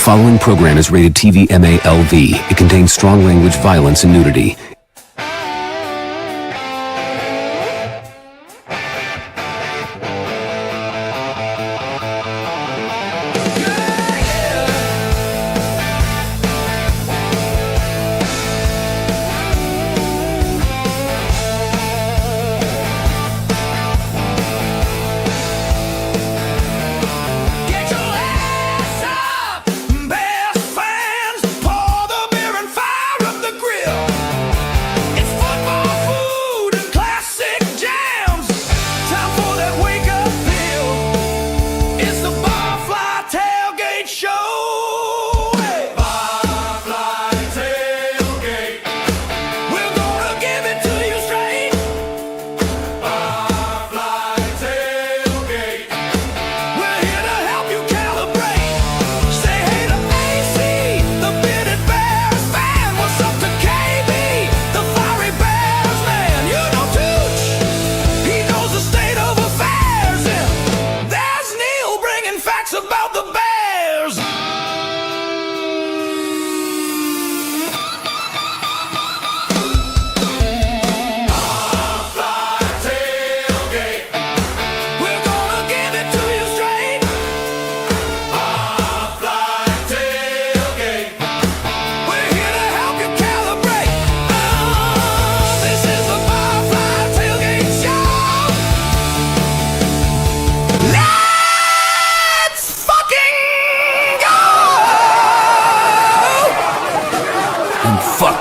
following program is rated TV MALV. It contains strong language, violence, and nudity.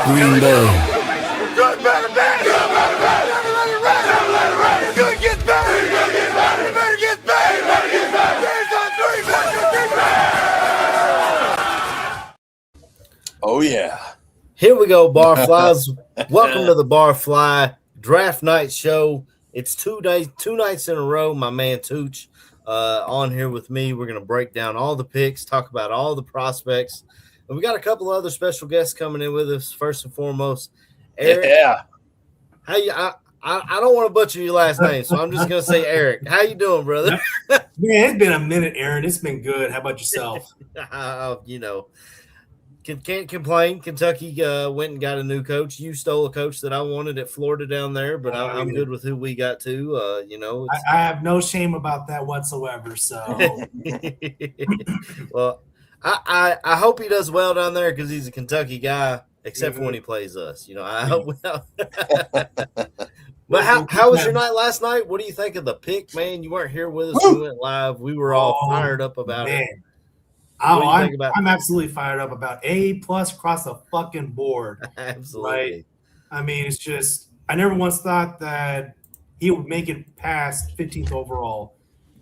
Green Bay. Oh yeah. Here we go, Barflies. Welcome to the Barfly Draft Night Show. It's 2 nights in a row. My man Tooch on here with me. We're going to break down all the picks, talk about all the prospects. And we got a couple of other special guests coming in with us. First and foremost, Eric. Yeah. How you? I don't want to butcher your last name, so I'm just gonna say Eric. How you doing, brother? Man, it's been a minute, Aaron. It's been good. How about yourself? Can't complain. Kentucky went and got a new coach. You stole a coach that I wanted at Florida down there, but I'm good with who we got too. I have no shame about that whatsoever. So, well. I hope he does well down there because he's a Kentucky guy, except for when he plays us. I hope. But how was your night last night? What do you think of the pick, man? You weren't here with us. We went live. We were all fired up about it. I'm absolutely fired up about A+ across the fucking board. Absolutely. Right? I mean, it's just I never once thought that he would make it past 15th overall,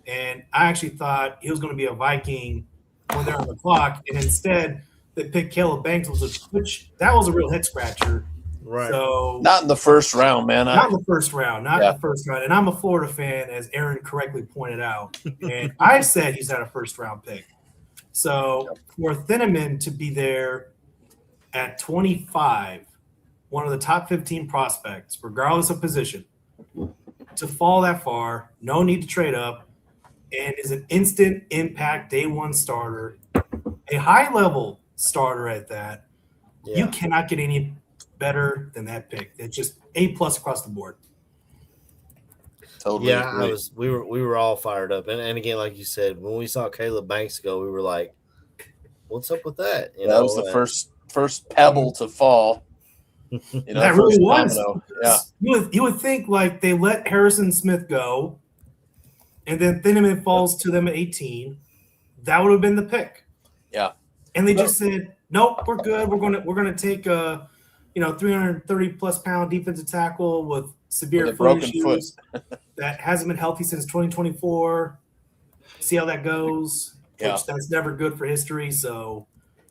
and I actually thought he was going to be a Viking when they're on the clock, and instead they picked Caleb Banks, which that was a real head scratcher. Right. So not in the first round, man. Not in the first round. And I'm a Florida fan, as Aaron correctly pointed out. And I said he's not a first round pick. So for Thieneman to be there at 25, one of the top 15 prospects, regardless of position, to fall that far, no need to trade up, and is an instant impact day one starter, a high-level starter at that. Yeah. You cannot get any better than that pick. It's just A+ across the board. Totally. Yeah, we were all fired up. And again, like you said, when we saw Caleb Banks go, we were like, what's up with that? That was the first pebble to fall. That really was. Yeah. You would think like they let Harrison Smith go, and then Thieneman falls to them at 18. That would have been the pick. Yeah. And they just said, nope, we're good. We're gonna take a 330+ pound defensive tackle with severe foot issues that hasn't been healthy since 2024. See how that goes. Yeah. Which that's never good for history. So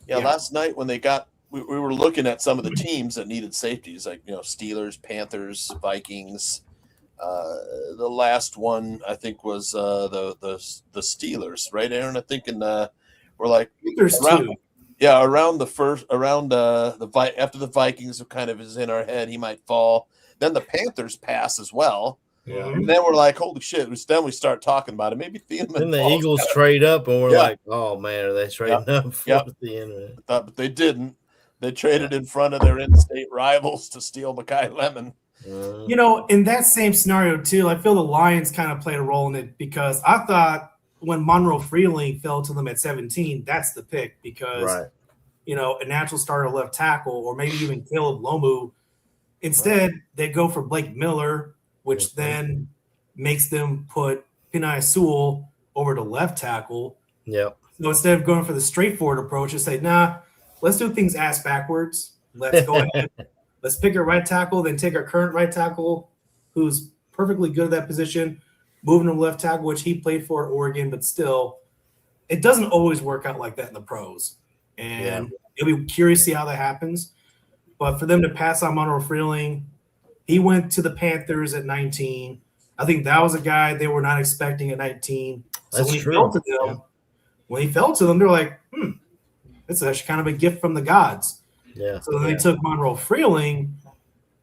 last night when they got we were looking at some of the teams that needed safeties, like Steelers, Panthers, Vikings. The last one I think was the Steelers, right, Aaron? I think we're like around the first after the Vikings kind of is in our head, he might fall. Then the Panthers pass as well. Yeah. And then we're like, holy shit. Then we start talking about it. Maybe Thieneman. Then the Eagles trade up, and we're Yeah. like, oh, man, are they trading up for the end? But they didn't. They traded in front of their in-state rivals to steal Mekhi Lemon. You know, in that same scenario, too, I feel the Lions kind of played a role in it because I thought when Monroe Freeling fell to them at 17, that's the pick because, you know, a natural starter left tackle or maybe even Caleb Lomu. Instead, they go for Blake Miller, which then makes them put Penei Sewell over to left tackle. Yep. So instead of going for the straightforward approach, just say, nah, let's do things ass backwards. Let's go ahead. Let's pick a right tackle, then take our current right tackle, who's perfectly good at that position, moving him left tackle, which he played for at Oregon, but still, it doesn't always work out like that in the pros. And it'll be curious to see how that happens. But for them to pass on Monroe Freeling, he went to the Panthers at 19. I think that was a guy they were not expecting at 19. So when he fell to them, they're like, it's actually kind of a gift from the gods. Yeah. So then they took Monroe Freeling,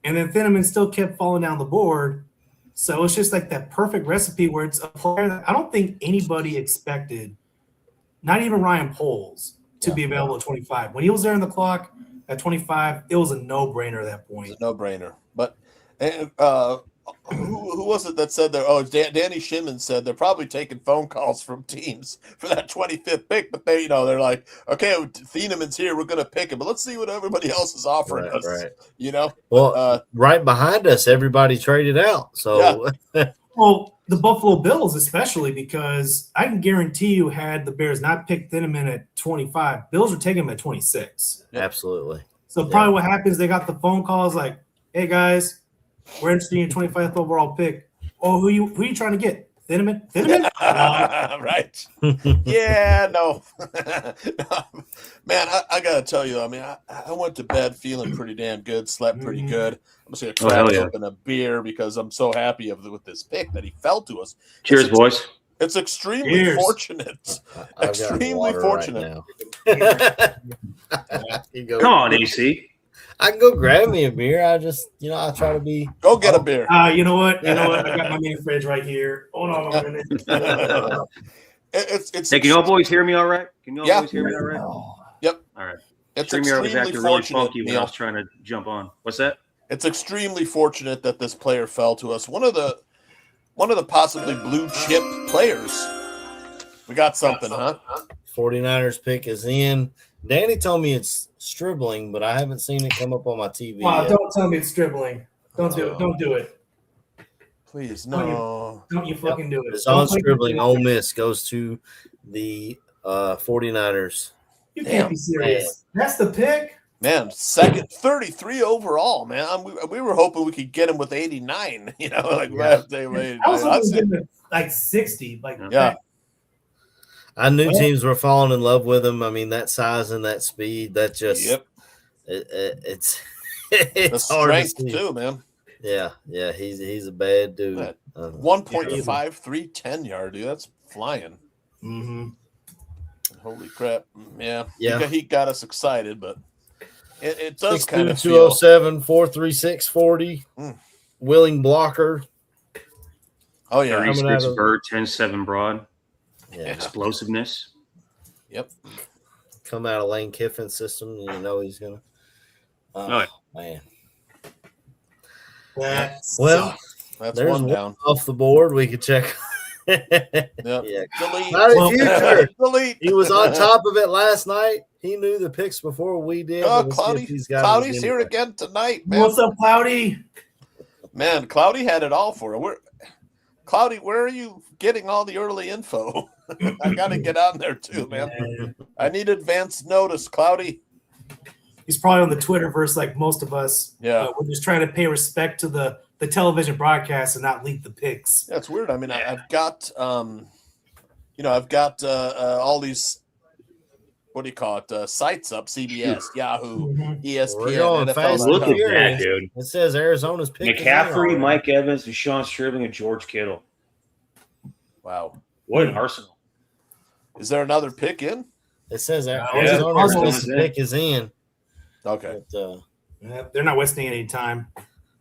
and then Thieneman still kept falling down the board. So it's just like that perfect recipe where it's a player that I don't think anybody expected, not even Ryan Poles, to be available at 25. When he was there in the clock at 25, it was a no-brainer at that point. It's a no-brainer. But who was it that said there? Oh, Danny Shimon said they're probably taking phone calls from teams for that 25th pick, but they, they're like, okay, Thieneman's here, we're going to pick him, but let's see what everybody else is offering us. Right. Well, right behind us, everybody traded out. So, well, the Buffalo Bills, especially because I can guarantee you, had the Bears not picked Thieneman at 25, Bills would take him at 26. Absolutely. So probably what happens, they got the phone calls like, hey guys, we're interested in your 25th overall pick. Oh, who you trying to get? Thieneman? Right. Yeah, no. Man, I got to tell you, I mean, I went to bed feeling pretty damn good, slept pretty good. I'm just going to crack open a beer because I'm so happy with this pick that he fell to us. Cheers, boys. It's extremely fortunate. Extremely fortunate. Right Come on, AC. I can go grab me a beer. I just, I try to be. Go get a beer. You know what? I got my mini fridge right here. Hold on a minute. Hey, can y'all boys hear me all right? Can y'all boys hear me all right? Yep. All right. It's Streamyard was acting really funky when Neil. I was trying to jump on. What's that? It's extremely fortunate that this player fell to us. One of the possibly blue chip players. We got something, huh? 49ers pick is in. Danny told me it's Stribling, but I haven't seen it come up on my TV. Wow, yet. don't tell me it's Stribling. Don't do it. Don't do it. Please, no. Don't you fucking do it. It's on Stribling. Ole Miss goes to the 49ers. You can't be serious. Man. That's the pick? Man, second, 33 overall, man. We were hoping we could get him with 89, last day. I was hoping to like 60. I knew teams were falling in love with him. I mean, that size and that speed, that just it's the strength too, man. Yeah, he's a bad dude. 1.53 10-yard, dude. That's flying. Mm-hmm. Holy crap! Yeah. He got us excited, but it does 6'2", kind of 207, 4.36, 40. Willing blocker. Oh yeah, 36 bird, 10-7 broad. Yeah. Explosiveness. Yep. Come out of Lane Kiffin's system, he's gonna. Man. That's there's one down off the board. We could check. Yep. Yeah. Delete. Delete. He was on top of it last night. He knew the picks before we did. Cloudy's here again tonight, man. What's up, Cloudy? Man, Cloudy had it all for him. Cloudy, where are you getting all the early info? I got to get on there too, man. I need advance notice, Cloudy. He's probably on the Twitterverse like most of us. Yeah. We're just trying to pay respect to the television broadcast and not leak the picks. That's weird. I mean, I've got, all these, what do you call it? Sites up, CBS, Yahoo, ESPN, NFL. Look at that, dude. It says Arizona's pick. McCaffrey, Mike Evans, Deshaun Stribling, and George Kittle. Wow. What an arsenal. Is there another pick in? It says Arizona's pick is in. Okay. But, they're not wasting any time.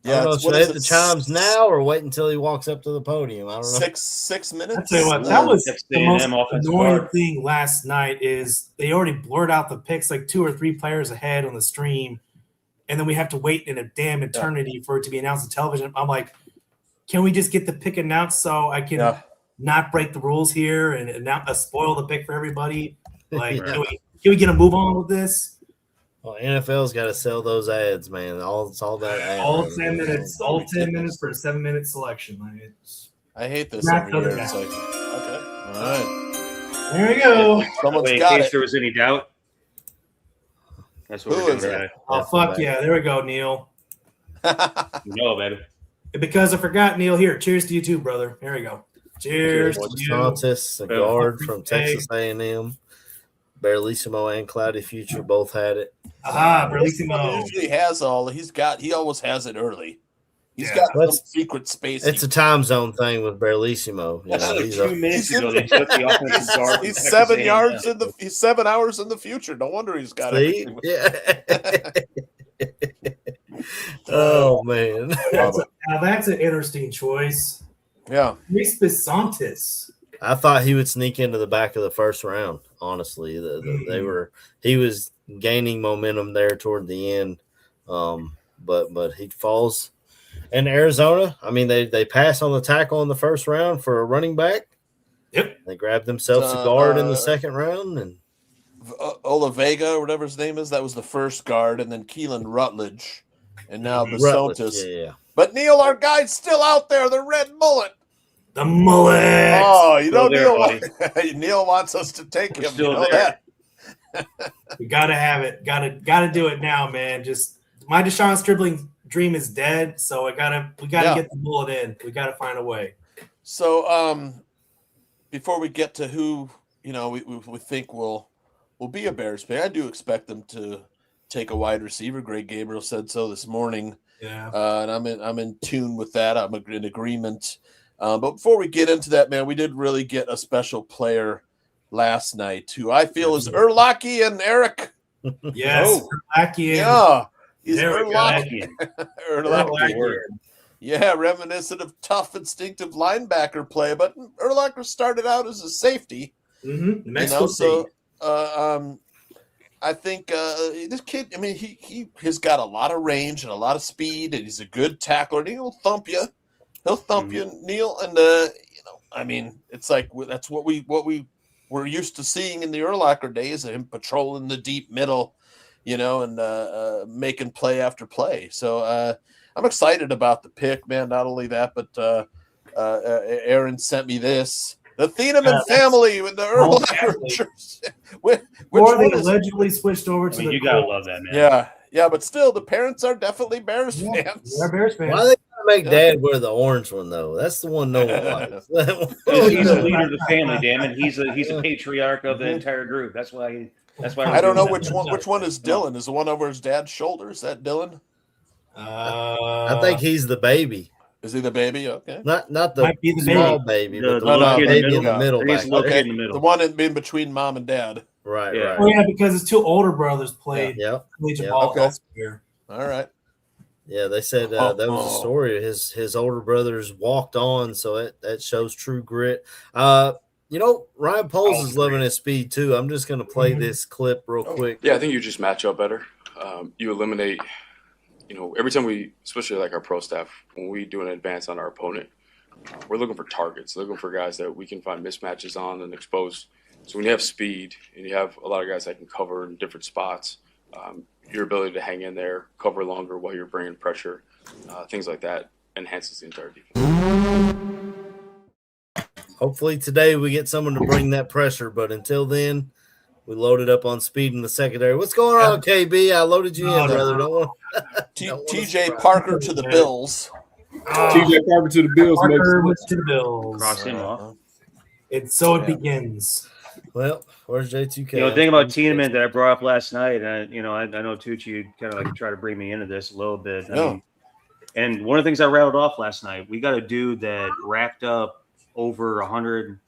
I don't know, it's- should what I is hit the it? chimes now or wait until he walks up to the podium? I don't know. 6 minutes. I tell you what, that was Texas the most A&M offensive annoying guard. thing last night is they already blurred out the picks like 2 or 3 players ahead on the stream, and then we have to wait in a damn eternity for it to be announced on television. I'm like, can we just get the pick announced so I can not break the rules here and spoil the pick for everybody? Like, Yeah. can we get a move on with this? Well, NFL's got to sell those ads, man. It's all about ads. All 10 minutes. All 10 ridiculous. minutes for a 7-minute selection. Like, it's I hate this Not every year. other It's guy. like, okay, all right. there we go. Someone's Wait, in got case it. there was any doubt. That's what Who we're is doing it? today. Oh, fuck yeah. There we go, Neil. No, baby. Because I forgot, Neil. Here, cheers to you too, brother. Here we go. Cheers to you. DeSantis, a guard from Texas A&M, Barlissimo and Cloudy Future both had it. Aha, He Barlissimo. usually has all. He always has it early. He's Yeah. got some That's- secret space. It's a time zone thing with Barlissimo. You know, Like he's 2 minutes he's ago, in- they took the offensive guard. from He's Texas 7 A&M. yards in the. He's 7 hours in the future. No wonder he's got see, everything. yeah. Oh man, Now that's an interesting choice. Yeah. Luis Bisantis. I thought he would sneak into the back of the first round. Honestly, he was gaining momentum there toward the end, but he falls. And Arizona, I mean, they pass on the tackle in the first round for a running back. Yep. They grabbed themselves a guard in the second round, and Olavega, or whatever his name is, that was the first guard, and then Keelan Rutledge, and now Rutledge, Bisantis. yeah. But Neil, our guy's still out there, the red mullet. The mullet. Oh, you know, Still there, Neil wants us to take We're him. still You know there. that. We gotta have it. Gotta do it now, man. Just my Deshaun Stribling dream is dead, so we gotta get the mullet in. We gotta find a way. So, before we get to who we think will be a Bears fan, I do expect them to take a wide receiver. Greg Gabriel said so this morning. Yeah. And I'm in tune with that. I'm in agreement. But before we get into that, man, we did really get a special player last night who I feel is Urlacher and Eric. Yes. Urlacher. Yeah, he's There we go. Urlacher. Urlacher. Urlacher. Yeah, reminiscent of tough, instinctive linebacker play. But Urlacher started out as a safety. Mm-hmm. Mexico State. So I think this kid, I mean, he has got a lot of range and a lot of speed, and he's a good tackler. And he'll thump you. He'll thump you, Neil. And I mean, it's like that's what we were used to seeing in the Urlacher days, him patrolling the deep middle, and making play after play. So I'm excited about the pick, man. Not only that, but Aaron sent me this. The Thieneman family with the Urlacher jersey. Or they allegedly switched over to the you gotta Colts. love that, man. Yeah, but still, the parents are definitely Bears fans. They're Bears fans. Why they gotta make Dad wear the orange one though? That's the one no one likes. Because he's the leader of the family, damn it. He's a patriarch of the entire group. That's why. I don't know which one is Dylan. Is the one over his dad's shoulder? Is that Dylan? I think he's the baby. Is he the baby? Okay. Not the Might be the small baby, but the little little kid baby in the middle. He's back the little there. kid in the middle. The one in between mom and dad. Right, Yeah. right. Oh yeah, because his two older brothers played Yep. collegiate Yeah. ball Okay. elsewhere. All right. Yeah, they said that was a story. His older brothers walked on, so that shows true grit. Ryan Poles is loving his speed too. I'm just going to play this clip real quick. Yeah, I think you just match up better. You eliminate, every time we, especially like our pro staff, when we do an advance on our opponent, we're looking for targets, looking for guys that we can find mismatches on and expose. So when you have speed and you have a lot of guys that can cover in different spots, your ability to hang in there, cover longer while you're bringing pressure, things like that enhances the entire defense. Hopefully today we get someone to bring that pressure, but until then, we loaded up on speed in the secondary. What's going on, KB? I loaded you in, brother. Don't want TJ Parker to the Bills. TJ Parker to the Bills. Parker went to the Bills. Cross him off. It begins. Well, where's J2K? The thing about Tiedemann that I brought up last night, and I know Tucci kind of like try to bring me into this a little bit. I mean, and one of the things I rattled off last night, we got a dude that racked up over 100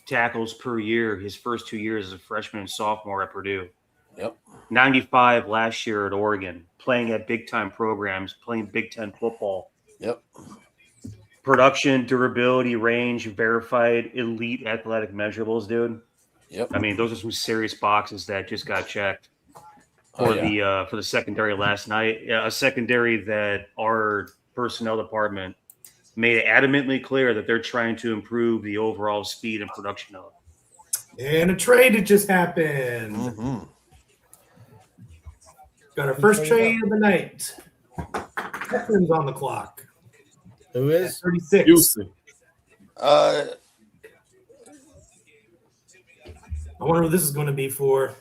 tackles per year his first 2 years as a freshman and sophomore at Purdue. Yep. 95 last year at Oregon, playing at big-time programs, playing Big Ten football. Yep. Production, durability, range, verified, elite athletic measurables, dude. Yep. I mean, those are some serious boxes that just got checked for the secondary last night. Yeah, a secondary that our personnel department made it adamantly clear that they're trying to improve the overall speed and production of. And a trade that just happened. Mm-hmm. Got our first trade of the night. Texans on the clock. Who is? 36. Houston. I wonder what this is going to be for.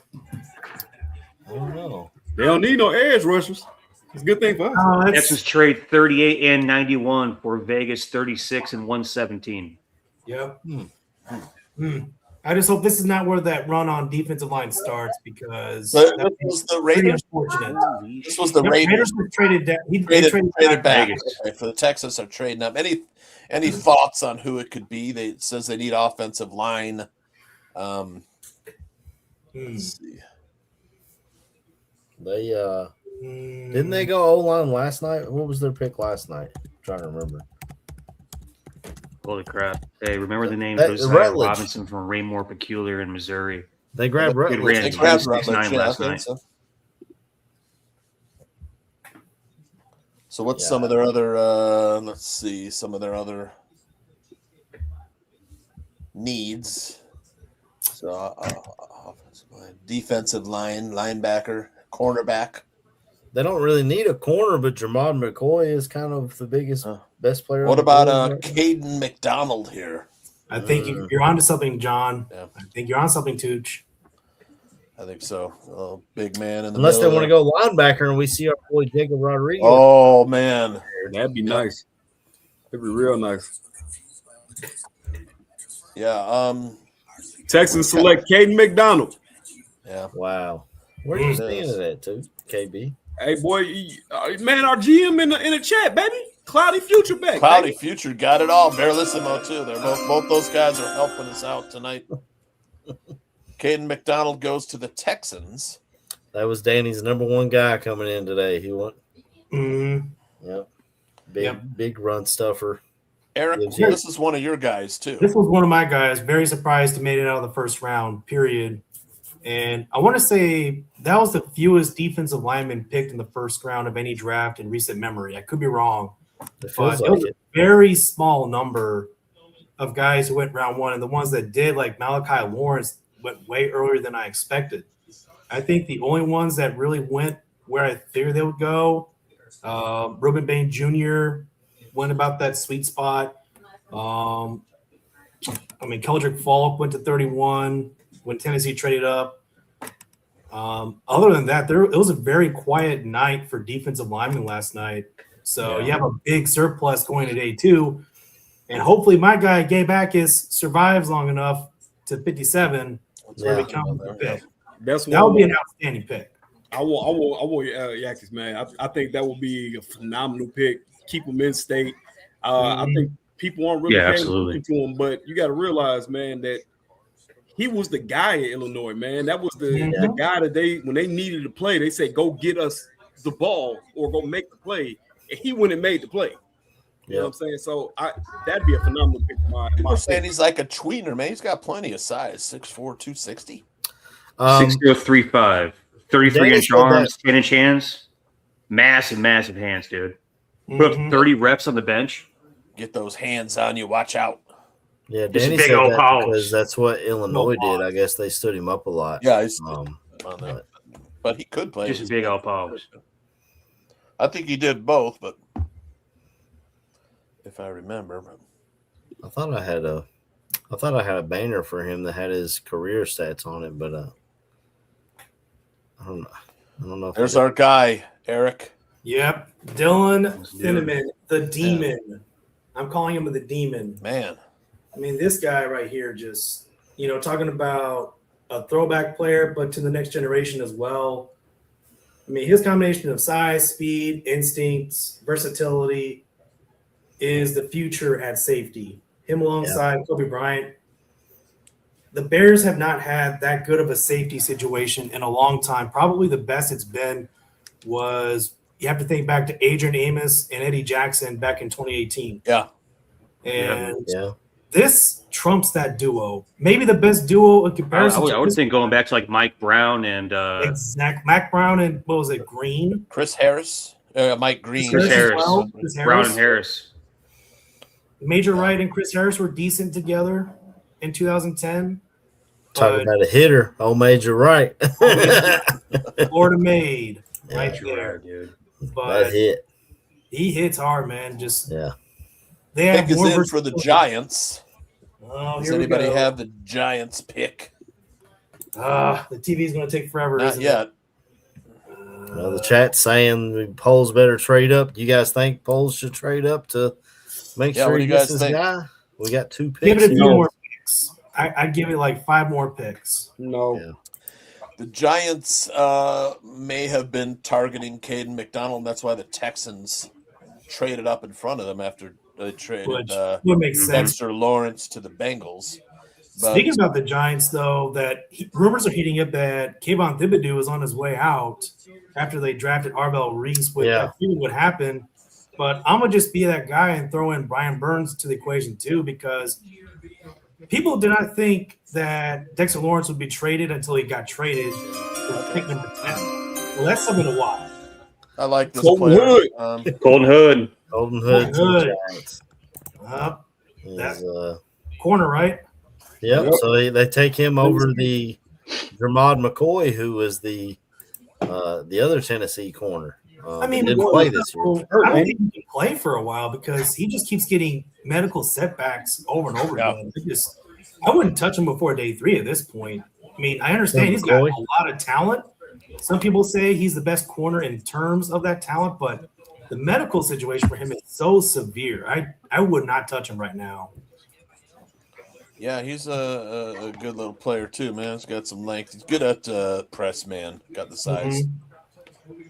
I don't know. They don't need no edge rushers. It's a good thing for us. Oh, Texans trade 38 and 91 for Vegas 36 and 117. Yep. I just hope this is not where that run on defensive line starts because This was the Raiders. Unfortunate. This was the Raiders. Raiders traded that. He Traded back. Vegas. Okay, for the Texans are trading up. Any thoughts on who it could be? It says they need offensive line. Let's see. They didn't they go O-line last night? What was their pick last night? I'm trying to remember. Holy crap. Hey, remember the name Rutledge. Robinson from Raymore Peculiar in Missouri. They grabbed Good Rutledge. range. They grabbed 6'9" Rutledge, last I think night. so. So what's some of their other let's see, some of their other needs. So offensive line, defensive line, linebacker, cornerback. They don't really need a corner, but Jermod McCoy is kind of the biggest, best player. What on the about board. Caden McDonald here? I think you're onto something, John. Yeah. I think you're on something, Tooch. I think so. Big man in the Unless they middle want to go linebacker and we see our boy Jacob Rodriguez. Oh man. That'd be nice. That'd be real nice. Yeah. Texans select Caden McDonald. Yeah. Wow. Where are you It seeing is. it at, too? KB? Hey boy, man, our GM in the chat, baby. Cloudy Future back. Cloudy baby. Future got it all. Barlissimo too. They're both those guys are helping us out tonight. Caden McDonald goes to the Texans. That was Danny's number one guy coming in today. He went. Yep. Big run stuffer. Eric, Yeah. this is one of your guys too. This was one of my guys. Very surprised he made it out of the first round, period. And I want to say that was the fewest defensive linemen picked in the first round of any draft in recent memory. I could be wrong. It feels But it like was it. a very small number of guys who went round one. And the ones that did, like Malachi Lawrence, went way earlier than I expected. I think the only ones that really went where I figured they would go, Ruben Bain Jr. went about that sweet spot. Keldrick Falk went to 31 when Tennessee traded up. Other than that, it was a very quiet night for defensive linemen last night. So you have a big surplus going to day two. And hopefully my guy, Gabe Akis, survives long enough to 57 where we count the pick. That would be an outstanding pick. I want Yakis, man. I think that would be a phenomenal pick. Keep him in state. I think people aren't really paying attention to him, but you got to realize, man, that he was the guy in Illinois, man. That was the guy that when they needed to play, they said, go get us the ball or go make the play. And he went and made the play. You know what I'm saying? So that'd be a phenomenal pick. People are saying he's like a tweener, man. He's got plenty of size. 6'4", 260. 6'0", 33-inch arms, 10-inch hands. Massive hands, dude. Put up 30 reps on the bench. Get those hands on you. Watch out. Yeah, Just Danny big said old that paws. because that's what Illinois did. I guess they stood him up a lot. Yeah, he's on that. But he could play. Just big old paws. I think he did both, but if I remember. I thought I had a banner for him that had his career stats on it, but I don't know. If There's our guy, Eric. Yep. Dylan Thieneman, the demon. I'm calling him the demon. Man. I mean, this guy right here just, talking about a throwback player, but to the next generation as well. I mean, his combination of size, speed, instincts, versatility is the future at safety. Him alongside Kobe Bryant. the Bears have not had that good of a safety situation in a long time. Probably the best it's been was you have to think back to Adrian Amos and Eddie Jackson back in 2018. Yeah. And Yeah. this trumps that duo. Maybe the best duo in comparison. I would think going back to like Mike Brown and Mac Brown and what was it, Green? Chris Harris, Mike Green. Chris Harris. Chris Brown and Harris. Major Wright and Chris Harris were decent together in 2010. Talking about a hitter, old Major Wright. Florida made right Major there. Wright, dude. But That hit. he hits hard, man. Just they Pick have is more in for the Giants. Oh, Does here we anybody go. have the Giants pick? The TV is going to take forever. Not isn't yet. Well, the chat's saying Poles better trade up. You guys think Poles should trade up to make Yeah, sure what do he you guys gets his think? guy? We got 2 picks. Give it a few here. more picks. I'd give it like 5 more picks. No. Yeah. The Giants may have been targeting Caden McDonald, and that's why the Texans traded up in front of them after they traded Would make sense. Dexter Lawrence to the Bengals. But Speaking about the Giants, though, that rumors are heating up that Kayvon Thibodeau is on his way out after they drafted Arbel Reese, which I feel would happen. But I'm going to just be that guy and throw in Brian Burns to the equation, too, because people did not think that Dexter Lawrence would be traded until he got traded for pick number 10. Well, that's something to watch. I like this Colton player. Hood. Golden Hood. Golden Hood to the Giants. That corner, right? Yep. So they take him over the Dermod McCoy, who was the other Tennessee corner. I mean, didn't play this year. I don't think he can play for a while because he just keeps getting medical setbacks over and over again. I wouldn't touch him before day 3 at this point. I mean, I understand he's got a lot of talent. Some people say he's the best corner in terms of that talent, but the medical situation for him is so severe. I would not touch him right now. Yeah, he's a good little player too, man. He's got some length. He's good at press, man. Got the size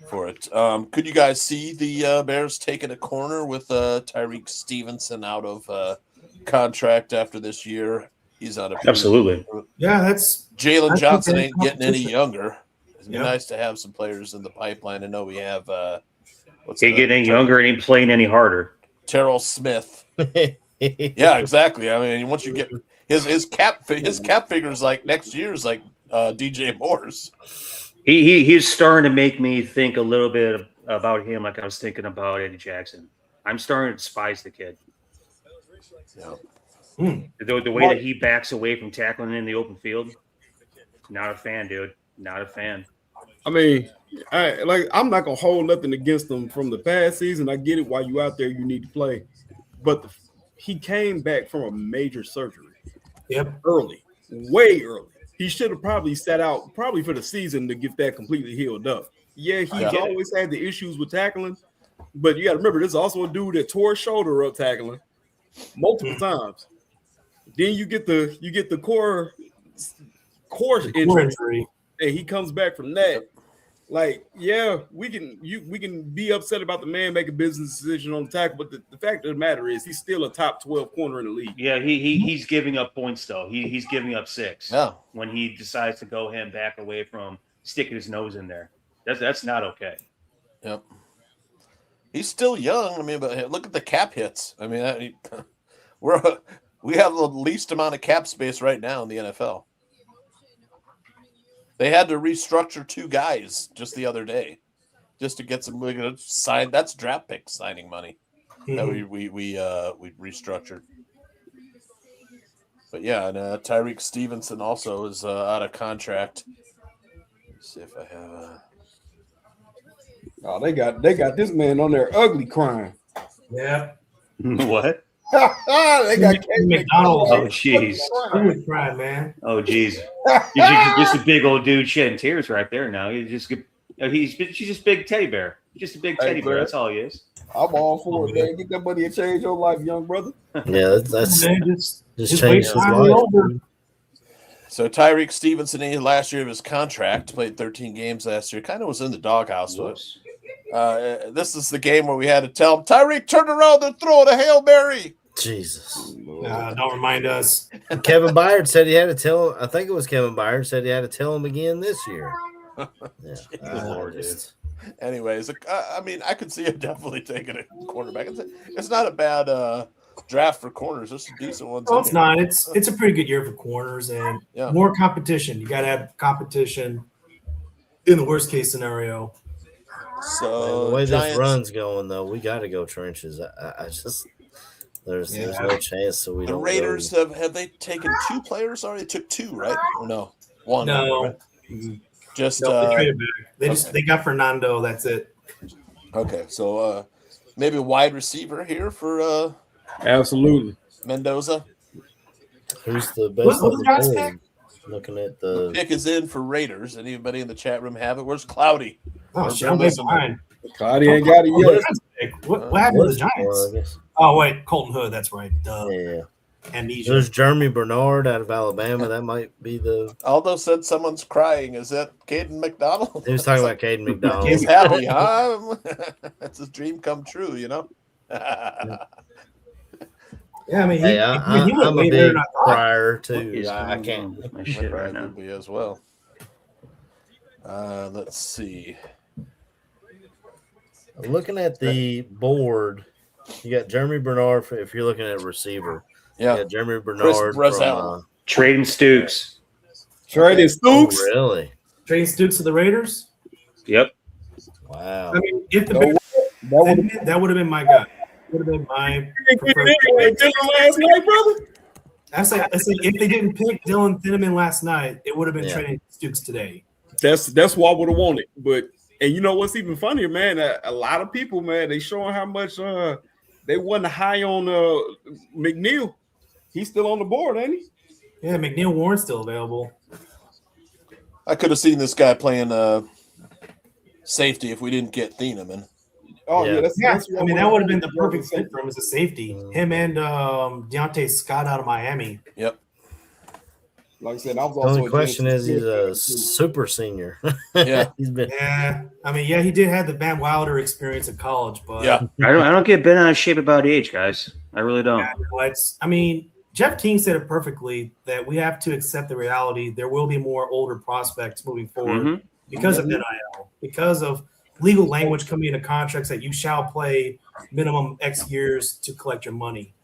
for it. Could you guys see the Bears taking a corner with Tyreek Stevenson out of contract after this year? He's on a Absolutely. Yeah, that's Jalen Johnson ain't getting any younger. It'd be Yep. nice to have some players in the pipeline. I know we have He ain't getting any younger and ain't playing any harder. Terrell Smith. Yeah, exactly. I mean, once you get his cap figures like next year's like DJ Moore's. He's starting to make me think a little bit about him like I was thinking about Eddie Jackson. I'm starting to despise the kid. Yeah. The way that he backs away from tackling in the open field, not a fan, dude. Not a fan. I mean, I'm not gonna hold nothing against him from the past season. I get it. While you out there, you need to play, but he came back from a major surgery. Yep. Early, way early. He should have probably sat out probably for the season to get that completely healed up. Yeah, he's always had the issues with tackling, but you got to remember, this is also a dude that tore his shoulder up tackling multiple times. Then you get the core injury, and he comes back from that. Like, yeah, we can be upset about the man making business decision on the tackle, but the fact of the matter is he's still a top 12 corner in the league. Yeah, he's giving up points though. He's giving up 6 when he decides to go him back away from sticking his nose in there. That's not okay. Yep. He's still young. I mean, but look at the cap hits. I mean, we have the least amount of cap space right now in the NFL. They had to restructure 2 guys just the other day, just to get some sign. That's draft pick signing money that we restructured. But yeah, and Tyreek Stevenson also is out of contract. Let's see if I have. Oh, they got this man on there ugly crying. Yeah. What? They got McDonald. Oh, jeez. Cry, man. Oh, jeez. You're just a big old dude shedding tears right there now. She's just a big teddy bear. Just a big teddy bear. That's all he is. I'm all for it, man. Get that money and change your life, young brother. Yeah, that's Man, just changed his life. So Tyreek Stevenson, last year of his contract, played 13 games last year. Kind of was in the doghouse. This is the game where we had to tell him, Tyreek, turn around and throw the Hail Mary. Jesus. Don't remind us. Kevin Byard said he had to tell him. I think it was Kevin Byard said he had to tell him again this year. Yeah. Lord, anyways, I mean, I could see him definitely taking a quarterback. It's not a bad draft for corners. There's some decent ones. Well, it's not. It's a pretty good year for corners and more competition. You got to have competition in the worst case scenario. So the way this run's going, though, we got to go trenches. I just there's no chance. So we the don't. Raiders have they taken 2 players already? They took 2, right? Or no, 1. No, right? Just they traded back. They got Fernando. That's it. Okay, so maybe a wide receiver here for absolutely Mendoza. Who's the best? What's the guy's pick? Looking at the pick is in for Raiders. Anybody in the chat room have it? Where's Cloudy? Oh, shit, I'm behind. Cloudy ain't got it yet. What happened to the Giants? Oh wait, Colton Hood. That's right. Yeah. Amnesia. There's Jeremy Bernard out of Alabama. That might be the. Aldo said someone's crying. Is that Caden McDonald? He was talking about Caden McDonald. He's happy, huh? That's his dream come true, you know. Yeah, I mean, I'm a big crier too. I can't. My shit right now. Be as well. Let's see. Looking at the board, you got Jeremy Bernard. If you're looking at receiver, yeah, Jeremy Bernard from Trading Stooks. Trading Stooks, really? Trading Stooks to the Raiders. Yep. Wow. I mean, if the that would have been my guy. Would have been my preferred. Last night, brother. I say if they didn't pick Dylan Thieneman last night, it would have been Trading Stooks today. That's what I would have wanted. But and you know what's even funnier, man? A lot of people, man, they showing how much they wasn't high on McNeil. He's still on the board, ain't he? Yeah, McNeil Warren's still available. I could have seen this guy playing safety if we didn't get Thieneman. Oh yeah, that's I mean that would have been the perfect fit for him as a safety. Him and Deontay Scott out of Miami. Yep. Like I said, I was the also. only question is he's a super senior. Yeah, he's been. Yeah, I mean, he did have the Van Wilder experience in college, but I don't get bent out of shape about age, guys. I really don't. I mean, Jeff King said it perfectly that we have to accept the reality. There will be more older prospects moving forward because of NIL, because of legal language coming into contracts that you shall play minimum X years to collect your money.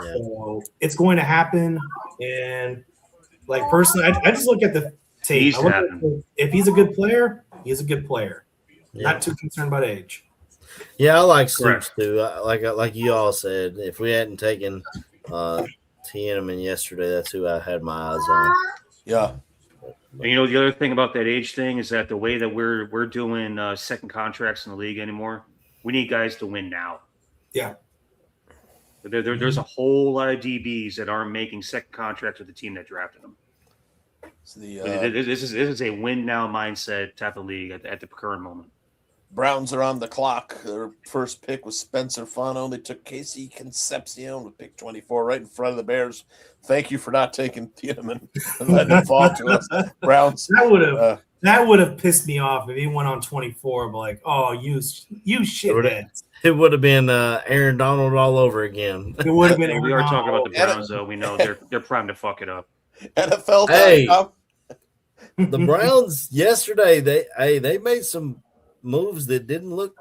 Yeah. So it's going to happen. And like personally, I just look at the tape. If he's a good player, he's a good player. Yeah. Not too concerned about age. Yeah, I like Stoops too. Like you all said, if we hadn't taken Thieneman yesterday, that's who I had my eyes on. Yeah. And you know, the other thing about that age thing is that the way that we're doing second contracts in the league anymore, we need guys to win now. Yeah. There's a whole lot of DBs that aren't making second contracts with the team that drafted them. So this is a win now mindset type of league at the current moment. Browns are on the clock. Their first pick was Spencer Fano. They took Casey Concepcion with pick 24 right in front of the Bears. Thank you for not taking Thieneman and letting him fall to us. Browns. That would have pissed me off if he went on 24. I'm like, oh, you shitheads. It would have been Aaron Donald all over again. It would have been. We are talking about the Browns, though. We know they're primed to fuck it up. NFL. Hey, the Browns yesterday they made some moves that didn't look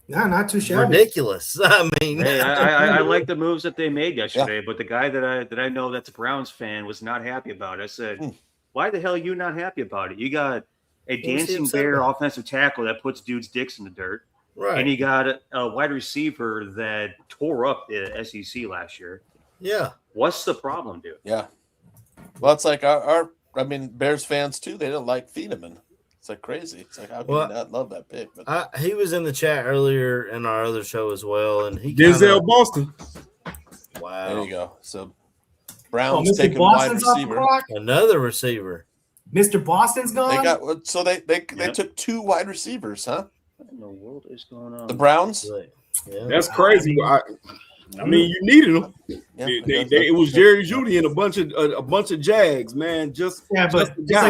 not too shabby. Ridiculous. I mean, I like the moves that they made yesterday, but the guy that I know that's a Browns fan was not happy about it. I said, why the hell are you not happy about it? You got a dancing bear offensive tackle that puts dudes' dicks in the dirt. Right. And you got a wide receiver that tore up the SEC last year. Yeah. What's the problem, dude? Yeah. Well, it's like our Bears fans too. They didn't like Thieneman. It's like crazy. It's like, how can you not love that pick? But he was in the chat earlier in our other show as well, and he Denzel Boston. Wow. There you go. So Browns taking wide receiver. Another receiver. Mr. Boston's gone. They took 2 wide receivers, huh? What in the world is going on? The Browns? Yeah. That's crazy. I mean, you needed them. Yeah, it was Jerry Jeudy and a bunch of Jags, man. Just like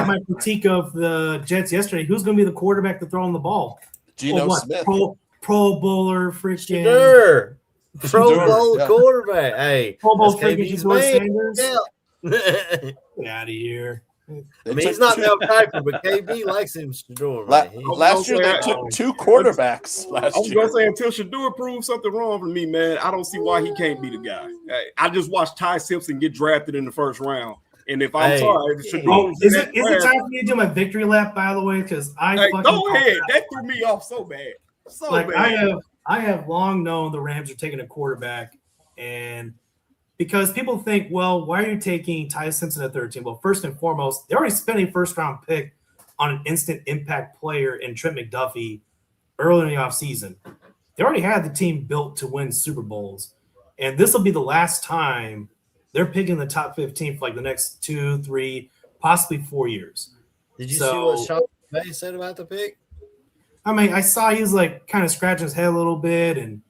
my critique of the Jets yesterday. Who's going to be the quarterback to throw on the ball? Geno Smith, Pro Bowler, freaking. Sure. Pro Bowl quarterback. Hey, Pro Bowl that's freaking KB's Shador man. Sanders. Yeah. Get out of here. I mean, he's not Mel Kiper, but KB likes him, Shador. Last year they took 2 quarterbacks. I was gonna say until Shador proves something wrong for me, man, I don't see why he can't be the guy. I just watched Ty Simpson get drafted in the first round, and if I'm sorry, if Shador is it time for me to do my victory lap? By the way, because go ahead. That threw me off so bad. So bad. I have long known the Rams are taking a quarterback, and because people think, well, why are you taking Ty Simpson at 13? Well, first and foremost, they already spent a first-round pick on an instant impact player in Trent McDuffie early in the offseason. They already had the team built to win Super Bowls, and this will be the last time they're picking the top 15 for like the next 2, 3, possibly 4 years. Did you see what Sean McVay said about the pick? I mean, I saw he was like kind of scratching his head a little bit and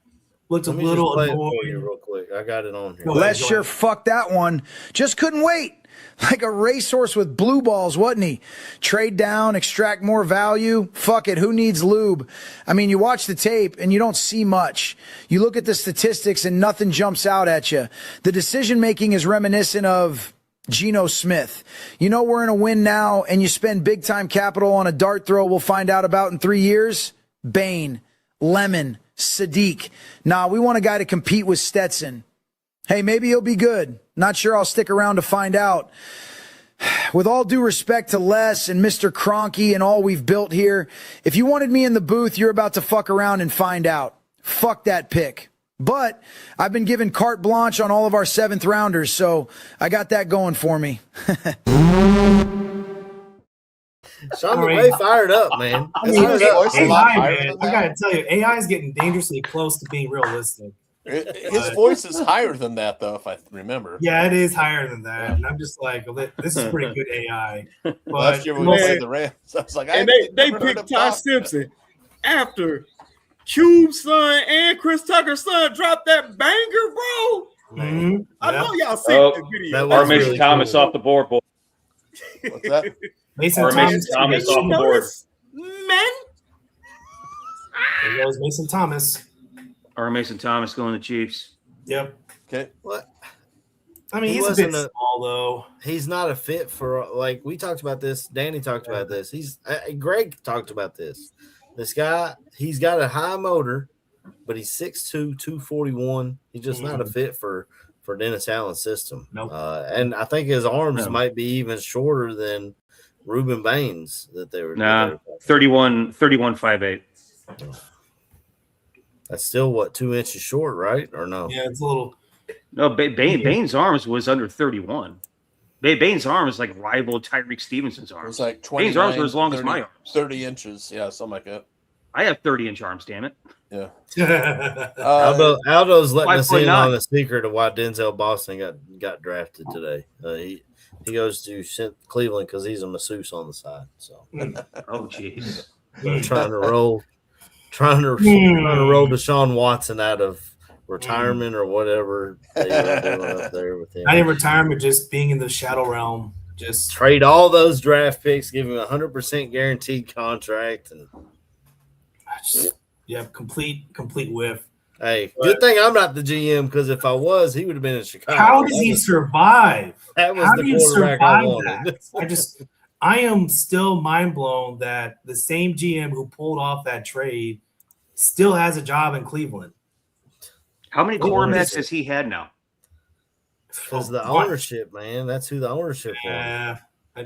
looked a little annoyed. Real quick, I got it on here. Les sure fucked that one. Just couldn't wait. Like a racehorse with blue balls, wasn't he? Trade down, extract more value. Fuck it. Who needs lube? I mean, you watch the tape and you don't see much. You look at the statistics and nothing jumps out at you. The decision making is reminiscent of Geno Smith. You know we're in a win now, and you spend big time capital on a dart throw we'll find out about in 3 years? Bain, Lemon, Sadiq. Nah, we want a guy to compete with Stetson. Hey, maybe he'll be good. Not sure I'll stick around to find out. With all due respect to Les and Mr. Kroenke and all we've built here, if you wanted me in the booth, you're about to fuck around and find out. Fuck that pick. But I've been given carte blanche on all of our 7th rounders, so I got that going for me. Sean McVay fired up, man. I mean, AI, I gotta tell you, AI is getting dangerously close to being realistic. His voice is higher than that, though, if I remember. Yeah, it is higher than that. And I'm just like, well, this is pretty good AI. But last year when we played the Rams, I was like, they picked Ty Simpson after Cube's son and Chris Tucker's son dropped that banger, bro. Mm-hmm. I know y'all seen that video. Or Mason Thomas off the board, boy. What's that? Mason Thomas off the board. Man. There goes Mason Thomas. Or Mason Thomas going to Chiefs. Yep. Okay. What? I mean, he's a bit small, though. He's not a fit for, like, we talked about this. Danny talked about this. Greg talked about this. This guy, he's got a high motor, but he's 6'2", 241. He's just not a fit for Dennis Allen's system. Nope. And I think his arms might be even shorter than Ruben Baines that they were. Nah, 31.58. That's still, what, 2 inches short, right? Or no? Yeah, it's a little. No, Baines' arms was under 31. Baines' arms like rival Tyreek Stevenson's arms. It was like 29, Baines' arms were as long as my arms. 30 inches. Yeah, something like that. I have 30-inch arms, damn it. Yeah. Aldo's letting us in 5'9". on the secret of why Denzel Boston got drafted today. He goes to Cleveland because he's a masseuse on the side. So, oh jeez, trying to roll Deshaun Watson out of retirement or whatever they were doing up there with him. Not in retirement, just being in the shadow realm. Just trade all those draft picks, give him a 100% guaranteed contract, and complete whiff. Hey, good thing I'm not the GM, because if I was, he would have been in Chicago. How does he survive? That was the quarterback I wanted. I am still mind blown that the same GM who pulled off that trade still has a job in Cleveland. How many quarterbacks has he had now? Because the ownership, man. That's who the ownership was. Yeah,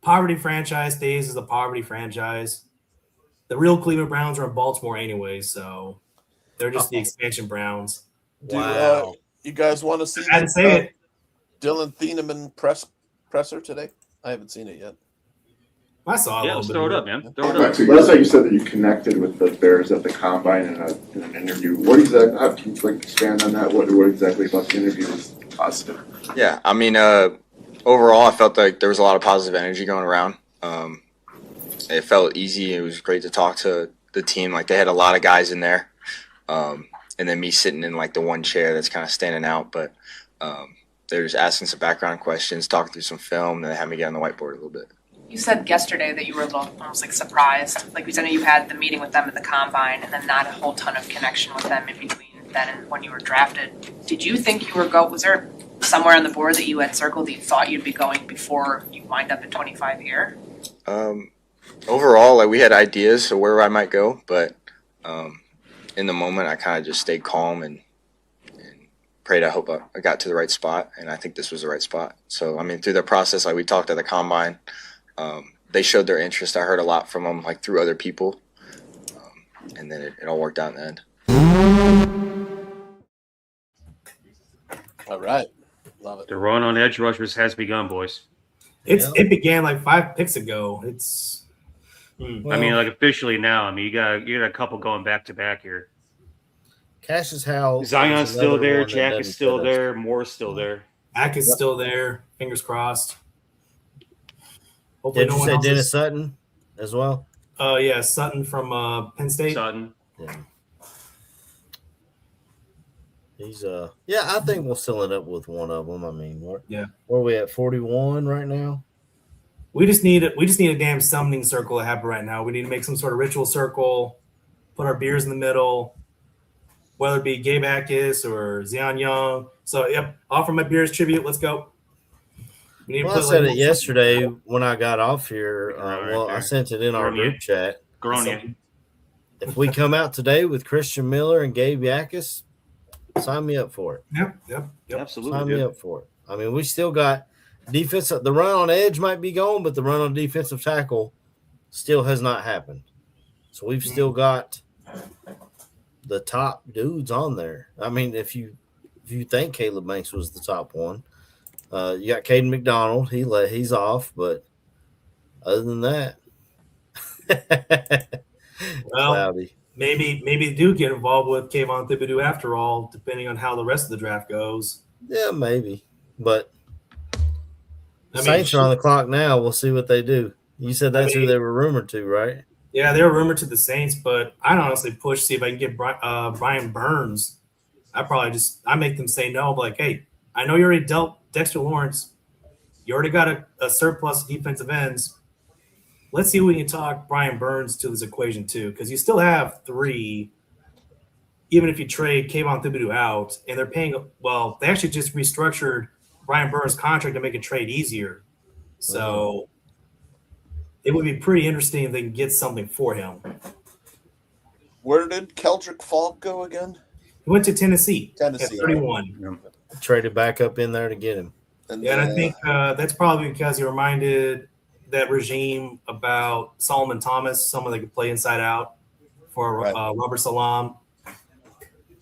poverty franchise stays as a poverty franchise. The real Cleveland Browns are in Baltimore anyway, so they're just the expansion Browns. Wow. You guys want to see Dylan Thieneman presser today? I haven't seen it yet. I saw it. Yeah, let's throw it up, man. Throw it up. Last night you said that you connected with the Bears at the Combine in an interview. What exactly? Can you expand on that? What exactly about the interview was positive? Yeah, I mean, overall, I felt like there was a lot of positive energy going around. It felt easy. It was great to talk to the team. Like, they had a lot of guys in there. And then me sitting in, like, the one chair that's kind of standing out. But they were just asking some background questions, talking through some film, and then they had me get on the whiteboard a little bit. You said yesterday that you were a little almost like surprised. Like, because I know you had the meeting with them at the Combine and then not a whole ton of connection with them in between then when you were drafted. Did you think you were was there somewhere on the board that you had circled that you thought you'd be going before you wind up at 25 here? Overall, like we had ideas of where I might go, but in the moment, I kind of just stayed calm and prayed. I hope I got to the right spot, and I think this was the right spot. So, I mean, through the process, like we talked at the combine, they showed their interest. I heard a lot from them, like through other people, and then it all worked out in the end. All right, love it. The run on edge rushers has begun, boys. It began like 5 picks ago. It's. I mean, like officially now. I mean, you got a couple going back to back here. Cassius Howell. Zion's still there. Jack is still there. Moore's still there. Ack is still there. Fingers crossed. Hopefully Did you say Dennis Sutton as well? Yeah, Sutton from Penn State. Sutton. Yeah. He's I think we'll still end up with one of them. I mean, where are we at 41 right now? We just need a damn summoning circle to happen right now. We need to make some sort of ritual circle, put our beers in the middle, whether it be Gabe Akis or Zion Young. So offer my beers tribute. Let's go. I said it yesterday when I got off here. I sent it in our group chat. If we come out today with Christian Miller and Gabe Yakis, sign me up for it. Yep. Absolutely. Sign me up for it. I mean, we still got defense. The run on edge might be gone, but the run on defensive tackle still has not happened. So we've still got the top dudes on there. I mean, if you think Caleb Banks was the top one, you got Caden McDonald. He's off, but other than that, cloudy. Maybe they do get involved with Kayvon Thibodeau after all, depending on how the rest of the draft goes. Yeah, maybe. But Saints are on the clock now. We'll see what they do. You said that's who they were rumored to, right? Yeah, they were rumored to the Saints, but I'd honestly push see if I can get Brian Burns. I make them say no, but like, hey, I know you already dealt Dexter Lawrence. You already got a surplus of defensive ends. Let's see if we can talk Brian Burns to this equation too, because you still have 3, even if you trade Kayvon Thibodeau out, and they're paying well. They actually just restructured Brian Burns' contract to make a trade easier. So it would be pretty interesting if they can get something for him. Where did Keldrick Falk go again? He went to Tennessee. At 31. Traded back up in there to get him. And I think that's probably because he reminded that regime about Solomon Thomas, someone that could play inside out for Robert Salam.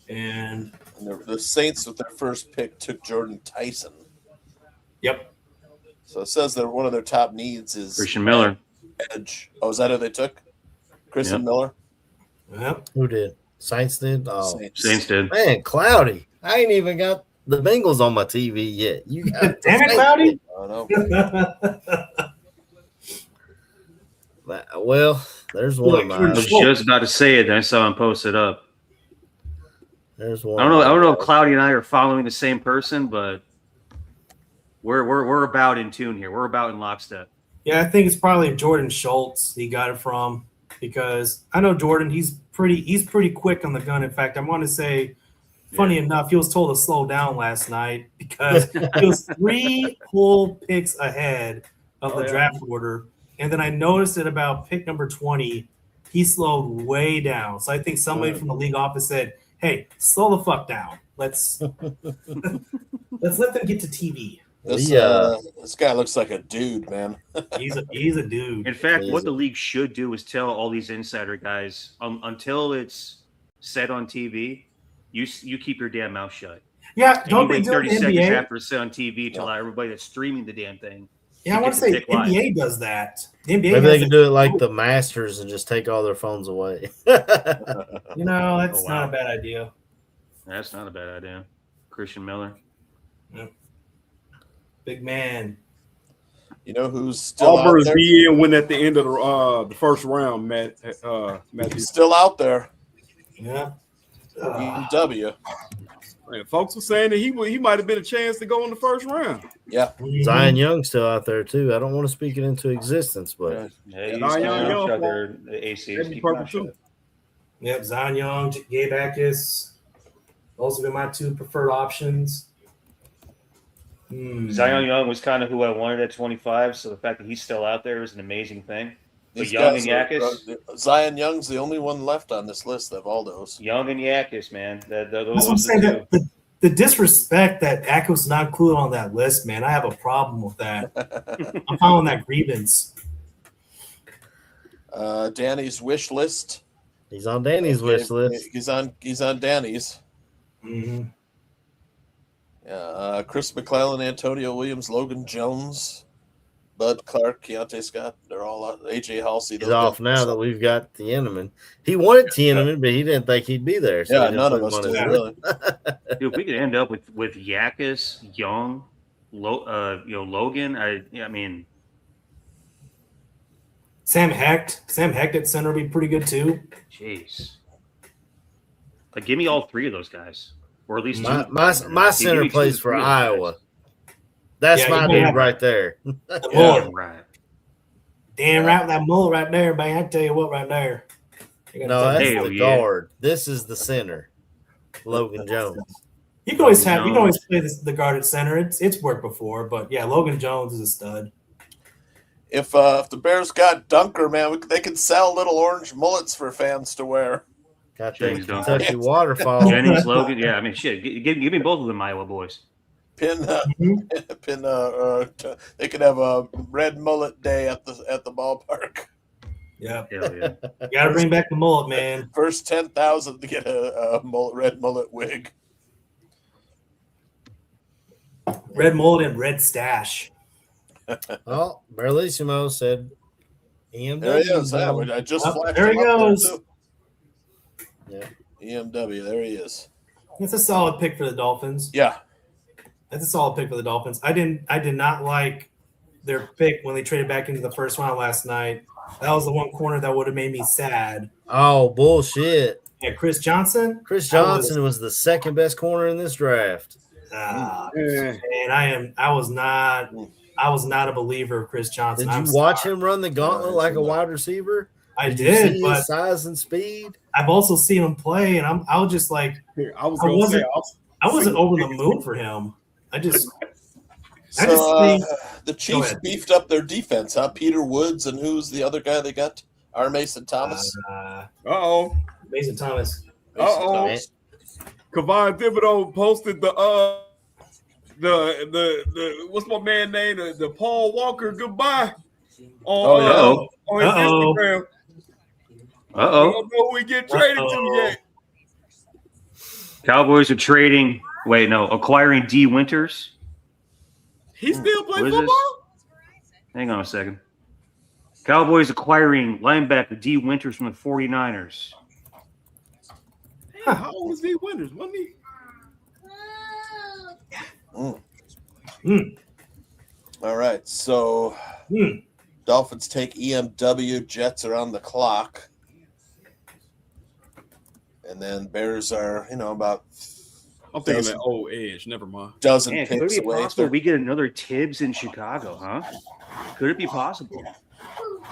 And the Saints with their first pick took Jordan Tyson. Yep. So it says that one of their top needs is Christian Miller. Edge. Oh, is that who they took? Christian Miller? Yep. Who did? Saints did? Oh, Saints did. Man, cloudy. I ain't even got the Bengals on my TV yet. You got damn it, cloudy. I know. Well, there's one of mine. I was just about to say it, and I saw him post it up. There's one. I don't know if Cloudy and I are following the same person, but we're about in tune here. We're about in lockstep. Yeah, I think it's probably Jordan Schultz he got it from, because I know Jordan, he's pretty quick on the gun. In fact, I want to say, funny enough, he was told to slow down last night because he was 3 whole picks ahead of the draft order. And then I noticed at about pick number 20, he slowed way down. So I think somebody from the league office said, hey, slow the fuck down. Let's let them get to TV. This guy looks like a dude, man. He's a dude. In fact, what the league should do is tell all these insider guys until it's said on TV, you keep your damn mouth shut. Yeah, don't wait be doing 30 seconds NBA. after it's said on TV to allow everybody that's streaming the damn thing. Yeah, I want to say NBA does that. The NBA Maybe they can do it like the Masters and just take all their phones away. That's not a bad idea. That's not a bad idea. Christian Miller. Yep. Big man. You know who's still Auburn's out there? BN win at the end of the first round, Matthew. He's still out there. Yeah. W. Man, folks were saying that he might have been a chance to go in the first round. Yeah. Zion Young's still out there too. I don't want to speak it into existence, but Zion Young, AC. Yep, Zion Young, Gabe Akis. Those have been my two preferred options. Zion Young was kind of who I wanted at 25, so the fact that he's still out there is an amazing thing. But These Young and guys Yakis, Zion Young's the only one left on this list of all those. Young and Yakis, man. Those That's what I'm saying. The disrespect that Akos not included on that list, man. I have a problem with that. I'm following that grievance. Danny's wish list. He's on Danny's wish list. He's on Danny's. Mm-hmm. Yeah, Chris McClellan, Antonio Williams, Logan Jones, Bud Clark, Keontae Scott. They're all out. AJ Halsey. He's off now that we've got Tiedemann. He wanted Tiedemann, but he didn't think he'd be there. So yeah, none of us did, really. Dude, we could end up with Yakis, Young, Logan. I mean, Sam Hecht at center would be pretty good too. Jeez, like give me all three of those guys, or at least my center plays for Iowa. That's my dude right there. Damn right. Damn right with that mullet right there, man. I tell you what, right there. No, that's the guard. This is the center, Logan Jones. You can always play the guard at center. It's worked before, but yeah, Logan Jones is a stud. If the Bears got Dunker, man, they could sell little orange mullets for fans to wear. Got that Kentucky waterfall. Jennings, Logan, yeah. I mean, shit. Give me both of them, Iowa boys. They could have a red mullet day at the ballpark. Yeah, hell yeah. You got to bring back the mullet, man. First 10,000 to get a red mullet wig. Red mullet and red stash. Oh, Barlissimo said EMW. There he is. I just flashed there he goes. Yeah, EMW. There he is. That's a solid pick for the Dolphins. Yeah, that's a solid pick for the Dolphins. I did not like their pick when they traded back into the first round last night. That was the one corner that would have made me sad. Oh, bullshit. Yeah, Chris Johnson. Chris Johnson was the second best corner in this draft. And I was not a believer of Chris Johnson. Did you watch him run the gauntlet like a wide receiver? I did, see but his size and speed. I've also seen him play, and I was just like, I wasn't over the moon for him. The Chiefs beefed up their defense, huh? Peter Woods, and who's the other guy they got? R. Mason Thomas. Mason Thomas. Kavon Thibodeau posted the what's my man name? The Paul Walker goodbye on his Instagram. I don't know who we get traded to yet. Cowboys are acquiring D. Winters. He still play football? Hang on a second. Cowboys acquiring linebacker D. Winters from the 49ers. Hey, how old is D. Winters? Wasn't he? All right, so Dolphins take EMW. Jets are on the clock. And then Bears are, about. I'm thinking that old edge. Never mind. Dozen Man, picks could it be away. possible we get another Tibbs in Chicago, huh? Could it be possible?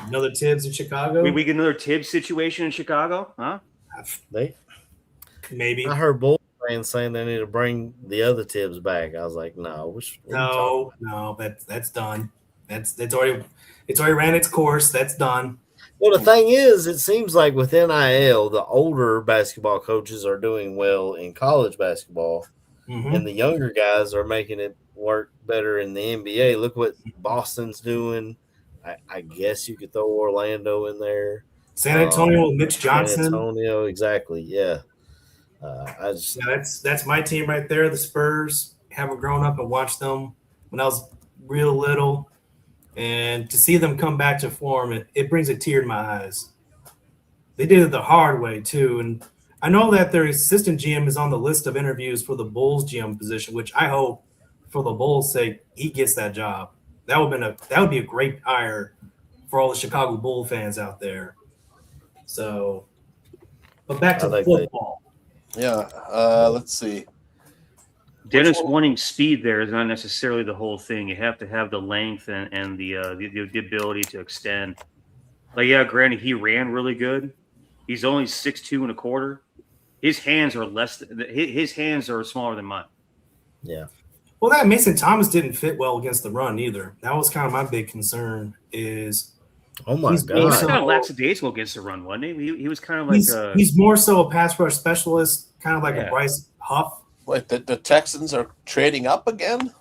Another Tibbs in Chicago? We get another Tibbs situation in Chicago, huh? Maybe. I heard Bulls fans saying they need to bring the other Tibbs back. I was like, no. No, that's done. It's already ran its course. That's done. Well, the thing is, it seems like with NIL, the older basketball coaches are doing well in college basketball, and the younger guys are making it work better in the NBA. Look what Boston's doing. I guess you could throw Orlando in there. San Antonio, Mitch Johnson. San Antonio, exactly. Yeah. That's my team right there. The Spurs. Haven't grown up and watched them when I was real little. And to see them come back to form, it brings a tear to my eyes. They did it the hard way, too. And I know that their assistant GM is on the list of interviews for the Bulls GM position, which I hope, for the Bulls' sake, he gets that job. That would be a great hire for all the Chicago Bull fans out there. So, but back to the football. Let's see. Dennis wanting speed there is not necessarily the whole thing. You have to have the length and the ability to extend. Like, yeah, granted, he ran really good. He's only 6'2 1/4. His hands are his hands are smaller than mine. Yeah. Well, that Mason Thomas didn't fit well against the run either. That was kind of my big concern. Is oh my god, he was kind of lackadaisical against the run, wasn't he? He was kind of like he's more so a pass rush specialist, kind of like a Bryce Huff. Wait, the Texans are trading up again?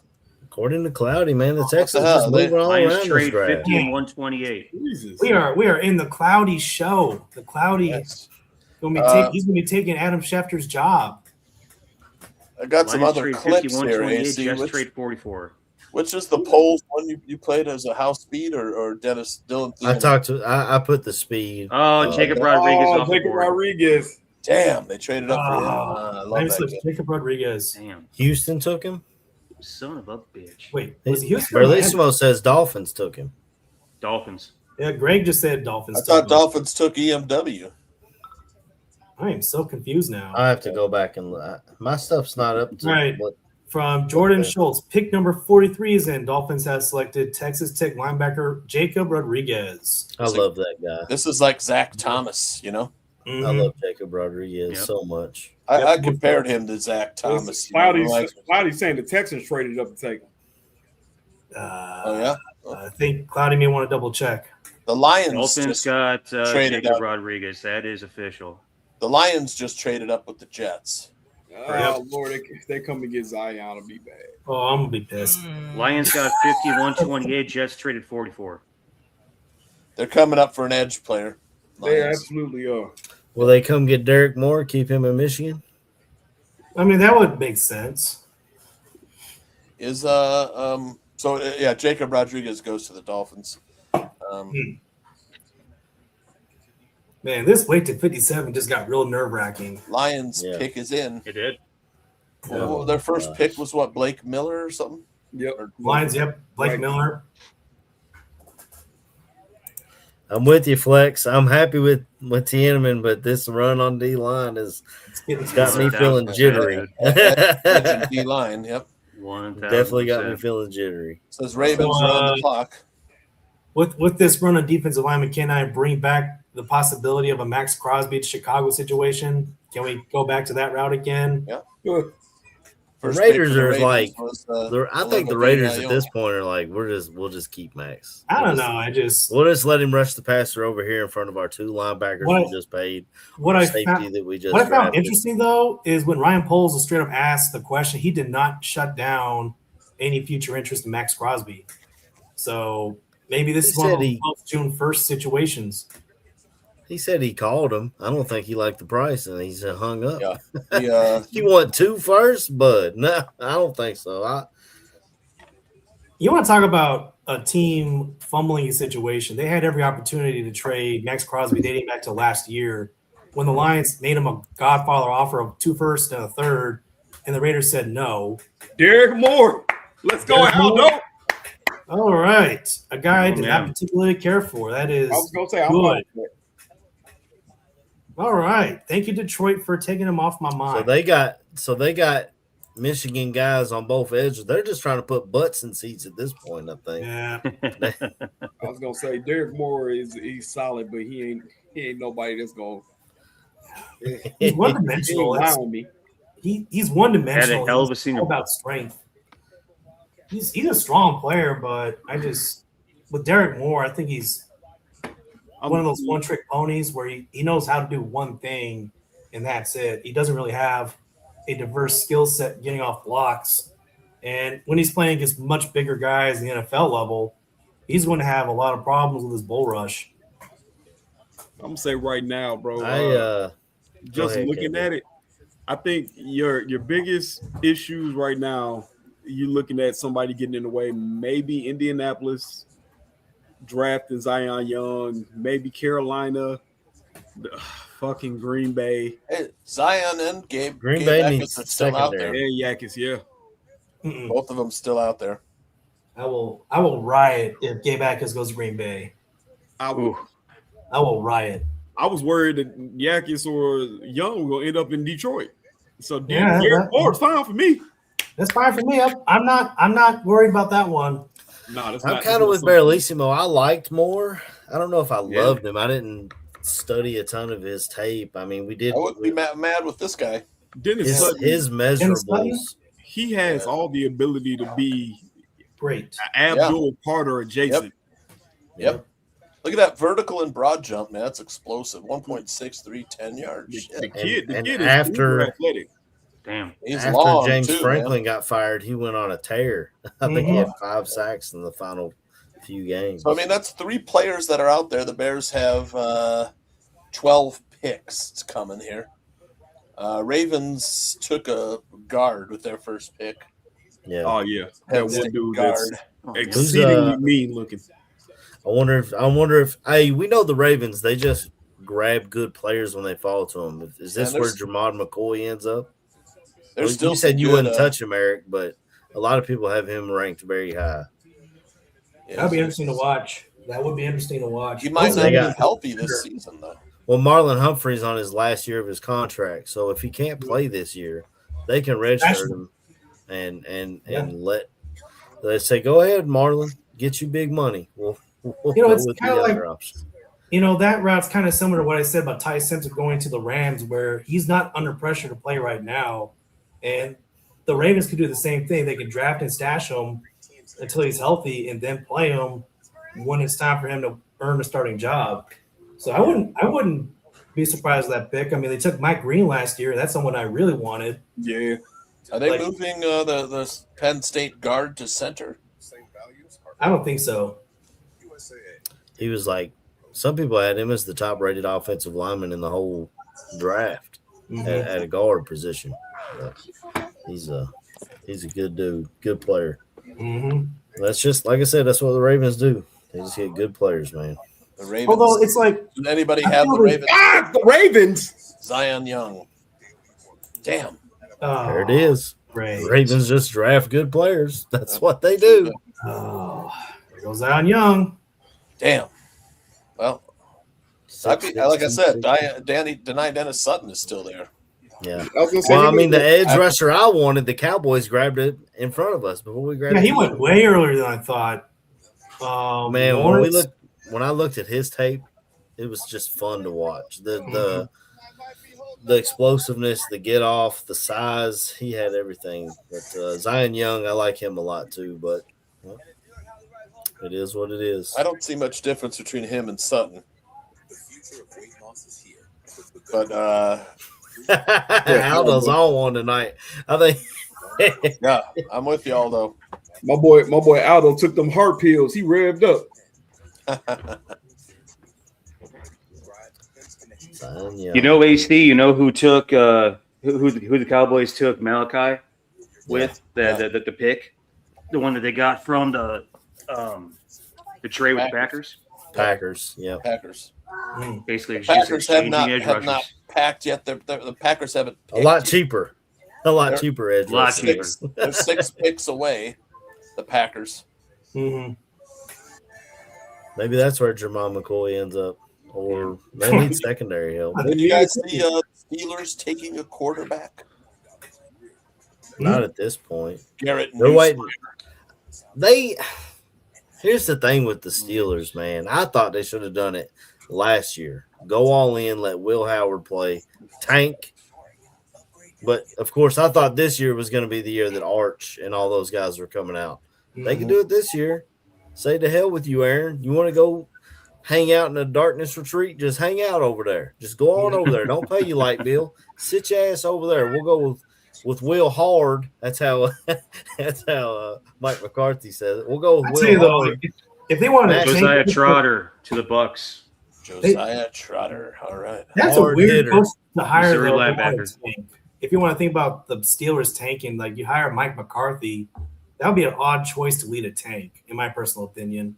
According to Cloudy, man, the Texans just moving all around trade this 50 and 128. Jesus. We are in the Cloudy show. The Cloudy he's gonna be taking Adam Schefter's job. I got some other clips here, AC. Just trade 44. Which is the polls one you played as a house speed or Dennis Dillon? I put the speed. Oh, Jacob Rodriguez. Jacob Rodriguez. Damn, they traded up for him. I love that. Jacob Rodriguez. Damn. Houston took him. Son of a bitch. Wait, was it Houston? Berlissimo says Dolphins took him. Dolphins. Yeah, Greg just said Dolphins. I thought Dolphins took EMW. I am so confused now. I have to go back and look. My stuff's not up to right. From Jordan Schultz, pick number 43 is in. Dolphins have selected Texas Tech linebacker Jacob Rodriguez. I love that guy. This is like Zach Thomas, you know? Mm-hmm. I love Jacob Rodriguez so much. I compared him to Zach Thomas. Cloudy's saying the Texans traded up to take him. I think Cloudy may want to double check. The Lions Dolphins got Jacob Rodriguez. That is official. The Lions just traded up with the Jets. Oh, Lord, if they come to get Zion, it'll be bad. Oh, I'm going to be pissed. Lions got 51-28. Jets traded 44. They're coming up for an edge player. Lions. They absolutely are. Will they come get Derek Moore, keep him in Michigan? I mean, that would make sense. Jacob Rodriguez goes to the Dolphins. Man, this wait to 57 just got real nerve-wracking. Lions pick is in. It did. Well, their first pick was what, Blake Miller or something? Yep. Lions, Blake Miller. I'm with you, Flex. I'm happy with Tiananmen, but this run on D-line it's got me feeling jittery. D-line, yep. Definitely got me feeling jittery. Says Ravens are on the clock. With this run on defensive lineman, can I bring back the possibility of a Max Crosby to Chicago situation? Can we go back to that route again? Yeah. The Raiders are like, I think the Raiders at this point are like, we'll just keep Max. I don't know. We'll just let him rush the passer over here in front of our two linebackers we just paid. What I found interesting though is when Ryan Poles straight up asked the question, he did not shut down any future interest in Max Crosby. So maybe this is one of those June 1st situations. He said he called him. I don't think he liked the price, and he's hung up. Yeah. You want 2 first, bud? No, I don't think so. You want to talk about a team fumbling a situation? They had every opportunity to trade Max Crosby dating back to last year when the Lions made him a godfather offer of 2 firsts and a 3rd, and the Raiders said no. Derek Moore. Let's go, Aldo. All right. A guy I did not particularly care for. That is good. All right. Thank you, Detroit, for taking him off my mind. So they got Michigan guys on both edges. They're just trying to put butts in seats at this point, I think. Yeah. I was gonna say Derek Moore he's solid, but he ain't nobody that's gonna he's one-dimensional. He's one-dimensional. Had a hell of a senior. About strength. He's a strong player, but with Derek Moore, I think he's one of those one-trick ponies where he knows how to do one thing, and that's it. He doesn't really have a diverse skill set getting off blocks. And when he's playing against much bigger guys in the NFL level, he's going to have a lot of problems with his bull rush. I'm going to say right now, bro, just looking at it, I think your biggest issues right now, you're looking at somebody getting in the way, maybe Indianapolis drafting Zion Young, maybe Carolina, fucking Green Bay. Hey, Zion and Gabe. Green Bay needs still out there. Yeah, Yakis, yeah. Both of them still out there. I will riot if Gabe Akers goes to Green Bay. I will riot. I was worried that Yakis or Young will end up in Detroit. So Derek Moore's fine for me. That's fine for me. I'm not worried about that one. No, I'm kind of with Barrelissimo. I liked Moore. I don't know if I loved him. I study a ton of his tape. I mean, we did. I wouldn't be mad with this guy. Dennis Sutton, his measurables. He has all the ability to be great. Abdul Carter adjacent. Yep. Look at that vertical and broad jump, man. That's explosive. 1.63, 10 yards. The kid is after athletic. Damn. He's after long, James too, Franklin man. got fired, he went on a tear. I think he had 5 sacks in the final few games. So, I mean, that's 3 players that are out there. The Bears have 12 picks. It's coming here. Ravens took a guard with their first pick. Yeah. Oh yeah. That one dude guard. that's exceedingly mean looking. I wonder if hey, we know the Ravens, they just grab good players when they fall to them. Is this where Jermod McCoy ends up? You said you wouldn't touch him, Eric, but a lot of people have him ranked very high. That'd be interesting to watch. That would be interesting to watch. He might not be healthy this season, though. Well, Marlon Humphrey's on his last year of his contract, so if he can't play this year, they can redshirt him and let they say, "Go ahead, Marlon, get you big money." We'll it's kind of like option. That route's kind of similar to what I said about Ty Simpson going to the Rams, where he's not under pressure to play right now, and the Ravens could do the same thing. They could draft and stash him until he's healthy, and then play him when it's time for him to earn a starting job. So I wouldn't be surprised with that pick. I mean, they took Mike Green last year. That's someone I really wanted. Yeah. Are they moving the Penn State guard to center? I don't think so. He was like, some people had him as the top-rated offensive lineman in the whole draft at a guard position. But he's a good dude, good player. That's just like I said. That's what the Ravens do. They just get good players, man. The Ravens. Although it's like, did anybody have the Ravens? The Ravens. Zion Young. Damn. There it is. Right. Ravens just draft good players. That's what they do. Oh, there goes Zion Young. Damn. Well, like I said, Dennis Sutton is still there. Yeah. Well, I mean, the edge rusher I wanted, the Cowboys grabbed it in front of us before we grabbed it. Yeah, he went way earlier than I thought. Man, when I looked at his tape, it was just fun to watch. The explosiveness, the get off, the size, he had everything. But Zion Young, I like him a lot too, but it is what it is. I don't see much difference between him and Sutton. But Aldo's on one tonight. I think. Yeah, I'm with you, Aldo. My boy Aldo took them heart pills. He revved up. AC, who took who the Cowboys took Malachi with the pick, the one that they got from the trade with the Packers. Packers. Basically, the Packers have not packed yet. The Packers haven't a lot cheaper. A lot cheaper edge. A lot cheaper. They're 6 picks away. The Packers. Maybe that's where Jermon McCoy ends up, or they need secondary help. Did you guys see Steelers taking a quarterback? Not at this point. Garrett. They're waiting. Here's the thing with the Steelers, man. I thought they should have done it last year. Go all in, let Will Howard play, tank. But of course, I thought this year was going to be the year that Arch and all those guys were coming out. They can do it this year. Say to hell with you, Aaron. You want to go hang out in a darkness retreat? Just hang out over there. Just go on over there. Don't pay you light bill. Sit your ass over there. We'll go with Will Hard. That's how Mike McCarthy says it. We'll go with Will Hard. If they want to Josiah Trotter to the Bucks. Josiah Trotter. All right. That's a weird post to hire. Linebacker. If you want to think about the Steelers tanking, like you hire Mike McCarthy, that would be an odd choice to lead a tank, in my personal opinion.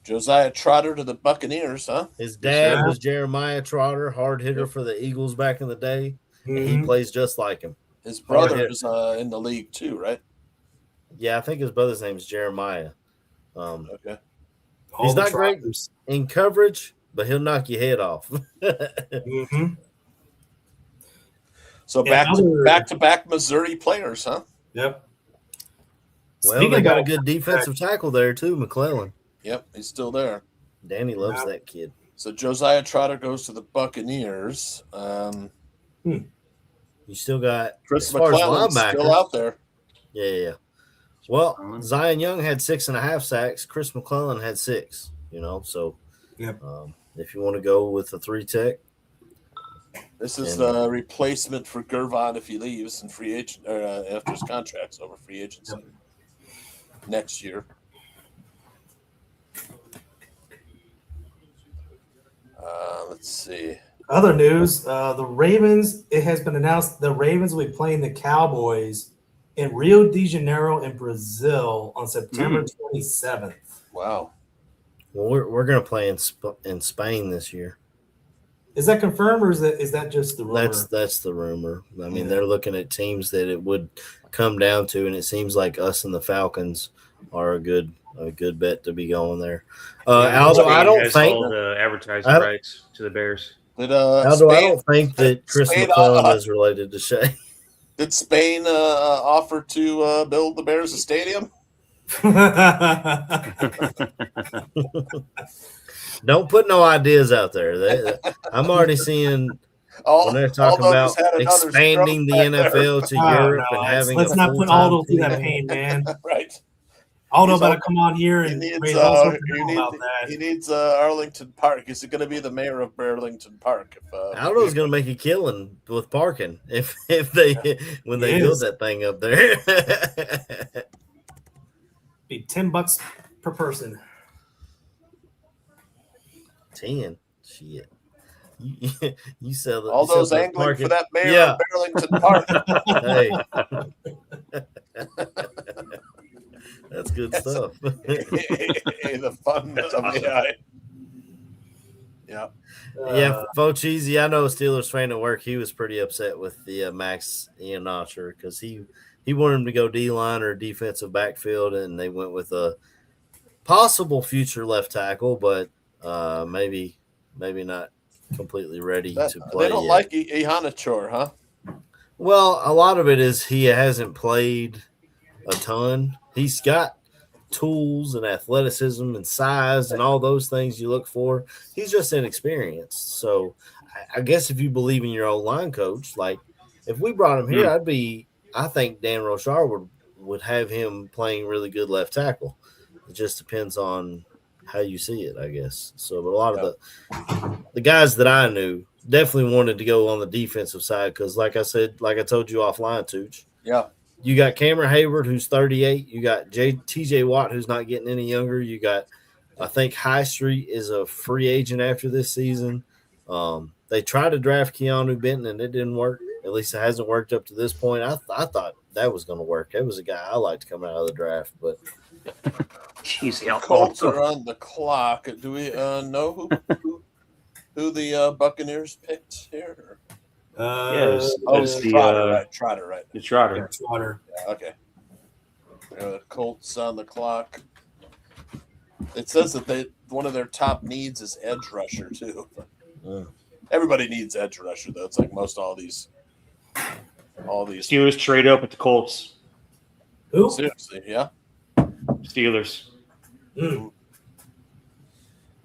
Josiah Trotter to the Buccaneers, huh? His dad was Jeremiah Trotter, hard hitter for the Eagles back in the day. And he plays just like him. His brother is in the league too, right? Yeah, I think his brother's name is Jeremiah. Okay. He's not great in coverage, but he'll knock your head off. So back to back Missouri players, huh? Yep. Well, they got a good defensive tackle there too, McClellan. Yep, he's still there. Danny loves that kid. So Josiah Trotter goes to the Buccaneers. You still got Chris as far McClellan's as linebackers, still out there. Yeah. Well, Zion Young had 6.5 sacks. Chris McClellan had 6. So if you want to go with a 3-tech, this is the replacement for Gervon if he leaves and free agent after his contract's over, free agency next year. Let's see. Other news: the Ravens. It has been announced the Ravens will be playing the Cowboys in Rio de Janeiro in Brazil on September 27th. Wow. Well, we're going to play in Spain this year. Is that confirmed, or is that just the rumor? That's the rumor. I mean, they're looking at teams that it would come down to, and it seems like us and the Falcons are a good bet to be going there. Although I don't think the advertising rights to the Bears. Although I don't think that Chris McClellan is related to Shea. Did Spain offer to build the Bears a stadium? Don't put no ideas out there. I'm already seeing when they're talking about expanding the NFL to Europe and having. Let's not put Aldo through that pain, man. Right. Aldo better come on here and he needs Arlington Park. Is it going to be the mayor of Burlington Park? Aldo's going to make a killing with parking if they when they build that thing up there. Be $10 per person. 10. Shit. You sell the all those angling for that mayor of Burlington Park. Hey. That's good stuff. The fun of AI. Yeah. Focheezy, I know a Steelers fan at work. He was pretty upset with the Max Iheanacho because he wanted him to go D-line or defensive backfield, and they went with a possible future left tackle, but maybe not completely ready to play. They don't like Iheanacho, huh? Well, a lot of it is he hasn't played a ton. He's got tools and athleticism and size and all those things you look for. He's just inexperienced. So I guess if you believe in your old line coach, like if we brought him here, I think Dan Rochar would have him playing really good left tackle. It just depends on how you see it, I guess. So, but a lot of the guys that I knew definitely wanted to go on the defensive side because, like I told you offline, Tooch. Yeah. You got Cameron Hayward, who's 38. You got TJ Watt, who's not getting any younger. You got, I think, High Street is a free agent after this season. They tried to draft Keanu Benton, and it didn't work. At least it hasn't worked up to this point. I thought that was going to work. It was a guy I liked coming out of the draft, but jeez, Colts are on the clock. Do we know who the Buccaneers picked here? Trotter, right? The Trotter. Yeah, Trotter. Yeah, okay. Colts on the clock. It says that one of their top needs is edge rusher too. Everybody needs edge rusher though. It's like most all these. Steelers trade up with the Colts. Who? Seriously, yeah. Steelers.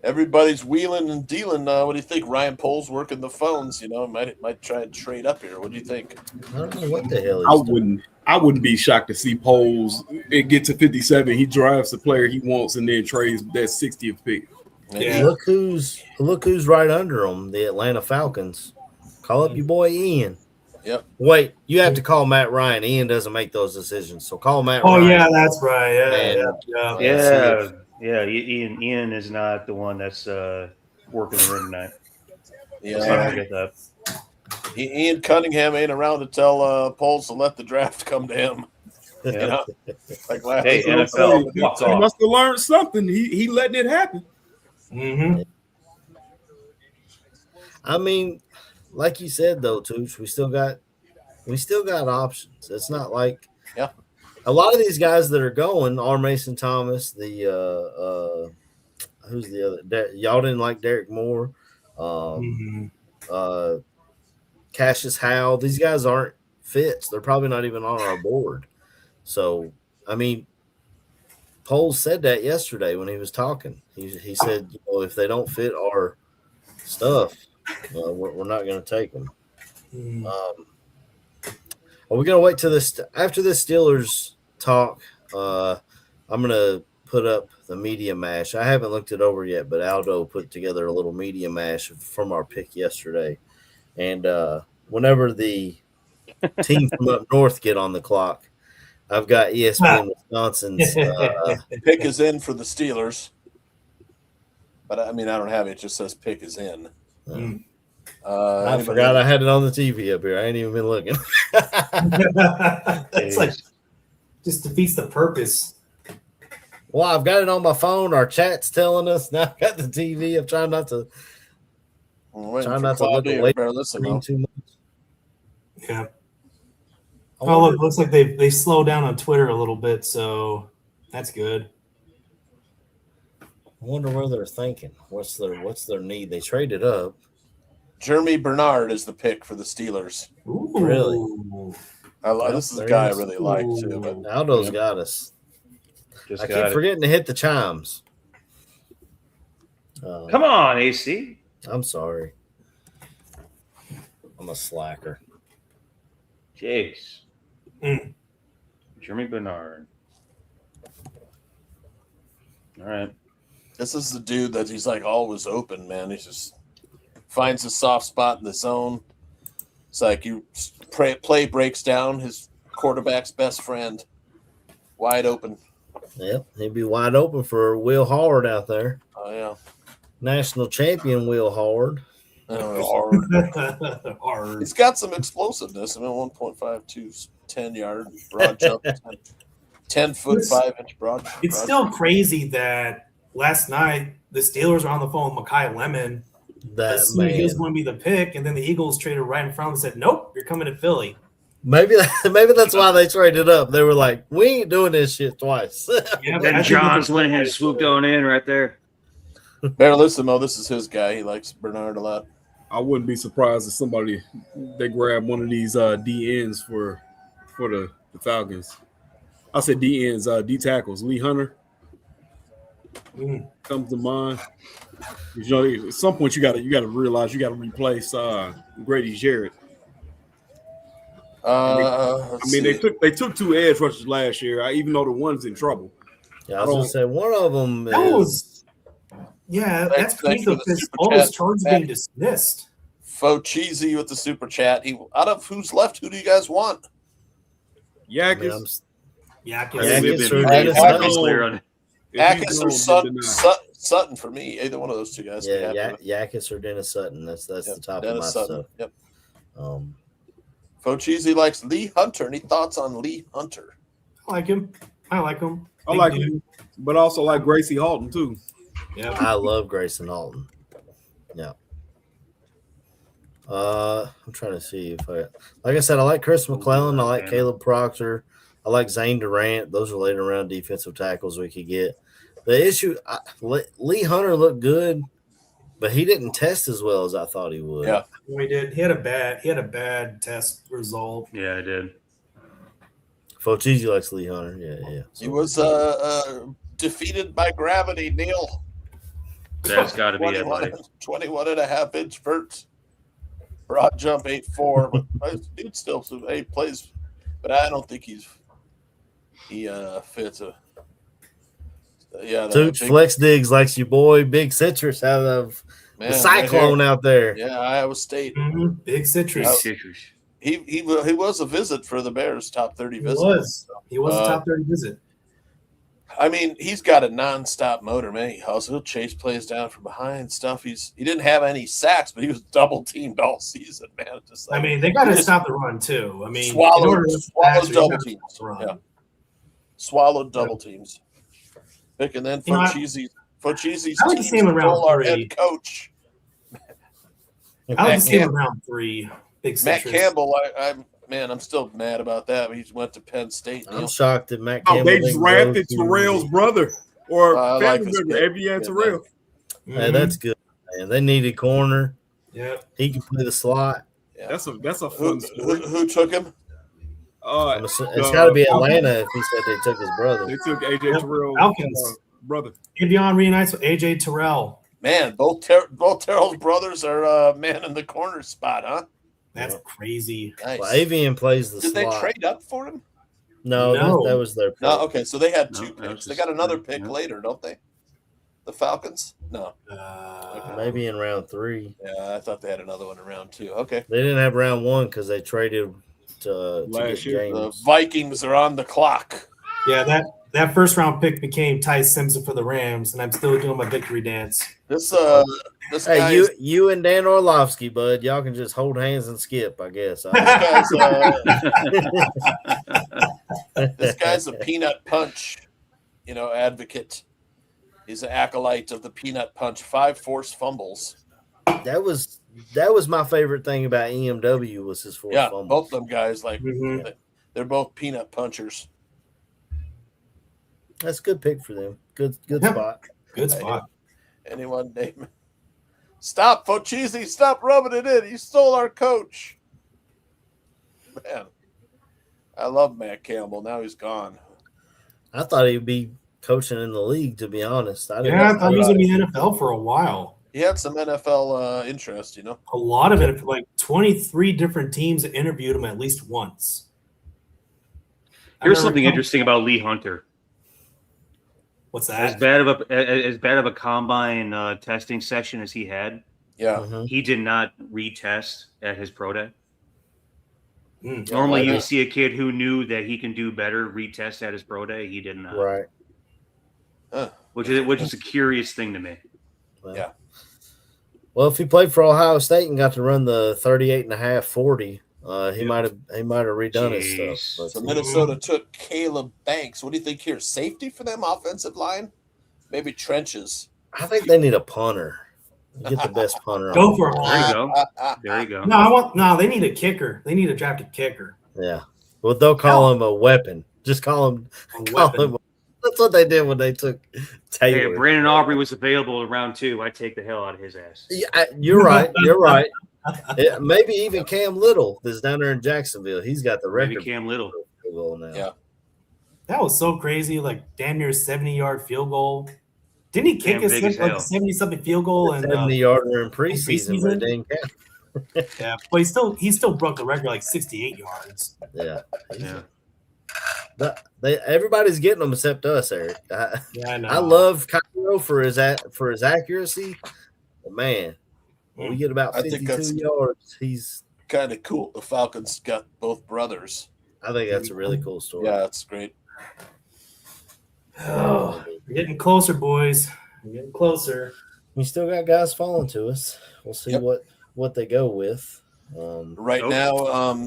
Everybody's wheeling and dealing. What do you think? Ryan Poles working the phones. Might try and trade up here. What do you think? I don't know what the hell. I wouldn't be shocked to see Poles. It get to 57. He drafts the player he wants and then trades that 60th pick. Yeah. Look who's right under him. The Atlanta Falcons. Call up your boy Ian. Yep. Wait, you have to call Matt Ryan. Ian doesn't make those decisions, so call Matt Ryan. Oh yeah, that's right. Yeah. Ian is not the one that's working the room tonight. Yeah, I get that. Ian Cunningham ain't around to tell Poles to let the draft come to him. Yeah. Like last hey, NFL. He must have learned something. He letting it happen. Mm-hmm. I mean, like you said though, Tooch, we still got options. It's not like a lot of these guys that are going are Mason Thomas, the who's the other? Y'all didn't like Derek Moore, Cassius Howell. These guys aren't fits. They're probably not even on our board. So, I mean, Poles said that yesterday when he was talking. He said, if they don't fit our stuff. We're not going to take them. Are we going to wait till this after this Steelers talk? I'm going to put up the media mash. I haven't looked it over yet, but Aldo put together a little media mash from our pick yesterday. And whenever the team from up north get on the clock, I've got ESPN Wisconsin's. Pick is in for the Steelers. But, I mean, I don't have it. It just says pick is in. I forgot I had it on the TV up here. I ain't even been looking. It's like just defeats the purpose. Well, I've got it on my phone. Our chat's telling us. Now I've got the TV. I'm trying not to look away too much. Yeah. Oh, look, it looks like they slowed down on Twitter a little bit, so that's good. I wonder where they're thinking. What's their need? They traded up. Jeremy Bernard is the pick for the Steelers. Ooh. Really? This is a guy I really like too. But Aldo's got us. I keep forgetting to hit the chimes. Come on, AC. I'm sorry. I'm a slacker. Jeez. Jeremy Bernard. All right. This is the dude that he's like always open, man. He just finds a soft spot in the zone. It's like play breaks down, his quarterback's best friend, wide open. Yep, he'd be wide open for Will Howard out there. Oh, yeah. National champion Will Howard. Hard. He's got some explosiveness. I mean, 1.52, 10-yard broad jump, 10-foot, 5-inch broad. It's still crazy that last night the Steelers were on the phone with Mekhi Lemon. Assuming he was going to be the pick, and then the Eagles traded right in front of him and said, "Nope, you're coming to Philly." Maybe that's why they traded up. They were like, "We ain't doing this shit twice." Yeah, and Johns went ahead and swooped on in right there. Baralissimo, this is his guy. He likes Bernard a lot. I wouldn't be surprised if they grab one of these DNs for the Falcons. I said DNs, D tackles. Lee Hunter comes to mind. You know, at some point you got to realize you got to replace Grady Jarrett. They took 2 edge rushers last year, even though the one's in trouble. Yeah, I was gonna say one of them that's crazy because all those charges being dismissed. Faux cheesy with the super chat. Out of who's left, who do you guys want? Yakis. Yakis or Sutton for me. Either one of those two guys. Yeah, Yakis or Dennis Sutton. That's the top Dennis of my Sutton. stuff. Yep. Faux cheesy likes Lee Hunter. Any thoughts on Lee Hunter? I like him. I like him, but also like Gracie Halton too. Yeah, I love Grayson Halton. Yeah. I'm trying to see if like I said, I like Chris McClellan. I like Caleb Proctor. I like Zane Durant. Those are later round defensive tackles we could get. The issue, Lee Hunter looked good, but he didn't test as well as I thought he would. Yeah, he did. He had a bad test result. Yeah, I did. Fochizi likes Lee Hunter. Yeah. So, he was defeated by gravity, Neil. That's got to be it, buddy. 21.5-inch vert. Broad jump 8.4, but dude still plays. But I don't think he fits a. Tooch Flex Diggs likes your boy Big Citrus out of the Cyclone out there. Yeah, Iowa State. Mm-hmm. Big Citrus. He was a visit for the Bears, top 30 visit. He was a top 30 visit. I mean, he's got a nonstop motor, man. He'll chase plays down from behind stuff. He didn't have any sacks, but he was double teamed all season, man. Just like, they got to stop the run too. I mean, swallowed double teams. Yeah. Swallowed double teams. And then Fochizi's team stole our head coach. I like to see him around 3. Big Matt Campbell, I'm still mad about that. He went to Penn State. I'm shocked that Matt Campbell. They drafted Terrell's brother or family member, Evian Terrell. Hey, that's good, man. They needed corner. Yeah, he can play the slot. Yeah. That's a fun story. Who took him? It's got to be Atlanta if he said they took his brother. They took AJ Terrell's brother. Evian reunites with AJ Terrell. Man, both Terrell's brothers are man in the corner spot, huh? That's crazy. Nice. Well, Avian plays the Did slot. they trade up for him? No, that was their pick. No, okay, so they had two No, picks. They got another pick later, don't they? The Falcons? No. Maybe in round 3. Yeah, I thought they had another one in round 2. Okay. They didn't have round 1 because they traded to Last get year. James. The Vikings are on the clock. Yeah, that first round pick became Ty Simpson for the Rams, and I'm still doing my victory dance. This Hey, guy you and Dan Orlovsky, bud, y'all can just hold hands and skip, I guess. This guy's a peanut punch, advocate. He's an acolyte of the peanut punch. 5 forced fumbles. That was my favorite thing about EMW was his forced fumbles. Both of them guys, they're both peanut punchers. That's a good pick for them. Good spot. Good spot. Anyone name it? Stop, Focheesy. Stop rubbing it in. You stole our coach. Man, I love Matt Campbell. Now he's gone. I thought he'd be coaching in the league, to be honest. I thought he was going to be in the NFL for a while. He had some NFL interest, A lot of it, like 23 different teams that interviewed him at least once. Here's something interesting about Lee Hunter. What's that? As bad of a combine testing section as he had, he did not retest at his pro day. Normally, you see a kid who knew that he can do better retest at his pro day. He did not. Right. Which is a curious thing to me. Yeah. Well, if he played for Ohio State and got to run the 38.5 40, he might have redone his stuff. But, so Minnesota took Caleb Banks. What do you think here? Safety for them, offensive line? Maybe trenches. I think they need a punter. You get the best punter. Go for it. There you go. No, they need a kicker. They need a drafted kicker. Yeah. Well, they'll call him a weapon. Just call him. That's what they did when they took Taylor. Hey, if Brandon Aubrey was available in round 2, I'd take the hell out of his ass. Yeah, you're right. You're right. Maybe even Cam Little is down there in Jacksonville. He's got the record. Maybe Cam Little. Now. Yeah. That was so crazy. Like damn near 70-yard field goal. Didn't he kick a 70-something field goal and 70-yarder in preseason, but it didn't count. Yeah, but he still broke the record like 68 yards. Yeah. But everybody's getting them except us, Eric. I know. I love Cairo for his accuracy, but man, when we get about 52 yards, he's kind of cool. The Falcons got both brothers. I think that's a really cool story. Yeah, that's great. Oh, we're getting closer, boys. We're getting closer. We still got guys falling to us. We'll see what they go with. Right now,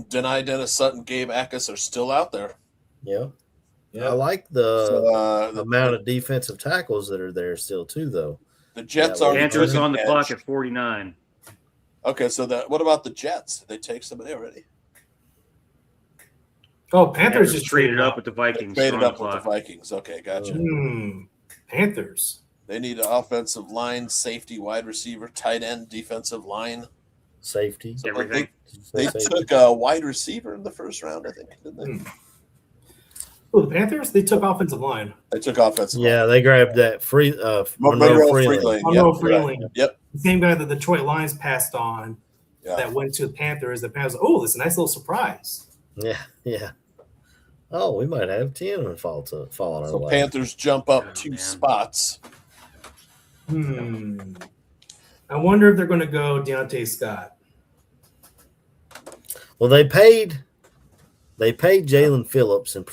Denai Dennis Sutton, Gabe Akis are still out there. Yeah. I like the amount of defensive tackles that are there still too, though. The Jets are Panthers on the clock at 49. Okay, so what about the Jets? Did they take somebody already? Oh, Panthers just traded up with the Vikings. Traded up with the Vikings. Okay, gotcha. Panthers. They need an offensive line, safety, wide receiver, tight end, defensive line. Safety. So everything. They took a wide receiver in the first round, I think, didn't they? Oh, the Panthers? They took offensive line. They took offensive line. Yeah, they grabbed that Monroe Freeling. Monroe Freeling. Yep. The same guy that the Detroit Lions passed on that went to the Panthers. The Panthers, it's a nice little surprise. Yeah. Oh, we might have 10 fall on our So lap. Panthers jump up 2 spots. I wonder if they're going to go Deontay Scott. Well, they paid Jalen Phillips in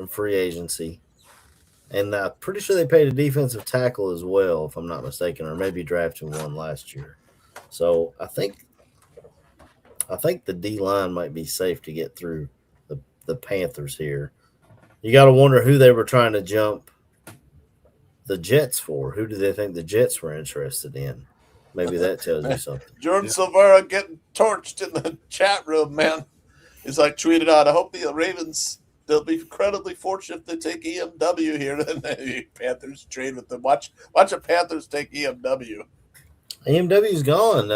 free agency, and I'm pretty sure they paid a defensive tackle as well, if I'm not mistaken, or maybe drafted one last year. So I think the D line might be safe to get through the Panthers here. You got to wonder who they were trying to jump the Jets for. Who do they think the Jets were interested in? Maybe that tells you something. Jordan Silvera getting torched in the chat room, man. He's like tweeted out, I hope the Ravens, they'll be incredibly fortunate if they take EMW here. Then the Panthers trade with them. Watch the Panthers take EMW. EMW's gone.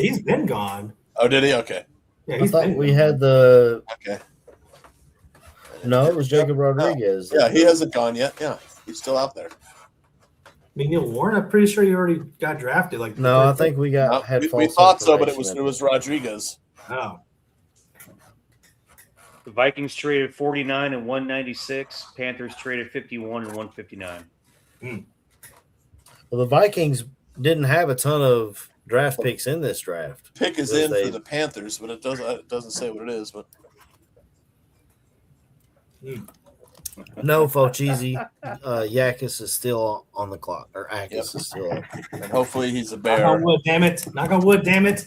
He's been gone. Oh, did he? Okay. Yeah, I thought we had the. Okay. No, it was Jacob Rodriguez. Yeah, he hasn't gone yet. Yeah, he's still out there. mean, Neil Warren, I'm pretty sure he already got drafted. Like, No, I think we got had we false thought so, but it information. was Rodriguez. Oh. The Vikings traded 49 and 196. Panthers traded 51 and 159. Well, the Vikings didn't have a ton of draft picks in this draft. Pick is in for the Panthers, but it doesn't say what it is. But no, Fulcheezy, Yakis is still on the clock, or Akis is still up. And hopefully he's a Bear. Knock on wood, damn it! Knock on wood, damn it!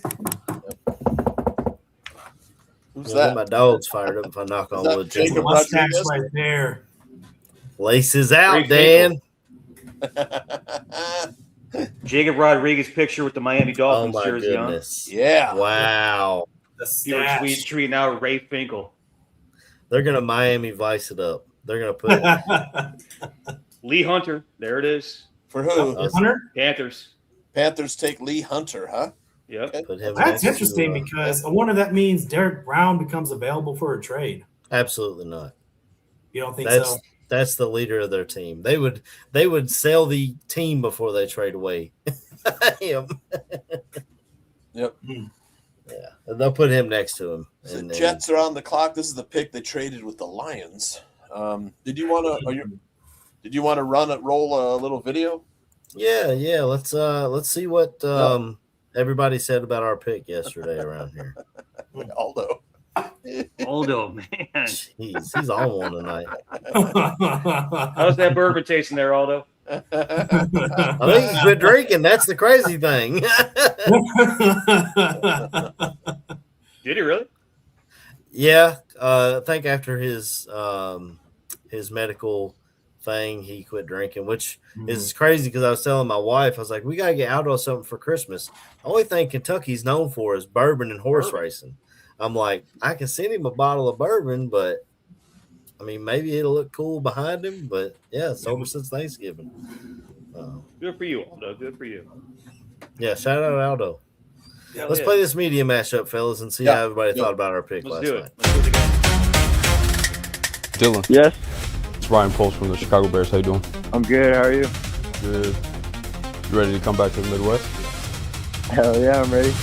Who's Well, that? My dog's fired up if I knock on wood. Jacob Mustache Rodriguez? right there. Laces out, Great Dan. Jacob Rodriguez picture with the Miami Oh Dolphins my jersey goodness! Yeah. Wow. The on. You were stash. tweeting out Ray Finkel. They're gonna Miami Vice it up. They're gonna put Lee Hunter. There it is. For who? Hunter? Panthers. Panthers take Lee Hunter, huh? Yep. put him That's next to, interesting because I wonder if that means Derek Brown becomes available for a trade. absolutely not. You don't think That's so? that's the leader of their team. They would sell the team before they trade away him. Yep. Yeah, they'll put him next to him. The And Jets are on the clock. This is the pick they traded with the Lions. Did you want to roll a little video? yeah. Let's see what everybody said about our pick yesterday around here. Aldo, man. Jeez, he's on one tonight. How's that bourbon tasting there, Aldo? I think he's been drinking. That's the crazy thing. Did he really? Yeah, I think after his medical thing, he quit drinking, which is crazy because I was telling my wife, I was like, we got to get Aldo something for Christmas. The only thing Kentucky's known for is bourbon and horse racing. I'm like, I can send him a bottle of bourbon, but I mean, maybe it'll look cool behind him. But yeah, it's over since Thanksgiving. Good for you, Aldo. Good for you. Yeah, shout out Aldo. Yeah, Let's play this media matchup, fellas, and see how everybody thought about our pick last night. Dylan. Yes. It's Ryan Poles from the Chicago Bears. How you doing? I'm good. How are you? Good. You ready to come back to the Midwest? Hell yeah, I'm ready.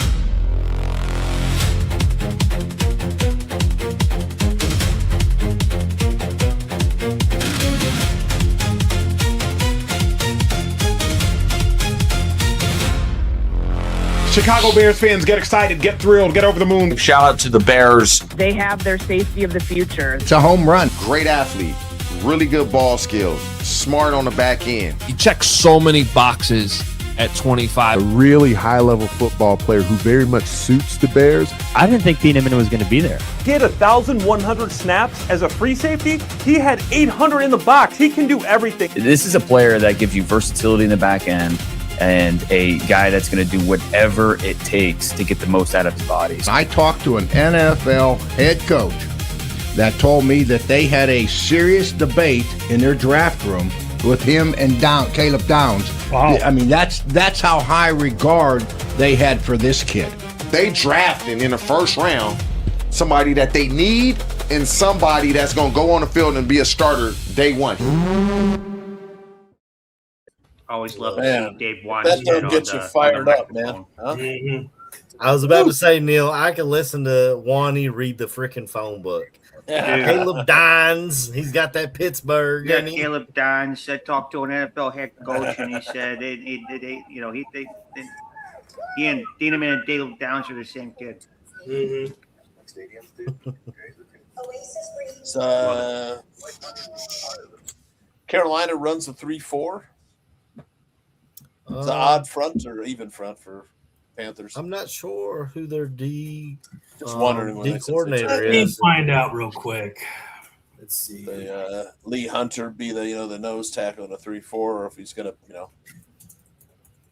Chicago Bears fans, get excited, get thrilled, get over the moon. Shout out to the Bears. They have their safety of the future. It's a home run. Great athlete, really good ball skills, smart on the back end. He checks so many boxes at 25. A really high-level football player who very much suits the Bears. I didn't think Thieneman was going to be there. He had 1,100 snaps as a free safety. He had 800 in the box. He can do everything. This is a player that gives you versatility in the back end and a guy that's going to do whatever it takes to get the most out of his body. I talked to an NFL head coach that told me that they had a serious debate in their draft room with him and Caleb Downs. Wow. I mean, that's how high regard they had for this kid. They drafted in the first round somebody that they need and somebody that's going to go on the field and be a starter day one. Always love to see Dave Wine. That don't get you fired up, man. Huh? I was about to say, Neil, I can listen to Wani read the freaking phone book. Yeah. Caleb Dines, he's got that Pittsburgh. Yeah, and he- Caleb Dines. I talked to an NFL head coach, and he said he and Thieneman and Dale Downs are the same kid. Carolina runs a 3-4. It's an odd front or even front for Panthers. I'm not sure who their D wondering when D they said coordinator Let me is. find out real quick. Let's see. Lee Hunter be the nose tackle in a 3-4, or if he's gonna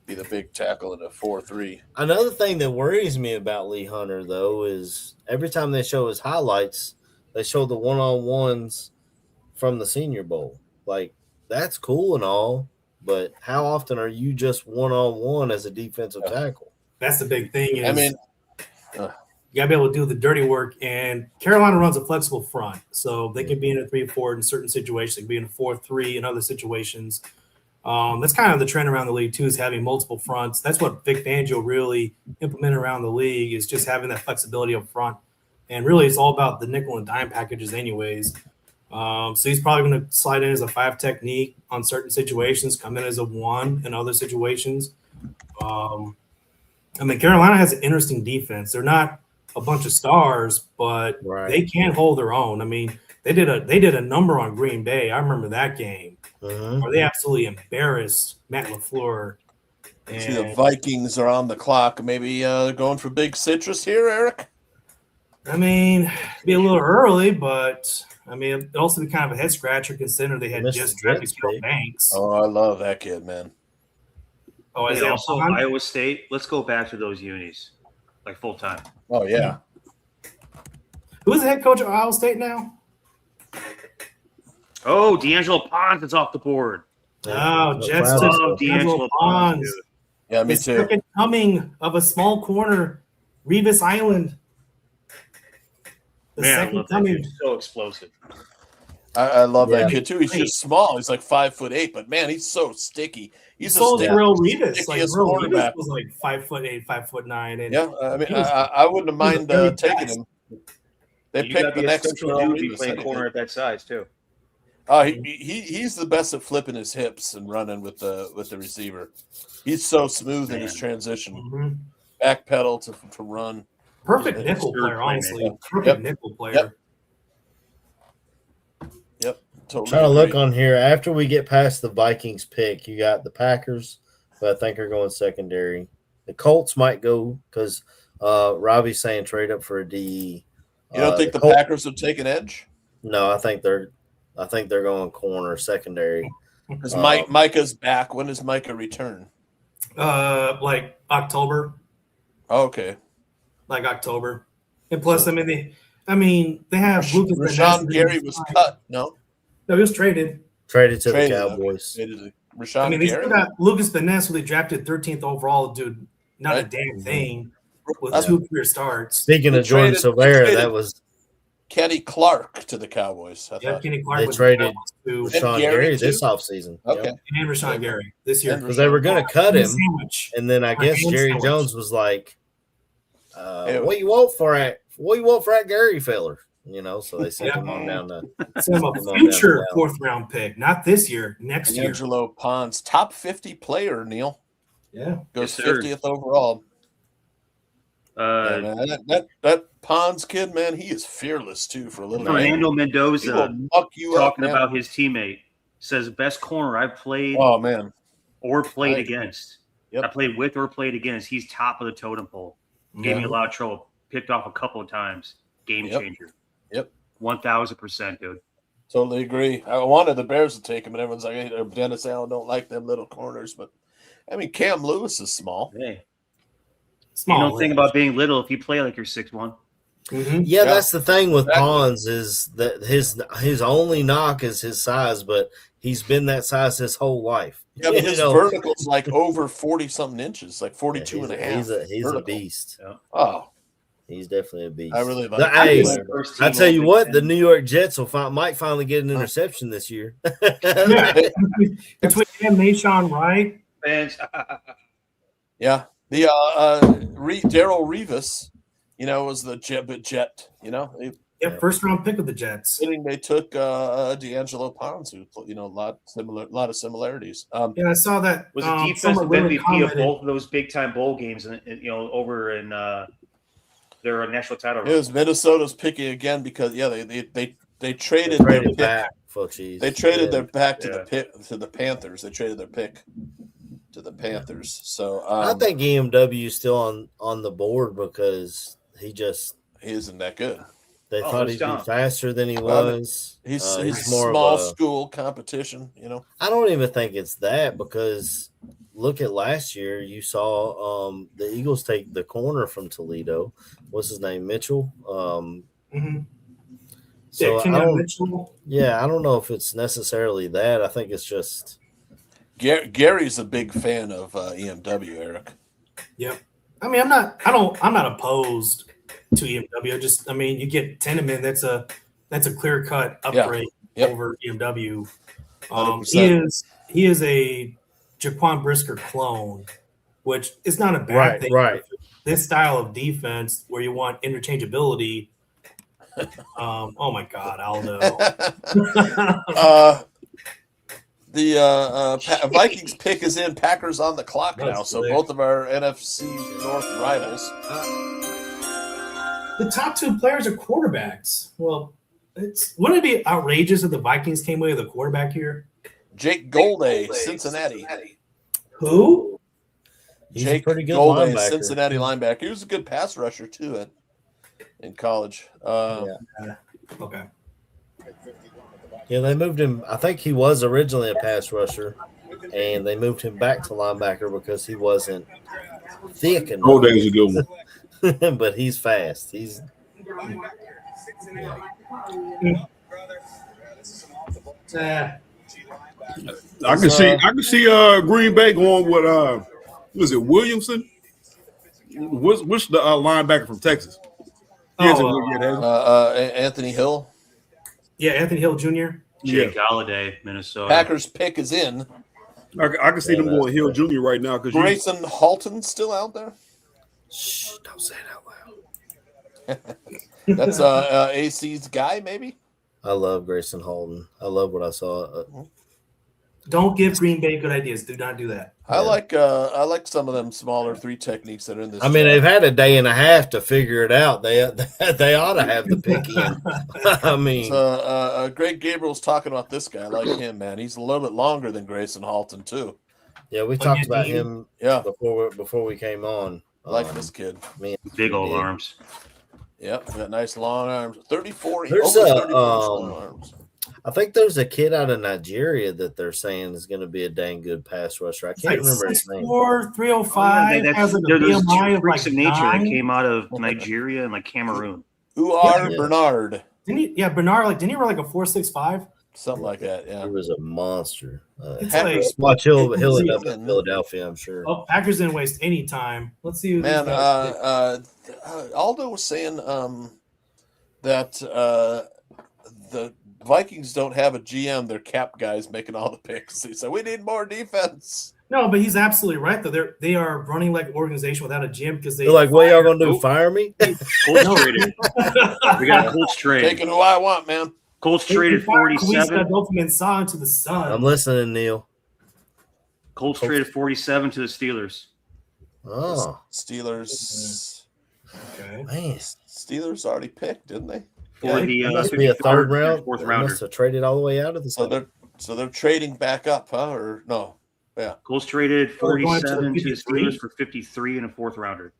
be the big tackle in a 4-3. Another thing that worries me about Lee Hunter though is every time they show his highlights, they show the one-on-ones from the Senior Bowl. Like that's cool and all, but how often are you just one-on-one as a defensive tackle? That's the big thing. Is I mean, you gotta be able to do the dirty work. And Carolina runs a flexible front, so they can be in a 3-4 in certain situations. They can be in a 4-3 in other situations. That's kind of the trend around the league too, is having multiple fronts. That's what Vic Fangio really implemented around the league, is just having that flexibility up front. And really, it's all about the nickel and dime packages anyways. So he's probably going to slide in as a 5 technique on certain situations, come in as a 1 in other situations. I mean, Carolina has an interesting defense. They're not a bunch of stars, but they can hold their own. I mean, they did a number on Green Bay. I remember that game where they absolutely embarrassed Matt LaFleur. See, the Vikings are on the clock. Maybe going for big citrus here, Eric? I mean, it'd be a little early, but I mean, it'd also be kind of a head scratcher considering they had just drafted Carol Banks. Oh, I love that kid, man. Oh, and also Iowa State. Let's go back to those unis, like full time. Oh yeah. Who's the head coach of Iowa State now? Oh, D'Angelo Pons is off the board. Oh, Jets took D'Angelo Pons. Yeah, me the too. Second coming of a small corner, Revis Island. The Man, second coming. So explosive. I love that kid too. He's just small. He's like 5'8", but man, he's so sticky. He's so Real Revis. Like stickiest Real quarterback. Revis was like 5'8", 5'9", and yeah, I mean, I wouldn't have mind taking him. They picked the next dude playing corner at that size too. He's the best at flipping his hips and running with the receiver. He's so smooth in his transition, back pedal to run. Perfect nickel player, honestly. Perfect nickel player. Yep. Totally Trying to look on here. After we get past the Vikings pick, you got the Packers, who I think are going secondary. The Colts might go because Robbie's saying trade up for a DE. You don't think the Packers would take an edge? No, I think they're going corner secondary. Because Micah's back. When does Micah return? Like October. Oh, okay. Like October. And plus, they have Lucas. Rashawn Gary was cut. No, he was traded. Traded to the Cowboys. Rashawn they Gary. still got Lucas Vaness, who they drafted 13th overall, dude. Not a damn thing with 2 career starts. Speaking of Jordan Silvera, that was Kenny Clark to the Cowboys. Kenny Clark. They traded Rashawn Gary this offseason. Okay. And Rashawn Gary this year. Because they were going to cut him. And then I guess Jerry Jones was like, what you want for that Gary feller? So they sent him on down to a future 4th round pick, not this year, next year. D'Angelo Pons, top 50 player, Neil. Yeah. Goes 50th overall. That Pons kid, man, he is fearless too for a little Fernando Mendoza talking up, about his teammate. Says best corner I've played or played against. Yep. I played with or played against. He's top of the totem pole. Gave me a lot of trouble. Picked off a couple of times. Game changer. Yep. 1000%, dude. Totally agree. I wanted the Bears to take him, and everyone's like, hey, Dennis Allen don't like them little corners. But, I mean, Cam Lewis is small. Hey. Small. You don't think about being little if you play like you're 6'1". Mm-hmm. Yeah, that's the thing with Pons is that his only knock is his size, but he's been that size his whole life. Yeah, but his vertical's like over 40-something inches, like 42 and a half. He's a beast. Yeah. Oh. He's definitely a beast. I really like Hey, I tell you what, the New York Jets might finally get an interception this year. Between him, Mayshawn Wright. Yeah. The Darrell Revis, was the Jet, first round pick of the Jets. They took D'Angelo Pons, who a lot of similarities. I saw that. Was the defensive MVP of both of those big time bowl games, over in their national title. It was Minnesota's picking again because they traded their pick. Back. They traded their back to the Panthers. They traded their pick to the Panthers. So I think EMW is still on the board because he isn't that good. They thought he'd be faster than he was. He's more small school competition, I don't even think it's that because look at last year. You saw the Eagles take the corner from Toledo. What's his name? Mitchell. So Mitchell. Yeah, I don't know if it's necessarily that. I think it's just Gary's a big fan of EMW, Eric. Yep. I mean, I'm not opposed to EMW. You get Tenement. That's a clear cut upgrade over EMW. he is a Jaquan Brisker clone, which is not a bad thing. Right. This style of defense where you want interchangeability. Oh my God, Aldo. The Vikings pick is in. Packers on the clock now. So both of our NFC North rivals. The top two players are quarterbacks. Well, wouldn't it be outrageous if the Vikings came away with a quarterback here? Jake Golday, Cincinnati. Who? Jake pretty good Golday, linebacker. Cincinnati linebacker. He was a good pass rusher too in college. Okay. Yeah, they moved him. I think he was originally a pass rusher, and they moved him back to linebacker because he wasn't thick enough. Golday's a good one. But he's fast. He's I can see Green Bay going with was it Williamson? What's the linebacker from Texas? Anthony Hill. Yeah, Anthony Hill Jr. Jake Galladay, Minnesota. Packers pick is in. I can see them going Hill Jr. right now because Grayson Halton still out there. Shh! Don't say it out loud. That's AC's guy, maybe. I love Grayson Halton. I love what I saw. Don't give Green Bay good ideas. Do not do that. I like some of them smaller 3 techniques that are in this. I mean, they've had a day and a half to figure it out. They ought to have the pick in. I mean, Greg Gabriel's talking about this guy. I like him, man. He's a little bit longer than Grayson Halton too. Yeah, we talked about him. Before we came on. I like this kid. Man, big old arms. Yep, got nice long arms. 34. There's over 34 long arms. I think there's a kid out of Nigeria that they're saying is going to be a dang good pass rusher. I can't remember his name. 6'4", 305. They're those two freaks of nature that came out of Nigeria and like Cameroon. Bernard. Bernard. Didn't he run like a 4.65? Something like that. Yeah, he was a monster. Watch he'll end up in Philadelphia, I'm sure. Oh, Packers didn't waste any time. Let's see. Aldo was saying that the Vikings don't have a GM. Their cap guys making all the picks. He said we need more defense. No, but he's absolutely right though. They are running like an organization without a GM because they're like, what y'all gonna do? Fire me? Colts traded. We got a Colts trade. Taking who I want, man. Colts traded 47. To the sun. I'm listening, Neil. Colts traded 47 to the Steelers. Oh, Steelers. Okay, man. Steelers already picked, didn't they? For the must be a third round. Fourth They rounder. must have traded all the way out of the. So they're trading back up, huh? Or no? Yeah. Colts traded 47 to the Steelers for 53 and a fourth rounder.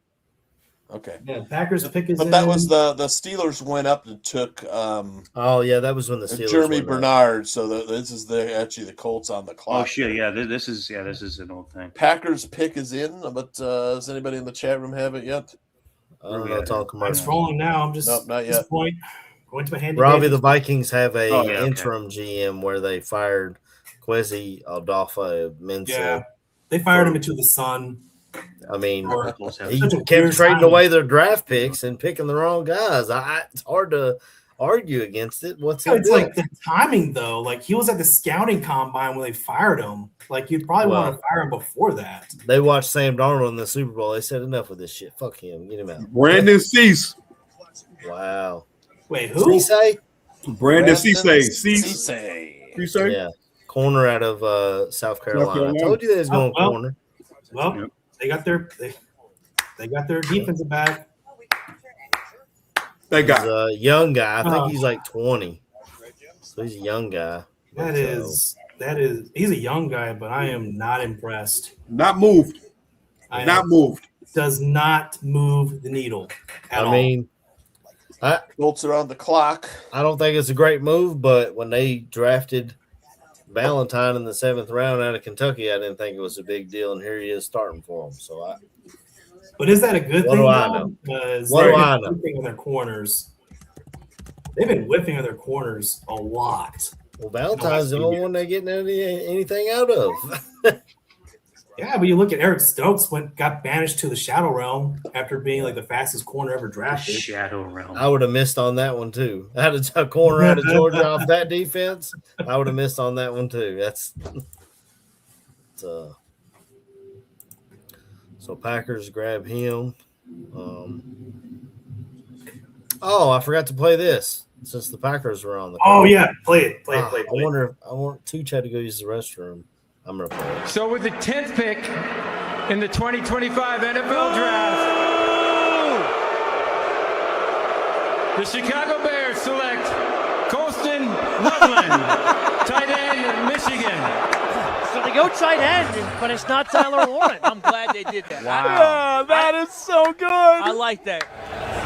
Okay. Yeah, Packers pick is. But that was the Steelers went up and took. Oh yeah, that was when the Steelers. Jeremy Bernard. So this is actually the Colts on the clock. Oh shit! Yeah, this is an old thing. Packers pick is in, but does anybody in the chat room have it yet? I don't know. Talk It's rolling now. I'm just not yet. This point, going to my handy. Robbie, the Vikings have a interim GM where they fired Kwesi Adolfo-Mensah. Yeah, they fired him into the sun. I mean, he Such a kept weird trading timing. away their draft picks and picking the wrong guys. It's hard to argue against it. What's he It's doing? like the timing though. Like he was at the scouting combine when they fired him. Like you'd probably want to fire him before that. They watched Sam Darnold in the Super Bowl. They said enough with this shit. Fuck him. Get him out. Brandon Cease. Wow. Wait, who? Cease? Brandon Cease. Cease. Yeah. Corner out of South Carolina. I told you they was going corner. Well, they got their defensive back. They got a young guy. I think he's like 20. So he's a young guy. That is he's a young guy, but I am not impressed. Not moved. Does not move the needle at all. I mean, Colts are on the clock. I don't think it's a great move, but when they drafted Valentine in the 7th round out of Kentucky, I didn't think it was a big deal, and here he is starting for them. So but is that a good what thing? Do I know? Because what do I know? Whiffing on their corners. They've been whiffing on their corners a lot. Well, Valentine's the only one they're getting anything out of. Yeah, but you look at Eric Stokes got banished to the Shadow Realm after being like the fastest corner ever drafted. Shadow Realm. I would have missed on that one too. I had a corner out of Georgia off that defense. I would have missed on that one too. so Packers grab him. Oh, I forgot to play this since the Packers were on the call. Oh yeah, play it. I wonder. I want Tooch had to go use the restroom. I'm gonna play it. So with the 10th pick in the 2025 NFL Draft, the Chicago Bears select Colston Loveland, tight end, Michigan. So they go tight end, but it's not Tyler Warren. I'm glad they did that. Wow. That is so good. I like that.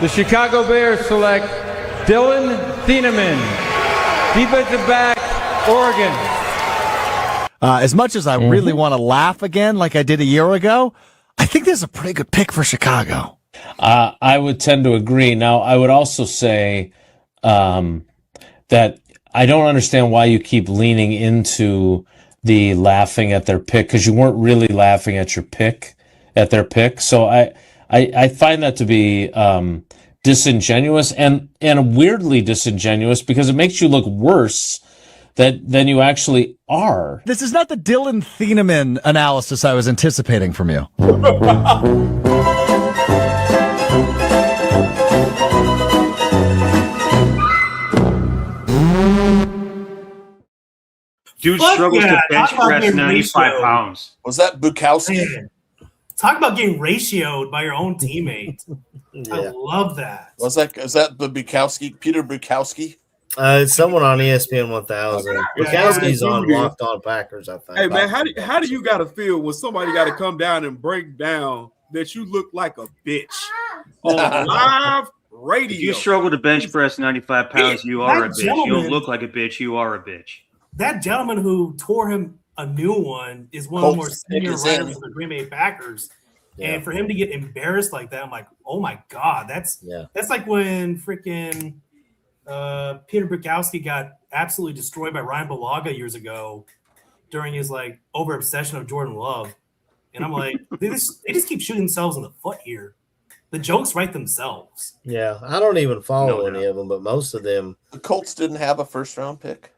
The Chicago Bears select Dylan Thieneman, defensive back, Oregon. As much as I really want to laugh again like I did a year ago, I think this is a pretty good pick for Chicago. I would tend to agree. Now, I would also say that I don't understand why you keep leaning into the laughing at their pick, because you weren't really laughing at their pick. So I find that to be disingenuous and weirdly disingenuous, because it makes you look worse than you actually are. This is not the Dylan Thieneman analysis I was anticipating from you. Dude struggles to bench press 95 pounds. Was that Bukowski? Man, talk about getting ratioed by your own teammate. I love that. Is that the Bukowski, Peter Bukowski? It's someone on ESPN 1000. Bukowski's on Locked On Packers, I think. Hey man, how do you gotta feel when somebody got to come down and break down that you look like a bitch on live radio? If you struggle to bench press 95 pounds, you are a bitch. You don't look like a bitch. You are a bitch. That gentleman who tore him a new one is one of the more senior writers of the Green Bay Packers. Yeah. And for him to get embarrassed like that, I'm like, oh my God, that's like when freaking Peter Bukowski got absolutely destroyed by Ryan Balaga years ago during his like over obsession of Jordan Love. And I'm like, they just keep shooting themselves in the foot here. The jokes write themselves. Yeah, I don't even follow any of them, but most of them. The Colts didn't have a first round pick.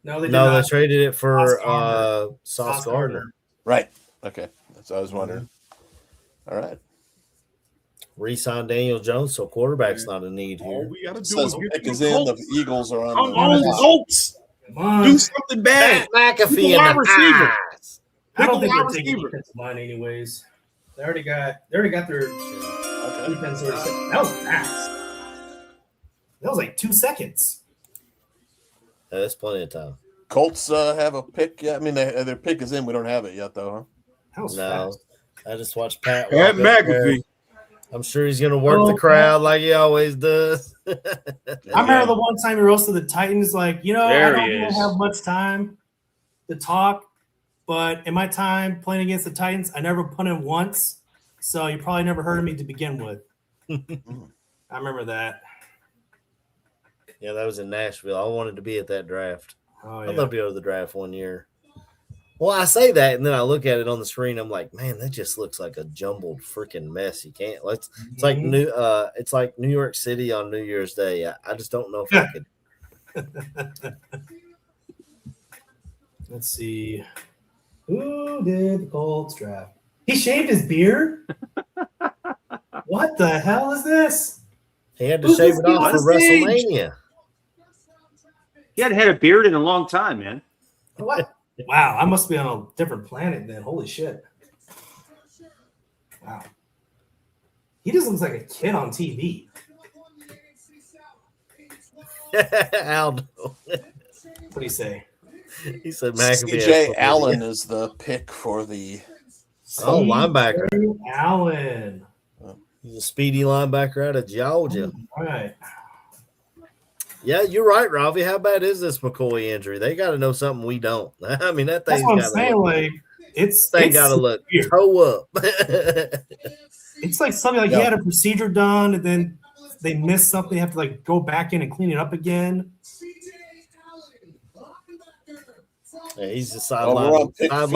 No, they they traded it for Sauce Gardner. Right. Okay. That's what I was wondering. All right. Re-sign Daniel Jones, so quarterback's not a need here. All we gotta do is get the Colts. The Eagles are on. Come on, Colts. Do something bad. McAfee in the receiver. I don't think they're taking defensive line anyways. They already got their defense. That was fast. That was like 2 seconds. Yeah, that's plenty of time. Colts have a pick. Yeah, I mean their pick is in. We don't have it yet, though, huh? That was fast. I just watched Pat. McAfee. I'm sure he's going to work the crowd like he always does. I remember the one time he roasted the Titans, like, I don't really have much time to talk, but in my time playing against the Titans, I never punted once, so you probably never heard of me to begin with. I remember that. Yeah, that was in Nashville. I wanted to be at that draft. Oh, yeah. I'd love to go to the draft one year. Well, I say that, and then I look at it on the screen. I'm like, man, that just looks like a jumbled freaking mess. You can't. It's like it's like New York City on New Year's Day. I just don't know if I could. Let's see. Who did the Colts draft? He shaved his beard. What the hell is this? He had to shave it off for WrestleMania. He hadn't had a beard in a long time, man. What? Wow, I must be on a different planet then. Holy shit. Wow. He just looks like a kid on TV. Aldo. What do you say? He said McAfee. CJ Allen is the pick for the linebacker. Allen. He's a speedy linebacker out of Georgia. All right. Yeah, you're right, Ravi. How bad is this McCoy injury? They got to know something we don't. I mean, that thing's got to look. Like, it's got to look toe up. It's like something like he had a procedure done, and then they missed something. They have to like go back in and clean it up again. Yeah, he's the sideline. Eagles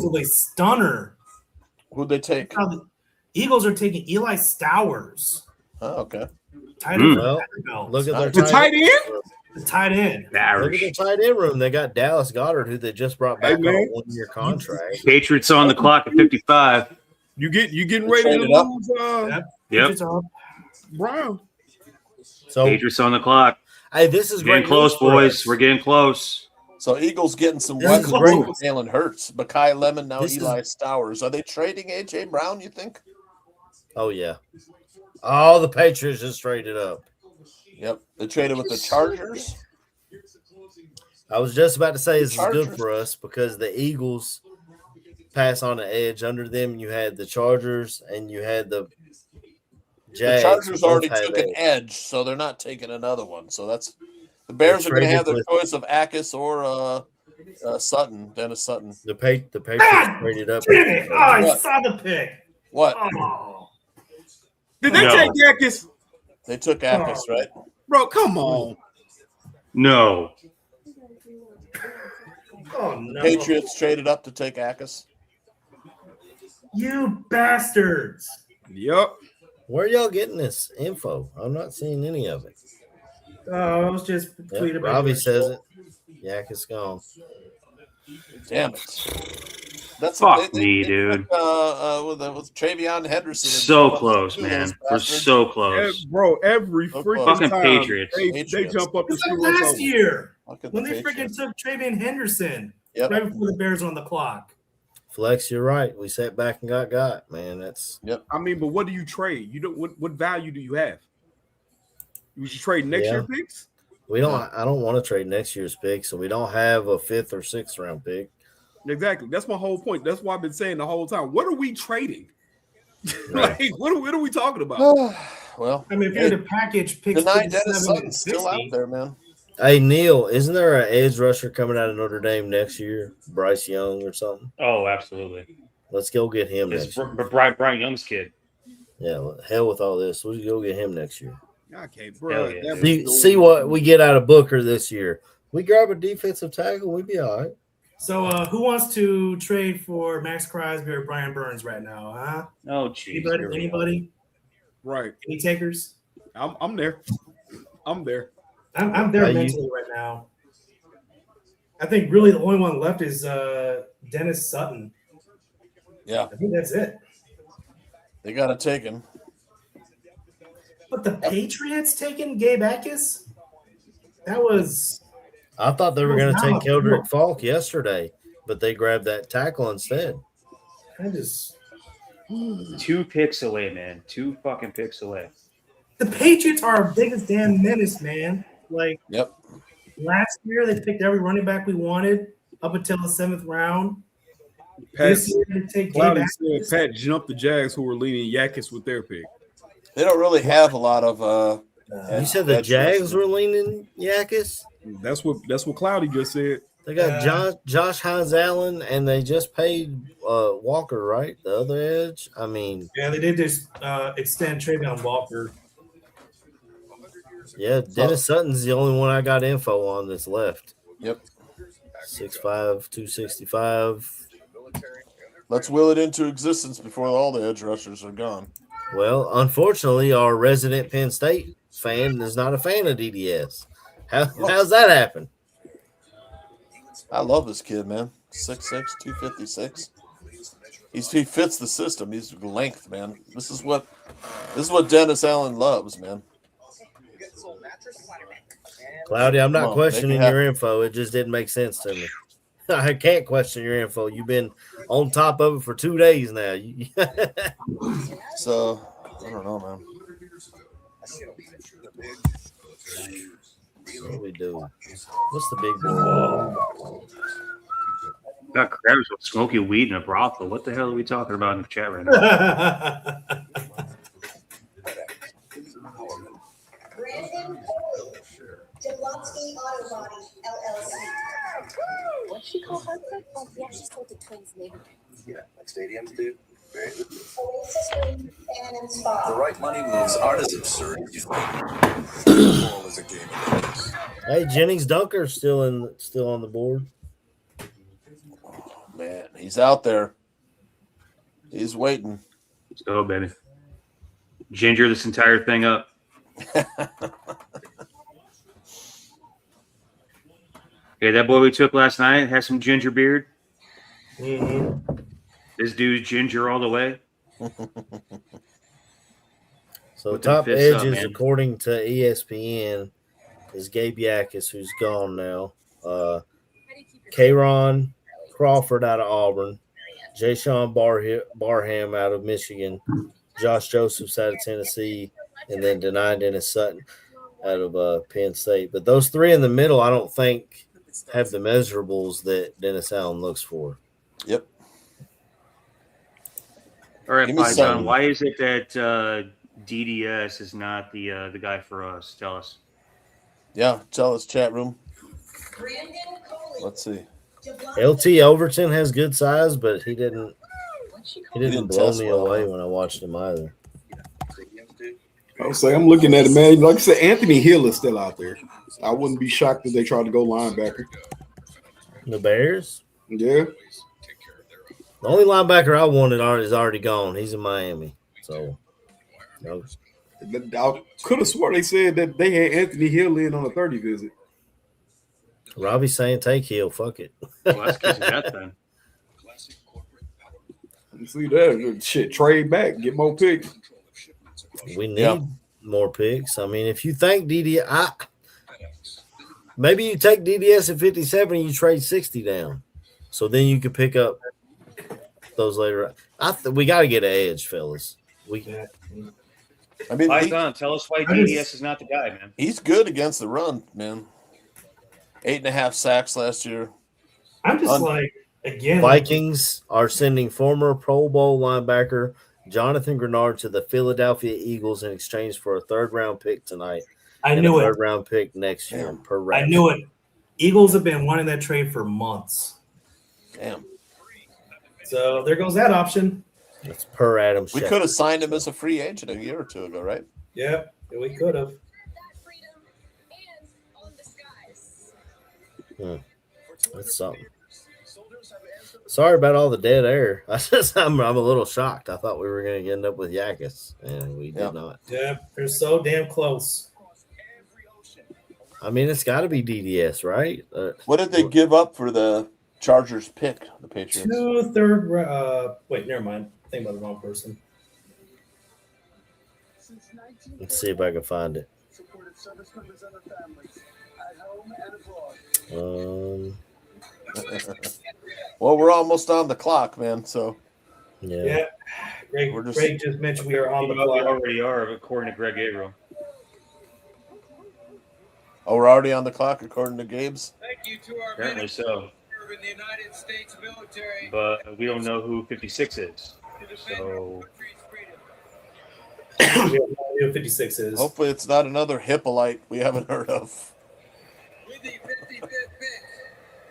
with a stunner. Who'd they take? The Eagles are taking Eli Stowers. Oh, okay. Well, look at their tight end. The tight end. Look at the tight end room. They got Dallas Goedert, who they just brought back on a 1-year contract. Patriots on the clock at 55. You getting ready to lose? Yep. Brown. So Patriots on the clock. Hey, this is getting great close, news for boys. us. We're getting close. So Eagles getting some This weapons. is great. Jalen Hurts, Mekhi Lemon, now This Eli Stowers. Are they trading A.J. Brown, you think? Oh, yeah. Oh, the Patriots just traded up. Yep. They traded with the Chargers. I was just about to say this is Chargers. good for us because the Eagles pass on the edge. Under them, you had the Chargers and you had the Jags. The Chargers both already had took an edge. edge, so they're not taking another one. So that's the Bears are going to have their choice of Akis or Sutton, Dennis Sutton. The Patriots traded up. Damn it. Oh, I saw the pick. What? Oh. Did they take Yakis? They took Akis, right? Bro, come on. No. Oh, no. Patriots traded up to take Akis. You bastards. Yep. Where are y'all getting this info? I'm not seeing any of it. I was just tweeting about Robbie it. says it. Yak is gone. Damn it. That's Fuck me, dude. With Travion Henderson. So close, man. We're so close. Bro, every freaking Fucking time Patriots. they jump up to It's like screw us last over. year Fucking when they Patriots. freaking took Travion Henderson Yep. right before the Bears were on the clock. Flex, you're right. We sat back and got. Man, that's I mean, but what do you trade? You don't. What value do you have? You should trade next year picks. we don't. I don't want to trade next year's pick, so we don't have a 5th or 6th round pick. Exactly. That's my whole point. That's why I've been saying the whole time. What are we trading? Right. Like, what are we talking about? Well, I mean, if you had to package picks, tonight 57 Dennis and Sutton's still out 60, there, man. Hey Neil, isn't there an edge rusher coming out of Notre Dame next year? Bryce Young or something? Oh, absolutely. Let's go get him It's next year. Brian Young's kid. Yeah, hell with all this. We'll go get him next year. Okay, bro. Hell yeah. See what we get out of Booker this year. We grab a defensive tackle, we'd be all right. So, who wants to trade for Max Crosby or Brian Burns right now? Huh? Oh, jeez. Anybody? Right. Any takers? I'm there. I'm there. I'm there Are you- mentally right now. I think really the only one left is Dennis Sutton. Yeah, I think that's it. they got to take him. But the Patriots taking Gabe Akis? That was I thought they were going to take Wow. Keldrick Falk yesterday, but they grabbed that tackle instead. I just 2 picks away, man. 2 fucking picks away. the Patriots are our biggest damn menace, man. Like Yep. last year, they picked every running back we wanted up until the 7th round. Pat, This year, they take Gabe Cloudy said Akis. Pat jumped the Jags who were leading Yakis with their pick. They don't really have a lot of. You said the edge Jags rushers. were leaning Yakis? That's what Cloudy just said. They got Josh Hines Allen, and they just paid Walker, right? The other edge. I mean, Yeah, they did just extend Travion Walker. yeah, Dennis Sutton's the only one I got info on that's left. Yep. 6'5", 265. Let's will it into existence before all the edge rushers are gone. Well, unfortunately, our resident Penn State fan is not a fan of DDS. How's that happen? I love this kid, man. 6'6", 256. He fits the system. He's length, man. This is what Dennis Allen loves, man. Cloudy, I'm Come not on, questioning make it your info. It just didn't make sense to me. I can't question your info. You've been on top of it for 2 days now. So I don't know, man. What do we do? What's the big boy? Got crabs with smoky weed in a brothel. What the hell are we talking about in the chat right now? What'd she call her? Oh, yeah, she's told the twins neighbor. Yeah, like stadiums do. The right money moves aren't as absurd as you think. Football is a game of inches. Hey, Jennings Dunker's still on the board. Man, he's out there. He's waiting. Let's go, baby. Ginger this entire thing up. Yeah, that boy we took last night has some ginger beard. Mm-hmm. This dude's ginger all the way. So Put them top fists up, edges, man. according to ESPN, is Gabe Yakis, who's gone now. Kayron Crawford out of Auburn, Jayshon Barham out of Michigan, Josh Josephs out of Tennessee, and then Denai Dennis Sutton out of Penn State. But those three in the middle, I don't think have the measurables that Dennis Allen looks for. Yep. All right, Give me Python, some. why is it that DDS is not the guy for us? Tell us. Yeah, tell us, chat room. Let's see. LT Overton has good size, but he didn't blow test me well, away huh? when I watched him either. I was saying, I'm looking at it, man. Like I said, Anthony Hill is still out there. I wouldn't be shocked if they tried to go linebacker. The Bears? Yeah. The only linebacker I wanted is already gone. He's in Miami. So, no. I could have swore they said that they had Anthony Hill in on a 30 visit. Robbie's saying take Hill. Fuck it. Well, that's because of that then. You see that? Shit, trade back, get more picks. We need more picks. I mean, if you think maybe you take DDS at 57 and you trade 60 down. So then you could pick up those later. We got to get an edge, fellas. I mean, Python, tell us why DDS is not the guy, man. He's good against the run, man. 8.5 sacks last year. I'm just again. Vikings are sending former Pro Bowl linebacker Jonathan Grenard to the Philadelphia Eagles in exchange for a third-round pick tonight. I knew it. Third-round pick next year. I knew it. Eagles have been wanting that trade for months. Damn. So there goes that option. It's per Adam. We could have signed him as a free agent a year or two ago, right? Yeah, we could have. That's something. Sorry about all the dead air. I'm a little shocked. I thought we were going to end up with Yakis, and we did not. Yeah, they're so damn close. I mean, it's got to be DDS, right? What did they give up for the Chargers pick, the Patriots? Wait, never mind. Think about the wrong person. Let's see if I can find it. Well, we're almost on the clock, man. So yeah. Greg just mentioned we are on the clock. We already are, according to Greg Gabriel. Oh, we're already on the clock, according to Gabe's. Thank you to our Apparently so. in the United States military. But we don't know who 56 is. So we have no idea who 56 is. Hopefully, it's not another Hippolyte we haven't heard of. With the 55th pick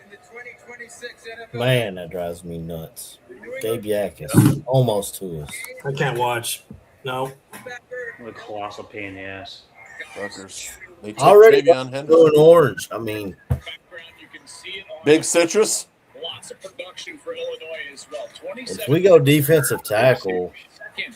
in the 2026 NFL. Man, that drives me nuts. Gabe Yakis, almost to us. I can't watch. No. what a colossal pain in the ass. Fuckers. They took Already Travion Henderson. going orange. I mean, Big citrus. Lots of production for Illinois as well. if we go defensive tackle, In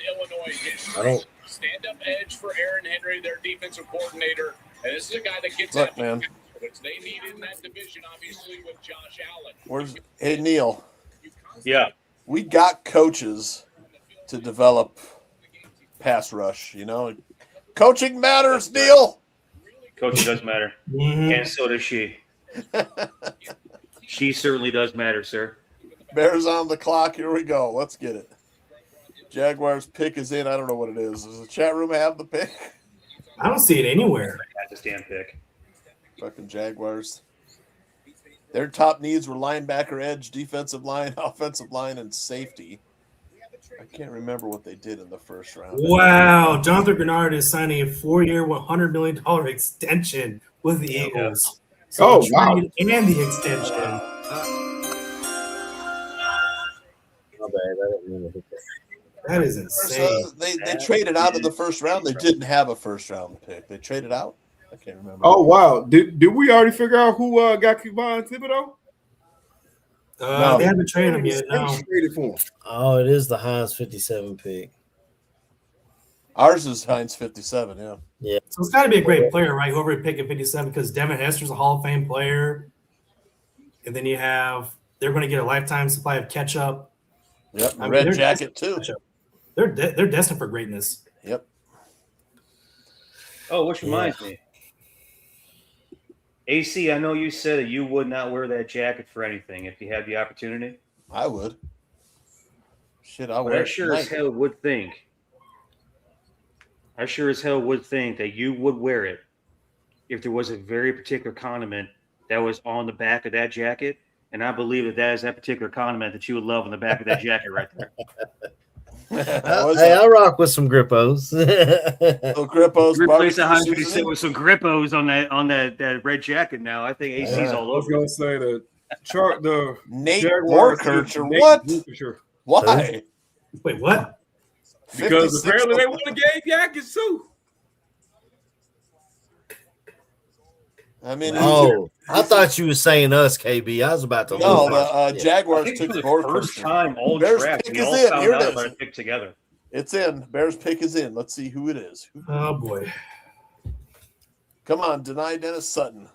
Illinois history. I don't. Stand-up edge for Aaron Henry, their defensive coordinator. And this is a guy that gets Look, man. which they need in that division, obviously, with Josh Allen. Hey, Neil. Yeah. We got coaches to develop pass rush, you know. Coaching matters, Neil. Coaching does matter. And so does she. She certainly does matter, sir. Bears on the clock. Here we go. Let's get it. Jaguars pick is in. I don't know what it is. Does the chat room have the pick? I don't see it anywhere. That's this damn pick. Fucking Jaguars. Their top needs were linebacker, edge, defensive line, offensive line, and safety. I can't remember what they did in the first round. Wow. Jonathan Grenard is signing a 4-year, $100 million extension with the Eagles. So the trade and the extension. That is insane. They traded out of the first round. They didn't have a first round pick. They traded out. I can't remember. Oh wow! Did we already figure out who got Kevon Thibodeau? No. They haven't traded him yet. No. Traded for him. Oh, it is the Hines 57 pick. Ours is Hines 57. Yeah. Yeah. So it's got to be a great player, right? Whoever picked at 57, because Devin Hester's a Hall of Fame player. and then they're going to get a lifetime supply of ketchup. Yep, red jacket too. They're destined for greatness. Yep. Oh, which reminds me. AC, I know you said that you would not wear that jacket for anything if you had the opportunity. I would. Shit, I But wear I sure as hell would think. I sure as hell would think that you would wear it if there was a very particular condiment that was on the back of that jacket. And I believe that is that particular condiment that you would love on the back of that jacket right there. Hey, I rock with some Grippos. Grippos. Replace 100% with some Grippos on that red jacket now. I think AC's all over. I was going to say the Nate Jaguars Borkirch or Nate what? Borkirch. Why? Wait, what? Because apparently they want to give jackets too. I mean, I thought you were saying us, KB. I was about to. No, the Jaguars took the first time all Bears draft. pick We is all in. found Here out it about is. it picked together. It's in. Bears pick is in. Let's see who it is. Oh boy! Come on, deny Dennis Sutton.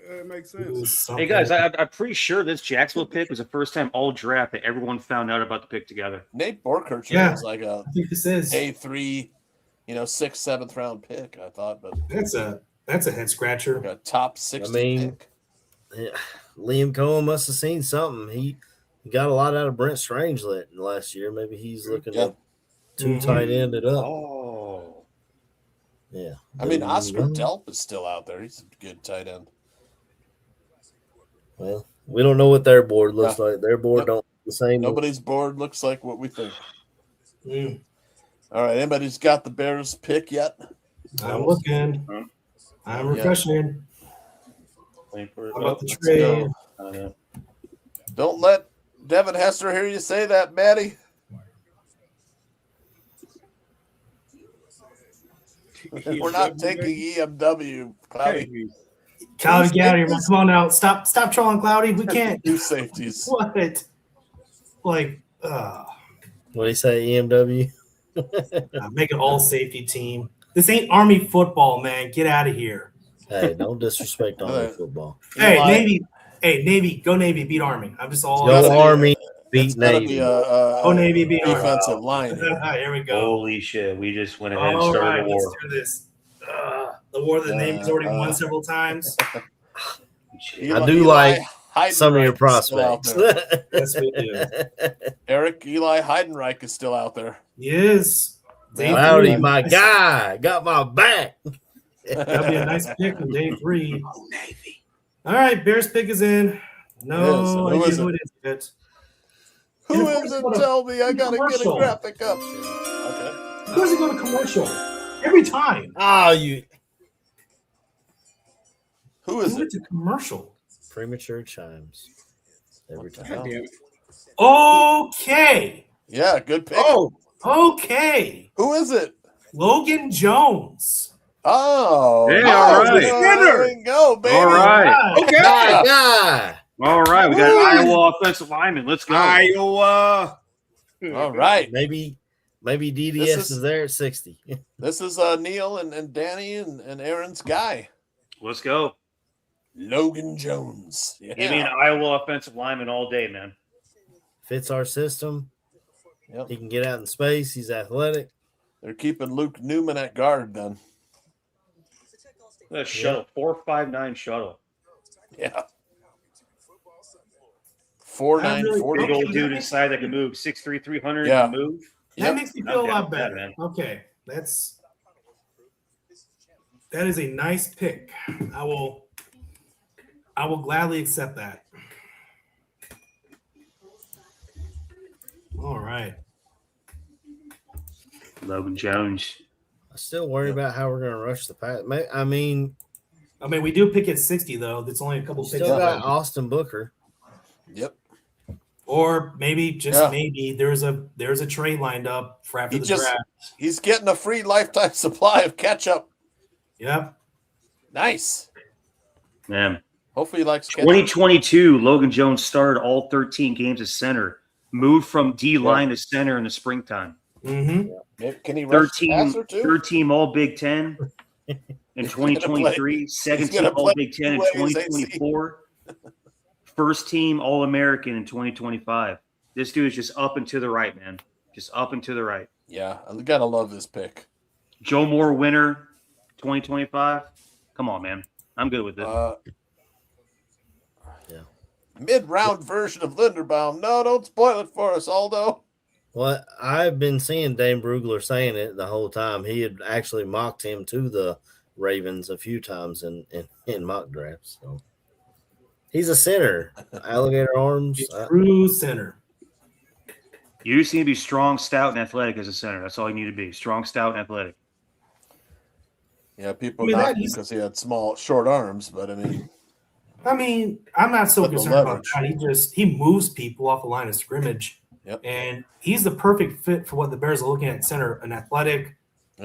It makes sense. Hey guys, I'm pretty sure this Jacksonville pick was the first time all draft that everyone found out about the pick together. Nate Borkirch was like a I think this is A3, 6th, 7th round pick. I thought, but that's a head scratcher. A top 60 pick. Yeah, Liam Cohen must have seen something. He got a lot out of Brent Strangelet last year. Maybe he's looking at two tight ended up. Oh, yeah. I mean, Oscar Delp is still out there. He's a good tight end. Well, we don't know what their board looks like. Their board don't look the same. Nobody's board looks like what we think. All right, anybody's got the Bears pick yet? I'm looking. I'm refreshing. Waiting for it. How about the trade? Don't let Devin Hester hear you say that, Maddie. We're not taking EMW, Cloudy. Cloudy, get out of here, man. Come on now. Stop trolling, Cloudy. We can't. Two safeties. What? Like, what do you say, EMW? Make an all safety team. This ain't Army football, man. Get out of here. Hey, don't disrespect Army football. Hey, Navy. Go Navy. Beat Army. I'm just all. Go Army. Beat Navy. Go Navy. Beat Army. Defensive line. Here we go. Holy shit! We just went ahead and started a war. Let's do this. The war the Navy's already won several times. I do like some of your prospects. Yes, we do. Eric Eli Heidenreich is still out there. He is. Cloudy, my guy, got my back. That'd be a nice pick on day 3. Navy. All right, Bears pick is in. No, who is who it? it is yet. Who is it? Tell me. I gotta get a graphic up. Okay. Who does it go to commercial every time? Oh, you. Who is it? To commercial. Premature chimes. Every time. Okay. Yeah, good pick. Oh, okay. Who is it? Logan Jones. Oh, hey, all right. There we go, baby. All right. okay. Yeah. All right. We got Iowa offensive lineman. Let's go. Iowa. All right. Maybe DDS is there at 60. This is Neil and Danny and Aaron's guy. Let's go. Logan Jones. Yeah. Give me an Iowa offensive lineman all day, man. Fits our system. Yep. He can get out in space. He's athletic. They're keeping Luke Newman at guard then. That shuttle, 4.59 shuttle. Yeah. 4.940. Big old dude inside that can move 6'3", 300 Yeah. and move. That makes me feel a lot better. Man. Okay, that is a nice pick. I will gladly accept that. All right. Logan Jones. I still worry about how we're going to rush the pass. I mean, we do pick at 60 though. That's only a couple picks. Still got Austin Booker. Yep. Or maybe maybe there's a trade lined up for after the draft. He's getting a free lifetime supply of ketchup. Yep. Nice. Man. Hopefully he likes ketchup. 2022, Logan Jones started all 13 games as center. Moved from D-line to center in the springtime. Mm-hmm. Can he rush the passer too? 13 all Big Ten in 2023. 17 all Big Ten in 2024. first team All-American in 2025. This dude is just up and to the right, man. Just up and to the right. Yeah, I gotta love this pick. Joe Moore winner 2025. Come on, man. I'm good with it. Mid-round version of Linderbaum. No, don't spoil it for us, Aldo. Well, I've been seeing Dane Brugler saying it the whole time. He had actually mocked him to the Ravens a few times in mock drafts. So he's a center. Alligator arms. True center. You just need to be strong, stout, and athletic as a center. That's all you need to be. Strong, stout, and athletic. Yeah, people knock him because he had small, short arms, but I mean, I'm not so concerned about that. He moves people off the line of scrimmage. Yep. And he's the perfect fit for what the Bears are looking at center, an athletic,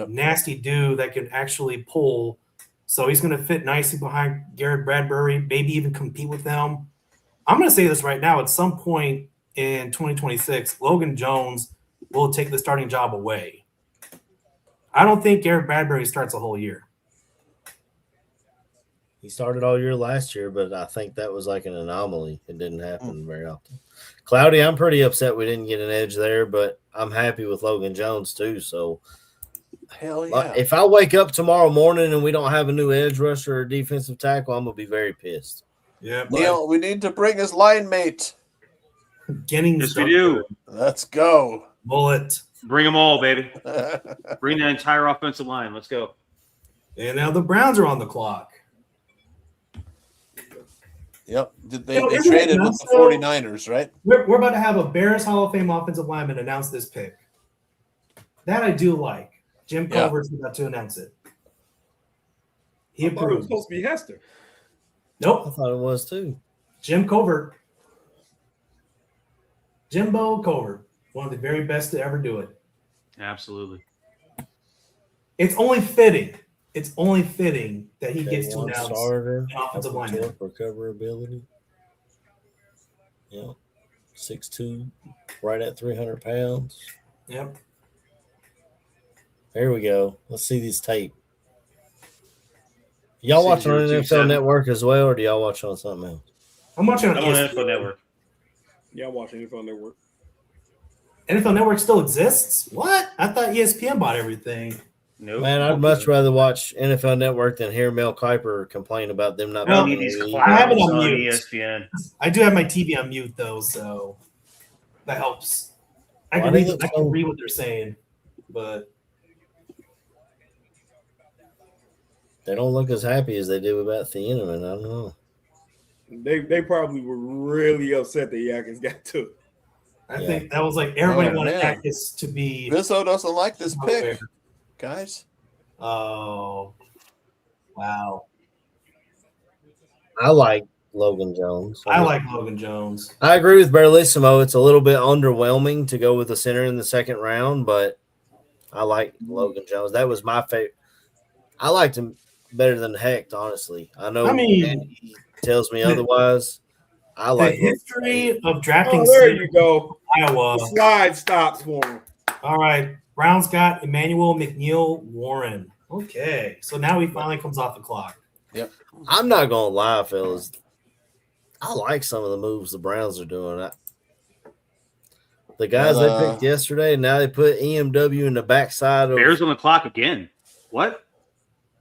nasty dude that can actually pull. So he's going to fit nicely behind Garrett Bradbury, maybe even compete with them. I'm going to say this right now. At some point in 2026, Logan Jones will take the starting job away. I don't think Garrett Bradbury starts a whole year. He started all year last year, but I think that was like an anomaly. It didn't happen very often. Cloudy, I'm pretty upset we didn't get an edge there, but I'm happy with Logan Jones too. So, hell yeah. If I wake up tomorrow morning and we don't have a new edge rusher or defensive tackle, I'm going to be very pissed. Yeah, Neil, we need to bring his line mate. Yes, we do. Let's go. Bullet. Bring them all, baby. Bring the entire offensive line. Let's go. And now the Browns are on the clock. Yep. They traded with the 49ers, right? We're about to have a Bears Hall of Fame offensive lineman announce this pick. That I do like. Jim Culver's about to announce it. He approved. It was supposed to be Hester. Nope. I thought it was too. Jim Covert. Jimbo Covert. One of the very best to ever do it. Absolutely. It's only fitting. It's only fitting that he gets to announce starter, an offensive lineman. Recoverability. Yeah. 6'2", right at 300 pounds. Yep. There we go. Let's see this tape. Y'all watch on NFL Network as well, or do y'all watch on something else? I'm watching on NFL Network. Yeah, I'm watching NFL Network. NFL Network still exists? What? I thought ESPN bought everything. Nope. Man, I'd much rather watch NFL Network than hear Mel Kiper complain about them not being I have it on mute. ESPN. I do have my TV on mute though, so that helps. I can read what they're saying, but they don't look as happy as they do about Thieneman. I don't know. They probably were really upset that Yakins got took. I think that was like everybody wanted Yakins to be. Bizzo doesn't like this pick, guys. Oh, wow. I like Logan Jones. I like Logan Jones. I agree with Berlissimo. It's a little bit underwhelming to go with a center in the second round, but I like Logan Jones. That was my favorite. I liked him better than Hecht, honestly. I know he tells me otherwise. I like the history of drafting. Oh, there you go. Iowa. The slide stops for him. All right. Browns got Emmanuel McNeil Warren. Okay. So now he finally comes off the clock. Yep. I'm not going to lie, fellas. I like some of the moves the Browns are doing. The guys they picked yesterday, now they put EMW in the backside of Bears on the clock again. What?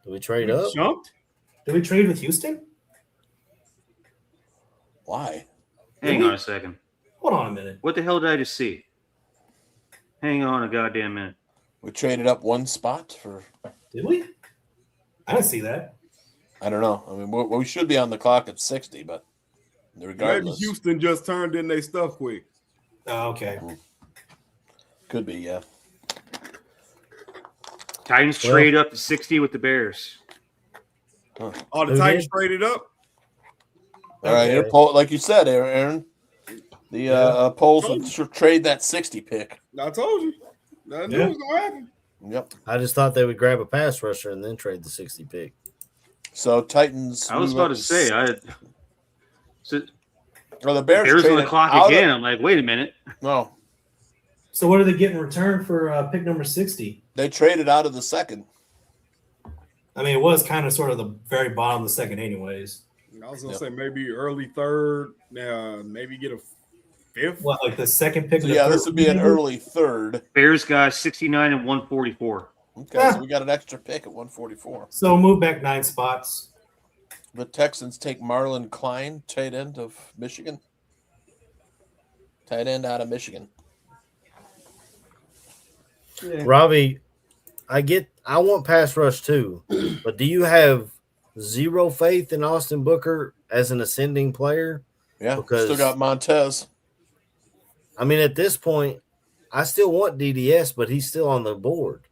Do we trade up? Jumped? Did we trade with Houston? Why? Hang on a second. Hold on a minute. What the hell did I just see? Hang on a goddamn minute. We traded up one spot for. Did we? I didn't see that. I don't know. I mean, we should be on the clock at 60, but regardless. Maybe Houston just turned in their stuff quick. Oh, okay. Could be, yeah. Titans trade up to 60 with the Bears. Huh. Oh, the Titans traded up? All right, here, like you said, Aaron, the polls should trade that 60 pick. I told you. I knew it was going to happen. Yep. I just thought they would grab a pass rusher and then trade the 60 pick. So Titans. I was about to say, the Bears on the clock again. I'm like, wait a minute. No. So what do they get in return for pick number 60? They traded out of the second. I mean, it was kind of sort of the very bottom of the second anyways. I was gonna say maybe early third. Maybe get a fifth. What, like the second pick? So yeah, this would be an early third. Bears got 69 and 144. Okay, so we got an extra pick at 144. So move back 9 spots. The Texans take Marlon Klein, tight end of Michigan. Tight end out of Michigan. Yeah. Robbie, I want pass rush too, but do you have zero faith in Austin Booker as an ascending player? Yeah, because still got Montez. I mean, at this point, I still want DDS, but he's still on the board.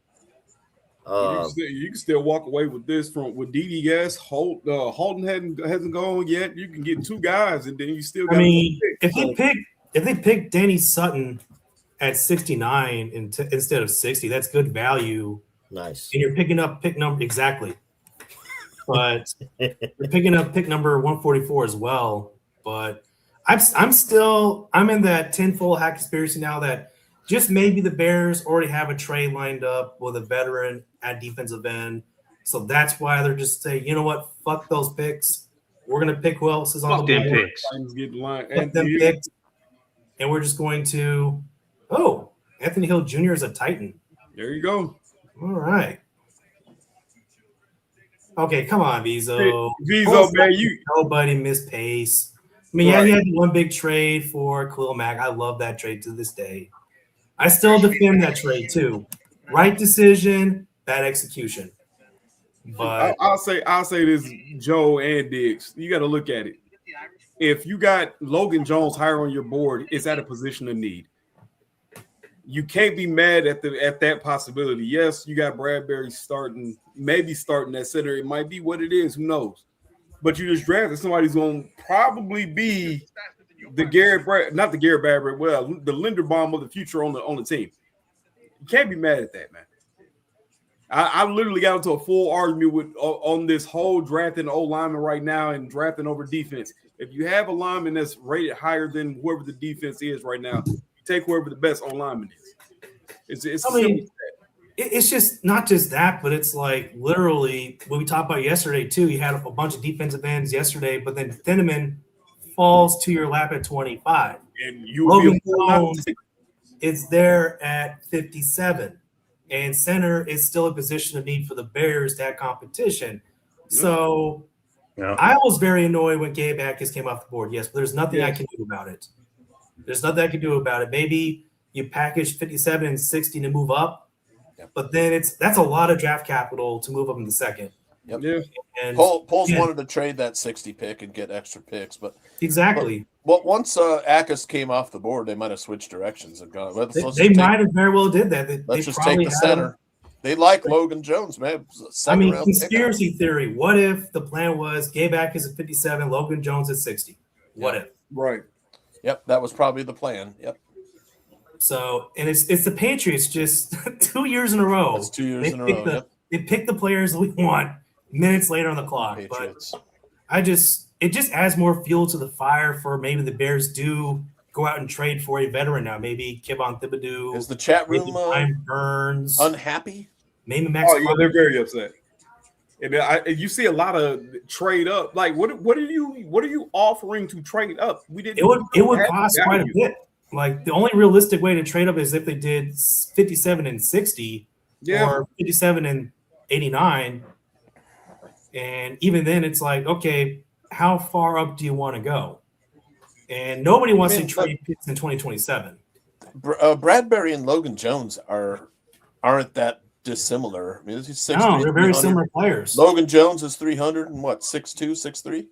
You can still walk away with this with DDS. Holden hasn't gone yet. You can get 2 guys, and then you still got. I mean, if they pick Danny Sutton at 69 instead of 60, that's good value. Nice. And you're picking up pick number exactly, but you're picking up pick number 144 as well. But I'm in that tenfold hack conspiracy now that just maybe the Bears already have a trade lined up with a veteran at defensive end. So that's why they're just saying, you know what, fuck those picks. We're going to pick who else is on the board. Fuck them picks. And we're just going to, Anthony Hill Jr. is a Titan. There you go. All right. Okay, come on, Vizo. Man, nobody missed pace. I mean, he had one big trade for Khalil Mack. I love that trade to this day. I still defend that trade too. Right decision, bad execution. But I'll say this, Joe and Diggs. You got to look at it. If you got Logan Jones higher on your board, it's at a position of need. You can't be mad at that possibility. Yes, you got Bradbury maybe starting that center. It might be what it is. Who knows? But you just drafted somebody who's going to probably be the not the Garrett Bradbury, the Linderbaum of the future on the team. You can't be mad at that, man. I literally got into a full argument on this whole drafting O lineman right now and drafting over defense. If you have a lineman that's rated higher than whoever the defense is right now, you take whoever the best O lineman is. It's just not just that, but it's like literally what we talked about yesterday too. You had a bunch of defensive ends yesterday, but then Thieneman falls to your lap at 25. And Logan Jones is there at 57. And center is still a position of need for the Bears to have competition. So I was very annoyed when Gabe Atkins came off the board. Yes, but there's nothing I can do about it. Maybe you package 57 and 60 to move up, but then that's a lot of draft capital to move up in the second. Yep. Yeah. And Poles wanted to trade that 60 pick and get extra picks, but exactly. But once Atkins came off the board, they might have switched directions and gone. They might have very well did that. Let's just take the center. They like Logan Jones, man. Conspiracy theory. What if the plan was Gabe Atkins at 57, Logan Jones at 60? What if? Right. Yep, that was probably the plan. Yep. So, and it's the Patriots just 2 years in a row. That's 2 years in a row. They pick the players that we want minutes later on the clock. Patriots. But it just adds more fuel to the fire for maybe the Bears do go out and trade for a veteran now. Maybe Kevon Thibodeau. Is the chat room Burns unhappy? Maybe Max. They're very upset. And you see a lot of trade up. Like, what are you offering to trade up? We didn't. It would cost quite a bit. Like the only realistic way to trade up is if they did 57 and 60, or 57 and 89. And even then, it's like, okay, how far up do you want to go? And nobody wants to trade picks in 2027. Bradbury and Logan Jones aren't that dissimilar. I mean, he's 6'3", no, they're very similar players. Logan Jones is 300 and what, 6'2", 6'3"?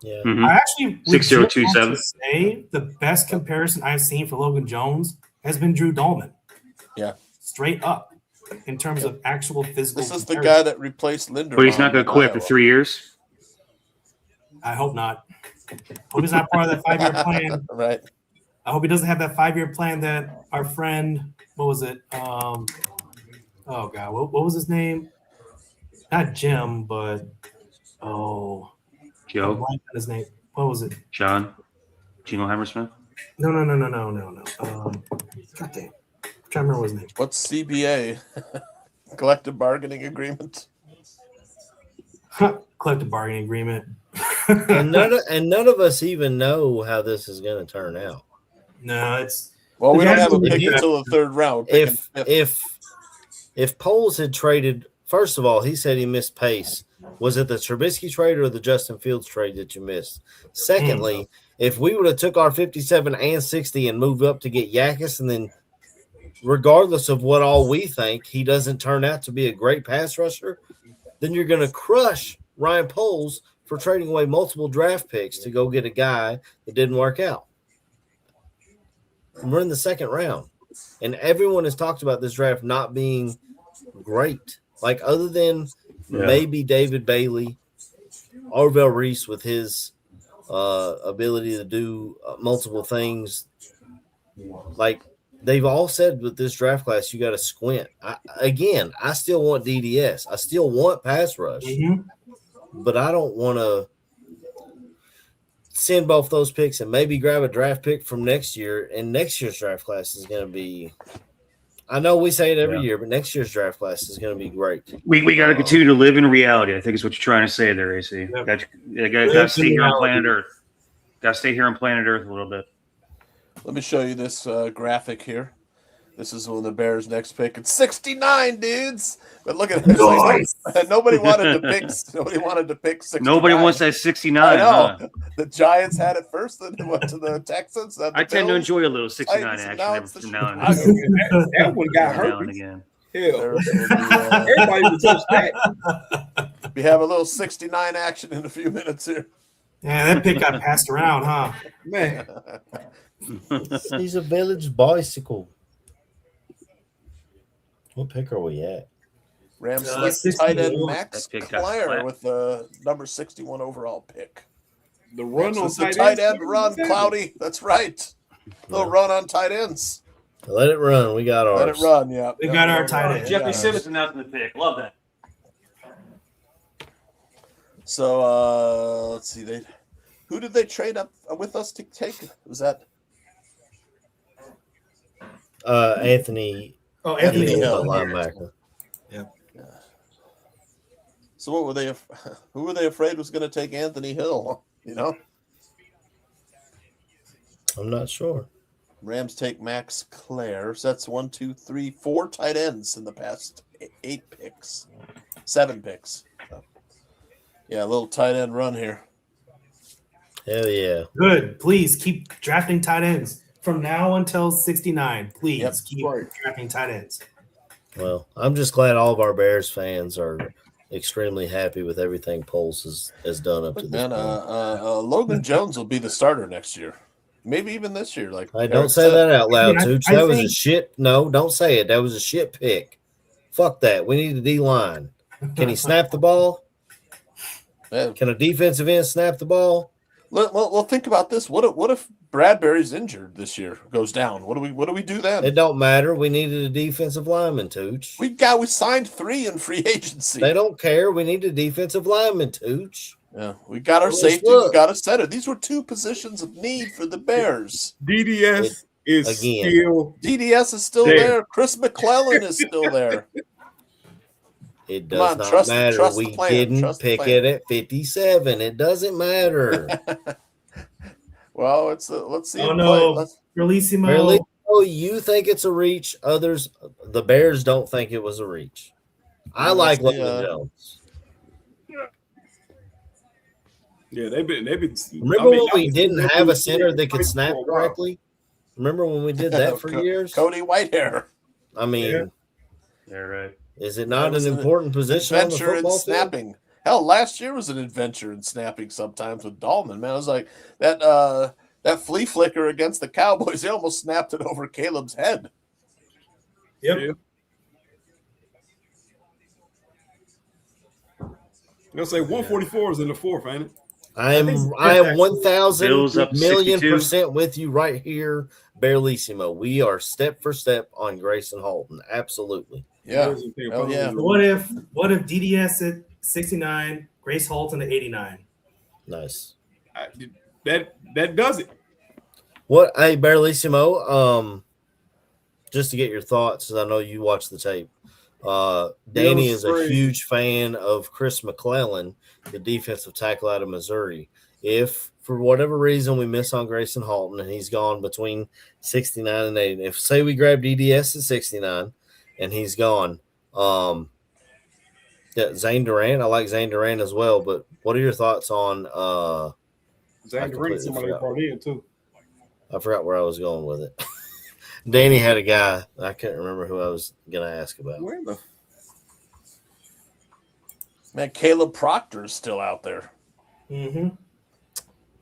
Yeah. Mm-hmm. I actually 6027. Say the best comparison I've seen for Logan Jones has been Drew Dahlman. Yeah, straight up in terms of actual physical. This is the guy that replaced Linderbaum. But he's not going to quit for 3 years. I hope not. Hope he's not part of that 5-year plan. Right. I hope he doesn't have that 5-year plan that our friend, what was it? Oh God, what was his name? Not Jim, but Joe. His name. What was it? John. Gino Hammersmith. No. God damn. I'm trying to remember his name. What's CBA? Collective bargaining agreement. Collective bargaining agreement. and none of us even know how this is going to turn out. No, it's well, we don't have a pick until the third round. If Poles had traded, first of all, he said he missed pace. Was it the Trubisky trade or the Justin Fields trade that you missed? Secondly, if we would have took our 57 and 60 and moved up to get Yakis, and then regardless of what all we think, he doesn't turn out to be a great pass rusher, then you're going to crush Ryan Poles for trading away multiple draft picks to go get a guy that didn't work out. And we're in the second round, and everyone has talked about this draft not being great. Like, other than maybe David Bailey, Orville Reese with his ability to do multiple things. Like, they've all said with this draft class, you got to squint. I still want DDS. I still want pass rush, but I don't want to send both those picks and maybe grab a draft pick from next year. And next year's draft class is going to be, I know we say it every year, but next year's draft class is going to be great. We got to continue to live in reality. I think is what you're trying to say there, AC. Got to stay here on planet Earth. Got to stay here on planet Earth a little bit. Let me show you this graphic here. This is when the Bears' next pick. It's 69, dudes. But look at this. Nice. Nobody wanted to pick. Nobody wanted to pick 69. Nobody wants that 69. I know. Huh? The Giants had it first, then they went to the Texans. I tend to enjoy a little 69 action every now and then. That one got hurt. Now and again. Hell. Everybody would touch that. We have a little 69 action in a few minutes here. Yeah, that pick got passed around, huh? Man. He's a village bicycle. What pick are we at? Rams select tight end Max Clare with the number 61 overall pick. The run on tight end run, Cloudy. That's right. Little run on tight ends. Let it run. We got ours. Let it run, yeah. We got our tight end. Jeffrey Simmons announcing the pick. Love that. So let's see. Who did they trade up with us to take? Was that Anthony? Oh, Anthony Hill, linebacker. Yeah. So what were they? Who were they afraid was going to take Anthony Hill? You know, I'm not sure. Rams take Max Clare. So that's 1, 2, 3, 4 tight ends in the past 7 picks. So, yeah, a little tight end run here. Hell yeah. Good. Please keep drafting tight ends from now until 69. Please keep drafting tight ends. Well, I'm just glad all of our Bears fans are extremely happy with everything Poles has done up to this point. Logan Jones will be the starter next year. Maybe even this year. Like, hey, don't say that out loud, Tooch. That was a shit. No, don't say it. That was a shit pick. Fuck that. We need a D-line. Can he snap the ball? Can a defensive end snap the ball? Well, think about this. What if Bradbury's injured this year, goes down? What do we do then? It don't matter. We needed a defensive lineman, Tooch. We signed 3 in free agency. They don't care. We need a defensive lineman, Tooch. Yeah, we got our safety. We got a center. These were 2 positions of need for the Bears. DDS is still there. Chris McClellan is still there. It does not matter. We didn't pick it at 57. It doesn't matter. Well, let's see. Oh no, Bellissimo. You think it's a reach? Others, the Bears don't think it was a reach. I like Logan Jones. Yeah, they've been. Remember when we didn't have a center that could snap correctly? Remember when we did that for years? Cody Whitehair. I mean, yeah, right. Is it not an important position on the football snapping? Field? Hell, last year was an adventure in snapping sometimes with Dahlman. Man, I was like that flea flicker against the Cowboys. They almost snapped it over Caleb's head. Yep. I'll say 144 is in the 4th, ain't it? I am 1,000,000,000% with you right here, Barlissimo. We are step for step on Grayson Holton. Absolutely. Yeah. Yeah. What if DDS at 69, Grace Holton at 89? Nice. That does it. What? Hey, Barlissimo. Just to get your thoughts, because I know you watch the tape. Danny is a huge fan of Chris McClellan, the defensive tackle out of Missouri. If for whatever reason we miss on Grayson Halton and he's gone between 69 and 80, if say we grab DDS at 69 and he's gone, Zane Durant, I like Zane Durant as well, but what are your thoughts on Zane Durant? Somebody brought in too. I forgot where I was going with it. Danny had a guy. I can't remember who I was going to ask about. Man, Caleb Proctor is still out there. Mm-hmm.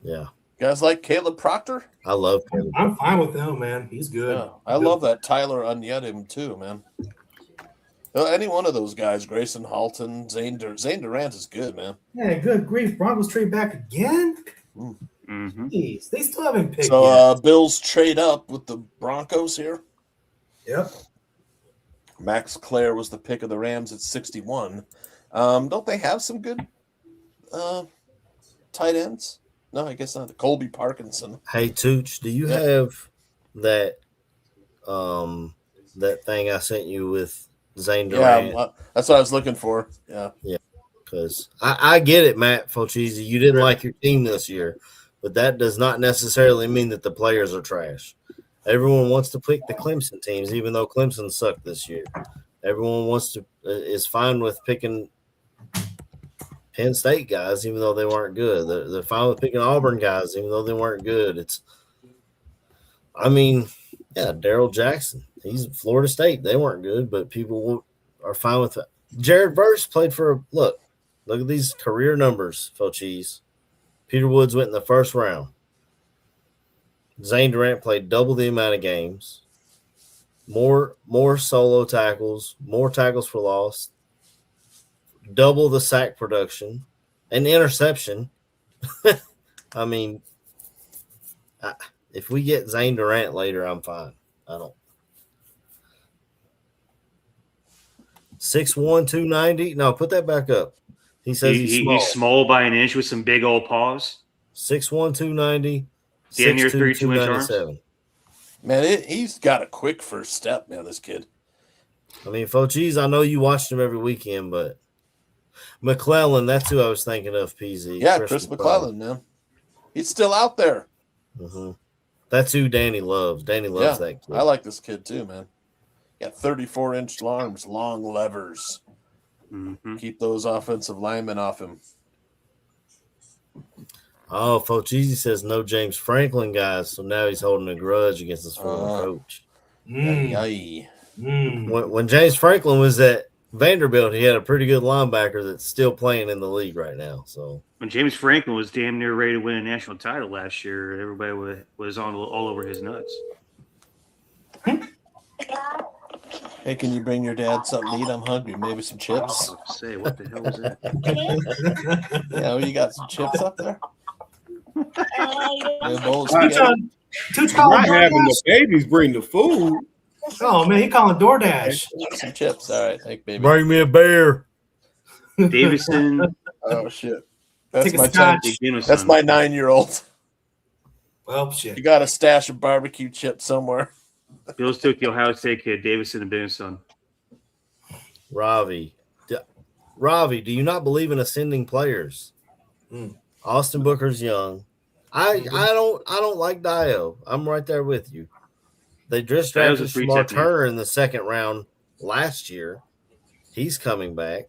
Yeah. You guys like Caleb Proctor? I love Caleb. I'm fine with him, man. He's good. Yeah, I love that Tyler Unyedim too, man. Any one of those guys, Grayson Halton, Zane Durant is good, man. Yeah, good grief. Broncos trade back again? Mm-hmm. Jeez, they still haven't picked So Bills trade up with the Broncos here. Yep. Max Clare was the pick of the Rams at 61. Don't they have some good tight ends? No, I guess not. Colby Parkinson. Hey, Tooch, do you have that that thing I sent you with Zane Durant? Yeah, that's what I was looking for. Yeah. Yeah, because I get it, Matt Fulchese. You didn't like your team this year, but that does not necessarily mean that the players are trash. Everyone wants to pick the Clemson teams, even though Clemson sucked this year. Everyone is fine with picking Penn State guys, even though they weren't good. They're fine with picking Auburn guys, even though they weren't good. Daryl Jackson. He's Florida State. They weren't good, but people are fine with that. Jared Verse played for look at these career numbers, Fulchese. Peter Woods went in the first round. Zane Durant played double the amount of games. More solo tackles, more tackles for loss, double the sack production, and interception. If we get Zane Durant later, I'm fine. I don't. 6'1", 290. No, put that back up. He says he's small. He's small by an inch with some big old paws. 6'1", 290. Damn near 6'2", 32-inch arms. 297. Man, he's got a quick first step, man, this kid. Fulchese, I know you watched him every weekend, but McClellan, that's who I was thinking of, PZ. Yeah, Chris McClellan, man. He's still out there. Mm-hmm. That's who Danny loves. Danny loves that kid. I like this kid too, man. Got 34-inch arms, long levers. Mm-hmm. Keep those offensive linemen off him. Oh, Fulchese says no James Franklin guys, so now he's holding a grudge against his former coach. When James Franklin was at Vanderbilt, he had a pretty good linebacker that's still playing in the league right now. So when James Franklin was damn near ready to win a national title last year, everybody was all over his nuts. Hey, can you bring your dad something to eat? I'm hungry. Maybe some chips. Say, what the hell was that? Yeah, you got some chips up there? Not having the babies bring the food. Oh man, he calling DoorDash. Some chips. All right, thank baby. Bring me a bear. Davison. Oh shit. That's Take a my scotch. That's my 9-year-old. Well, shit. You got a stash of barbecue chips somewhere. Bills took the Ohio State kid, Davison and Benson. Ravi, do you not believe in ascending players? Austin Booker's young. I don't like Dio. I'm right there with you. They just drafted Shamar Turner in the second round last year. He's coming back.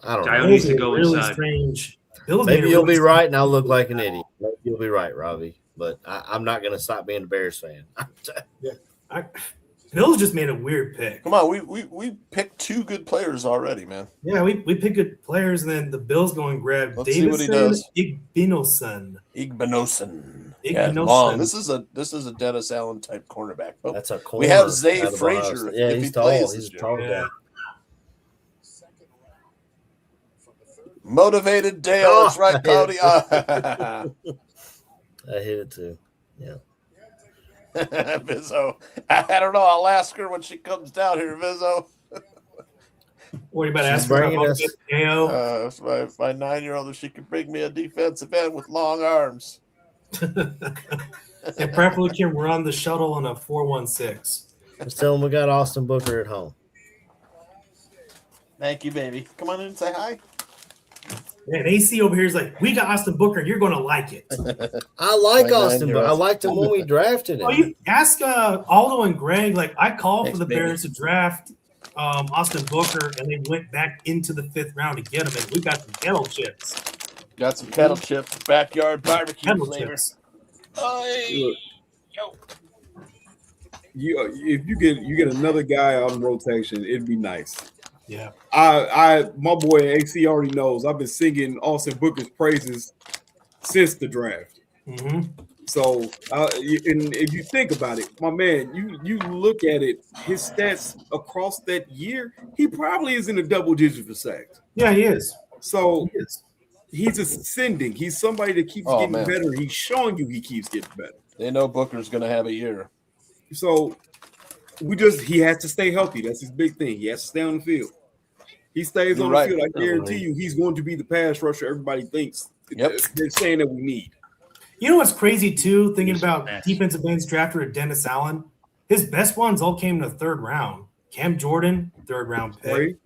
I don't know. Dio needs to go really inside. Strange. Maybe you'll be right and I'll look like an idiot. Maybe you'll be right, Ravi. But I'm not going to stop being a Bears fan. Bills just made a weird pick. Come on, we picked 2 good players already, man. Yeah, we pick good players, and then the Bills go and grab Let's see what he does. Igbinosun. Yeah, long. This is a Dennis Allen type cornerback. Oh, that's a corner. We have Zay Frazier. Yeah, if he's he tall. plays He's this tall year. guy. Motivated Dale. Oh, That's right, Cody. I hit it too. Yeah. Vizzo. I don't know. I'll ask her when she comes down here, Vizzo. What are you about to ask her about my 9-year-old, if she could bring me a defensive end with long arms. And preferably can run the shuttle on a 4.16. Just tell them we got Austin Booker at home. Thank you, baby. Come on in and say hi. Man, AC over here is like, we got Austin Booker. You're going to like it. I like Austin Booker. I liked him when we drafted him. Oh, you ask Aldo and Greg. Like, I called for the Bears to draft Austin Booker, and they went back into the 5th round to get him. And we got some kettle chips. Got some kettle chips, backyard barbecue Kettle flavor. chips. If you get another guy out in rotation, it'd be nice. Yeah. My boy AC already knows. I've been singing Austin Booker's praises since the draft. Mm-hmm. So, and if you think about it, my man, you look at it, his stats across that year, he probably is in the double digits for sacks. Yeah, he is. So he's ascending. He's somebody that keeps getting better. He's showing you he keeps getting better. They know Booker's going to have a year. So he has to stay healthy. That's his big thing. He has to stay on the field. He stays on the field. I guarantee you, he's going to be the pass rusher everybody thinks they're saying that we need. You know what's crazy too? Thinking about defensive ends drafted at Dennis Allen, his best ones all came in the 3rd round. Cam Jordan, 3rd round pick. Right.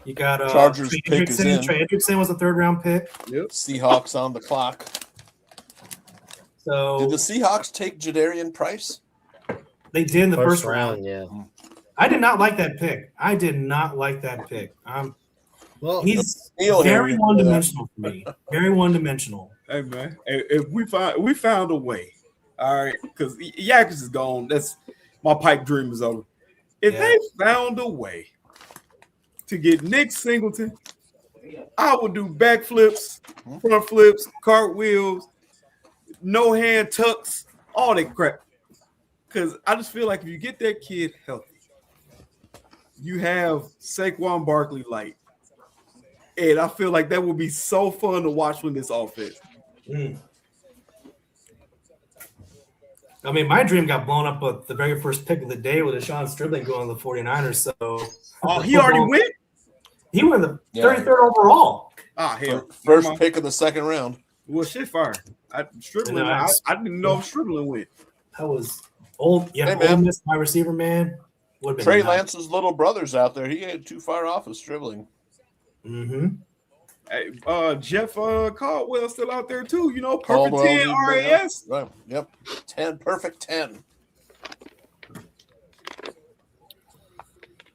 You got Chargers pick is in. Trey Hendrickson was a 3rd round pick. Yep. Seahawks on the clock. So did the Seahawks take Jadarian Price? They did in the first round. Yeah. I did not like that pick. Well, he's very one-dimensional for me. Very one-dimensional. Hey man, if we found a way, all right, because Yakis is gone. That's my pipe dream is over. If they found a way to get Nick Singleton, I would do backflips, front flips, cartwheels, no hand tucks, all that crap. Because I just feel like if you get that kid healthy, you have Saquon Barkley light. And I feel like that would be so fun to watch with this offense. I mean, my dream got blown up with the very first pick of the day with Deshaun Stribling going to the 49ers. So, he already went? He went the 33rd overall. Hell. First pick of the 2nd round. Well, shit fire. I didn't know if Stribling went. That was old. Yeah, Hey, Ole Miss, my receiver, man. Trey Lance's little brother's out there. He ain't too far off of Stribling. Mm-hmm. Hey, Jeff Caldwell still out there too. You know, perfect 10 RAS. Right. Yep. 10, perfect 10.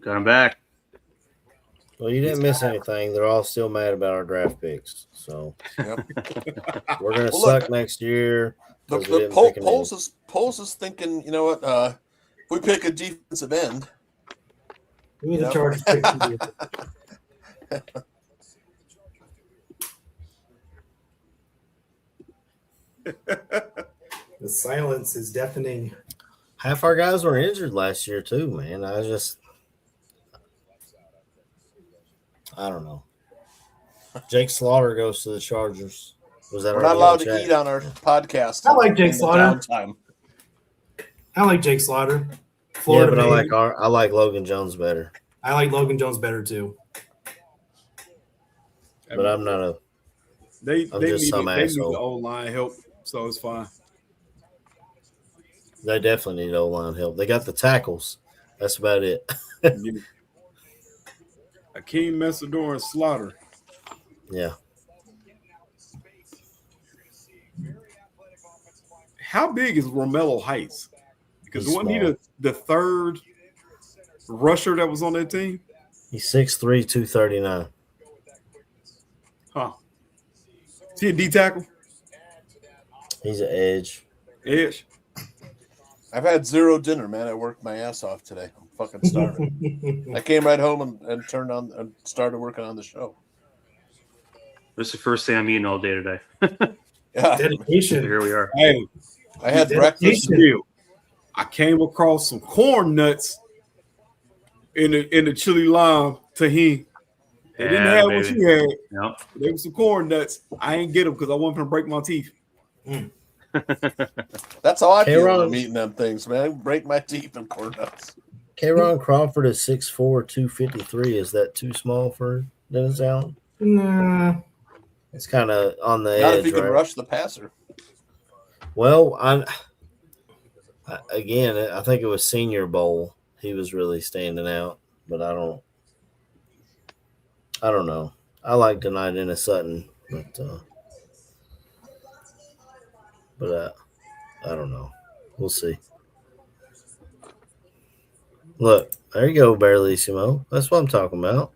Got him back. Well, you didn't miss anything. They're all still mad about our draft picks. So we're gonna suck next year. The polls is thinking, you know what? If we pick a defensive end, we need the Chargers pick. The silence is deafening. Half our guys were injured last year too, man. I don't know. Jake Slaughter goes to the Chargers. Was that we're not allowed to eat on our podcast? I like Jake Slaughter. I like Jake Slaughter. Florida, but I like Logan Jones better. I like Logan Jones better too. But I'm not a. They need the O-line help, so it's fine. They definitely need O-line help. They got the tackles. That's about it. Akeem Messador and Slaughter. Yeah. How big is Romello Heights? Because wasn't he the 3rd rusher that was on that team? He's 6'3", 239. Huh. Is he a D tackle? He's an edge. Edge. I've had 0 dinner, man. I worked my ass off today. I'm fucking starving. I came right home and turned on and started working on the show. This is the first thing I'm eating all day today. Yeah. Dedication. So here we are. Hey, I had breakfast. I came across some corn nuts in the chili lime tahini. They didn't have what you had. Yep. There were some corn nuts. I ain't get them because I wasn't going to break my teeth. That's how I feel when I'm eating them things, man. Break my teeth and corn nuts. K-Ron Crawford is 6'4", 253. Is that too small for Dennis Allen? Nah. It's kind of on the Not edge, if he can right? rush the passer. Well, I think it was Senior Bowl. he was really standing out, but I don't know. I like tonight in a Sutton, but I don't know. We'll see. Look, there you go, Barlissimo. That's what I'm talking about.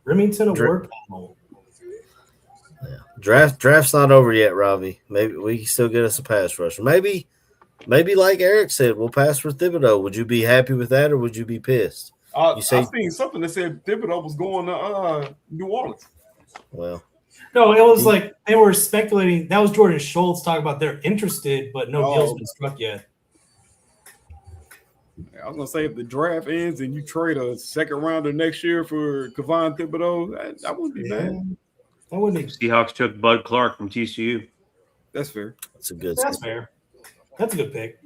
Remington Award panel. Yeah. Draft's not over yet, Robbie. Maybe we can still get us a pass rusher. Maybe like Eric said, we'll pass for Thibodeau. Would you be happy with that, or would you be pissed? I seen something that said Thibodeau was going to New Orleans. Well, no, it was like they were speculating. That was Jordan Schultz talking about they're interested, but no deal's been struck yet. I was gonna say if the draft ends and you trade a second rounder next year for Kevon Thibodeau, that wouldn't be bad. That wouldn't. Seahawks took Bud Clark from TCU. That's fair. That's a good. That's fair. That's a good pick.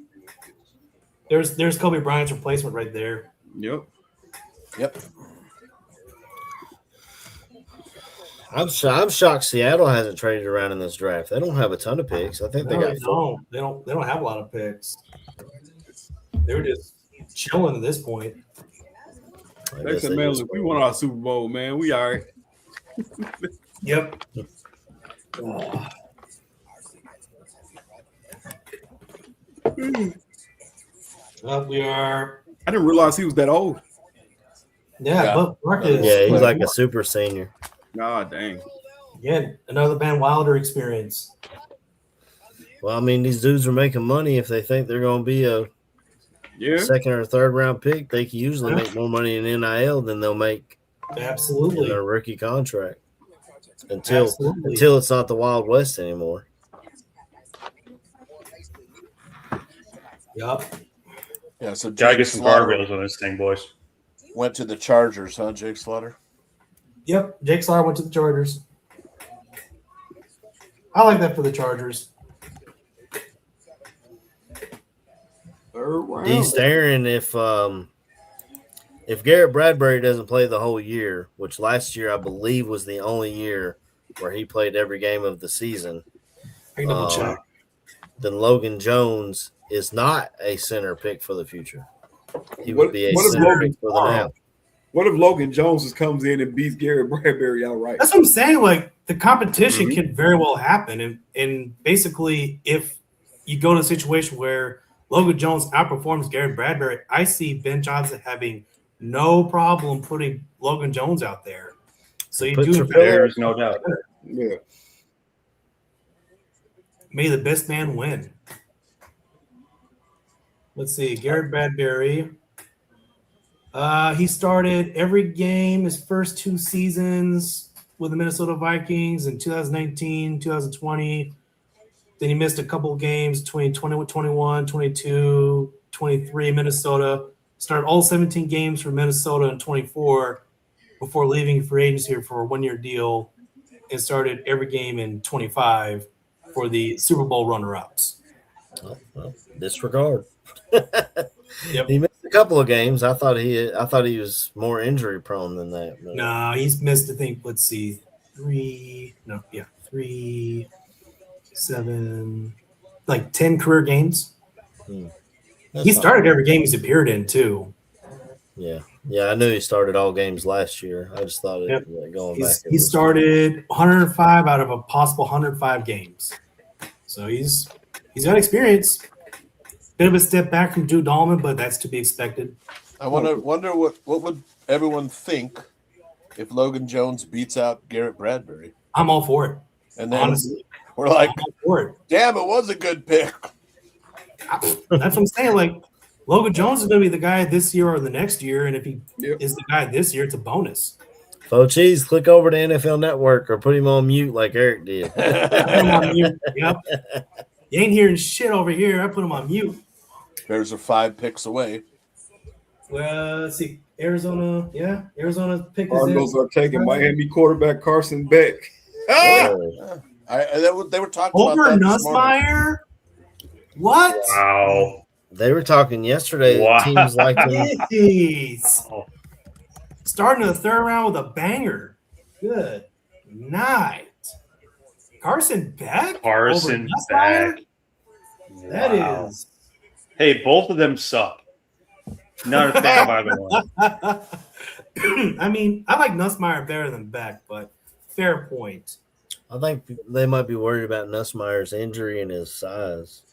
There's Kobe Bryant's replacement right there. Yep. I'm shocked Seattle hasn't traded around in this draft. They don't have a ton of picks. I think they got four. They don't have a lot of picks. They're just chilling at this point. They said, man, look, we won our Super Bowl, man. We all right. Yep. We are. I didn't realize he was that old. Yeah, but Marcus. Yeah, he's like a super senior. Nah, dang. Again, another Van Wilder experience. Well, I mean, these dudes are making money. If they think they're going to be a second or third round pick, they can usually make more money in NIL than they'll make absolutely in their rookie contract until it's not the Wild West anymore. Yup. Yeah, so gotta get some guardrails on this thing, boys. Went to the Chargers, huh, Jake Slaughter? Yep, Jake Slaughter went to the Chargers. I like that for the Chargers. He's staring if Garrett Bradbury doesn't play the whole year, which last year I believe was the only year where he played every game of the season. Then Logan Jones is not a center pick for the future. He would be a center pick for the now. What if Logan Jones just comes in and beats Garrett Bradbury outright? That's what I'm saying. Like the competition can very well happen, and basically, if you go to a situation where Logan Jones outperforms Garrett Bradbury, I see Ben Johnson having no problem putting Logan Jones out there. So you do. There's no doubt. Yeah. May the best man win. Let's see, Garrett Bradbury. He started every game his first two seasons with the Minnesota Vikings in 2019, 2020. Then he missed a couple of games between 21, 22, 23 Minnesota. Started all 17 games for Minnesota in 24 before leaving free agency for a one-year deal and started every game in 25 for the Super Bowl runner-ups. Well, disregard. Yep. He missed a couple of games. I thought he was more injury prone than that. But. No, he's missed, I think, let's see, 3, 7, like 10 career games. He started every game he's appeared in, too. Yeah. Yeah, I knew he started all games last year. I just thought going back. He started 105 out of a possible 105 games. So he's got experience. Bit of a step back from Drew Dahlman, but that's to be expected. I wonder what would everyone think if Logan Jones beats out Garrett Bradbury. I'm all for it. And then honestly, we're like, damn, it was a good pick. That's what I'm saying. Like, Logan Jones is going to be the guy this year or the next year, and if he is the guy this year, it's a bonus. Oh, geez, click over to NFL Network or put him on mute like Eric did. Put him on mute. Yep. You ain't hearing shit over here. I put him on mute. Bears are 5 picks away. Well, let's see. Arizona, Arizona's pick Cardinals are taking Miami quarterback Carson Beck. They were talking over about that Nussmeier. What? Wow. They were talking yesterday. Wow. Teams like Jeez. Starting the third round with a banger. Good night. Carson Beck? Carson Beck. That is Hey, both of them suck. Not a fan of either one. I mean, I like Nussmeier better than Beck, but fair point. I think they might be worried about Nussmeier's injury and his size,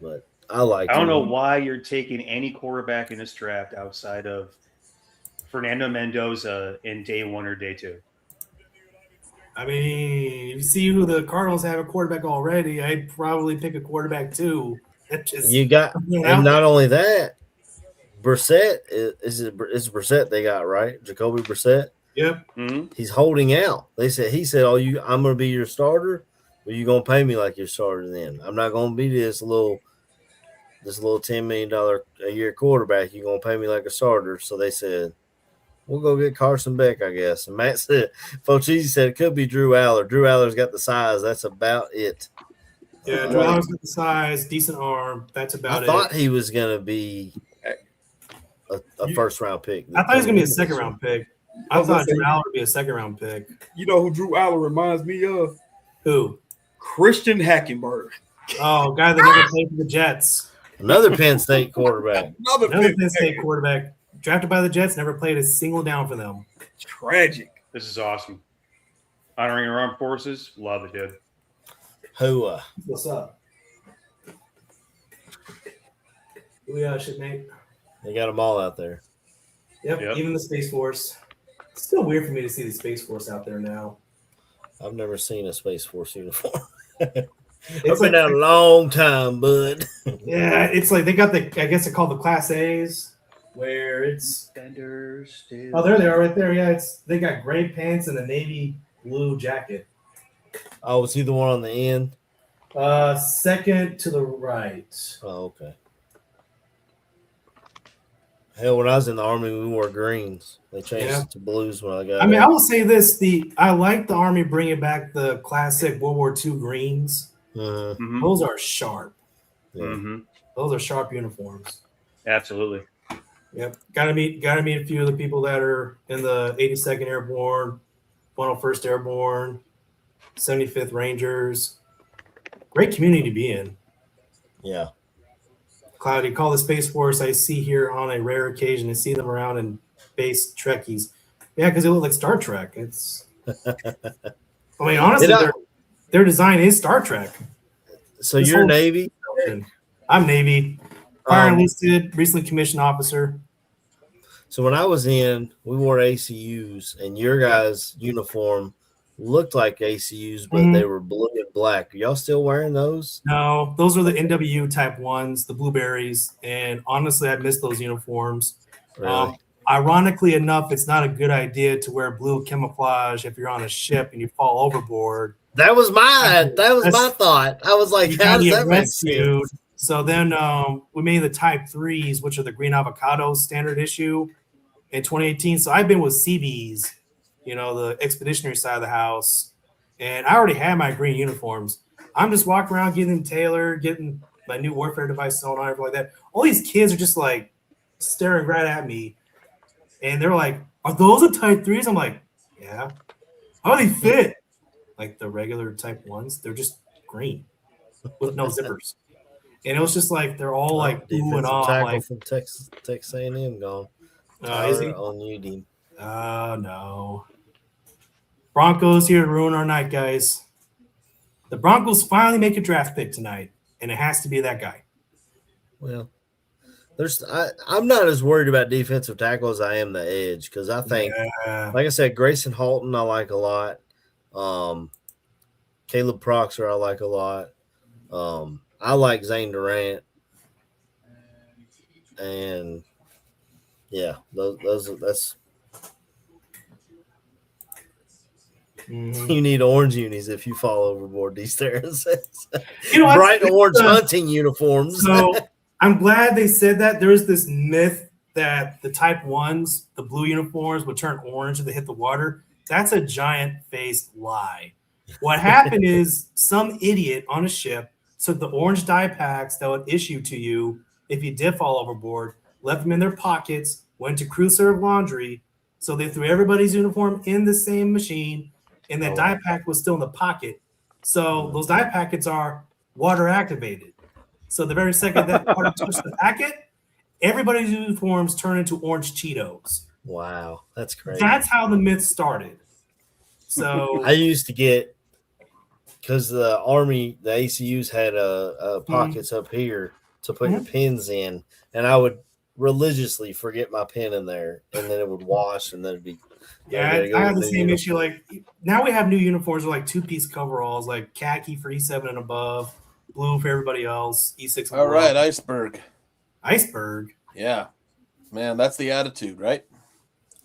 but I don't know why you're taking any quarterback in this draft outside of Fernando Mendoza in day 1 or day 2. I mean, you see who the Cardinals have a quarterback already. I'd probably pick a quarterback too. You got, and not only that, Brissett is Brissett they got, right? Jacoby Brissett. Yep. Mm-hmm. He's holding out. He said, "Oh, I'm going to be your starter, but you're going to pay me like your starter. Then I'm not going to be this little $10 million a year quarterback. You're going to pay me like a starter." So they said, "We'll go get Carson Beck, I guess." And Matt said, Fochese said it could be Drew Aller. Drew Aller's got the size. That's about it. Yeah, Drew Aller's got the size, decent arm. That's about it. I thought he was going to be a first-round pick. I thought he was going to be a second-round pick. I thought Drew Aller would be a second-round pick. You know who Drew Aller reminds me of? Who? Christian Hackenberg. Oh, guy that never played for the Jets. Another Penn State quarterback. Another Penn State quarterback. Drafted by the Jets, never played a single down for them. Tragic. This is awesome. Honoring your armed forces. Love it, dude. What's up? We shipmate. They got them all out there. Yep, even the Space Force. It's still weird for me to see the Space Force out there now. I've never seen a Space Force uniform. It's I've been out a long time, bud. Yeah, it's like they got I guess they're called the Class A's, where it's Oh, there they are right there. Yeah, they got gray pants and a navy blue jacket. Oh, was he the one on the end? Second to the right. Oh, okay. Hell, when I was in the Army, we wore greens. They changed it to blues when I got I mean, I will say this. I like the Army bringing back the classic World War II greens. Mm-hmm. Those are sharp. Mm-hmm. Those are sharp uniforms. Absolutely. Yep. Gotta meet a few of the people that are in the 82nd Airborne, 101st Airborne, 75th Rangers. Great community to be in. Yeah. Cloudy, call the Space Force. I see here on a rare occasion. I see them around in base Trekkies. Yeah, because they look like Star Trek. It's. I mean, honestly, their design is Star Trek. So you're Navy? I'm Navy. Fire enlisted, recently commissioned officer. So when I was in, we wore ACUs, and your guys' uniform looked like ACUs, but they were blue and black. Are y'all still wearing those? No, those are the NWU type ones, the blueberries. And honestly, I miss those uniforms. Really? Ironically enough, it's not a good idea to wear blue camouflage if you're on a ship and you fall overboard. That was my thought. I was like, how does that make sense? So then we made the Type 3s, which are the green avocados standard issue in 2018. So I've been with CBs, the expeditionary side of the house, and I already had my green uniforms. I'm just walking around getting them tailored, getting my new warfare device on, everything like that. All these kids are just like staring right at me, and they're like, "Are those the Type 3s?" I'm like, "Yeah." How do they fit? Like the regular Type 1s, they're just green with no zippers. And it was just like they're all like ooh and ah. Like from Texas A&M gone. Is he on you, Dean? Oh no! Broncos here to ruin our night, guys. The Broncos finally make a draft pick tonight, and it has to be that guy. Well, I'm not as worried about defensive tackle as I am the edge, because I think, like I said, Grayson Halton I like a lot. Caleb Proxer I like a lot. I like Zane Durant, and that's. You need orange unis if you fall overboard. These stairs, bright orange hunting uniforms. So I'm glad they said that. There is this myth that the Type 1s, the blue uniforms, would turn orange if they hit the water. That's a giant-faced lie. What happened is some idiot on a ship took the orange dye packs that would issue to you if you did fall overboard, left them in their pockets, went to crew serve laundry, so they threw everybody's uniform in the same machine, and that dye pack was still in the pocket. So those dye packets are water activated. So the very second that card touched the packet, everybody's uniforms turn into orange Cheetos. Wow, that's crazy. That's how the myth started. So I used to get, because the Army, the ACUs had pockets up here to put your pins in, and I would religiously forget my pin in there, and then it would wash, and then it'd be. Yeah, I have the same issue. Like now we have new uniforms with like 2-piece coveralls, like khaki for E7 and above, blue for everybody else, E6. All right, Iceberg. Iceberg. Yeah, man, that's the attitude, right?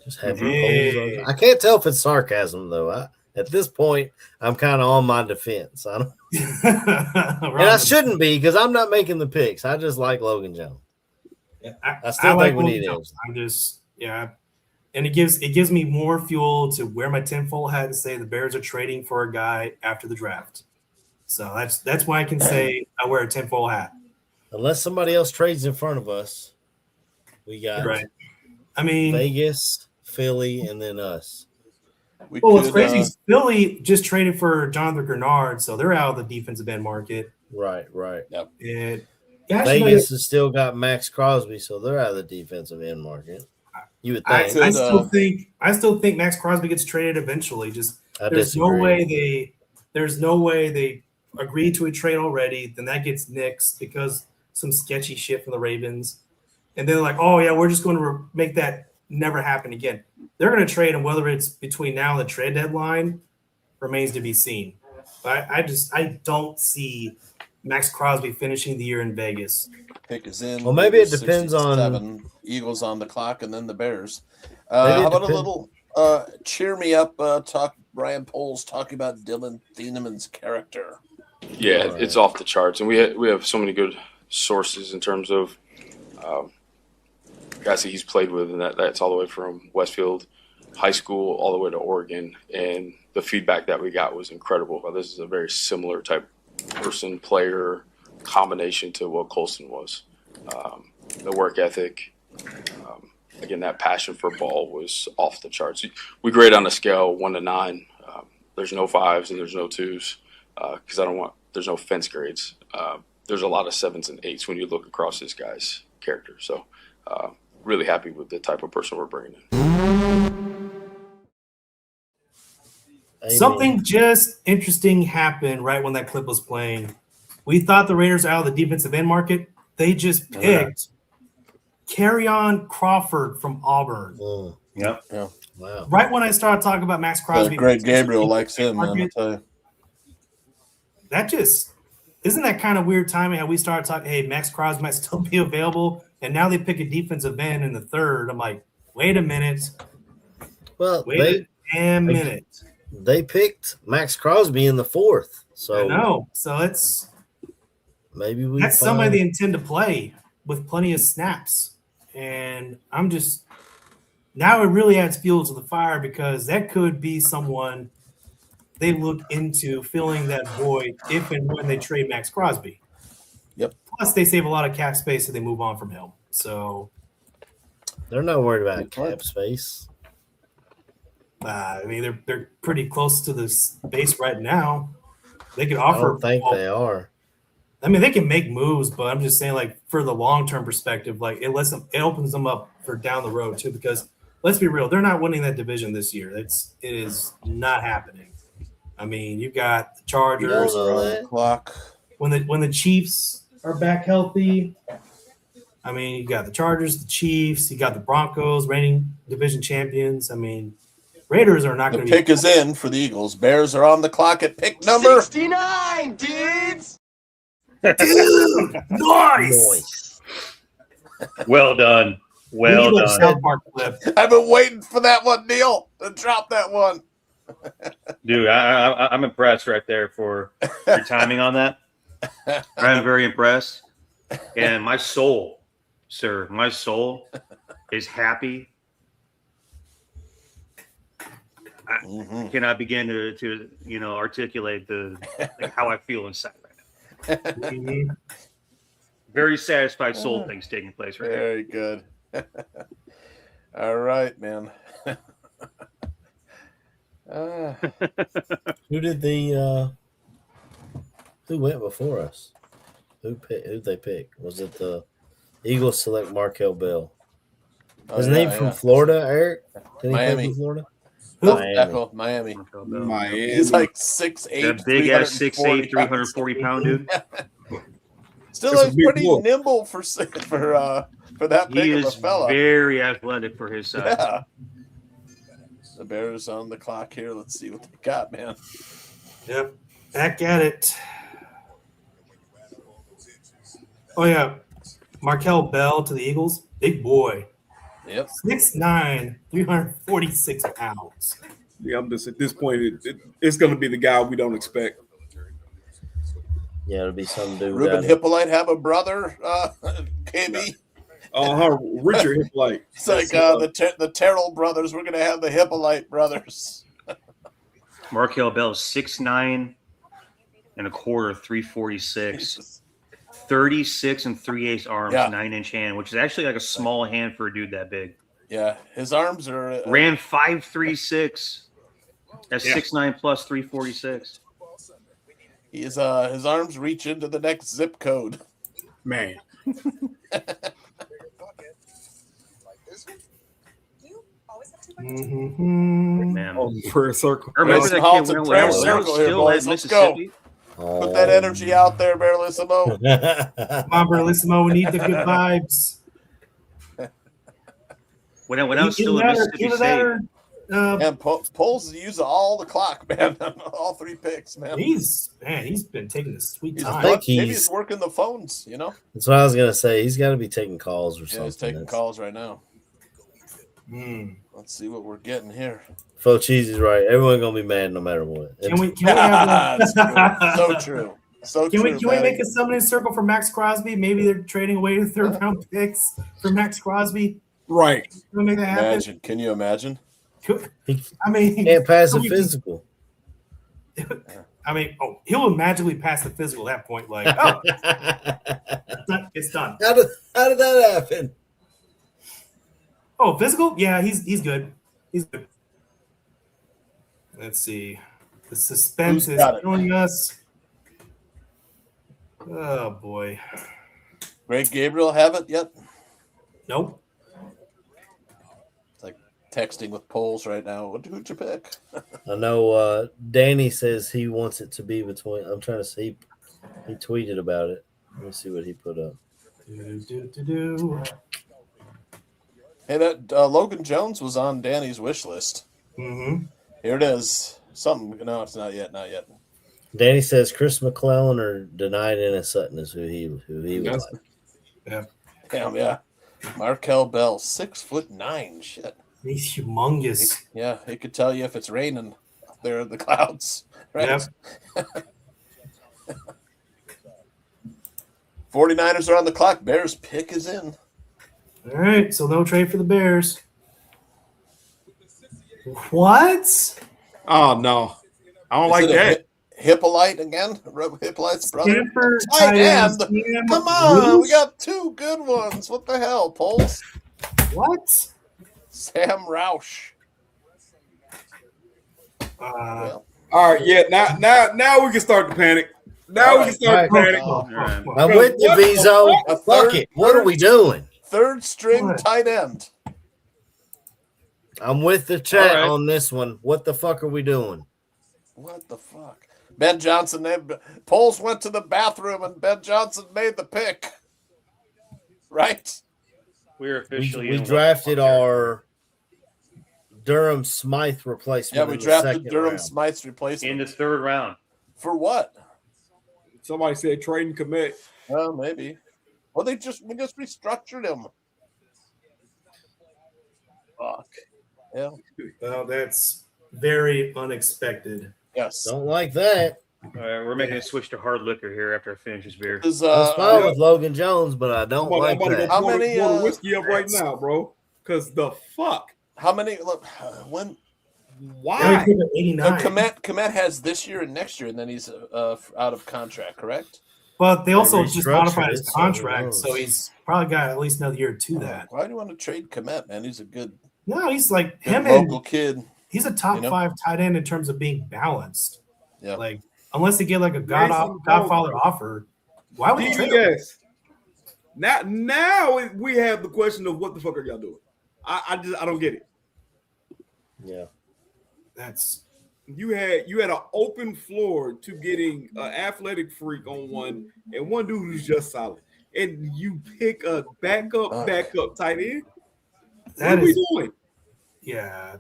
Just have your polls on. I can't tell if it's sarcasm though. At this point, I'm kind of on my defense. I don't, and I shouldn't be because I'm not making the picks. I just like Logan Jones. Yeah, I still think we need him. I'm just and it gives me more fuel to wear my tinfoil hat and say the Bears are trading for a guy after the draft. So that's why I can say I wear a tinfoil hat. Unless somebody else trades in front of us, we got I mean Vegas, Philly, and then us. What's crazy is Philly just traded for Jonathan Grenard, so they're out of the defensive end market. Right. Yep. And Vegas has still got Max Crosby, so they're out of the defensive end market. You would think. I still think Max Crosby gets traded eventually. Just there's no way they agreed to a trade already. Then that gets nixed because some sketchy shit from the Ravens, and they're like, "Oh yeah, we're just going to make that never happen again." They're going to trade him, whether it's between now and the trade deadline remains to be seen. But I don't see Max Crosby finishing the year in Vegas. Pick is in. Well, maybe it depends on Eagles on the clock, and then the Bears. How about a little cheer me up? Talk. Brian Poles talking about Dylan Thieneman's character. Yeah, it's off the charts, and we have so many good sources in terms of guys that he's played with, and that's all the way from Westfield High School all the way to Oregon, and the feedback that we got was incredible. This is a very similar type person, player combination to what Colston was. The work ethic, again, that passion for ball was off the charts. We grade on a scale 1 to 9. There's no 5s and there's no 2s because there's no fence grades. There's a lot of 7s and 8s when you look across this guy's character. So really happy with the type of person we're bringing in. Something just interesting happened right when that clip was playing. We thought the Raiders out of the defensive end market. They just picked Kerryon Crawford from Auburn. Yep. Yeah. Wow. Right when I started talking about Max Crosby. Greg Gabriel likes him, man. I'll tell you. That just isn't that kind of weird timing how we started talking, hey, Max Crosby might still be available, and now they pick a defensive end in the third. I'm like, wait a minute. Well, wait a minute. They picked Max Crosby in the 4th. So I know. So it's maybe that's somebody they intend to play with plenty of snaps. And I'm just now it really adds fuel to the fire because that could be someone they look into filling that void if and when they trade Max Crosby. Yep. Plus, they save a lot of cap space if they move on from him. So they're not worried about cap space. I mean, they're pretty close to the base right now. They can offer. I don't think they are. I mean, they can make moves, but I'm just saying, like, for the long-term perspective, like it opens them up for down the road too. Because let's be real, they're not winning that division this year. It is not happening. I mean, you got the Chargers clock. When the Chiefs are back healthy. I mean, you got the Chargers, the Chiefs, you got the Broncos, reigning division champions. I mean, Raiders are not going to be. The pick is in for the Eagles. Bears are on the clock at pick number 69, dudes. Dude, nice. Well done. Well done. I've been waiting for that one, Neil, to drop that one. Dude, I'm impressed right there for your timing on that. I'm very impressed. And my soul, sir, my soul is happy. I cannot begin to articulate how I feel inside right now. Very satisfied soul things taking place right there. Very good. All right, man. Who went before us? Who'd they pick? Was it the Eagles select Markel Bell? Oh, Isn't he from Florida, Eric? Didn't he play Miami. for Florida? Miami. Miami. He's like 6'8", that big ass 6'8", 340 pound dude. Still looks pretty nimble for that big He of a is fella. very athletic for his size. Yeah. The Bears on the clock here. Let's see what they got, man. Yep. Back at it. Oh, yeah. Markel Bell to the Eagles. Big boy. Yep. 6'9", 346 pounds. Yeah, I'm just at this point, it's going to be the guy we don't expect. Yeah, it'll be some dude. Ruben Hippolyte have a brother, KB. Richard Hippolyte. It's like the Terrell brothers. We're going to have the Hippolyte brothers. Markel Bell, 6'9" and a quarter, 346. 36 and 3/8 arms, 9-inch hand, which is actually like a small hand for a dude that big. Yeah, his arms are ran 5.36. That's 6'9" plus 346. His arms reach into the next zip code. Man. Man. For a circle. Remember that kid when I was still at Mississippi? Put that energy out there, Berlissimo. Come on, Berlissimo. We need the good vibes. When I was still at Mississippi State. And Poles use all the clock, man. All 3 picks, man. He's been taking a sweet time. Maybe he's working the phones, you know? That's what I was gonna say. He's got to be taking calls or something. Yeah, he's taking calls right now. Let's see what we're getting here. Fo Cheesy's right. Everyone's gonna be mad no matter what. Can we have so true. Can we make a summoning circle for Max Crosby? Maybe they're trading away the 3rd round picks for Max Crosby. Right. Can we make that happen? Can you imagine? I mean, he can't pass a physical. I mean, he'll magically pass the physical at that point. Like, it's done. How did that happen? Oh, physical? Yeah, he's good. He's good. Let's see. The suspense is killing us. Oh boy. Greg Gabriel have it yet? Nope. It's like texting with Poles right now. Who'd you pick? I know Danny says he wants it to be between. I'm trying to see. He tweeted about it. Let me see what he put up. Hey, that Logan Jones was on Danny's wish list. Mm-hmm. Here it is. Something. No, it's not yet. Not yet. Danny says Chris McClellan or Denied Ennis Sutton is who he would like. Yeah. Damn, yeah. Markel Bell, 6'9". Shit. He's humongous. He could tell you if it's raining up there in the clouds. Right? Yep. 49ers are on the clock. Bears pick is in. All right, so no trade for the Bears. What? Oh, no. I don't like that. Hippolyte again? Hippolyte's brother? Stanford, tight end. Come on. We got 2 good ones. What the hell, Poles? What? Sam Roush. All right, yeah. Now we can start to panic. Now we can start to panic. I'm with you, Vizo. Fuck it. What are we doing? 3rd string tight end. I'm with the chat on this one. What the fuck are we doing? What the fuck? Ben Johnson. Poles went to the bathroom and Ben Johnson made the pick. Right? We're officially we drafted our Durham Smythe replacement. Yeah, we drafted Durham Smythe's replacement in the 3rd round. For what? Somebody said trade and commit. Well, maybe. Well, we just restructured him. Fuck. Yeah. Well, that's very unexpected. Yes. Don't like that. All right, we're making a switch to hard liquor here after I finish this beer. I was fine with Logan Jones, but I don't like that. How many whiskey up right now, bro? Because the fuck. How many? Look, when? Why? Komet has this year and next year, and then he's out of contract. Correct. But they also just modified his contract, so he's probably got at least another year to that. Why do you want to trade Komet, man? He's a good. No, he's like him local kid. He's a top 5 tight end in terms of being balanced. Yeah. Like unless they get like a Godfather offer, Why would you trade him? Yes. Now we have the question of what the fuck are y'all doing? I don't get it. Yeah. That's you had an open floor to getting an athletic freak on one and one dude who's just solid. And you pick a backup tight end. What are we doing? Yeah.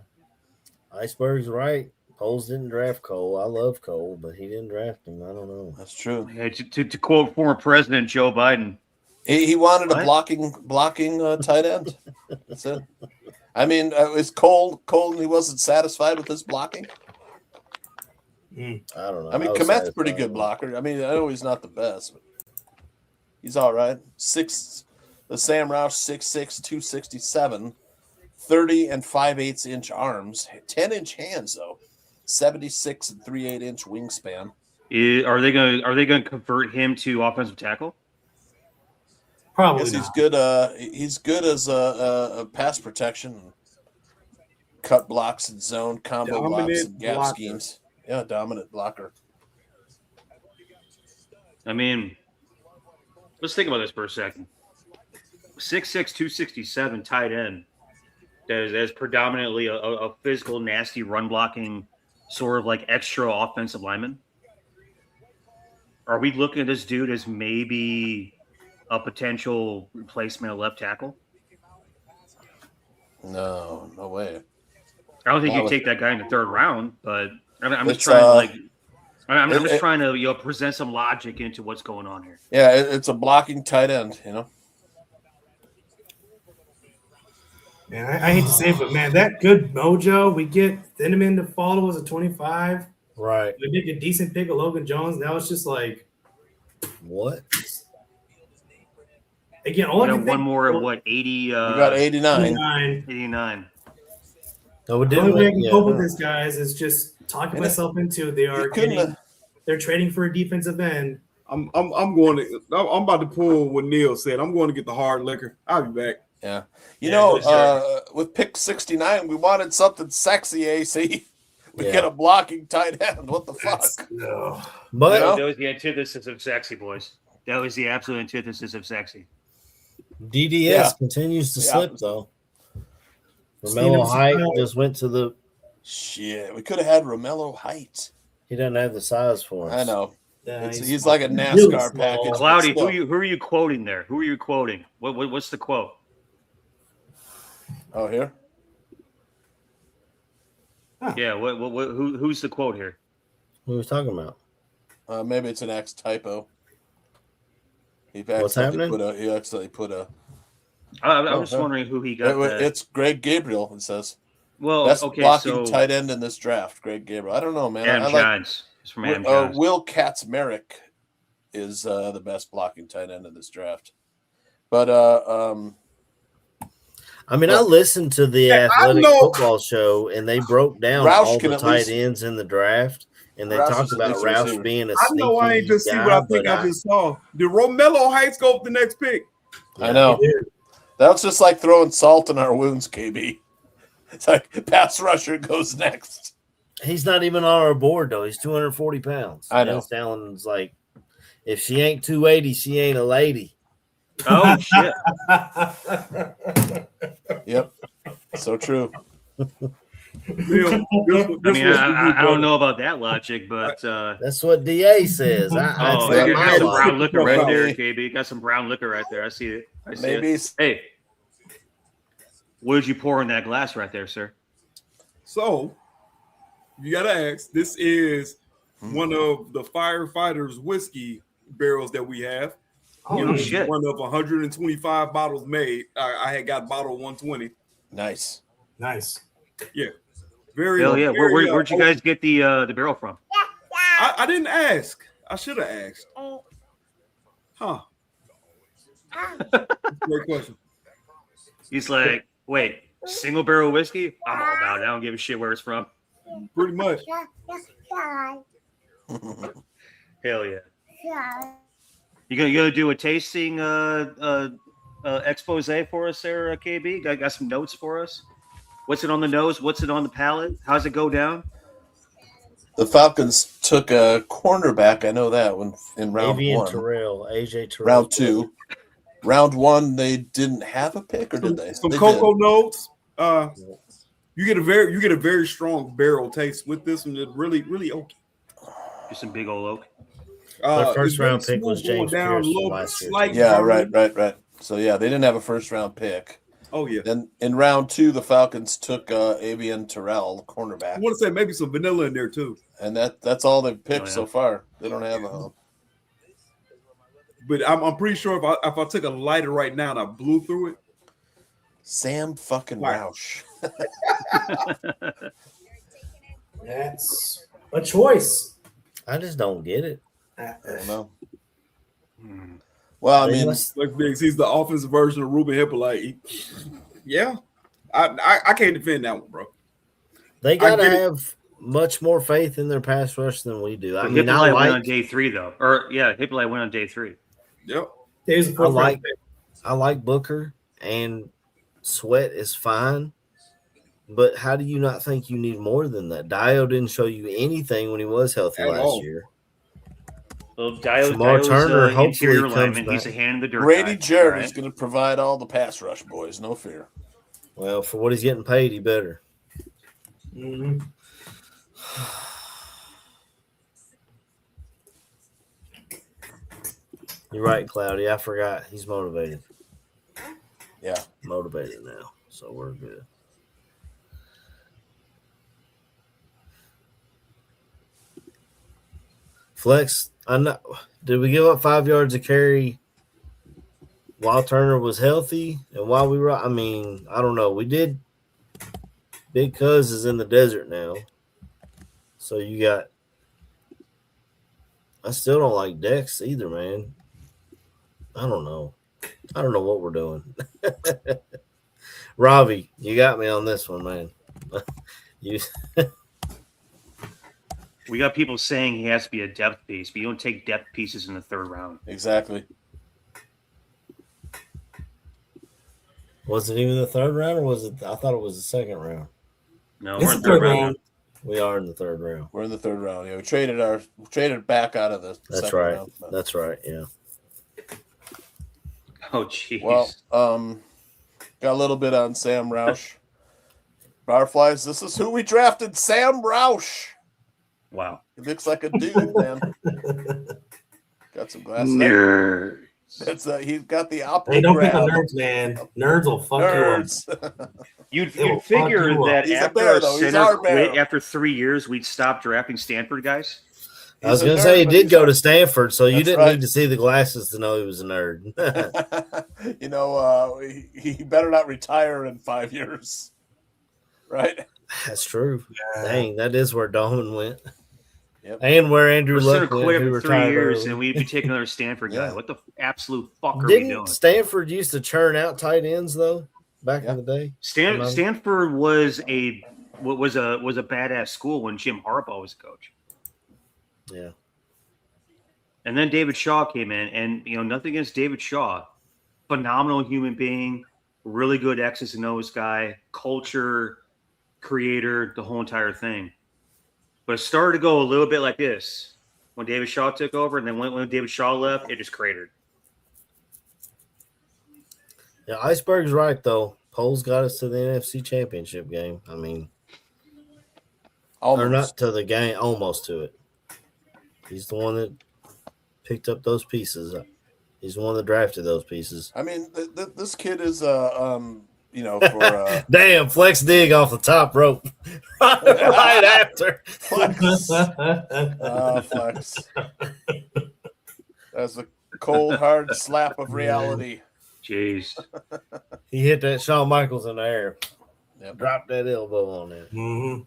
Iceberg's right. Poles didn't draft Cole. I love Cole, but he didn't draft him. I don't know. That's true. Yeah, to quote former President Joe Biden, he wanted a blocking tight end. That's it. I mean, is Cole and he wasn't satisfied with his blocking? I don't know. I mean, Komet's a pretty good blocker. I mean, I know he's not the best, but he's all right. The Sam Roush 6'6", 267, 30 and 5/8 inch arms, 10-inch hands though, 76 and 3/8 inch wingspan. Are they going to convert him to offensive tackle? Probably. He's good. He's good as a pass protection, cut blocks and zone combo blocks and gap schemes. Yeah, dominant blocker. I mean, let's think about this for a second. 6'6", 267 tight end. That is predominantly a physical, nasty run blocking sort of like extra offensive lineman. Are we looking at this dude as maybe a potential replacement of left tackle? No way. I don't think you take that guy in the third round, but I'm just trying to present some logic into what's going on here. Yeah, it's a blocking tight end, Man, I hate to say it, but man, that good mojo, we get Thieneman to follow us at 25. Right. We make a decent pick of Logan Jones. Now it's just like, what? Again, one more at what, 80? We got 89. 89. No, we the didn't. only way I can cope with this, guys, is just talking myself into they're trading for a defensive end. I'm about to pull what Neil said. I'm going to get the hard liquor. I'll be back. Yeah. With pick 69, we wanted something sexy, AC. We get a blocking tight end. What the fuck? But that was the antithesis of sexy, boys. That was the absolute antithesis of sexy. DDS continues to slip, though. Romello Height just went to the... Shit, we could have had Romello Height. He doesn't have the size for us. I know. Yeah, he's like a NASCAR package. Cloudy, who are you quoting there? Who are you quoting? What's the quote? Oh, here? Huh. Yeah, who's the quote here? Who was talking about? Maybe it's an X typo. What's happening? He accidentally put a... I'm just wondering who he got. It's Greg Gabriel, it says. Well, that's okay, blocking tight end in this draft, Greg Gabriel. I don't know, man. Adam Johns. It's from Adam Johns. Will Katzmarek is the best blocking tight end in this draft. But I mean, I listened to the Athletic Football Show, and they broke down all the tight ends in the draft, and they talked about Roush being a sneaky guy. I ain't just see what I think I just saw. Did Romello Heights go with the next pick? I know. That's just like throwing salt in our wounds, KB. It's like pass rusher goes next. He's not even on our board, though. He's 240 pounds. I know. Allen's like, if she ain't 280, she ain't a lady. Oh, shit. Yep. So true. I mean, I don't know about that logic, but that's what DA says. You got some brown liquor right there, KB. You got some brown liquor right there. I see it. Maybe. Hey, what did you pour in that glass right there, sir? So, you got to ask. This is one of the firefighters' whiskey barrels that we have. Oh, shit. One of 125 bottles made. I had got bottle 120. Nice. Yeah. Very. Hell yeah. Where'd you guys get the barrel from? I didn't ask. I should have asked. Huh. Great question. He's like, wait, single barrel whiskey? I'm all about it. I don't give a shit where it's from. Pretty much. Hell yeah. You gonna do a tasting expose for us there, KB? Got some notes for us? What's it on the nose? What's it on the palate? How's it go down? The Falcons took a cornerback. I know that when in round Avian one. Terrell, AJ Terrell. Round two. Round one, they didn't have a pick, or did they? Some They cocoa did. notes. You get a very strong barrel taste with this one. It's really oaky. Just some big old oak. Their first it's round very pick was smooth going James down, Pierce a little from last year. slight Yeah, burn. right. So yeah, they didn't have a first round pick. Oh yeah. Then in round two, the Falcons took Avian Terrell, cornerback. I want to say maybe some vanilla in there too. And that's all they've picked so far. They don't have a. But I'm pretty sure if I took a lighter right now and I blew through it. Sam fucking Roush. That's a choice. I just don't get it. I don't know. Well, I mean, like Biggs, he's the offensive version of Ruben Hippolyte. Yeah, I can't defend that one, bro. They gotta have much more faith in their pass rush than we do. I mean, Hippolyte went on day 3 though, or yeah, Hippolyte went on day 3. Yep. I like Booker, and Sweat is fine. But how do you not think you need more than that? Dio didn't show you anything when he was healthy last year. Well, Dio's Turner hopefully interior comes lineman. back. He's a hand in the dirt. Brady guy, Jarrett right? is going to provide all the pass rush, boys. No fear. Well, for what he's getting paid, he better. Mm-hmm. You're right, Cloudy. I forgot. He's motivated. Yeah. Motivated now. So we're good. Flex, I know. Did we give up 5 yards of carry while Turner was healthy and while we were? I mean, I don't know. We did. Big Cuz is in the desert now, so you got. I still don't like Dex either, man. I don't know. I don't know what we're doing. Ravi, you got me on this one, man. You. We got people saying he has to be a depth piece, but you don't take depth pieces in the 3rd round. Exactly. Was it even the 3rd round, or was it? I thought it was the 2nd round. No, we're in the 3rd round. We are in the 3rd round. We're in the 3rd round. Yeah, we traded back out of the. That's second right. round. That's right. Yeah. Oh, jeez. Well, got a little bit on Sam Roush. Barflies. This is who we drafted, Sam Roush. Wow. He looks like a dude, man. Got some glasses. Nerds. That's he's got the opera. Hey, don't pick on nerds, man. Nerds will fuck you up. You'd figure that He's after bear, our though. He's center our bear. quit after 3 years, we'd stop drafting Stanford guys. I was going to say he did go to Stanford, so you That's didn't right. need to see the glasses to know he was a nerd. You know, he better not retire in 5 years, right? That's true. Dang, that is where Dolman went. Yep. And where Andrew We're center Luck went, quit who after 3 retired years, early. and we'd be taking another Stanford guy. What the absolute fuck are we Didn't doing? Stanford used to churn out tight ends though back in the day? Stanford was a badass school when Jim Harbaugh was a coach. Yeah. And then David Shaw came in, and nothing against David Shaw, phenomenal human being, really good X's and O's guy, culture creator, the whole entire thing. But it started to go a little bit like this when David Shaw took over, and then when David Shaw left, it just cratered. Yeah, Iceberg's right though. Poles got us to the NFC Championship game. I mean, or not to the game, almost to it. He's the one that picked up those pieces. He's the one that drafted those pieces. I mean, this kid is for damn flex dig off the top rope right after flex. That's a cold, hard slap of reality. Jeez. He hit that Shawn Michaels in the air. Yep. Dropped that elbow on it. Mm-hmm.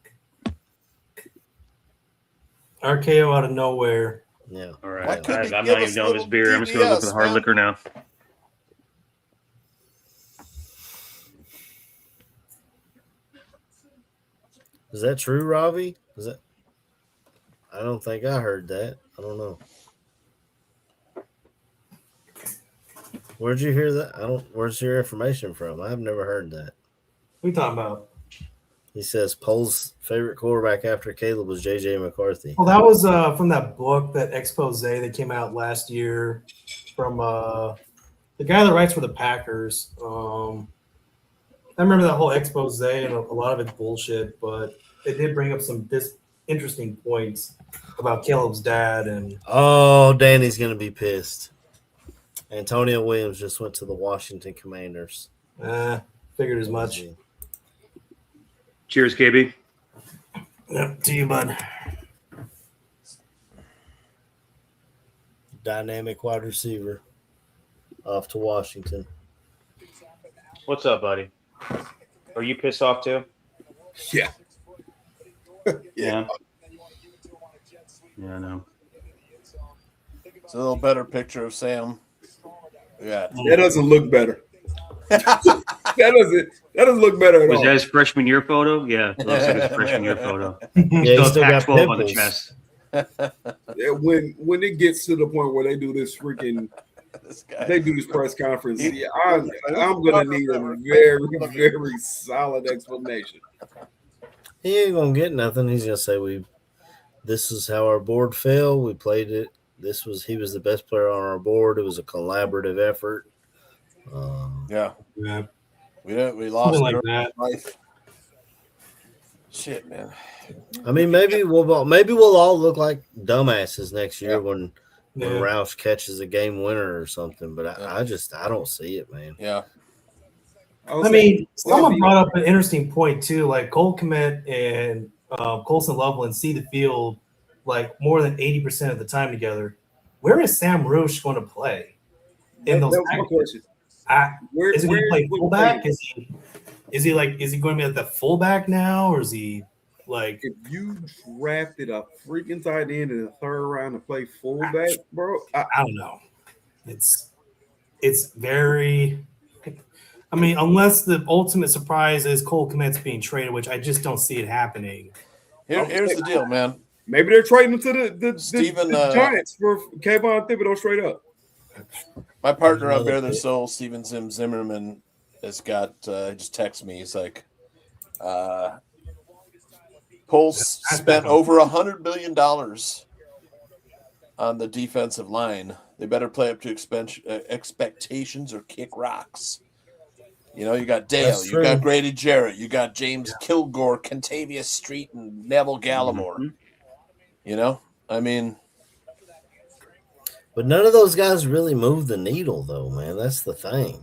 RKO out of nowhere. Yeah. All right. I'm not even knowing this beer. I'm just going to look at hard liquor now. Is that true, Ravi? Is that? I don't think I heard that. I don't know. Where'd you hear that? Where's your information from? I've never heard that. What are you talking about? He says Pole's favorite quarterback after Caleb was J.J. McCarthy. Well, that was from that book, that expose that came out last year from the guy that writes for the Packers. I remember that whole expose, and a lot of it's bullshit, but they did bring up some interesting points about Caleb's dad. And oh, Danny's going to be pissed. Antonio Williams just went to the Washington Commanders. Figured as much. Cheers, KB. Yep, to you, bud. Dynamic wide receiver off to Washington. What's up, buddy? Are you pissed off too? Yeah. Yeah. Yeah, I know. It's a little better picture of Sam. Yeah. That doesn't look better. that doesn't look better at all. Was that his freshman year photo? Yeah, it looks like his freshman year photo. Yeah, he still got Pac-12 on the pimples. chest. Yeah, when it gets to the point where they do this freaking, they do this press conference, yeah, I'm gonna need a very, very solid explanation. He ain't gonna get nothing. He's gonna say this is how our board fell. We played it. He was the best player on our board. It was a collaborative effort. Yeah. We lost Something like that. life. Shit, man. I mean, maybe we'll all look like dumbasses next year when Roush catches a game winner or something. But I don't see it, man. Yeah. I mean, someone brought up an interesting point too. Like Cole Kmet and Colson Loveland see the field like more than 80% of the time together. Where is Sam Roche going to play in those? That was my question. Is he going to play fullback? Is he going to be at the fullback now, or is he like? If you drafted a freaking tight end in the third round to play fullback, bro, I don't know. It's very. I mean, unless the ultimate surprise is Cole Kmet's being traded, which I just don't see it happening. Here's the deal, man. Maybe they're trading him to the Giants for Kayvon Thibodeau straight up. My partner on Bear Their Soul, Steven Zimmerman, has got just texted me. He's like, Poles spent over $100 million on the defensive line. They better play up to expectations or kick rocks. You know, you got Dale, you got Grady Jarrett, you got James Kilgore, Contavious Street, and Neville Gallimore. Mm-hmm. You know, I mean, but none of those guys really move the needle, though, man. That's the thing.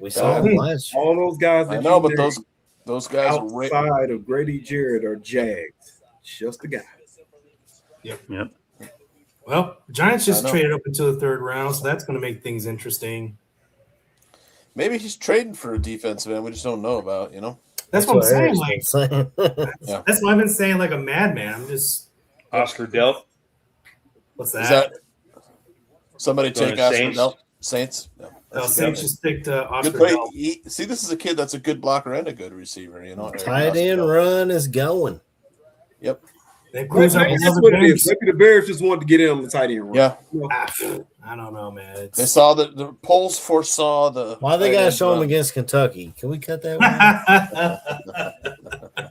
We saw them last year. All those guys. I know, but those guys outside of Grady Jarrett are Jags. Just the guys. Yep. Yep. Well, the Giants just traded up into the third round, so that's going to make things interesting. Maybe he's trading for a defensive end we just don't know about, you know? That's what I'm saying. Yeah. That's what I've been saying like a madman. I'm just Oscar Delp. What's that? Is that somebody Going take to Oscar Saints? Delp? Saints? No, Saints just picked Oscar good play. Delp. See, this is a kid that's a good blocker and a good receiver, you know? Tight end run is going. Yep. They Maybe that's what it is. Maybe the Bears just wanted to get in on the tight end run. Yeah. I don't know, man. They saw the polls foresaw the. Why they got to show them against Kentucky? Can we cut that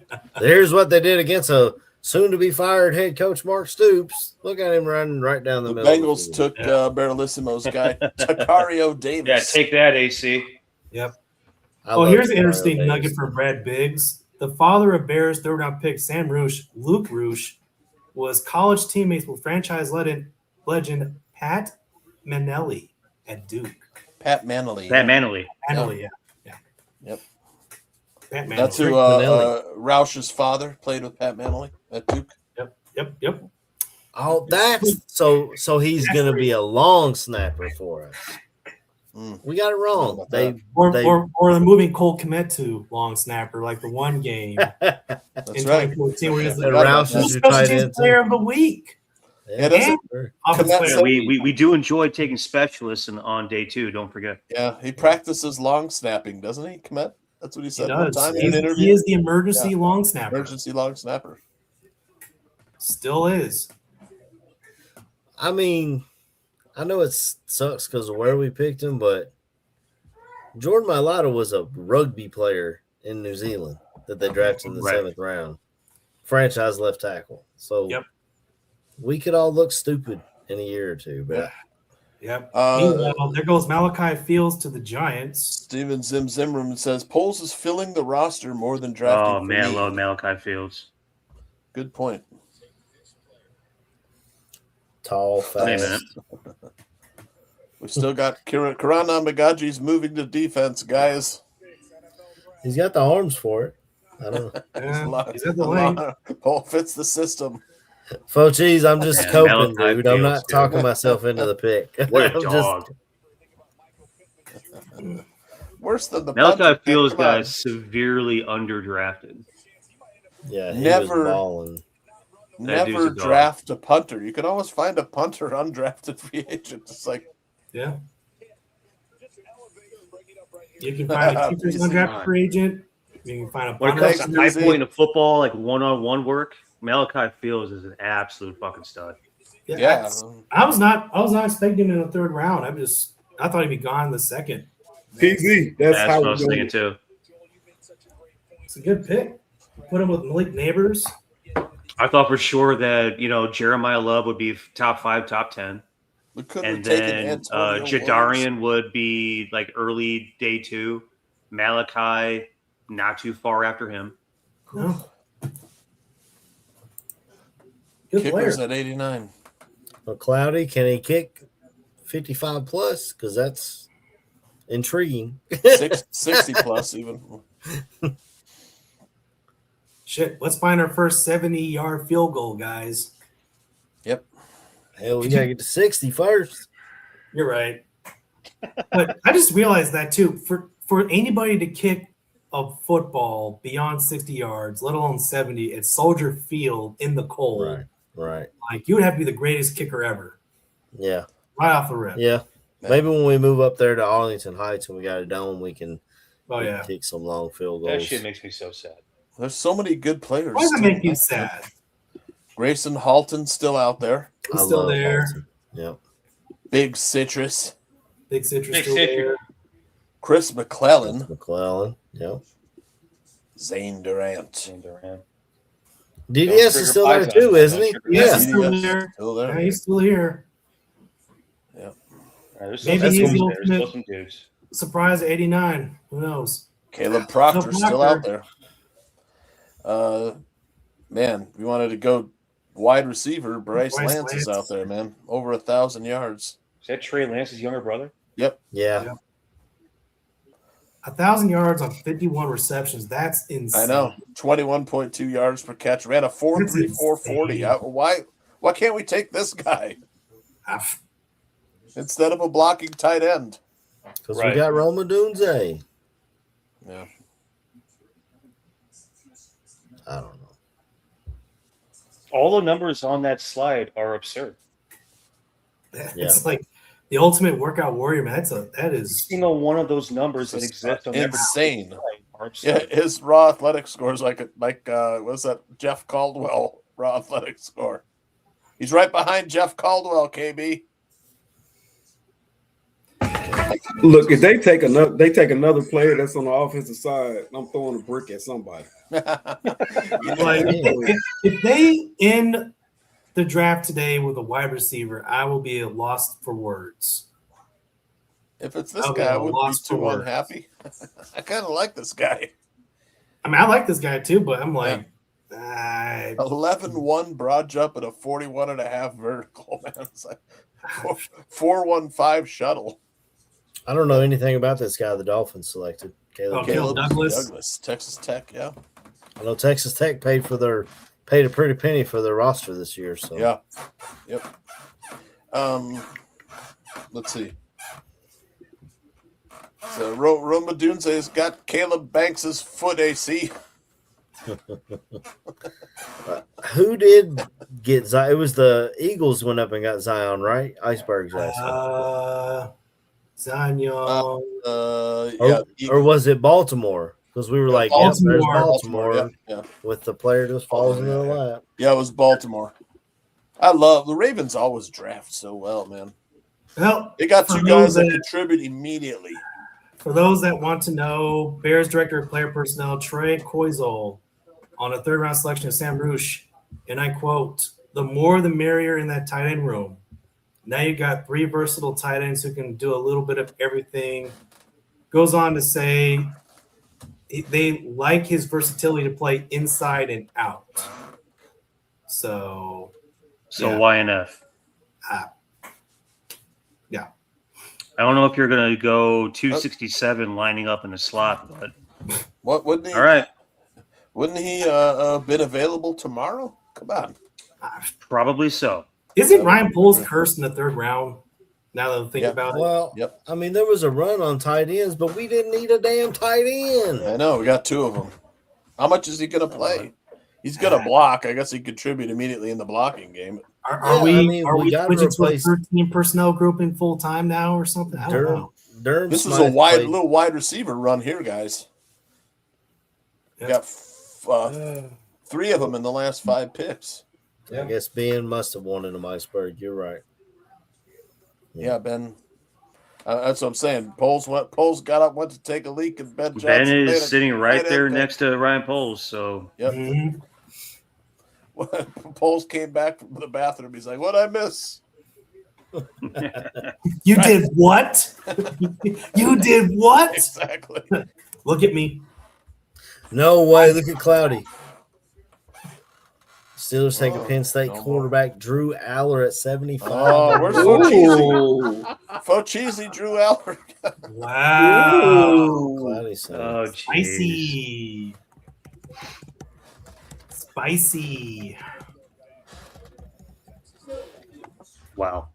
one? Here's what they did against a soon-to-be-fired head coach, Mark Stoops. Look at him running right down the middle. Bengals took Barrelissimo's guy, Takario Davis. Yeah, take that, AC. Yep. I Here's an Takario interesting Davis. nugget for Brad Biggs. The father of Bears third-round pick Sam Roosh, Luke Roosh, was college teammates with franchise legend Pat Manelli at Duke. Pat Manley. Manelli, yeah. Yep. Pat Manelli. That's who Roush's father played with Pat Manley at Duke. Yep. Oh, that's so he's going to be a long snapper for us. We got it wrong. Or they're moving Cole Kmet to long snapper, like the one game in 2014 where he's the Roush is your tight end player of the week. We do enjoy taking specialists on day two. Don't forget. Yeah, he practices long snapping, doesn't he, Kmet? That's what he said one time in an He interview. is the emergency long snapper. Emergency long snapper. Still is. I mean, I know it sucks because of where we picked him, but Jordan Mailata was a rugby player in New Zealand. that they drafted in the 7th round. Franchise left tackle. So we could all look stupid in a year or two. But Meanwhile, there goes Malachi Fields to the Giants. Steven Zimmerman says Poles is filling the roster more than drafting. Oh man, I love Malachi Fields. Good point. Tall, fast. We've still got Kirana Magaji's moving to defense, guys. He's got the arms for it. I don't know. He's got the length. Paul fits the system. Fochies, I'm just coping, dude. I'm not talking myself into the pick. What a dog. Worse than the Malachi Fields got severely underdrafted. Yeah, he never was balling. Never draft a punter. You can always find a punter undrafted free agent. It's like, yeah. You can find a keeper's undrafted free agent. You can find a when it comes to high point of football, like one-on-one work, Malachi Fields is an absolute fucking stud. Yeah. I was not expecting him in the 3rd round. I thought he'd be gone in the 2nd. PZ. That's how what I was thinking too. It's a good pick. Put him with Malik Neighbors. I thought for sure that Jeremiah Love would be top 5, top 10, and then Jadarian would be like early day 2. Malachi not too far after him. No. Good Kickers player. At 89. Well, Cloudy, can he kick 55 plus? Because that's intriguing. 60 plus even. Shit, let's find our first 70-yard field goal, guys. Yep. Hell, we got to get to 60 first. You're right. But I just realized that, too. For anybody to kick a football beyond 60 yards, let alone 70, at Soldier Field in the cold. Right. Like, you would have to be the greatest kicker ever. Yeah. Right off the rip. Yeah. Maybe when we move up there to Arlington Heights and we got a dome, we can kick some long field goals. That shit makes me so sad. There's so many good players. Why does it make you sad? Grayson Halton's still out there. He's still there. Yeah. Big Citrus. Big Citrus still there. Chris McClellan. Yeah. Zane Durant. DDS is still there too, isn't he? Yeah, he's still there. Yeah, he's still here. Yeah. Maybe he's the ultimate surprise 89. Who knows? Caleb Proctor's still out there. Man, we wanted to go wide receiver. Bryce Lance is out there, man. Over 1,000 yards. Is that Trey Lance's younger brother? Yep. Yeah. 1,000 yards on 51 receptions. That's insane. I know. 21.2 yards per catch. Ran a 4.34 40. Why can't we take this guy instead of a blocking tight end? Because we got Roma Dunze. Yeah. I don't know. All the numbers on that slide are absurd. It's like the ultimate workout warrior, man. That is one of those numbers that exists on insane. Yeah, his raw athletic score is like what's that? Jeff Caldwell raw athletic score. He's right behind Jeff Caldwell, KB. Look, if they take another player that's on the offensive side, I'm throwing a brick at somebody. Like, if they end the draft today with a wide receiver, I will be lost for words. If it's this guy, I wouldn't be too unhappy. I kind of like this guy. I mean, I like this guy too, but I'm like, 11-1 broad jump and a 41.5 vertical, man. It's like 4.15 shuttle. I don't know anything about this guy the Dolphins selected. Caleb Douglas, Texas Tech, yeah. I know Texas Tech paid a pretty penny for their roster this year. So yeah, yep. Let's see. So Roma Dunze has got Caleb Banks's foot AC. Who did get Zion? It was the Eagles went up and got Zion, right? Iceberg's ass. Zion. Or was it Baltimore? Because we were like, Baltimore. There's Baltimore yeah. With the player just falls into the lap. Yeah, it was Baltimore. I love the Ravens always draft so well, man. Well, they got two guys that contribute immediately. For those that want to know, Bears Director of Player Personnel Trey Koizol on a third-round selection of Sam Roosh, and I quote, "The more the merrier in that tight end room. Now you got 3 versatile tight ends who can do a little bit of everything." Goes on to say they like his versatility to play inside and out. So yeah. YNF. Yeah. I don't know if you're going to go 267 lining up in the slot, but what wouldn't he? All right. Wouldn't he been available tomorrow? Come on. Probably so. Isn't Ryan Poles cursed in the 3rd round? Now that I think about it. Well, I mean, there was a run on tight ends, but we didn't need a damn tight end. I know. We got 2 of them. How much is he going to play? He's going to block. I guess he contribute immediately in the blocking game. Are we switching to a 13 personnel grouping full time now or something? I don't know. This is a little wide receiver run here, guys. We got 3 of them in the last 5 picks. I guess Ben must have wanted him iceberg. You're right. Yeah, Ben. That's what I'm saying. Poles got up, went to take a leak, and Ben Johnson. Ben is sitting right there next to Ryan Poles. So yep. Poles came back from the bathroom. He's like, "What'd I miss?" You did what? You did what? Exactly. Look at me. No way. Look at Cloudy. Steelers take a Penn State quarterback, Drew Aller at 75. Oh, where's Focheesy? Drew Aller. Wow. Cloudy spicy. Spicy. wow.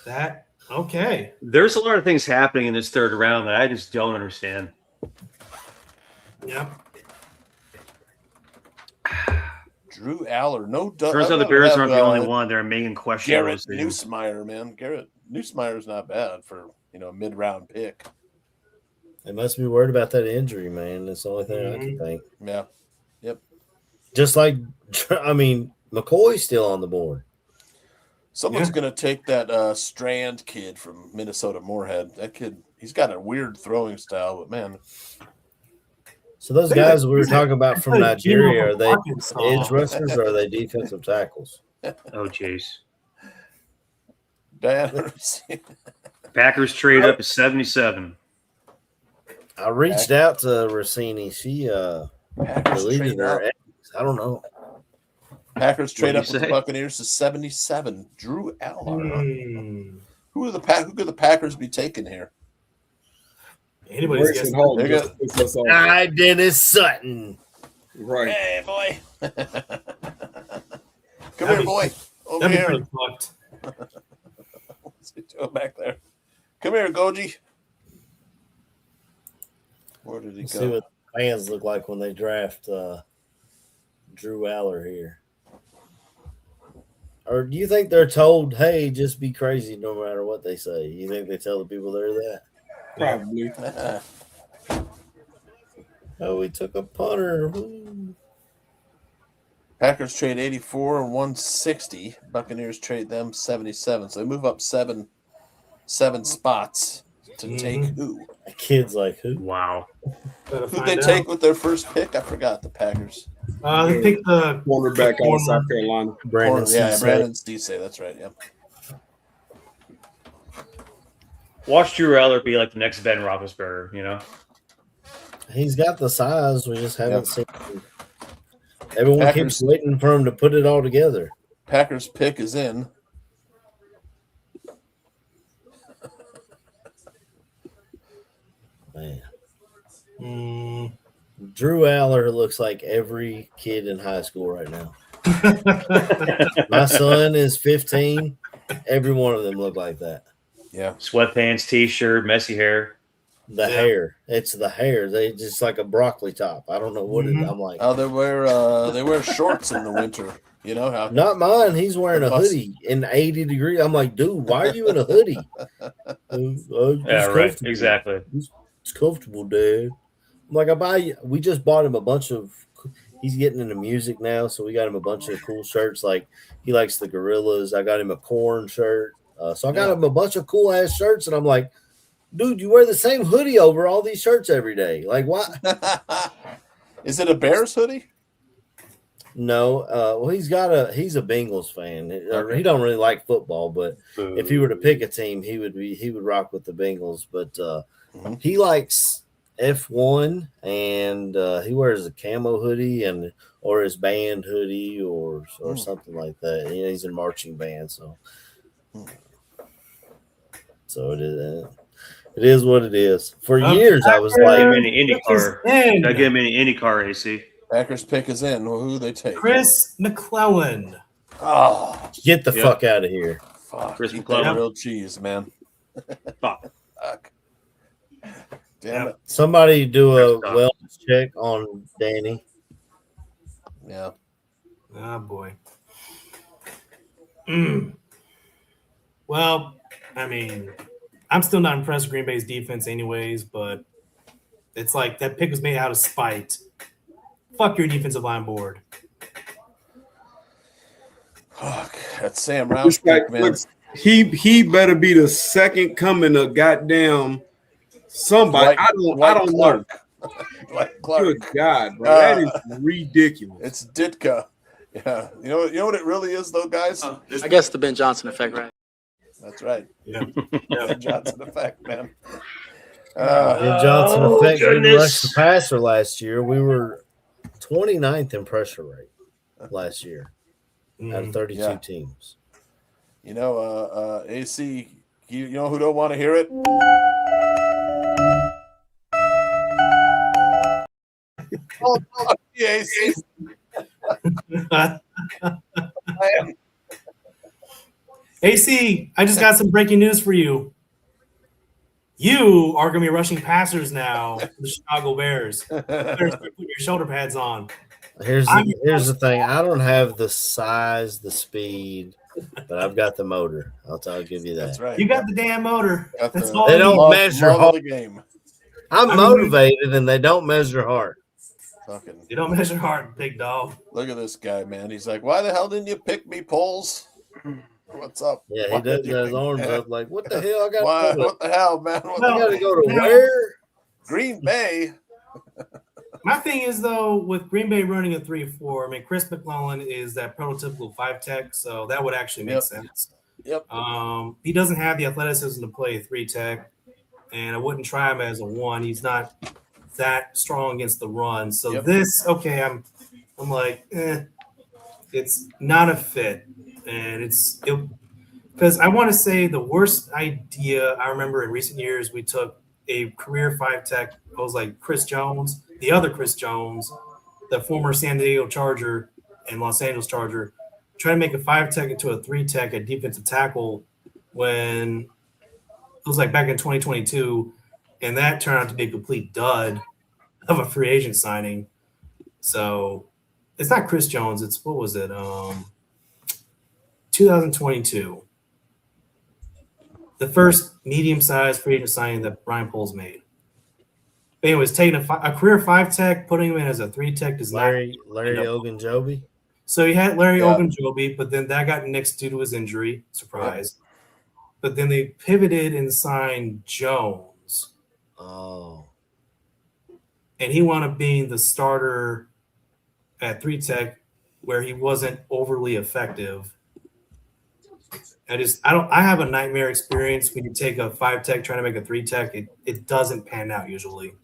That okay. There's a lot of things happening in this 3rd round that I just don't understand. Yeah. Drew Aller, Turns out the Bears aren't the only one. They're making questions. Garrett Nussmeier, man. Garrett Nussmeier's not bad for a mid-round pick. They must be worried about that injury, man. That's the only thing I can think. Yeah. Yep. Just like, I mean, McCoy's still on the board. Someone's going to take that Strand kid from Minnesota Moorhead. That kid, he's got a weird throwing style, but man. So those guys we were talking about from Nigeria, are they edge rushers or are they defensive tackles? Oh, jeez. Packers trade up to 77. I reached out to Rossini. She deleted her ex. I don't know. Packers trade up with the Buccaneers to 77. Drew Aller. Who could the Packers be taking here? Anybody's guessing. Dennis Sutton. Right. Hey, boy. Come here, boy. Over here. What's he doing back there? Come here, Goji. Where did he go? See what fans look like when they draft Drew Aller here. Or do you think they're told, hey, just be crazy no matter what they say? You think they tell the people they're that? Probably. Oh, we took a punter. Packers trade 84 and 160. Buccaneers trade them 77. So they move up seven spots to take who? A kid's like who? Wow. Who'd they take with their first pick? I forgot the Packers. They picked the cornerback out of South Carolina. Brandon Cisse. That's right. Yep. Watch Drew Aller be like the next Ben Roethlisberger, you know? He's got the size. We just haven't seen him. Everyone keeps waiting for him to put it all together. Packers pick is in. Man. Drew Aller looks like every kid in high school right now. My son is 15. Every one of them look like that. Yeah. Sweatpants, t-shirt, messy hair. The hair. It's the hair. They just like a broccoli top. I don't know what I'm like. Oh, they wear shorts in the winter. You know how? Not mine. He's wearing a hoodie in 80 degrees. I'm like, dude, why are you in a hoodie? Yeah, right. Exactly. It's comfortable, Dad. I'm like, we just bought him a bunch of. He's getting into music now, so we got him a bunch of cool shirts. Like he likes the Gorillas. I got him a Korn shirt. So I got him a bunch of cool ass shirts, and I'm like, dude, you wear the same hoodie over all these shirts every day. Like, what? Is it a Bears hoodie? No. Well, he's a Bengals fan. He don't really like football, but if he were to pick a team, he would rock with the Bengals. But he likes F1, and he wears a camo hoodie or his band hoodie or something like that. He's in marching band, so it is. It is what it is. For years, I was like, Gotta get him in any IndyCar, AC. Packers pick is in. Well, who they take? Chris McClellan. Oh, get the fuck out of here. Fuck. Chris Eat McClellan. that real cheese, man. Fuck. Damn it. Somebody do a wellness check on Danny. Yeah. Oh, boy. Well, I mean, I'm still not impressed with Green Bay's defense anyways, but it's like that pick was made out of spite. Fuck your defensive line board. Fuck. That's Sam Rouse pick, man. Look, he better be the second coming of goddamn somebody. I don't know. Like Clark. Good God, bro. That is ridiculous. It's Ditka. Yeah. You know what it really is, though, guys? I guess the Ben Johnson effect, right? That's right. Yeah. Ben Johnson effect, man. Ben Johnson effect. We rushed the passer last year. We were 29th in pressure rate last year out of 32 teams. You know, AC, you know who don't want to hear it? Oh, yeah, AC. AC, I just got some breaking news for you. You are going to be rushing passers now for the Chicago Bears. You better start putting your shoulder pads on. Here's the thing. I don't have the size, the speed, but I've got the motor. I'll give you that. That's right. You got the damn motor. That's all they don't measure hard. The game. I'm motivated, and they don't measure hard. You don't measure hard, big dog. Look at this guy, man. He's like, why the hell didn't you pick me, Poles? What's up? Yeah, he does his arms up like, what the hell? What the hell, man? I got to go to where? Green Bay. My thing is, though, with Green Bay running a 3-4, I mean, Chris McClellan is that prototypical 5-tech, so that would actually make sense. Yep. He doesn't have the athleticism to play a 3-tech, and I wouldn't try him as a 1. He's not that strong against the run. So I'm like, it's not a fit. And because I want to say the worst idea I remember in recent years, we took a career 5-tech. It was like Chris Jones, the other Chris Jones, the former San Diego Charger and Los Angeles Charger, trying to make a 5-tech into a 3-tech at defensive tackle when it was like back in 2022. And that turned out to be a complete dud of a free agent signing. So it's not Chris Jones. It's, what was it? 2022. The first medium-sized free agent signing that Brian Poles made. But anyways, taking a career 5-tech, putting him in as a 3-tech does Larry Ogunjobi. So he had Larry Ogunjobi, but then that got nixed due to his injury. Surprise. But then they pivoted and signed Jones. Oh. And he wound up being the starter at 3-tech where he wasn't overly effective. I have a nightmare experience when you take a 5-tech trying to make a 3-tech. It doesn't pan out usually.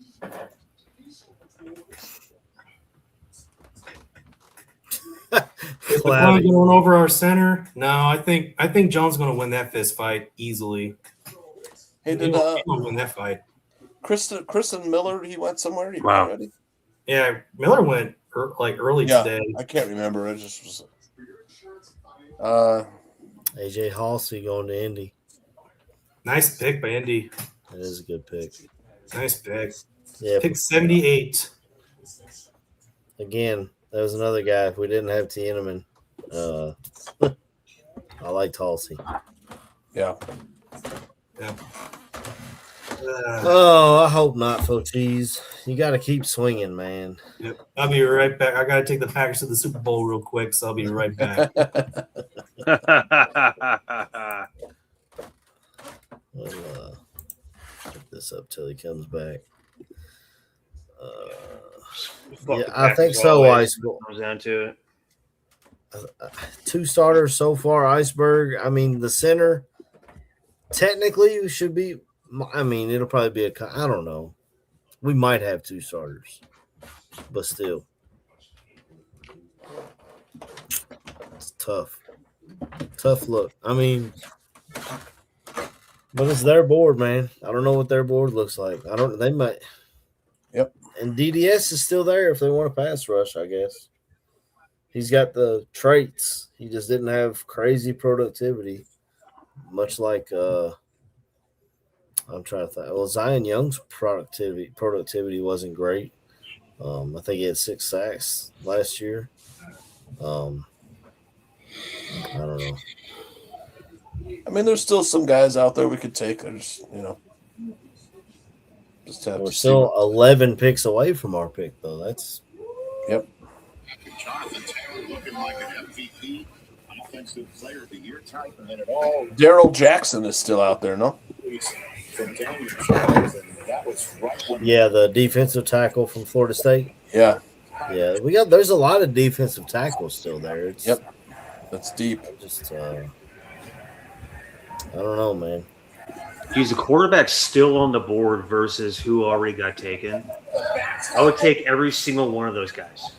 Is McClellan going over our center? No, I think Jones is going to win that fist fight easily. Hey, He's going to win that fight. Kristen Miller, he went somewhere. Wow. Already? Yeah, Miller went early today. I can't remember. I just was. AJ Halsey going to Indy. Nice pick by Indy. That is a good pick. Nice pick. Yeah, pick 78. Again, that was another guy. If we didn't have Tiedemann, I liked Halsey. Yeah. Yeah. I hope not, Phil Cheese. You got to keep swinging, man. Yep. I'll be right back. I got to take the Packers to the Super Bowl real quick, so I'll be right back. this up till he comes back. Yeah, I think so. Iceberg comes down to it. 2 starters so far. Iceberg. I mean, the center technically should be. I mean, it'll probably be I don't know. We might have 2 starters, but still, it's tough. Tough look. I mean, but it's their board, man. I don't know what their board looks like. They might. Yep. And DDS is still there if they want to pass rush, I guess. He's got the traits. He just didn't have crazy productivity, much like I'm trying to think. Well, Zion Young's productivity wasn't great. I think he had 6 sacks last year. I don't know. I mean, there's still some guys out there we could take. There's, just have We're to still 11 picks away from our pick, though. That's yep. Jonathan Taylor looking like an MVP, offensive player of the year type, and then it all. Daryl Jackson is still out there, no? From Daniel Jones, and that was right when the defensive tackle from Florida State. Yeah. Yeah, there's a lot of defensive tackles still there. Yep. That's deep. Just I don't know, man. He's a quarterback still on the board versus who already got taken. I would take every single one of those guys.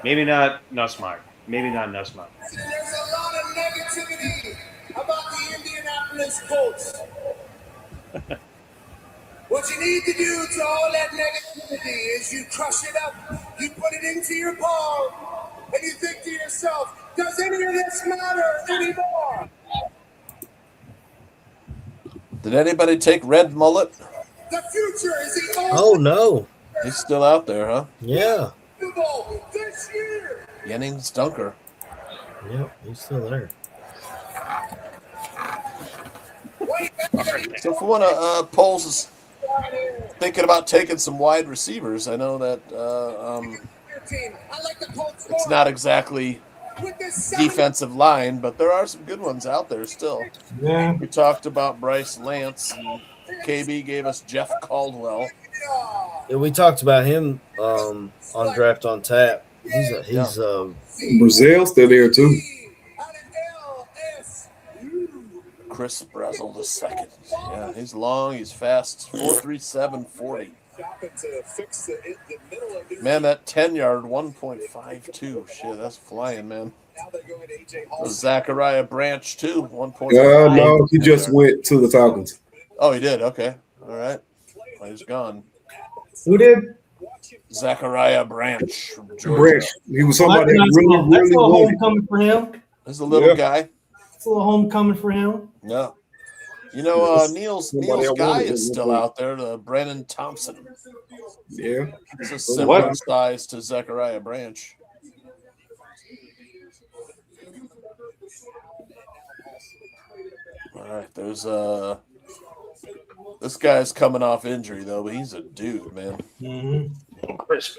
Maybe not Nussmeyer. Maybe not Nussmeyer. there's a lot of negativity about the Indianapolis Colts. What you need to do to all that negativity is you crush it up, you put it into your palm, and you think to yourself, does any of this matter anymore? Did anybody take Red Mullet? The future is the Oh, no. He's still out there, huh? Yeah. this year. Jennings Dunker. Yep, he's still there. So if we want to, Poles is thinking about taking some wide receivers. I know that it's not exactly defensive line, but there are some good ones out there still. Yeah. We talked about Bryce Lance. And KB gave us Jeff Caldwell. Yeah, we talked about him on Draft on Tap. He's Brazil still there too. Chris Brezel II. Yeah, he's long, he's fast. 4.37 40. Man, that 10-yard 1.52. Shit, that's flying, man. Zachariah Branch too. 1.5. No, he just went to the Falcons. Oh, he did. Okay, all right. Well, he's gone. Who did? Zachariah Branch from Georgia. Branch. He was somebody that really That's a little wanted. homecoming for him. He's a little guy. It's a little homecoming for him. Yeah. Neil's guy is still out there, Brennan Thompson. Yeah. It's a similar size to Zachariah Branch. All right, there's this guy's coming off injury though, but he's a dude, man. Mm-hmm. Chris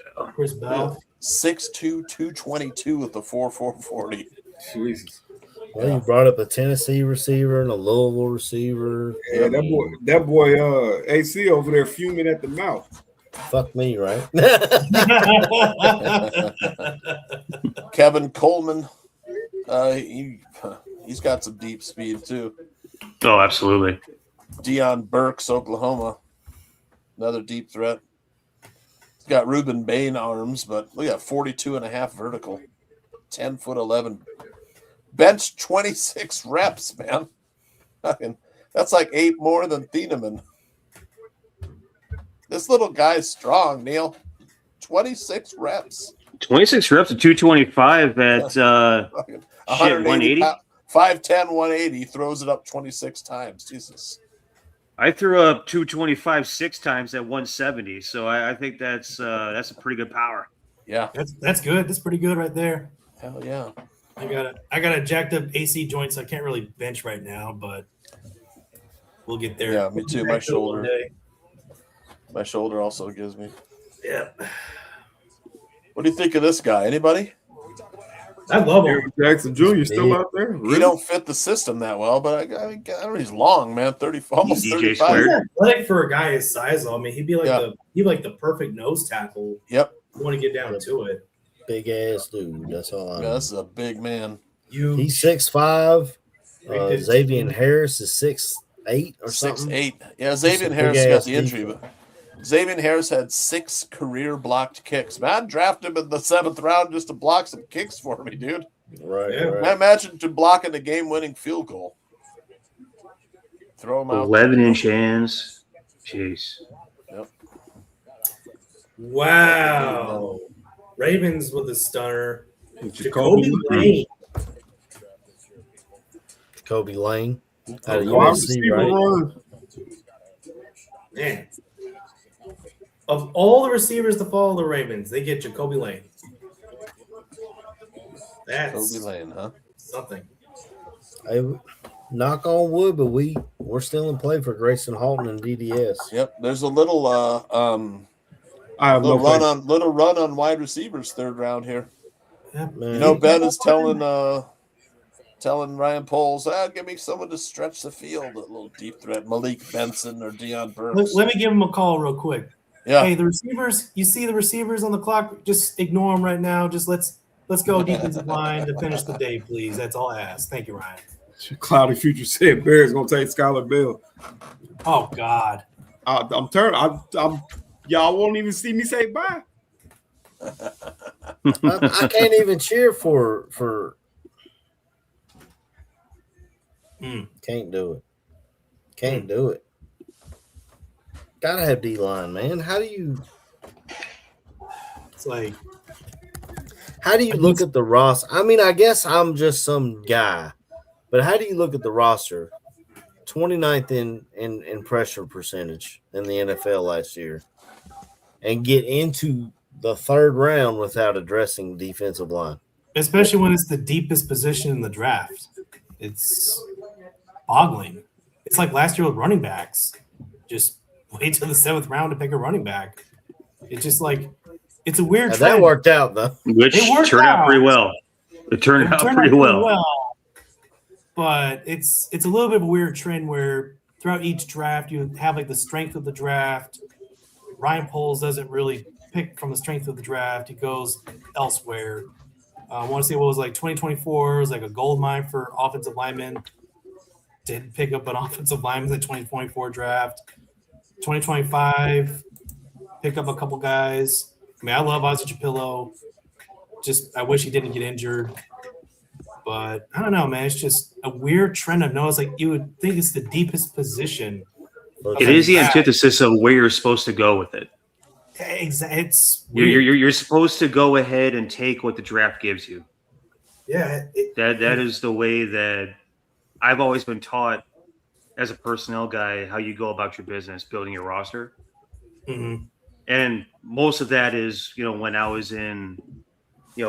Bell. 6'2", 222 with the 4.40. Jesus. Well, you brought up a Tennessee receiver and a Louisville receiver. Yeah, that boy AC over there fuming at the mouth. Fuck me, right? Kevin Coleman, he's got some deep speed too. Oh, absolutely. Deion Burks, Oklahoma, another deep threat. He's got Ruben Bain arms, but look at 42.5 vertical, 10'11". Bench 26 reps, man. That's like 8 more than Thieneman. This little guy's strong, Neil. 26 reps. 26 reps at 225 at 180. 5'10", 180, throws it up 26 times. Jesus. I threw up 225 6 times at 170, so I think that's a pretty good power. Yeah, that's good. That's pretty good right there. Hell yeah. I got a jacked up AC joint, so I can't really bench right now, but we'll get there. Yeah, me too. My shoulder also gives me. Yeah. What do you think of this guy? Anybody? I love him. Eric Jackson Jr. still out there. Really? He don't fit the system that well, but I don't know, he's long, man. 30, almost DJ 35. squared. He's athletic for a guy his size, though. I mean, he'd be like the perfect nose tackle. Yep. You want to get down to it. Big ass dude. That's all I know. Yeah, this is a big man. He's 6'5". Xavier Harris is 6'8" or something. 6'8". Yeah, Xavier Harris got the injury, but Xavier Harris had 6 career blocked kicks. Man, drafted him in the 7th round just to block some kicks for me, dude. Right. Yeah. right. Man, imagine to blocking the game-winning field goal. Throw him out. 11-inch hands. Jeez. Yep. Wow. Ravens with a stunner. Jacoby Lane. Jacoby Lane. Out of USC, receiver right? run. Man. Of all the receivers to follow the Ravens, they get Jacoby Lane. That's Jacoby Lane, huh? something. Hey, knock on wood, but we're still in play for Grayson Halton and DDS. Yep. There's a little little run on wide receivers 3rd round here. Yeah, man. You know, Ben is telling Ryan Poles, give me someone to stretch the field. A little deep threat, Malik Benson or Deion Burks. Let me give him a call real quick. Yeah. Hey, the receivers, you see the receivers on the clock? Just ignore them right now. Just let's go defensive line to finish the day, please. That's all I ask. Thank you, Ryan. Cloudy Future said Bears gonna take Skylar Bell. Oh God. I'm turning. I'm y'all won't even see me say bye. I can't even cheer for. Can't do it. Can't do it. Gotta have D-line, man. How do you? It's like, how do you look at the roster? I mean, I guess I'm just some guy, but how do you look at the roster? 29th in pressure percentage in the NFL last year, and get into the 3rd round without addressing defensive line, especially when it's the deepest position in the draft. It's boggling. It's like last year with running backs. Just wait till the 7th round to pick a running back. It's just like it's a weird trend. That worked out though. Which turned out pretty well. It turned out pretty well. But it's a little bit of a weird trend where throughout each draft you have like the strength of the draft. Ryan Poles doesn't really pick from the strength of the draft. He goes elsewhere. I want to say what was like 2024 was like a gold mine for offensive linemen. Didn't pick up an offensive lineman in the 2024 draft. 2025, pick up a couple guys. I mean, I love Ozzie Chapillo. Just I wish he didn't get injured. But I don't know, man. It's just a weird trend I've noticed. Like you would think it's the deepest position. It is the antithesis of where you're supposed to go with it. Exactly. It's you're supposed to go ahead and take what the draft gives you. Yeah. That is the way that I've always been taught as a personnel guy how you go about your business, building your roster. Mm-hmm. And most of that is, when I was in,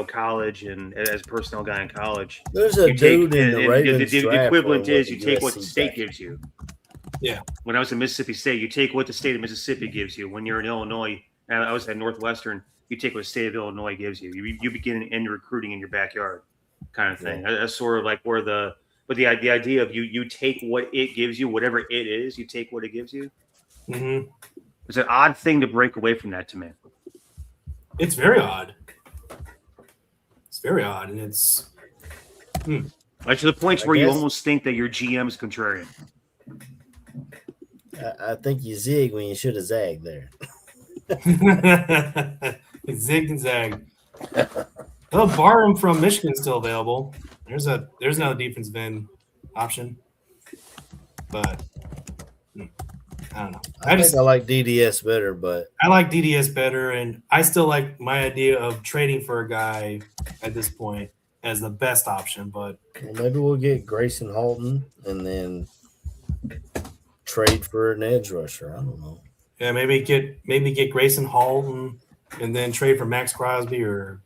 college and as a personnel guy in college. There's a dude in the Ravens the equivalent is you take what the state gives you. Yeah. When I was in Mississippi State, you take what the state of Mississippi gives you. When you're in Illinois, and I was at Northwestern, you take what the state of Illinois gives you. You begin in recruiting in your backyard, kind of thing. That's sort of like where the idea of you take what it gives you, whatever it is, you take what it gives you. Mm-hmm. It's an odd thing to break away from that to me. It's very odd. It's very odd, and it's like to the point where you almost think that your GM is contrarian. I think you zig when you should have zagged there. Zig and zag. Well, Barham from Michigan is still available. There's another defensive end option, but I don't know. I think I like DDS better, but I like DDS better, and I still like my idea of trading for a guy at this point as the best option. But maybe we'll get Grayson Halton and then trade for an edge rusher. I don't know. Yeah, maybe get Grayson Halton and then trade for Max Crosby or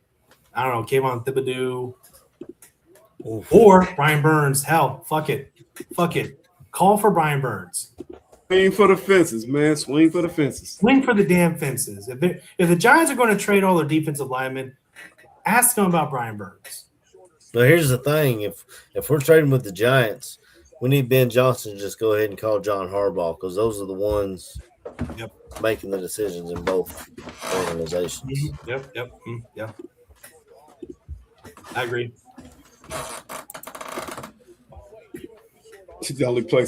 I don't know, Kayvon Thibodeau or Brian Burns. Hell, fuck it. Call for Brian Burns. Swing for the fences, man. Swing for the fences. Swing for the damn fences. If the Giants are going to trade all their defensive linemen, ask them about Brian Burns. Now, here's the thing: if we're trading with the Giants, we need Ben Johnson to just go ahead and call John Harbaugh because those are the ones making the decisions in both organizations. Yep. I agree. The only Penn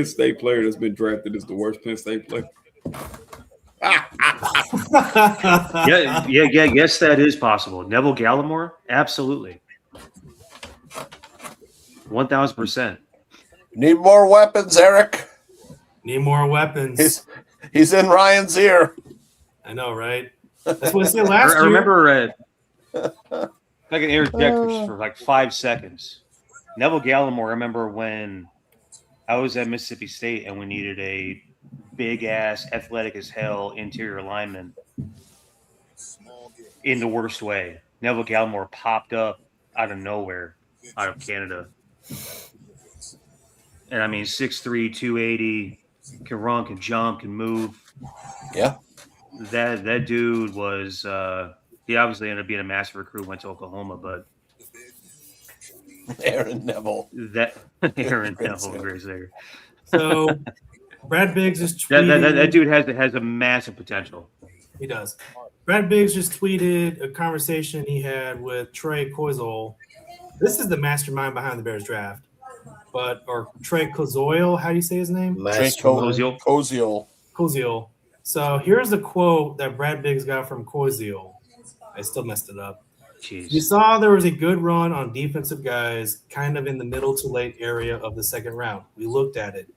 State player that's been drafted is the worst Penn State player. Yes, that is possible. Neville Gallimore, absolutely, 1000%. Need more weapons, Eric. Need more weapons. He's in Ryan's ear. I know, right? That's what I said last year. I remember. If I can interject for like 5 seconds. Neville Gallimore, I remember when I was at Mississippi State and we needed a big-ass, athletic as hell interior lineman in the worst way. Neville Gallimore popped up out of nowhere, out of Canada. And I mean, 6'3", 280, can run, can jump, can move. Yeah. That dude was he obviously ended up being a massive recruit, went to Oklahoma, but Aaron Neville. Aaron Neville, great singer. So Brad Biggs is tweeting. That dude has a massive potential. He does. Brad Biggs just tweeted a conversation he had with Trey Koziol. This is the mastermind behind the Bears draft. Or Trey Koziol, how do you say his name? Trey Koziol. Koziol. So here's the quote that Brad Biggs got from Koziol. I still messed it up. Jeez. You saw there was a good run on defensive guys kind of in the middle to late area of the second round. We looked at it.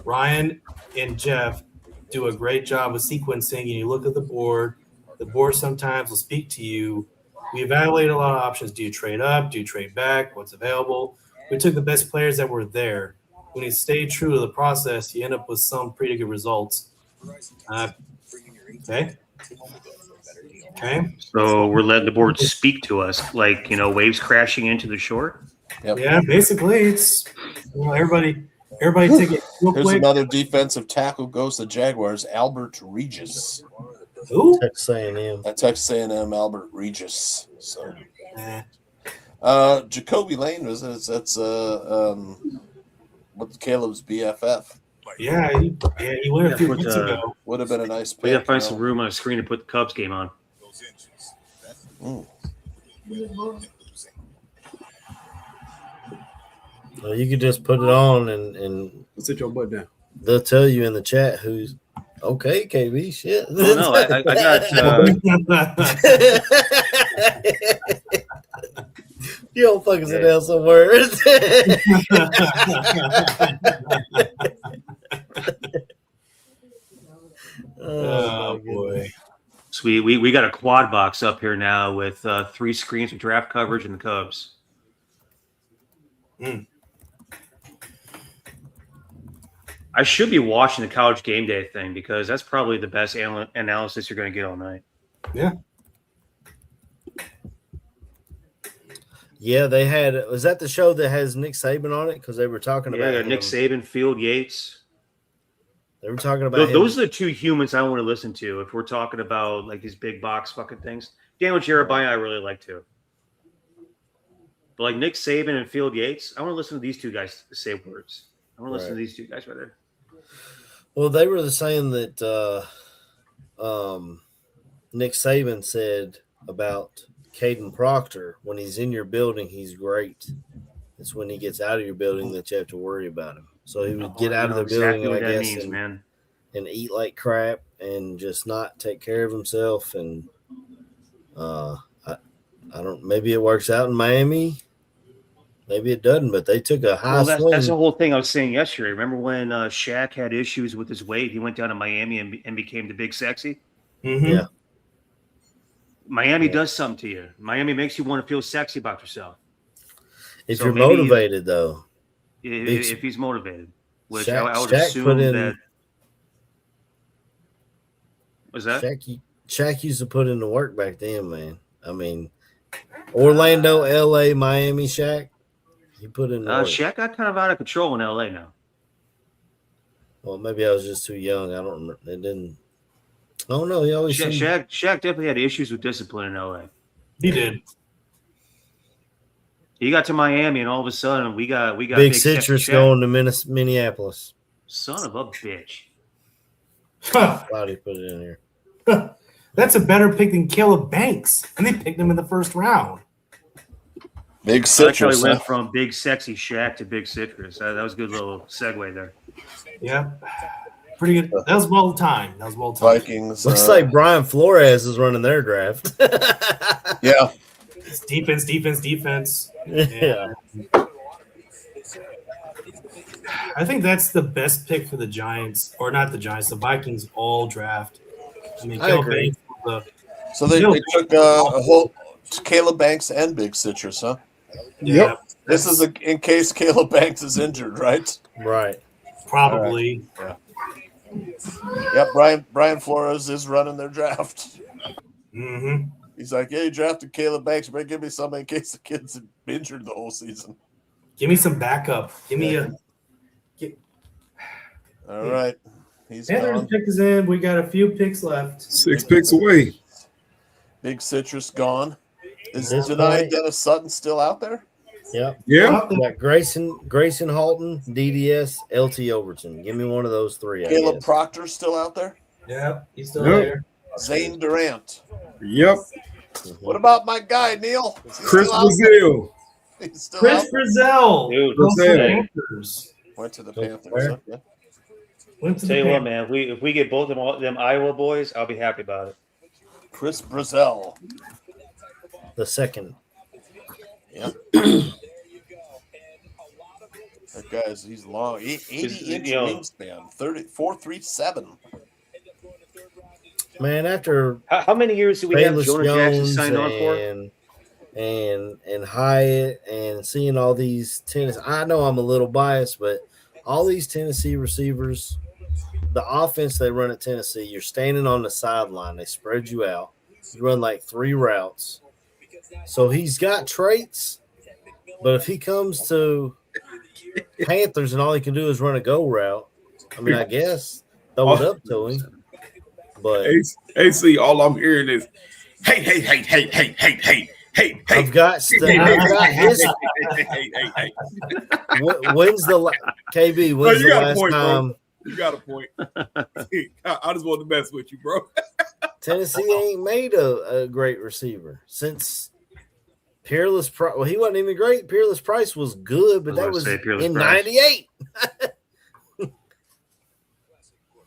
Ryan and Jeff do a great job of sequencing, and you look at the board. The board sometimes will speak to you. We evaluate a lot of options. Do you trade up? Do you trade back? What's available? We took the best players that were there. When you stay true to the process, you end up with some pretty good results. Okay. So we're letting the board speak to us, like, waves crashing into the shore. Yep. Yeah, basically, it's everybody take it real Here's quick. another defensive tackle goes to Jaguars, Albert Regis. Who? Texas A&M. Texas A&M, Albert Regis. So, Jacoby Lane that's what's Caleb's BFF. Yeah, he went a few weeks ago. Would have been a nice pick. We got to find some room on a screen to put the Cubs game on. Well, you could just put it on and sit your butt down. They'll tell you in the chat who's okay, KB. Shit. Oh, no, I got. You don't fucking sit down somewhere. Oh boy. So we got a quad box up here now with 3 screens of draft coverage and the Cubs. I should be watching the College Game Day thing because that's probably the best analysis you're going to get all night. Yeah. Yeah, they had. Was that the show that has Nick Saban on it? Because they were talking about Nick Saban, Field Yates. They were talking about those are the 2 humans I want to listen to if we're talking about like these big box fucking things. Daniel Jeremiah, I really like too. But like Nick Saban and Field Yates, I want to listen to these 2 guys say words. I want to listen to these 2 guys right there. Well, they were saying that Nick Saban said about Caden Proctor, when he's in your building, he's great. It's when he gets out of your building that you have to worry about him. So he would get out of the building, I guess, and eat like crap and just not take care of himself. And I don't. Maybe it works out in Miami. Maybe it doesn't. But they took a high swing. That's the whole thing I was saying yesterday. Remember when Shaq had issues with his weight? He went down to Miami and became the big sexy. Mm-hmm. Yeah. Miami does something to you. Miami makes you want to feel sexy about yourself. If you're motivated, though. If he's motivated, which Shaq, I would Shaq assume that. Was that? Shaq used to put in the work back then, man. I mean, Orlando, L.A., Miami, Shaq. He put in the work. Shaq got kind of out of control in L.A. now. Well, maybe I was just too young. I don't remember. It didn't. I don't know. He always Shaq definitely had issues with discipline in L.A. He did. He got to Miami, and all of a sudden we got Big Citrus going to Minneapolis. Son of a bitch. Glad he put it in here. That's a better pick than Caleb Banks, and they picked him in the first round. Big Citrus. I actually went huh? from Big Sexy Shaq to Big Citrus. That was a good little segue there. Yeah. Pretty good. That was well timed. Vikings. Looks like Brian Flores is running their draft. Yeah. It's defense. Yeah. I think that's the best pick for the Giants, or not the Giants, the Vikings all draft. I mean, I agree. So they took a whole Caleb Banks and Big Citrus, huh? Yep. This is in case Caleb Banks is injured, right? Right. Probably. Right. Yeah. Yep. Brian Flores is running their draft. Mm-hmm. He's like, yeah, you drafted Caleb Banks. You better give me something in case the kid's injured the whole season. Give me some backup. Give me a. All right. He's Panthers gone. pick is in. We got a few picks left. 6 picks away. Big Citrus gone. Is This Janiah point- Dennis Sutton still out there? Yep. Yeah. We got Grayson Halton, DDS, LT Overton. Give me one of those three. I Caleb guess. Proctor's still out there? Yeah, he's still Yep. there. Zane Durant. Yep. What about my guy, Neil? Is he Chris still out Brazil. there? He's still Chris out Brazil. Dude, Goes to the Brazil. Panthers. there? Went to the Where? Panthers. Huh? Yeah. Went to Tell the you what, Panthers. man, if we get both them Iowa boys, I'll be happy about it. Chris Brazil. The second. Yep. That guy's he's long. 80-inch You know- wingspan. 4.37. Man, after How many years do we have Bayless Jonah Jackson Jones signed on for? and Hyatt and seeing all these Tennessee, I know I'm a little biased, but all these Tennessee receivers, the offense they run at Tennessee, you're standing on the sideline. They spread you out. You run like 3 routes. So he's got traits, but if he comes to Panthers and all he can do is run a go route, I mean, I guess throw it up to him. But AC, all I'm hearing is hey. I've got his. When's the KB? When's the you got a last point, time bro. You got a point. I just want to mess with you, bro. Tennessee ain't made a great receiver since Peerless Price? Well, he wasn't even great. Peerless Price was good, but that was in '98.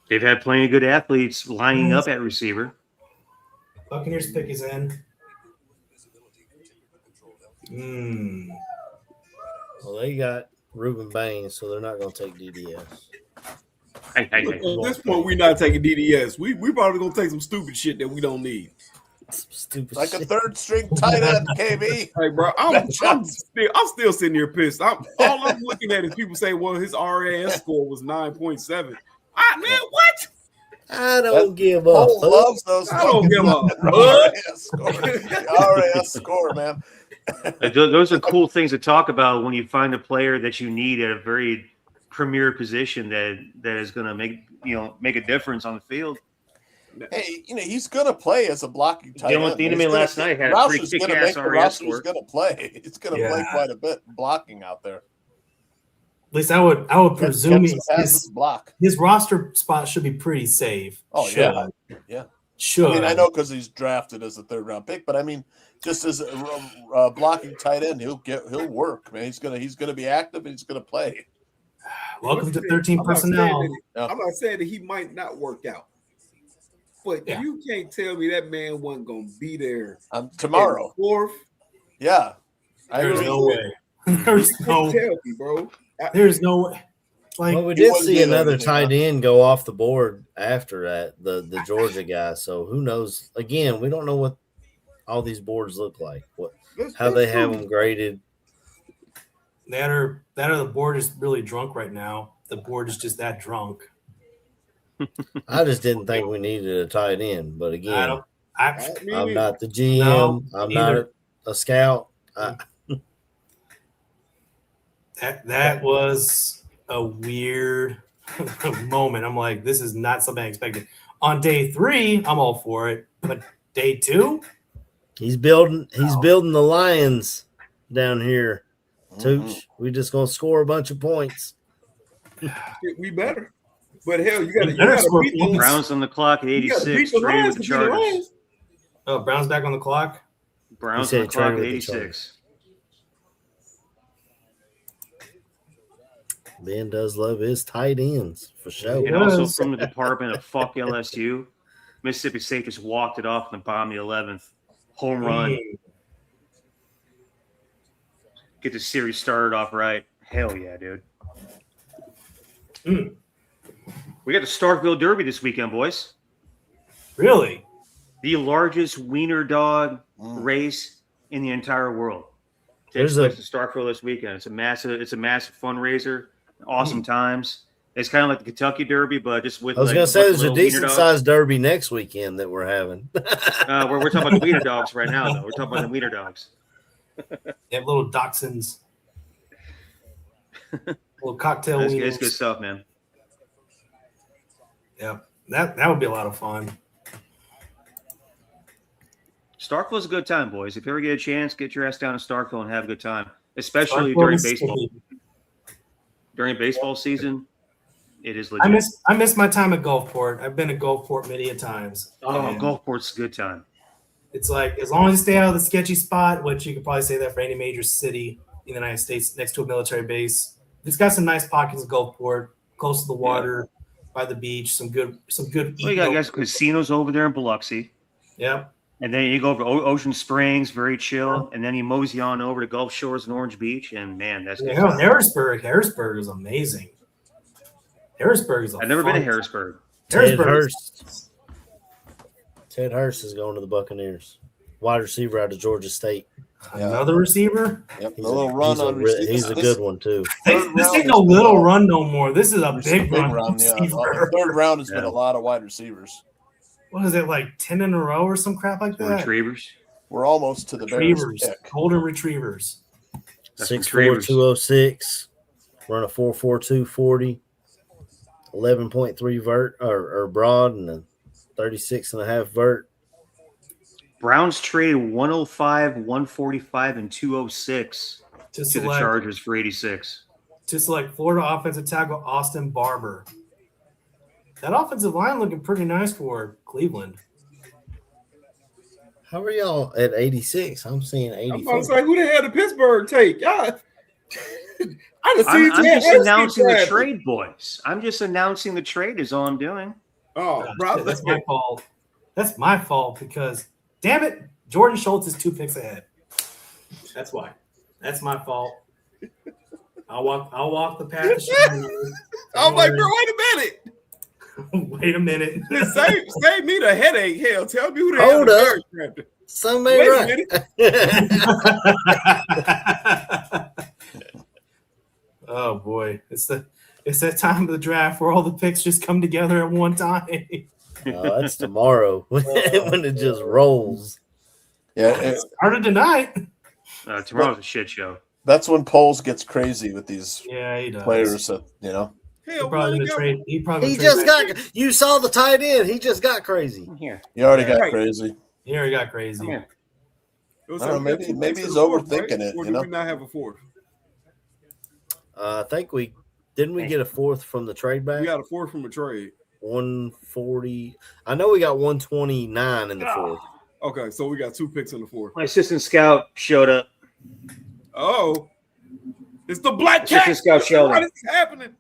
They've had plenty of good athletes lining up at receiver. Buccaneers pick is in. Well, they got Reuben Baines, so they're not going to take DDS. Hey. At this point, we're not taking DDS. We probably gonna take some stupid shit that we don't need. Stupid Like shit. a third string tight end, KB. Hey, bro, I'm still sitting here pissed. All I'm looking at is people say, "Well, his RAS score was 9.7." Man, what? I don't give up. Cole loves those. I don't give up. RAS score, man. Those are cool things to talk about when you find a player that you need at a very premier position that is going to make a difference on the field. Hey, he's going to play as a blocking tight end. Dylan Thieneman last night had a pretty kick-ass RAS score. He's going to play. He's going to play quite a bit blocking out there. At least I would presume his roster spot should be pretty safe. Oh, should. Yeah. Should. I mean, I know because he's drafted as a 3rd-round pick, but I mean, just as a blocking tight end, he'll work, man. He's gonna be active and he's gonna play. Welcome to 13 personnel. I'm not saying that he might not work out, but you can't tell me that man wasn't gonna be there tomorrow. 4th. Yeah, there's no way. There's no way, tell me, bro. There's no way. Like, well, we did see another tight end go off the board after that, the Georgia guy. So who knows? Again, we don't know what all these boards look like. How they have them graded. That or the board is really drunk right now. The board is just that drunk. I just didn't think we needed a tight end, but again, I'm not the GM. No, I'm not a scout. That was a weird moment. I'm like, this is not something I expected. On day 3, I'm all for it, but day 2, he's building the Lions. down here, Tooch. We just gonna score a bunch of points. We better. But hell, you got to beat the Browns on the clock at 86. Trade with the Chargers. Oh, Browns back on the clock. Browns on the clock at 86. Ben does love his tight ends for sure. And also from the department of fuck LSU, Mississippi State just walked it off in the bottom of the 11th. Home run. Get the series started off right. Hell yeah, dude. We got the Starkville Derby this weekend, boys. Really? The largest wiener dog race in the entire world. Takes There's place in Starkville this weekend. It's a massive fundraiser. Awesome times. It's kind of like the Kentucky Derby, but just with. I was gonna say there's a decent sized derby next weekend that we're having. We're talking about the wiener dogs right now, though. We're talking about the wiener dogs. They have little dachshunds. Little cocktail. It's good stuff, man. Yeah, that would be a lot of fun. Starkville's a good time, boys. If you ever get a chance, get your ass down to Starkville and have a good time, especially during baseball. During baseball season, it is legit. I miss my time at Gulfport. I've been at Gulfport many a times. Oh, Gulfport's a good time. It's like, as long as you stay out of the sketchy spot, which you could probably say that for any major city in the United States next to a military base. It's got some nice pockets of Gulfport, close to the water, by the beach, some good. Well, you got casinos over there in Biloxi. Yep. And then you go over to Ocean Springs, very chill, and then you mosey on over to Gulf Shores and Orange Beach, and man, that's good. Harrisburg is amazing. Harrisburg is. I've never been to Harrisburg. Ted Hurst is going to the Buccaneers. Wide receiver out of Georgia State. Another receiver? Yep, a little run on receivers. He's a good one, too. This ain't no little run no more. This is a big run. Yeah. Third round has been a lot of wide receivers. What is it, like 10 in a row or some crap like that? Retrievers. We're almost to the Retrievers. Golden retrievers. 6'4", 206. Run a 4.42 40. 11.3 vert or broad and a 36.5 vert. Browns traded 105, 145, and 206 to the Chargers for 86. To select Florida offensive tackle Austin Barber. That offensive line looking pretty nice for Cleveland. How are y'all at 86? I'm seeing 84. I'm about to say, who the hell did Pittsburgh take? I'm just announcing the trade, boys. I'm just announcing the trade is all I'm doing. Oh, brother. That's my fault. That's my fault because, damn it, Jordan Schultz is 2 picks ahead. That's why. That's my fault. I'll walk the path. I'm like, bro, wait a minute. Wait a minute. Save me the headache. Hell, tell me who the Hold hell up. Somebody right. Oh boy, it's that time of the draft where all the picks just come together at one time. That's tomorrow when it just rolls. Yeah, it started tonight. Tomorrow's a shit show. That's when Poles gets crazy with these he does. players. That, you know, You saw the tight end. He just got crazy. Here, he already got crazy. He already got crazy. I don't know, maybe he's overthinking it. Or you do know, we not have a fourth? I think we get a fourth from the trade back. We got a fourth from a trade. 140. I know we got 129 in the fourth. Okay, so we got 2 picks in the fourth. My assistant scout showed up. Oh, it's the black cat. Assistant scout showed up. What is happening?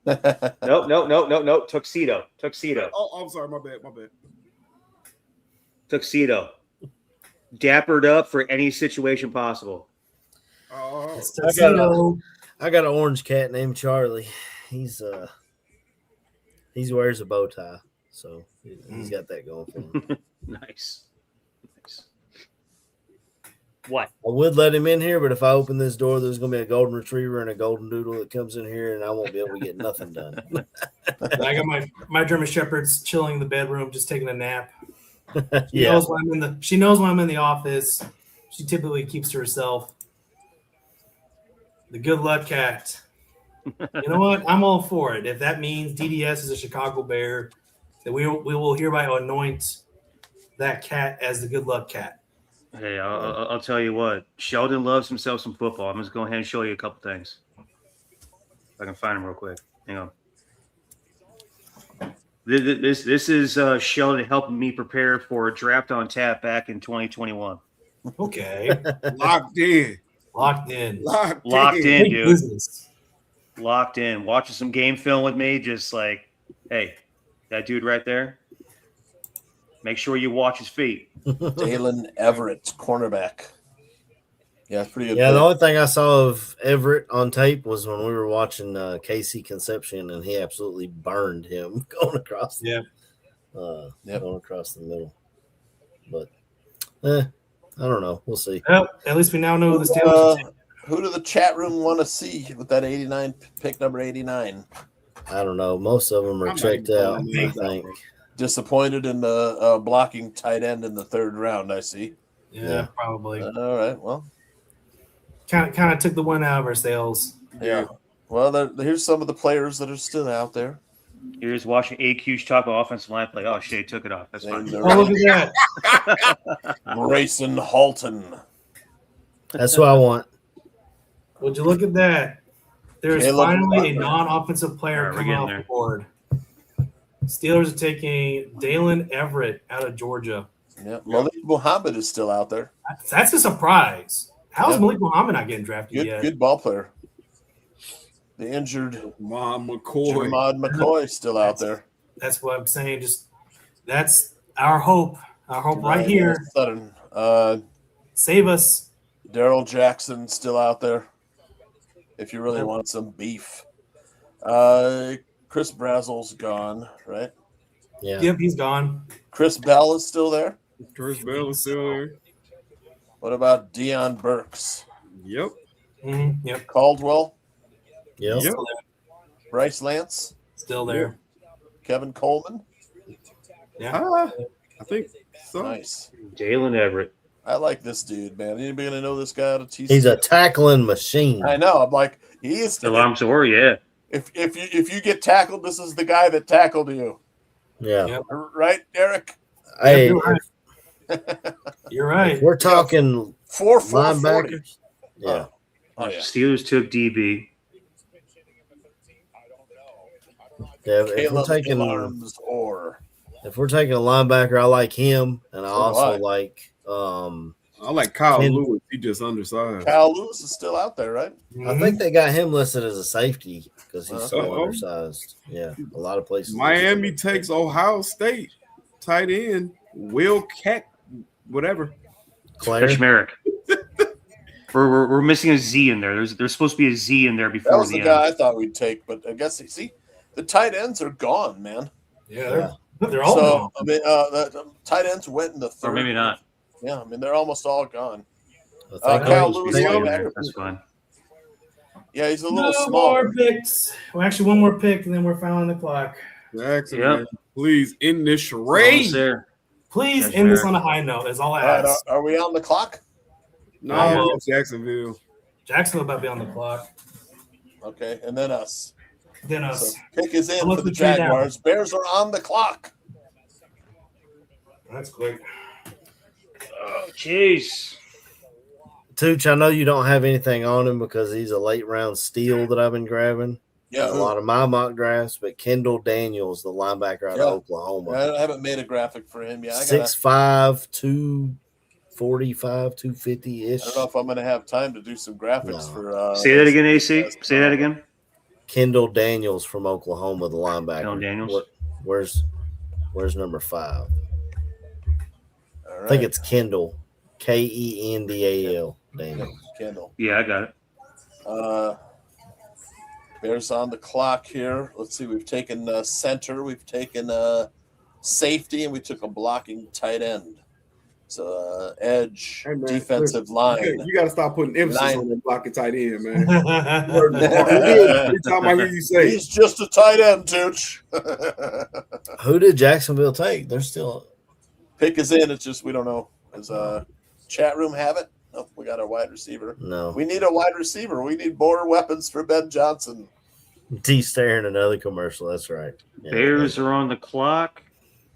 No. Tuxedo. Oh, I'm sorry. My bad. Tuxedo. Dappered up for any situation possible. Oh, I got an orange cat named Charlie. He wears a bow tie, so he's got that going for him. Nice. What? I would let him in here, but if I open this door, there's going to be a golden retriever and a golden doodle that comes in here, and I won't be able to get nothing done. I got my German Shepherd's chilling in the bedroom, just taking a nap. She knows when I'm in the office. She typically keeps to herself. The good luck cat. You know what? I'm all for it. If that means DDS is a Chicago Bear, then we will hereby anoint that cat as the good luck cat. Hey, I'll tell you what. Sheldon loves himself some football. I'm just going ahead and show you a couple things. If I can find him real quick. Hang on. This is Sheldon helping me prepare for a draft on tap back in 2021. Okay. Locked in. Locked in. Locked in, dude. Business. Locked in. Watching some game film with me. Just like, hey, that dude right there. Make sure you watch his feet. Dalen Everett, cornerback. Yeah, pretty good. Yeah, player. the only thing I saw of Everett on tape was when we were watching KC Conception, and he absolutely burned him going across. Going across the middle. But, I don't know. We'll see. Well, at least we now know the Steelers. Who do the chat room want to see with that 89 pick, number 89? I don't know. Most of them are checked out, I think. Disappointed in the blocking tight end in the third round, I see. Yeah, probably. All right, well. Kind of took the one out of our sails. Yeah. Well, here's some of the players that are still out there. You're just watching AQ's talk about offensive line play. Oh, Shea took it off. That's fine. Oh, look at that. Grayson Halton. That's what I want. Would you look at that? There's Caleb finally Butler. a non-offensive player All right, coming off the board. Steelers are taking Dalen Everett out of Georgia. Yeah, Malik Muhammad is still out there. That's a surprise. How's Malik Muhammad not getting drafted yet? Good ball player. The injured Jermod McCoy still out there. That's what I'm saying. Just that's our hope. Our hope right here. Sudden. Save us. Daryl Jackson still out there. If you really want some beef. Chris Brazel's gone, right? Yeah. Yep, he's gone. Chris Bell is still there. Chris Bell is still there. What about Deion Burks? Yep. Mm-hmm. Yep. Caldwell? Yep. Still there. Bryce Lance? Still there. Kevin Coleman? Yeah. I think so. Nice. Dalen Everett. I like this dude, man. Anybody gonna know this guy out of TCU? He's a tackling machine. I know. I'm like, he is. Yeah. If you get tackled, this is the guy that tackled you. Yeah. Yep. Right, Eric? Hey, You're right. You're right. we're talking 4-4-40. linebackers. Yeah. Oh, yeah. Steelers took DB. Yeah, if Caleb we're taking Alarms or a linebacker, I like him, and I So also do I. like I like Kyle Lewis. He just undersized. Kyle Lewis is still out there, right? I think they got him listed as a safety because he's so Uh-oh. undersized. Yeah, a lot of places. Miami takes Ohio State tight end Will Keck, whatever. Claire. Kashmerick. We're missing a Z in there. There's supposed to be a Z in there That before was the the end. guy I thought we'd take, but I guess see the tight ends are gone, man. Yeah, they're all So gone. I mean, the tight ends went in the third. Or maybe not. Yeah, I mean they're almost all gone. Thank Kyle you. Lewis, Thank you. linebacker. That's fine. Yeah, he's a No little small. more picks. Well, actually, one more pick, and then we're fouling the clock. Jackson, Yep. man, please end this Almost charade. there. Please Yes, end this sir. on a high note. Is all I All right, ask. are we on the clock? No, Almost. Jacksonville. Jacksonville about to be on the clock. Okay, and then us. Then So us. pick is in I'll look for the the tree down. Jaguars. Bears are on the clock. That's quick. Oh, jeez. Tooch, I know you don't have anything on him because he's a late round steal that I've been grabbing. Yeah, a lot of my mock drafts, but Kendall Daniels, the linebacker out Yeah. of Oklahoma, I haven't made a graphic for him yet. I 6'5", 245, 250-ish. don't know if I'm going to have time to do some graphics for. Say that again, AC. Say that again. Kendall Daniels from Oklahoma, the linebacker. Kendall Daniels? Where's number 5? All right. I think it's Kendall, Kendal. Daniels. Kendall. Yeah, I got it. Bears on the clock here. Let's see. We've taken center. We've taken safety, and we took a blocking tight end. So edge, Hey, man, defensive listen, line. You got to stop putting emphasis Line. on that blocking tight end, man. Every time I hear you say, He's just a tight end, Tooch. Who did Jacksonville take? They're still Pick is in. It's just we don't know. Does chat room have it? Nope, we got our wide receiver. no. We need a wide receiver. We need more weapons for Ben Johnson. D staring another commercial. That's right. Yeah. Bears are on the clock.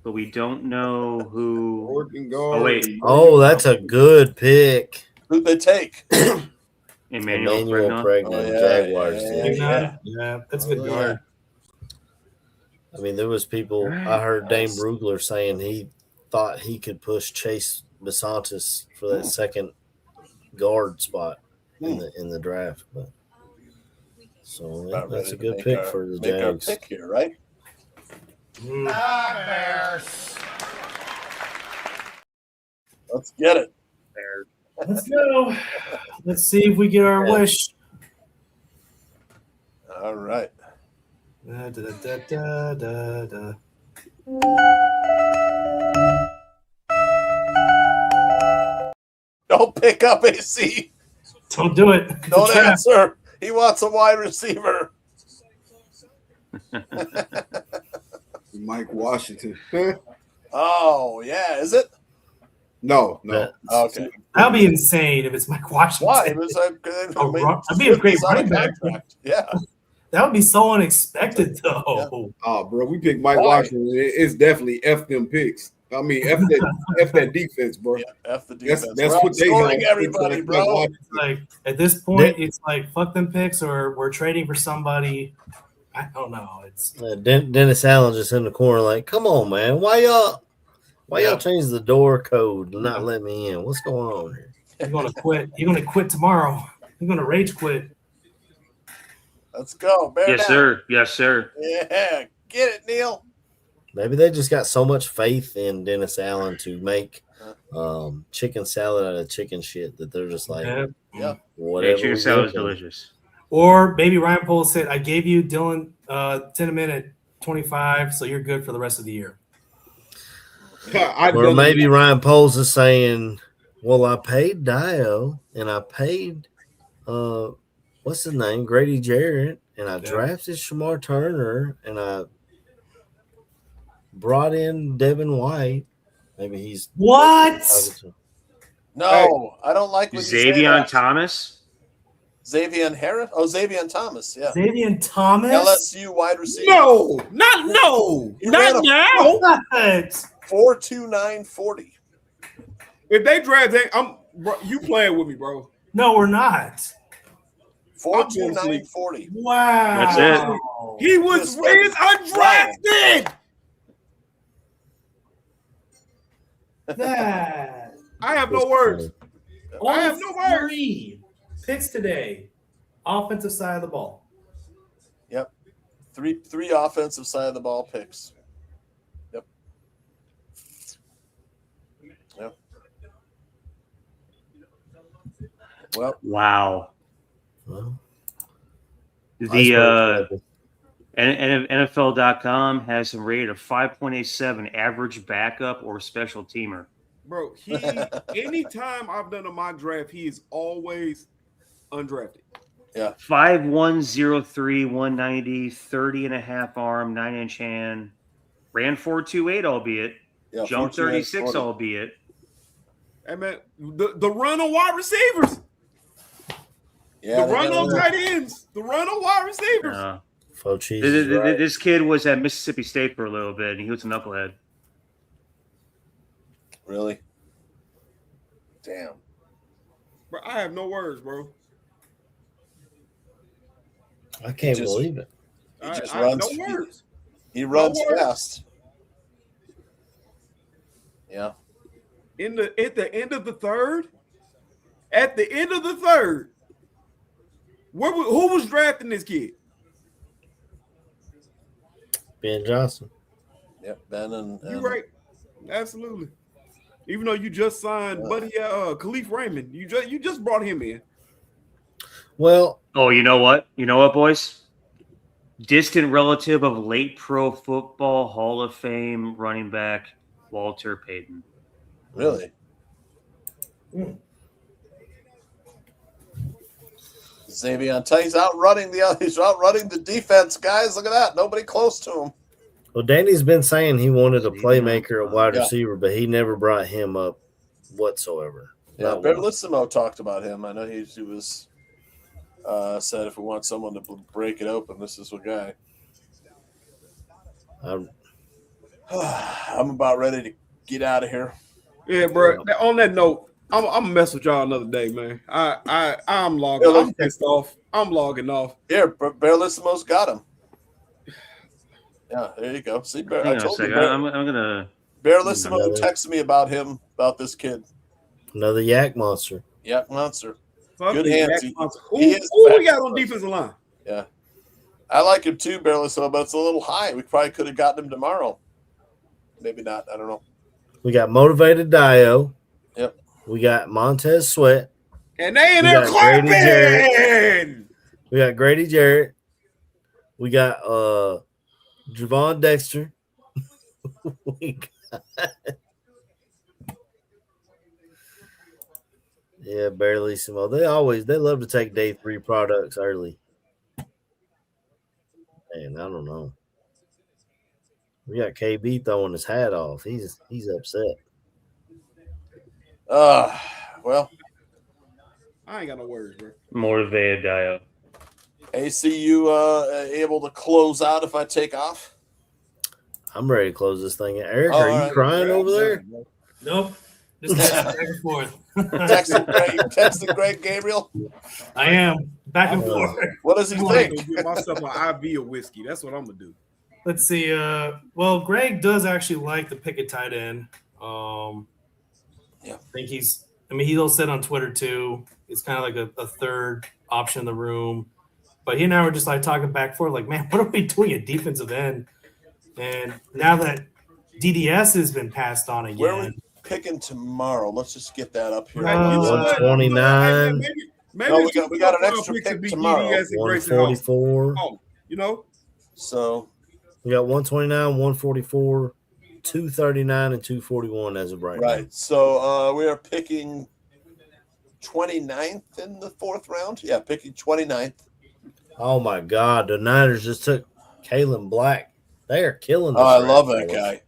but we don't know who. Oregon Oh guard. wait, Oh, that's a good pick. Who'd they take? Emmanuel Pregnon. Pregnon, Jaguars. Yeah, that's a good guard. I mean, there was people. I heard Dane Brugler saying he thought he could push Chase Bisontis for that second guard spot in the draft. But so that's a good pick for the Jags. Pick here, right? Bears. Let's get it. Let's go. Let's see if we get our wish. All right. Don't pick up AC. Don't do it. Don't answer. He wants a wide receiver. Mike Washington. Oh, yeah. Is it? No. Okay. That'd be insane if it's Mike Washington. Why? It was that'd be a great running back. Yeah. That would be so unexpected, though. Yeah. Oh, bro, we picked Mike Washington. It's definitely F them picks. I mean, F that defense, bro. Yeah, F the defense. That's We're what they outscoring have. everybody, bro. It's like at this point, it's like fuck them picks, or we're trading for somebody. I don't know. It's Dennis Allen just in the corner, like, come on, man, why y'all change the door code and not let me in? What's going on here? You're gonna quit. You're gonna quit tomorrow. You're gonna rage quit. Let's go. Bear Yes, down. sir. Yes, sir. Yeah. Get it, Neil. Maybe they just got so much faith in Dennis Allen to make chicken salad out of chicken shit that they're just like, whatever. Chicken salad is delicious. Or maybe Ryan Poles said, "I gave you Dylan 10 a minute, 25, so you're good for the rest of the year." Or maybe Ryan Poles is saying, "Well, I paid Dio and I paid what's his name, Grady Jarrett, and I drafted Shamar Turner and I brought in Devin White." Maybe he's what? No, I don't like when you say Xavier that. Thomas. Xavier Harris? Oh, Xavier Thomas, yeah. Xavier Thomas? LSU wide receiver. No, not now. 4.2940. If they draft, you playing with me, bro. No, we're not. 4.2940. Wow. That's it. He was undrafted. That. I have no words. I have no words. 3 picks today. Offensive side of the ball. Yep. Three offensive side of the ball picks. Yep. Well. Wow. The NFL.com has him rated a 5.87 average backup or special teamer. Bro, anytime I've done a mock draft, he is always undrafted. Yeah. 5'1", 190, 30.5 arm, 9-inch hand. Ran 4.28, albeit. Yeah, Jump 36, albeit. Hey, man, the run on wide receivers. Yeah, the run on tight ends. The run on wide receivers. This kid was at Mississippi State for a little bit, and he was a knucklehead. Really? Damn. Bro, I have no words, bro. I can't believe it. He just runs. No words. He runs fast. Yeah. At the end of the third. At the end of the third. Who was drafting this kid? Ben Johnson. Yep, Ben and you right. Absolutely. Even though you just signed Buddy Khalif Raymond, you just brought him in. Well, you know what? You know what, boys? Distant relative of late Pro Football Hall of Fame running back Walter Payton. Really? Xavier, he's outrunning the defense, guys. Look at that. Nobody close to him. Well, Danny's been saying he wanted a playmaker, a wide receiver, but he never brought him up whatsoever. Yeah, Berlissimo talked about him. I know he was said if we want someone to break it open, this is the guy. I'm about ready to get out of here. Yeah, bro. On that note, I'm gonna mess with y'all another day, man. I'm logging. I'm pissed off. I'm logging off. Here, Bearlissimo's got him. Yeah, there you go. See, Bear, I told you. I'm gonna. Bearlissimo texted me about him, about this kid. Another yak monster. Yak monster. Fuck Good the hands. Yak monster. Who we got on defensive line? Yeah, I like him too, Bearlissimo, but it's a little high. We probably could have gotten him tomorrow. Maybe not. I don't know. We got Motivated Dio. Yep. We got Montez Sweat. And they in there clapping. We got Grady Jarrett. We got Javon Dexter. Yeah, barely some. They love to take day 3 products early. Man, I don't know. We got KB throwing his hat off. He's upset. Well, I ain't got no words, bro. Motivated Dio. ACU able to close out if I take off? I'm ready to close this thing. Eric, are you crying over there? Nope. Just back and forth. Texting Greg Gabriel? I am. Back and forth. What does he think? I'm gonna give myself an IV of whiskey. That's what I'm gonna do. Let's see. Well, Greg does actually like the pick a tight end. Yeah. I think he'll sit on Twitter too. It's kind of like a third option in the room. But he and I were just like talking back and forth, like, man, what are we doing at defensive end? And now that DDS has been passed on again. Where are we picking tomorrow? Let's just get that up here. 129. Maybe we got an extra pick tomorrow. 144. You know? So we got 129, 144, 239, and 241 as of right now. Right. So we are picking 29th in the 4th round. Yeah, picking 29th. Oh my God. The Niners just took Kalen Black. They are killing this. I love that guy.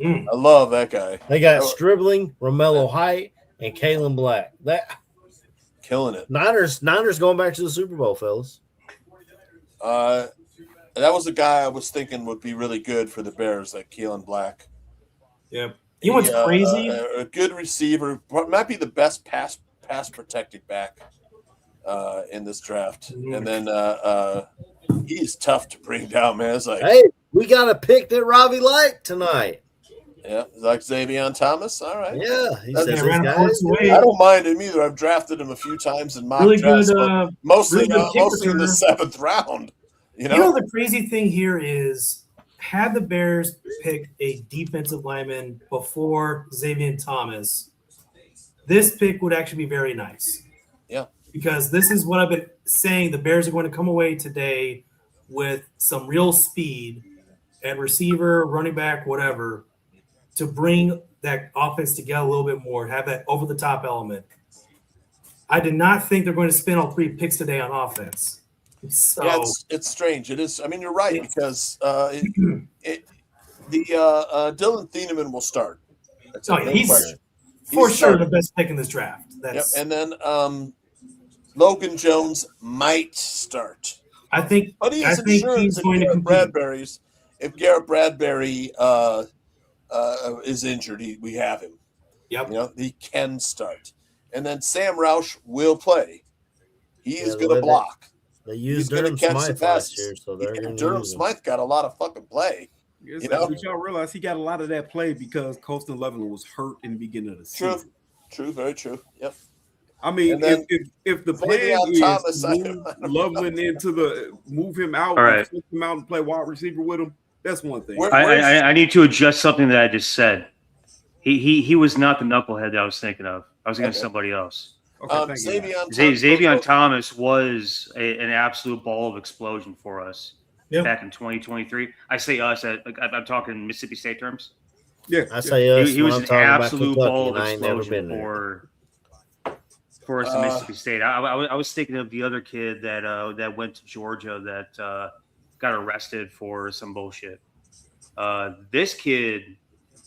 I love that guy. They got Stribling, Romello Height, and Kalen Black. That killing it. Niners going back to the Super Bowl, fellas. That was a guy I was thinking would be really good for the Bears, like Keelan Black. Yeah. You know what's crazy? A good receiver. Might be the best pass protected back in this draft. And then he's tough to bring down, man. It's like, hey, we got a pick that Robbie liked tonight. Yeah, like Xavier Thomas. All right. Yeah, he says I don't mind him either. I've drafted him a few times in mock really drafts, good, mostly really good mostly in the 7th round. You know the crazy thing here is, had the Bears picked a defensive lineman before Xavier Thomas, this pick would actually be very nice. Yeah. Because this is what I've been saying. The Bears are going to come away today with some real speed at receiver, running back, whatever, to bring that offense together a little bit more, have that over-the-top element. I did not think they're going to spend all 3 picks today on offense. So, yeah, it's strange. It is. I mean, you're right because Dylan Thieneman will start. That's he's for sure the best pick in this draft. That's and then Logan Jones might start. I think. But he has insurance if Garrett Bradbury's. If Garrett Bradbury is injured, we have him. Yep. You know, he can start. And then Sam Roush will play. He is going to block. They used Durham Smythe last year, so they're going to Durham Smythe got a lot of fucking play. Yes, you know? But y'all realize he got a lot of that play because Colston Leveland was hurt in the beginning of the season. True, very true. Yep. I mean, if the plan is Thomas, move him out, right, and him out and play wide receiver with him, that's one thing. I need to adjust something that I just said. He was not the knucklehead that I was thinking of. I was thinking of somebody else. Okay, Xavier Thomas was an absolute ball of explosion for us back in 2023. I say us. I'm talking Mississippi State terms. Yeah, I say us. He was an absolute ball of I ain't never explosion been there. for us in Mississippi State. I was thinking of the other kid that went to Georgia that got arrested for some bullshit. This kid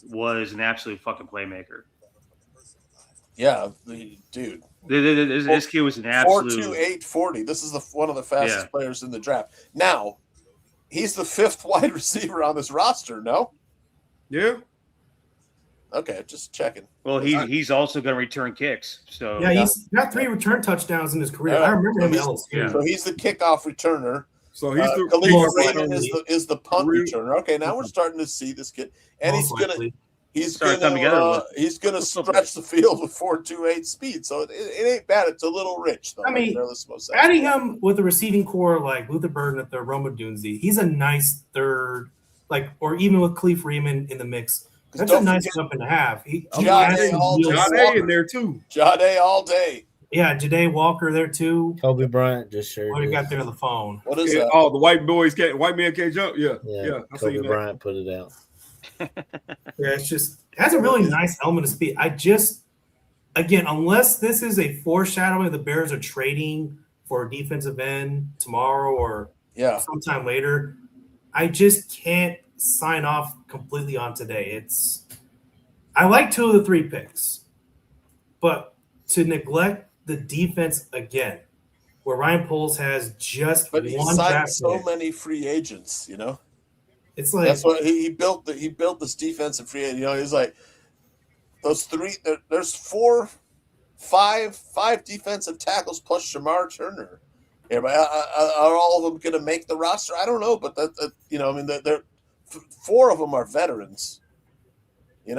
was an absolute fucking playmaker. Yeah, dude. This kid was an absolute 4.28 40. This is one of the fastest players in the draft. Now, he's the 5th wide receiver on this roster. No, Yeah. Okay, just checking. Well, he's also going to return kicks. So yeah, he's got 3 return touchdowns in his career. Right. I remember him at So LSU. he's the kickoff returner. So he's the Khalif Raymond is the punt returner. Okay, now we're starting to see this kid, and he's gonna stretch the field with 4.28 speed. So it ain't bad. It's a little rich though. I mean, adding him with a receiving core like Luther Burden at the Roma Dunzi, he's a nice third, or even with Khalif Raymond in the mix. That's a nice weapon to have. Jade in there too. Jade all day. Yeah, Jade Walker there too. Kobe Bryant just shared. Oh, you got there on the phone. What is that? Oh, the white man can't jump. Yeah. Kobe Bryant put it out. Yeah, it has a really nice element of speed. Again, unless this is a foreshadowing, the Bears are trading for a defensive end tomorrow or sometime later, I just can't sign off completely on today. I like 2 of the 3 picks, but to neglect the defense again, where Ryan Poles has just but he one signed draft so pick. many free agents, It's like that's what he built. He built this defensive free agent. He's like those 3. There's 5 defensive tackles plus Shamar Turner. Yeah, but are all of them going to make the roster? I don't know, but they're 4 of them are veterans. They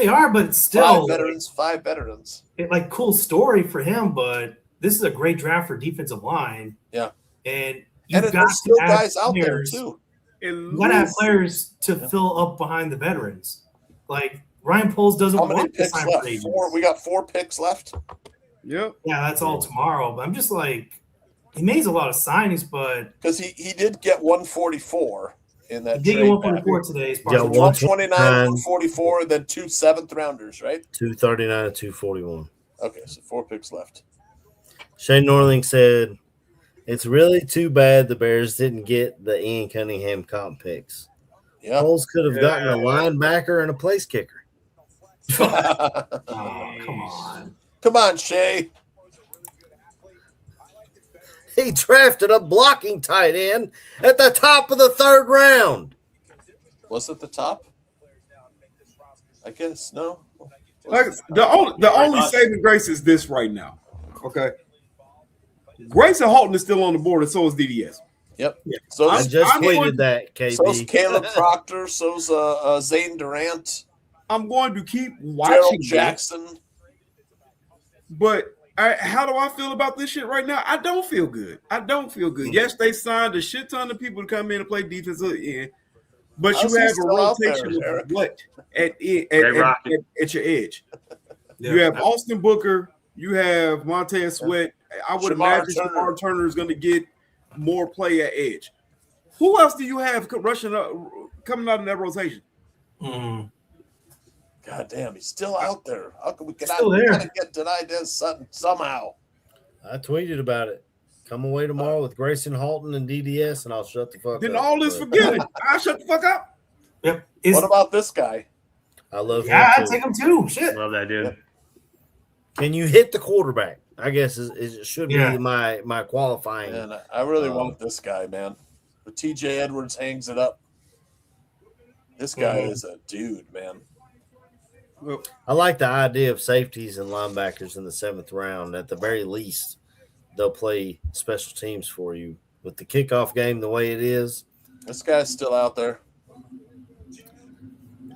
are, but still 5 veterans. Cool story for him, but this is a great draft for defensive line. Yeah, and there's still guys out there too. You got to have players to fill up behind the veterans. Like Ryan Poles doesn't want to sign free agents. We got 4 picks left. Yep. Yeah, that's all tomorrow. But I'm just like, he made a lot of signings, but because he did get 144 in that. He did get 144 today. 129, 144, then 2 7th rounders, right? 239 and 241. Okay, so 4 picks left. Shane Norling said, "It's really too bad the Bears didn't get the Ian Cunningham comp picks. Yeah, Poles could have gotten a linebacker and a place kicker." Come on, Shay. He drafted a blocking tight end at the top of the 3rd round. Was it the top? I guess no. The only saving grace is this right now. Okay. Grayson Halton is still on the board, and so is DDS. Yep. So I just tweeted that, KB. So's Caleb Proctor. So's Zane Durant. I'm going to keep watching Gerald Jackson. But how do I feel about this shit right now? I don't feel good. Yes, they signed a shit ton of people to come in and play defensive end, but you have a rotation of what at your edge. Yeah. You have Austin Booker. You have Montez Sweat. I would imagine Shamar Turner is going to get more play at edge. Who else do you have rushing up, coming out in that rotation? God damn, he's still out there. How can we get denied this somehow? I tweeted about it. Come away tomorrow with Grayson Halton and DDS, and I'll shut the fuck up. Then all this forget it. I'll shut the fuck up. Yep. What about this guy? I love him. Yeah, I take him too. Shit. Love that dude. Can you hit the quarterback? I guess it should be my qualifying. Man, I really want this guy, man. But TJ Edwards hangs it up. This guy is a dude, man. I like the idea of safeties and linebackers in the 7th round. At the very least, they'll play special teams for you. With the kickoff game the way it is, this guy's still out there.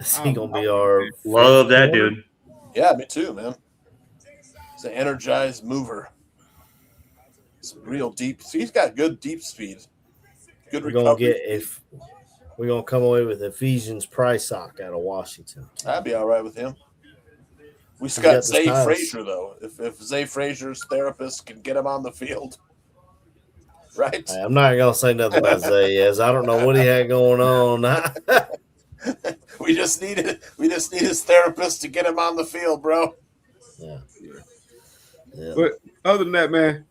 Is he gonna be our love that dude? Yeah, me too, man. He's an energized mover. Some real deep. So he's got good deep speed. Good recovery. We're gonna come away with Ephesians Prysock out of Washington. I'd be all right with him. We got Zay Frazier though. If Zay Frazier's therapist can get him on the field, right? Hey, I'm not gonna say nothing about Zay, as I don't know what he had going on. We just need his therapist to get him on the field, bro. Yeah. But other than that, man,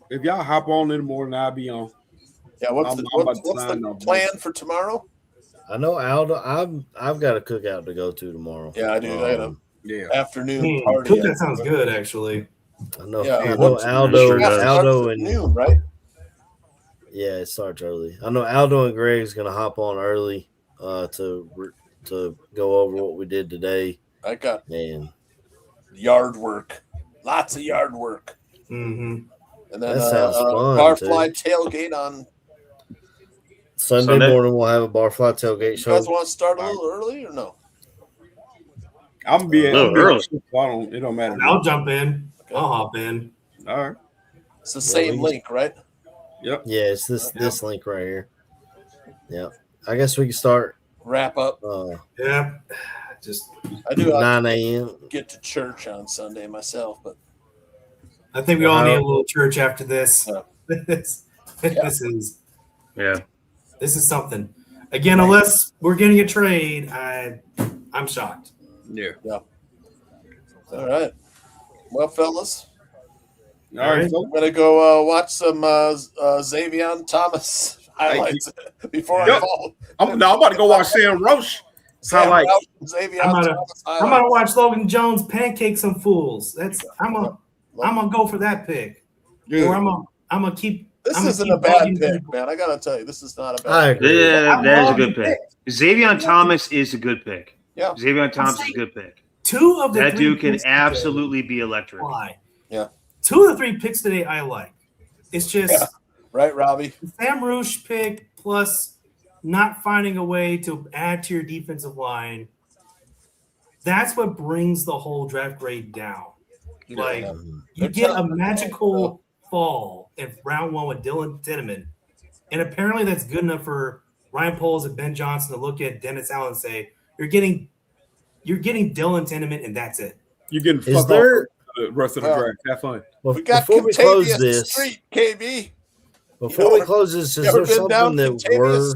if y'all hop on in the morning, I'll be on. Yeah, what's the plan for tomorrow? I know Aldo. I've got a cookout to go to tomorrow. Yeah, I do. Afternoon party. Cookout sounds good, actually. I know. Yeah, I know Aldo and noon, right? Yeah, it starts early. I know Aldo and Greg's gonna hop on early to to go over what we did today. I got yard work, lots of yard work. Mm-hmm. And then that sounds fun, Barfly tailgate on Sunday morning. We'll have a Barfly tailgate show. You guys want to start a little early or no? I'm being early. It don't matter. I'll jump in. Okay. I'll hop in. All right. It's the same link, right? Yep. Yeah, it's this link right here. Yep. I guess we can start. Wrap up. Yeah. I do 9 a.m. Get to church on Sunday myself, but I think we all need a little church after this. This is something. Again, unless we're getting a trade, I'm shocked. Yeah. All right. Well, fellas. All right. I'm gonna go watch some Xavier Thomas highlights before I fall. I'm about to go watch Sam Roche highlights. I'm gonna watch Logan Jones pancake some fools. I'm gonna go for that pick. Yeah. Or I'm gonna keep. This isn't a bad pick, man. I gotta tell you, this is not a bad pick. Yeah, that is a good pick. Xavier Thomas is a good pick. Yeah, Xavier Thomas is a good pick. Two of the that three dude can picks absolutely be electric. Yeah. 2 of the 3 picks today I like. It's just right, Robbie. Sam Rouge pick plus not finding a way to add to your defensive line. That's what brings the whole draft grade down. Like you get a magical fall in round 1 with Dylan Tinneman, and apparently that's good enough for Ryan Poles and Ben Johnson to look at Dennis Allen and say, "You're getting Dylan Tinneman, and that's it." You're getting fucked off the rest of the draft. Have fun. Well, we got before we close Contavious this, Street, KB. Before we close this, is there something that we're?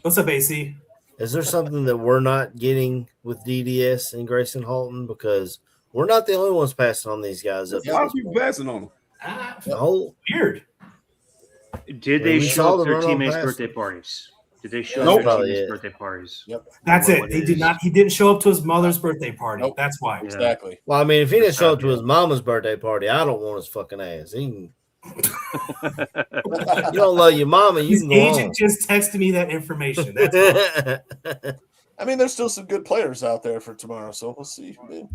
What's up, AC? Is there something that we're not getting with DDS and Grayson Halton? Because we're not the only ones passing on these guys. A lot of people passing on them. Weird. Did they show up to their teammates' birthday parties? Did they show up to their teammates' birthday parties? Yep. That's it. They did not. He didn't show up to his mother's birthday party. Nope. That's why. Exactly. Well, I mean, if he didn't show up to his mama's birthday party, I don't want his fucking ass. He can... You don't love your mama, you His can go agent home. just texted me that information. That's all. I mean, there's still some good players out there for tomorrow, so we'll see. Man.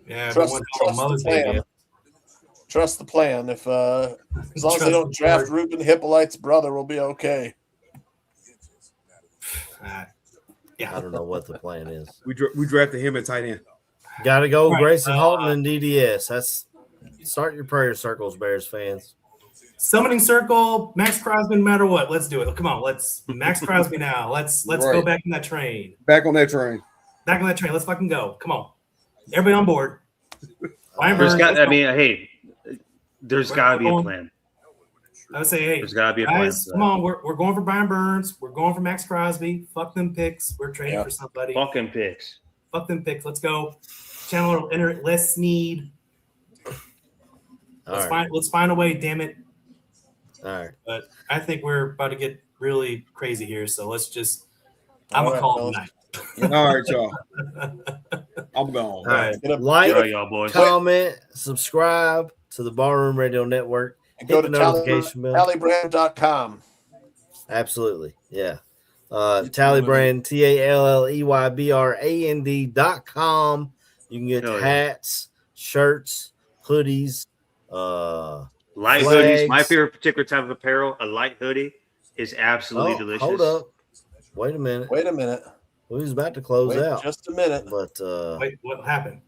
Yeah, Trust the plan. Trust the plan. If as long as they don't draft Ruben Hippolyte's brother, we'll be okay. I don't know what the plan is. We drafted him at tight end. Got to go, Right. Grayson Halton and DDS. That's start your prayer circles, Bears fans. Summoning circle, Max Crosby, no matter what. Let's do it. Come on, let's Max Crosby now. Let's go Right. back on that train. Back on that train. Back on that train. Let's fucking go. Come on. Everybody on board. Ryan There's Burns, got. let's I go. mean, hey, there's got to be a plan. I would say, hey, There's got to be a guys, plan. come on. We're going for Brian Burns. We're going for Max Crosby. Fuck them picks. We're trading for somebody. Fucking picks. Fuck them picks. Let's go. Chandler will enter it. Les Snead. Let's find a way, damn it. All right. But I think we're about to get really crazy here. So let's just I'm gonna All call right, it tonight. All right, y'all. I'm gone. All right. Get up- Like, All right, y'all boys. comment, subscribe to the Barroom Radio Network. And Hit go the to notification bell. tallybrand.com. Absolutely. Yeah. Tallybrand, TALLEYBRAND.com. You can get Hell yeah. hats, shirts, hoodies, Light flags. hoodies. My favorite particular type of apparel, a light hoodie, is absolutely delicious. Hold up. Wait a minute. Wait a minute. We was about to close Wait out. just a minute. But Wait, what happened?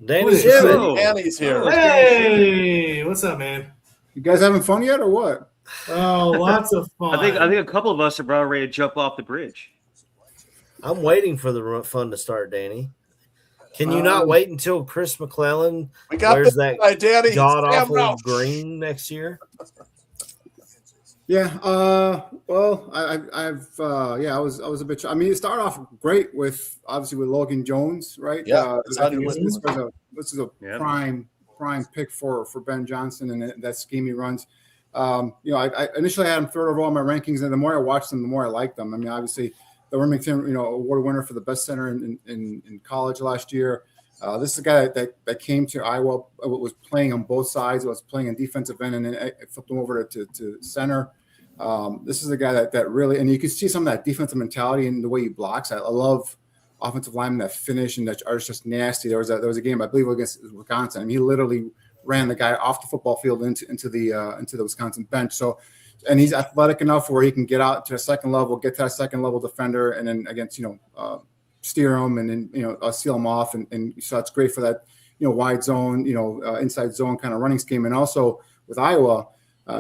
Danny Who is Shivin. Danny's here. Hey, what's up, man? You guys having fun yet, or what? Oh, lots of fun. I think a couple of us are about ready to jump off the bridge. I'm waiting for the fun to start, Danny. Can you not wait until Chris McClellan We got wears this that guy, Danny. god Sam awful Roush. green next year? Yeah. Well, I was a bit. I mean, it started off great with obviously with Logan Jones, right? Yeah, I think this is a Yeah. prime pick for Ben Johnson and that scheme he runs. I initially had him third overall in my rankings, and the more I watched them, the more I liked them. I mean, obviously, the Remington, award winner for the best center in college last year. This is a guy that came to Iowa, was playing on both sides, was playing on defensive end, and then flipped him over to center. This is a guy that really, and you can see some of that defensive mentality in the way he blocks. I love offensive linemen that finish and that are just nasty. There was a game, I believe, against Wisconsin. I mean, he literally ran the guy off the football field into the Wisconsin bench. So, and he's athletic enough where he can get out to a second level, get to that second level defender, and then against steer him and then seal him off, and so that's great for that wide zone, inside zone kind of running scheme. And also with Iowa,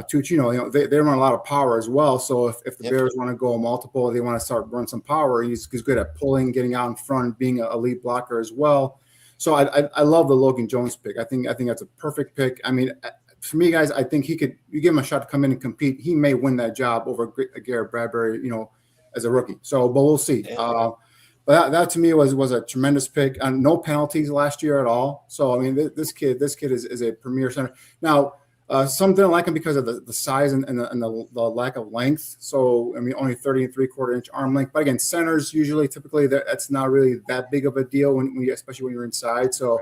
Tooch, they run a lot of power as well. So if the Bears want to go multiple, they want to start run some power. He's good at pulling, getting out in front, being a lead blocker as well. So I love the Logan Jones pick. I think that's a perfect pick. I mean, for me, guys, I think you give him a shot to come in and compete. He may win that job over Garrett Bradbury, as a rookie. So, but we'll see. But that to me was a tremendous pick. And no penalties last year at all. So I mean, this kid is a premier center. Now, some didn't like him because of the size and the lack of length. So I mean, only 30 3/4 inch arm length. But again, centers typically that's not really that big of a deal especially when you're inside. So.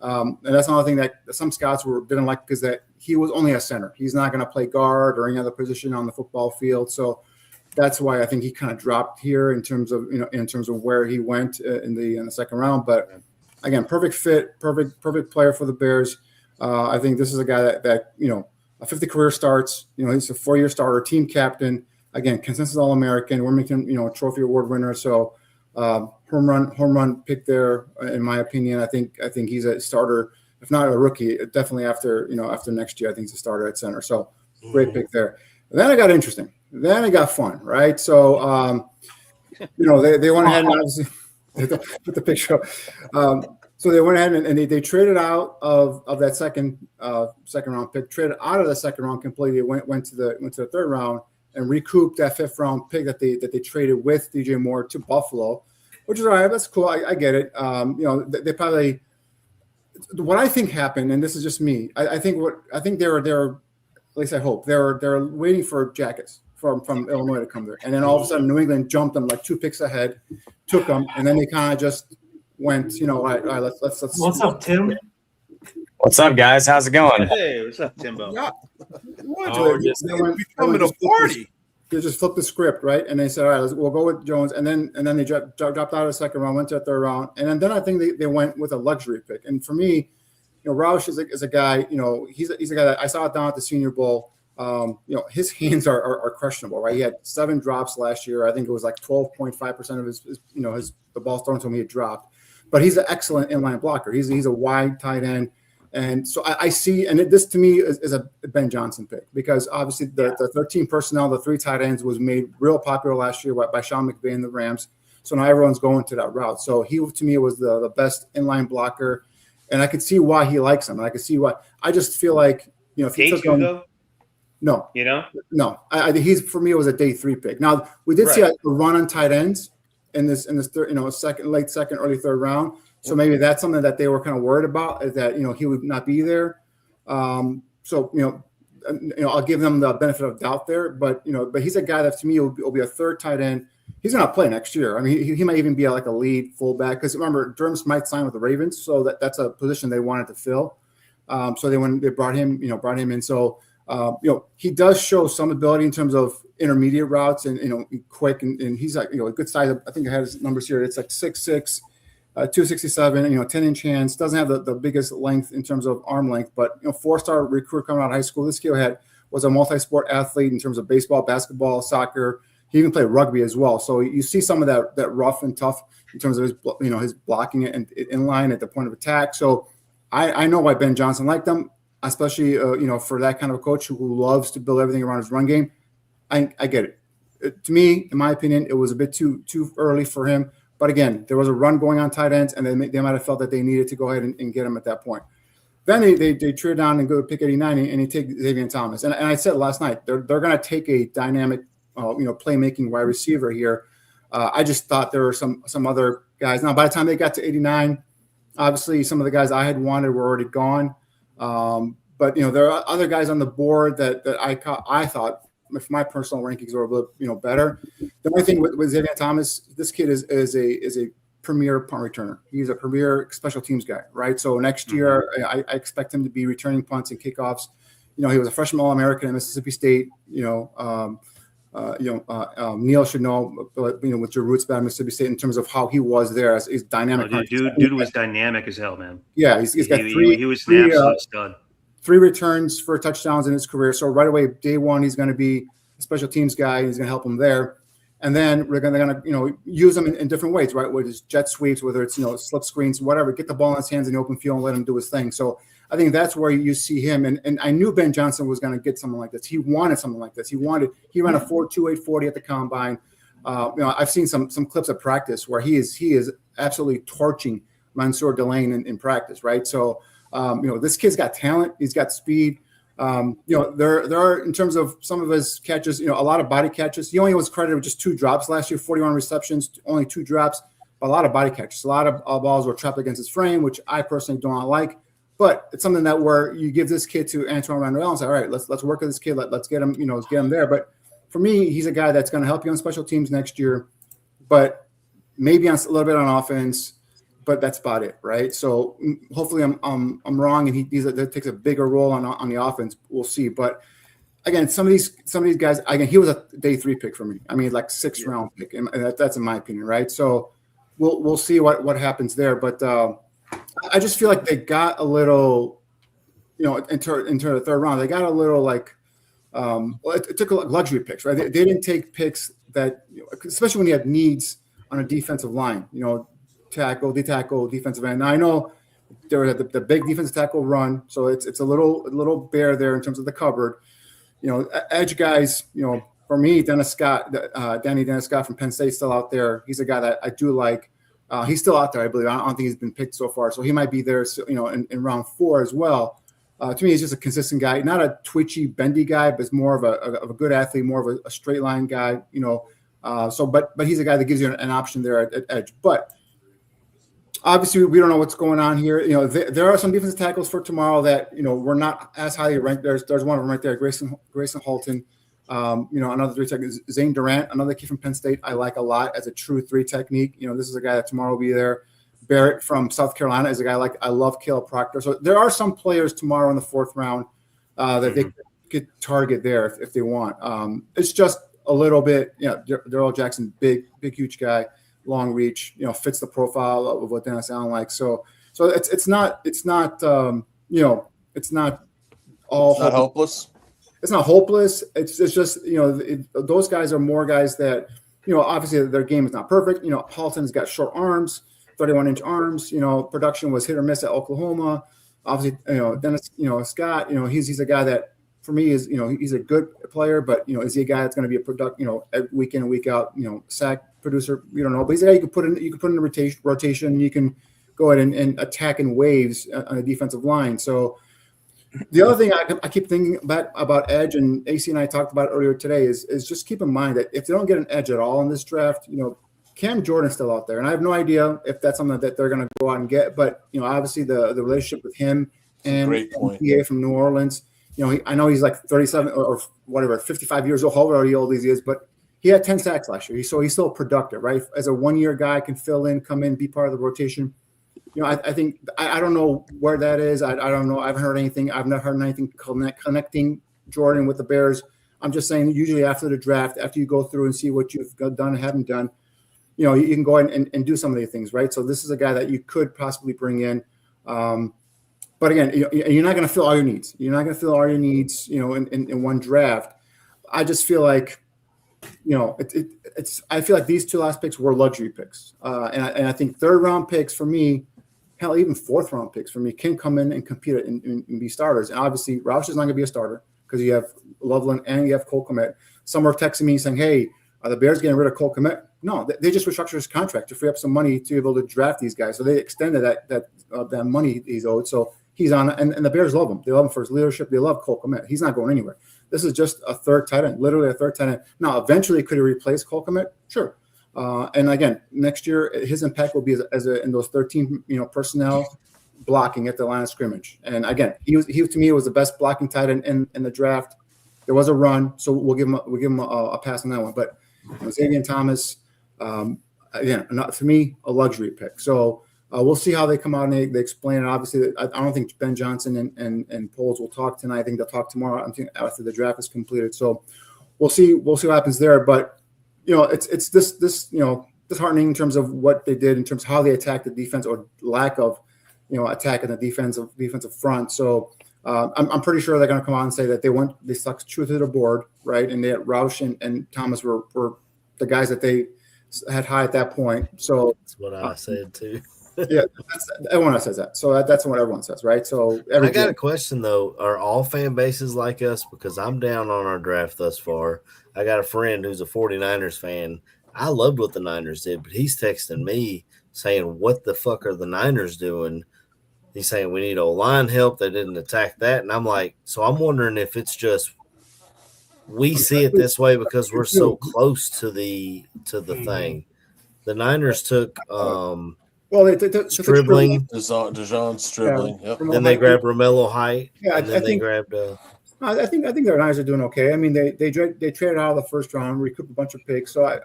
And that's another thing that some scouts didn't like, because that he was only a center. He's not going to play guard or any other position on the football field. So that's why I think he kind of dropped here in terms of where he went in the second round. But again, perfect fit, perfect player for the Bears. I think this is a guy that a 50 career starts. He's a 4-year starter, team captain. Again, consensus All-American, Wilmington, Trophy Award winner. So. Home run pick there, in my opinion. I think he's a starter, if not a rookie, definitely after next year. I think he's a starter at center. So great pick there. And then it got interesting. Then it got fun, right? So they went ahead and obviously put the picture up. So they went ahead and they traded out of that second round pick, traded out of the second round completely, went to the third round, and recouped that 5th round pick that they traded with DJ Moore to Buffalo, which is all right. That's cool. I get it. They probably, what I think happened, and this is just me. I think they were, at least I hope they're waiting for Jackets from Illinois to come there, and then all of a sudden New England jumped them like 2 picks ahead, took them, and then they kind of just went, all right, let's. What's up, Tim? What's up, guys? How's it going? Hey, what's up, Timbo? Yeah. They just flipped the script, right? And they said, all right, we'll go with Jones. And then they dropped out of the second round, went to the third round. And then I think they went with a luxury pick. And for me, Roush is a guy, he's a guy that I saw it down at the Senior Bowl. His hands are questionable, right? He had 7 drops last year. I think it was like 12.5% of his the balls thrown to him he had dropped. But he's an excellent inline blocker. He's a wide tight end. And so I see, and this to me is a Ben Johnson pick, because obviously the 13 personnel, the 3 tight ends, was made real popular last year by Sean McVay and the Rams. So now everyone's going to that route. So he, to me, was the best inline blocker, and I could see why he likes him. And I could see why. I just feel like if he took him, no, no. He's, for me, it was a day 3 pick. Now we did see a run on tight ends in this third, late second, early third round. So maybe that's something that they were kind of worried about, is that he would not be there. I'll give them the benefit of doubt there, but he's a guy that to me will be a third tight end. He's going to play next year. I mean, he might even be like a lead fullback, because remember, Derms might sign with the Ravens, so that's a position they wanted to fill. So they brought him in. So he does show some ability in terms of intermediate routes and quick, and he's like a good size. I think I had his numbers here. It's like 6'6". 267, 10-inch hands. Doesn't have the biggest length in terms of arm length, but 4-star recruit coming out of high school. This kid was a multi-sport athlete in terms of baseball, basketball, soccer. He even played rugby as well. So you see some of that rough and tough in terms of his blocking and in line at the point of attack. So I know why Ben Johnson liked him, especially for that kind of a coach who loves to build everything around his run game. I get it. To me, in my opinion, it was a bit too early for him. But again, there was a run going on tight ends, and they might have felt that they needed to go ahead and get him at that point. Then they trade down and go to pick 89, and he take Xavier Thomas. And I said last night, they're going to take a dynamic, playmaking wide receiver here. I just thought there were some other guys. Now, by the time they got to 89, obviously some of the guys I had wanted were already gone. But there are other guys on the board that I thought, if my personal rankings were a little better. The only thing with Xavier Thomas, this kid is a premier punt returner. He's a premier special teams guy, right? So next year, I expect him to be returning punts and kickoffs. He was a freshman All-American at Mississippi State. Neil should know, with your roots back at Mississippi State in terms of how he was there as he's dynamic. Dude was dynamic as hell, man. Yeah, he's got he was an absolute stud. 3 returns for touchdowns in his career. So right away, day one, he's going to be a special teams guy. He's going to help him there. And then they're going to use him in different ways, right? Whether it's jet sweeps, whether it's slip screens, whatever. Get the ball in his hands in the open field and let him do his thing. So I think that's where you see him. And I knew Ben Johnson was going to get something like this. He wanted something like this. He ran a 4.28 40 at the combine. I've seen some clips of practice where he is absolutely torching Mansour Delane in practice, right? So this kid's got talent. He's got speed. There are, in terms of some of his catches, a lot of body catches. He only was credited with just 2 drops last year, 41 receptions, only 2 drops, but a lot of body catches. A lot of balls were trapped against his frame, which I personally don't like. But it's something that where you give this kid to Antoine Randall and say, all right, let's work with this kid. Let's get him, let's get him there. But for me, he's a guy that's going to help you on special teams next year, but maybe a little bit on offense. But that's about it, right? So hopefully I'm wrong, and he takes a bigger role on the offense. We'll see. But again, some of these guys, again, he was a day 3 pick for me. I mean, like 6th round pick, and that's in my opinion, right? So we'll see what happens there. But I just feel like they got a little, into the 3rd round, they got a little it took luxury picks, right? They didn't take picks that, especially when you have needs on a defensive line, tackle, D-tackle, defensive end. Now I know there was the big defensive tackle run, so it's a little bare there in terms of the cupboard. Edge guys, for me, Danny Dennis Scott from Penn State still out there. He's a guy that I do like. He's still out there, I believe. I don't think he's been picked so far, so he might be there, in round 4 as well. To me, he's just a consistent guy, not a twitchy, bendy guy, but it's more of a good athlete, more of a straight line guy. But he's a guy that gives you an option there at edge, but. Obviously, we don't know what's going on here. There are some defensive tackles for tomorrow that we're not as highly ranked. There's one of them right there, Grayson Halton. Another 3 technique, Zane Durant, another kid from Penn State. I like a lot as a true 3 technique. This is a guy that tomorrow will be there. Barrett from South Carolina is a guy I love. Caleb Proctor. So there are some players tomorrow in the 4th round that they could target there if they want. It's just a little bit. Darrell Jackson, big, huge guy. Long reach, fits the profile of what Dennis Allen likes. So it's not all hopeless. It's not hopeless. It's just those guys are more guys that obviously their game is not perfect. Halton's got short arms, 31-inch arms. Production was hit or miss at Oklahoma. Obviously, Dennis, Scott, he's a guy that for me is he's a good player, but is he a guy that's going to be a product week in and week out sack producer? We don't know, but he's a guy you can put in the rotation. You can go ahead and attack in waves on a defensive line. So the other thing I keep thinking about edge, and AC and I talked about earlier today, is just keep in mind that if they don't get an edge at all in this draft, Cam Jordan's still out there, and I have no idea if that's something that they're going to go out and get. But obviously the relationship with him and PA from New Orleans. I know he's like 37 or whatever, 55 years old, however old he is, but he had 10 sacks last year. So he's still productive, right? As a 1-year guy, can fill in, come in, be part of the rotation. I think I don't know where that is. I don't know. I haven't heard anything. I've never heard anything connecting Jordan with the Bears. I'm just saying usually after the draft, after you go through and see what you've done and haven't done, you can go ahead and do some of these things, right? So this is a guy that you could possibly bring in. But again, you're not going to fill all your needs. You're not going to fill all your needs, in one draft. I just feel like, I feel like these 2 last picks were luxury picks. And I think 3rd round picks for me, hell, even 4th round picks for me can come in and compete and be starters. And obviously, Roush is not going to be a starter because you have Loveland and you have Cole Kmet. Some are texting me saying, hey, are the Bears getting rid of Cole Kmet? No, they just restructured his contract to free up some money to be able to draft these guys. So they extended that money he's owed. So he's on, and the Bears love him. They love him for his leadership. They love Cole Kmet. He's not going anywhere. This is just a 3rd tight end, literally a 3rd tight end. Now, eventually, could he replace Cole Kmet? Sure. And again, next year, his impact will be as in those 13 personnel blocking at the line of scrimmage. And again, he to me was the best blocking tight end in the draft. There was a run, so we'll give him a pass on that one. But Xavier Thomas, again, for me, a luxury pick. So we'll see how they come out and they explain it. Obviously, I don't think Ben Johnson and Poles will talk tonight. I think they'll talk tomorrow after the draft is completed. So we'll see what happens there. But it's disheartening in terms of what they did in terms of how they attacked the defense or lack of attack in the defensive front. So I'm pretty sure they're going to come out and say that they stuck true to the board, right? And that Roush and Thomas were the guys that they had high at that point. So that's what I said too. Yeah, everyone else says that. So that's what everyone says, right? So I got a question though: are all fan bases like us? Because I'm down on our draft thus far. I got a friend who's a 49ers fan. I loved what the Niners did, but he's texting me saying, "What the fuck are the Niners doing?" He's saying we need O-line help. They didn't attack that, and I'm like, so I'm wondering if it's just we see it this way because we're so close to the thing. The Niners took they took Stribling, DeJean Stribling. Yeah. Yep. Then they grabbed Romello Height. Yeah, and then they grabbed. I think their Niners are doing okay. I mean, they traded out of the first round, recouped a bunch of picks. So I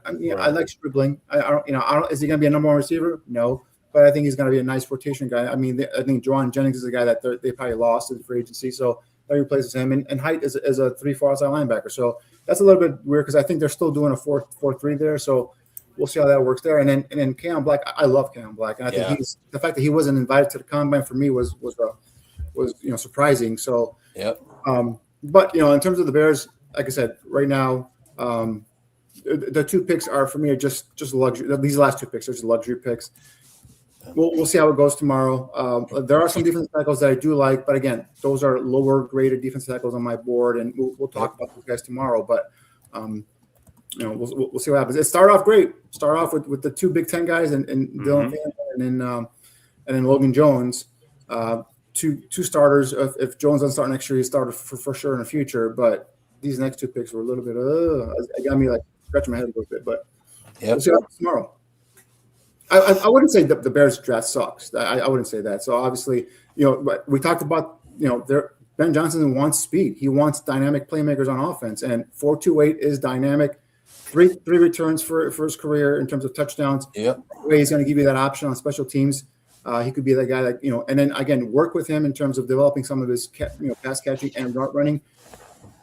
like Stribling. I don't. Is he going to be a number one receiver? No, but I think he's going to be a nice rotation guy. I mean, I think Juwan Jennings is a guy that they probably lost in free agency, so that replaces him. And Height is a 3-4 outside linebacker. So that's a little bit weird because I think they're still doing a 4-3 there. So we'll see how that works there. And then Cam Black, I love Cam Black, and I think the fact that he wasn't invited to the combine for me was surprising. So but in terms of the Bears, like I said, right now the two picks are for me are just luxury. These last two picks are just luxury picks. We'll see how it goes tomorrow. There are some defensive tackles that I do like, but again, those are lower graded defensive tackles on my board, and we'll talk about those guys tomorrow. But we'll see what happens. It started off great. Start off with the two Big Ten guys and Dylan Van and then Logan Jones. Two starters. If Jones doesn't start next year, he started for sure in the future. But these next two picks were a little bit. It got me like scratching my head a little bit. But we'll see what happens tomorrow. I wouldn't say the Bears draft sucks. I wouldn't say that. So obviously, we talked about Ben Johnson wants speed. He wants dynamic playmakers on offense, and 4.28 is dynamic. Three returns for his career in terms of touchdowns. Yep. He's going to give you that option on special teams. He could be that guy that and then again work with him in terms of developing some of his pass catching and route running.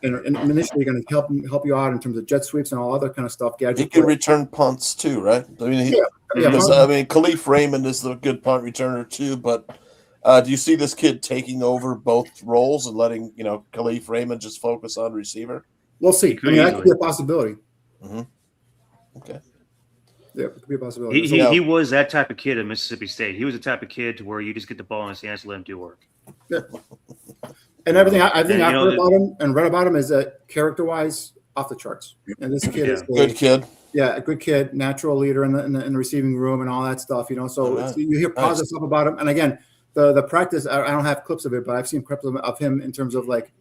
And initially, going to help you out in terms of jet sweeps and all other kind of stuff. He can return punts too, right? I mean, Khalif Raymond is the good punt returner too. But do you see this kid taking over both roles and letting Khalif Raymond just focus on receiver? We'll see. That could be a possibility. Mm-hmm. Okay. Yeah, it could be a possibility. He was that type of kid at Mississippi State. He was the type of kid to where you just get the ball in his hands and let him do work. Yeah. And everything I've heard about him and read about him is that character-wise, off the charts. And this kid is good kid. Yeah, a good kid, natural leader in the receiving room and all that stuff. So you hear positive stuff about him. And again, the practice, I don't have clips of it, but I've seen clips of him in terms of like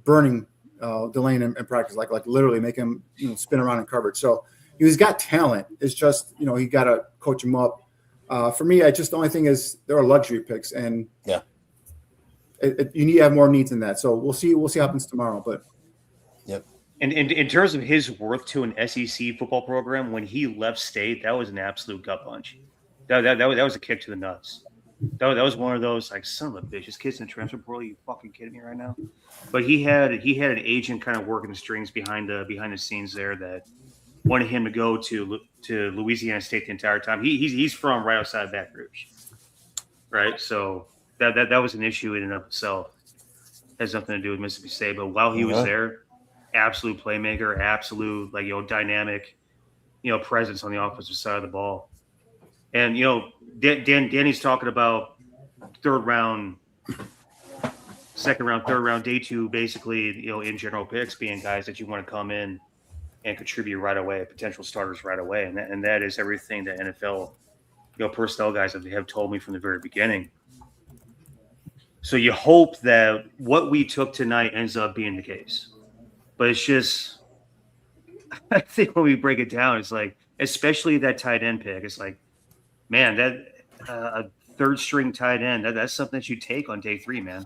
burning Delane in practice, like literally make him spin around in coverage. So he's got talent. It's just you got to coach him up. For me, the only thing is there are luxury picks, and you need to have more needs in that. So we'll see what happens tomorrow. But And in terms of his worth to an SEC football program, when he left state, that was an absolute gut punch. That was a kick to the nuts. That was one of those like, son of a bitch, this kid's in the transfer portal. Are you fucking kidding me right now? But he had an agent kind of working the strings behind the scenes there that wanted him to go to Louisiana State the entire time. He's from right outside of Baton Rouge, right? So that was an issue in and of itself. It has nothing to do with Mississippi State. But while he was there, absolute playmaker, absolute dynamic, presence on the offensive side of the ball. And Danny's talking about second round, third round, day two, basically, in general picks being guys that you want to come in and contribute right away, potential starters right away. And that is everything that NFL, personnel guys have told me from the very beginning. So you hope that what we took tonight ends up being the case. But it's just, I think when we break it down, it's like, especially that tight end pick, it's like, man, that a third string tight end, that's something that you take on day three, man.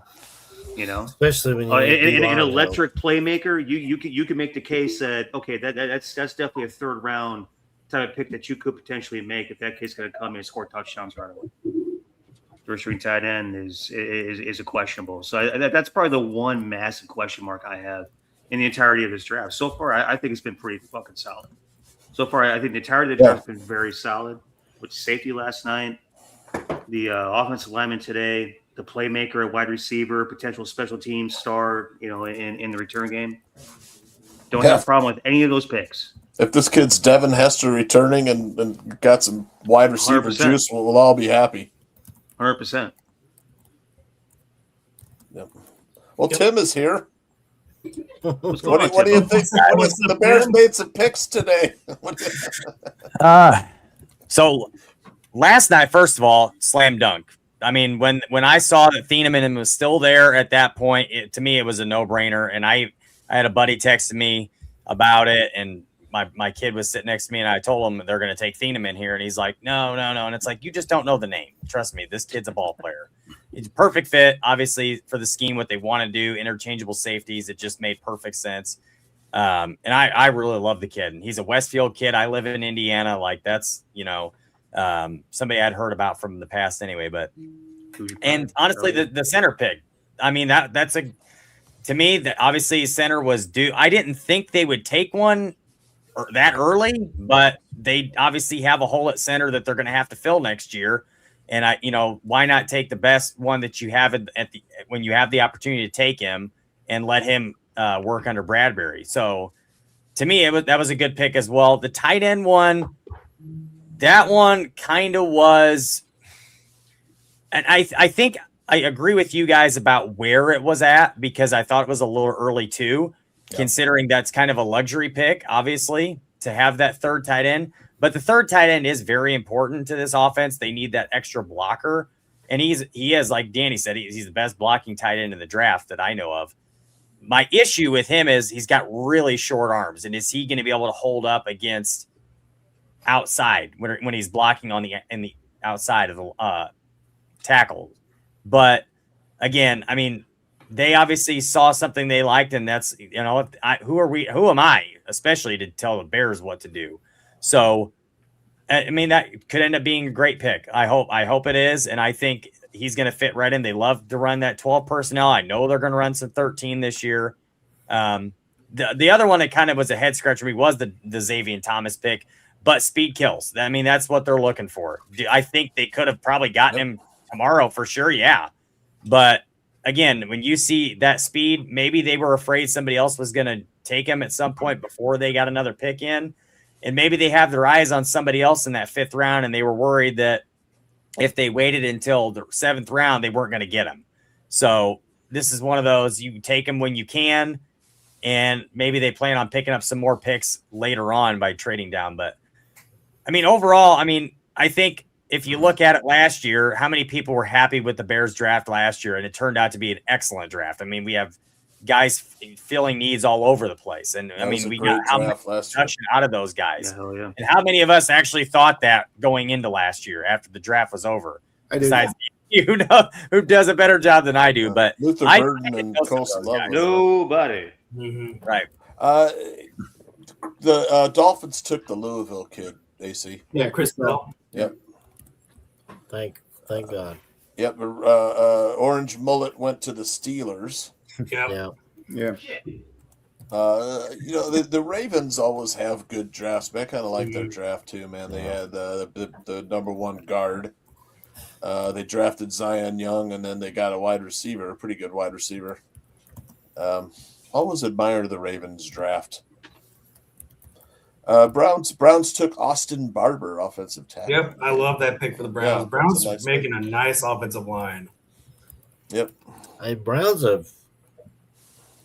Especially when you're an electric playmaker, you can make the case that that's definitely a third round type of pick that you could potentially make if that kid's going to come in and score touchdowns right away. Third string tight end is a questionable. So that's probably the one massive question mark I have in the entirety of his draft. So far, I think it's been pretty fucking solid. So far, I think the entirety of the draft has been very solid. With safety last night, the offensive lineman today, the playmaker at wide receiver, potential special teams star, in the return game. Don't have a problem with any of those picks. If this kid's Devin Hester returning and got some wide receiver 100%. juice, we'll all be happy. 100%. Yep. Well, Tim is here. What's going on, What do you Tim? think? The Bears made some picks today. So last night, first of all, slam dunk. I mean, when I saw that Thieneman was still there at that point, to me, it was a no-brainer. And I had a buddy texting me about it, and my kid was sitting next to me, and I told him they're going to take Thieneman here. And he's like, no. And it's like, you just don't know the name. Trust me, this kid's a ball player. It's a perfect fit, obviously, for the scheme, what they want to do, interchangeable safeties. It just made perfect sense. And I really love the kid. And he's a Westfield kid. I live in Indiana. Like, that's, somebody I'd heard about from the past anyway. But and honestly, the center pick, I mean, that's to me, that obviously center was due. I didn't think they would take one that early, but they obviously have a hole at center that they're going to have to fill next year. And why not take the best one that you have when you have the opportunity to take him and let him work under Bradbury. So to me, that was a good pick as well. The tight end one, that one kind of was, and I think I agree with you guys about where it was at, because I thought it was a little early too, considering that's kind of a luxury pick, obviously, to have that third tight end. But the third tight end is very important to this offense. They need that extra blocker. And he is, like Danny said, he's the best blocking tight end in the draft that I know of. My issue with him is he's got really short arms. And is he going to be able to hold up against outside when he's blocking in the outside of the tackle? But again, I mean, they obviously saw something they liked, and that's, who am I, especially to tell the Bears what to do? So, I mean, that could end up being a great pick. I hope it is. And I think he's going to fit right in. They love to run that 12 personnel. I know they're going to run some 13 this year. The other one that kind of was a head scratcher for me was the Xavier Thomas pick, but speed kills. I mean, that's what they're looking for. I think they could have probably gotten him tomorrow for sure. Yeah. But again, when you see that speed, maybe they were afraid somebody else was going to take him at some point before they got another pick in. And maybe they have their eyes on somebody else in that 5th round, and they were worried that if they waited until the 7th round, they weren't going to get him. So this is one of those, you take them when you can, and maybe they plan on picking up some more picks later on by trading down. But, I mean, overall, I think if you look at it last year, how many people were happy with the Bears draft last year? And it turned out to be an excellent draft. I mean, we have guys filling needs all over the place. And we got how much production out of those guys. Yeah. And how many of us actually thought that going into last year after the draft was over? I did. Besides you, who does a better job than I do. But Luther Burden and Colson Love. Nobody. Mm-hmm. Right. The Dolphins took the Louisville kid, AC. Yeah, Chris Bell. Yep. Thank God. Yep. Orange Mullet went to the Steelers. Yeah. The Ravens always have good drafts, but I kind of like their draft too, man. They had the number 1 guard. They drafted Zion Young, and then they got a pretty good wide receiver. Always admired the Ravens draft. Browns took Austin Barber, offensive tackle. Yep, I love that pick for the Browns. Yeah, Browns nice making pick. a nice offensive line. Yep. Hey, Browns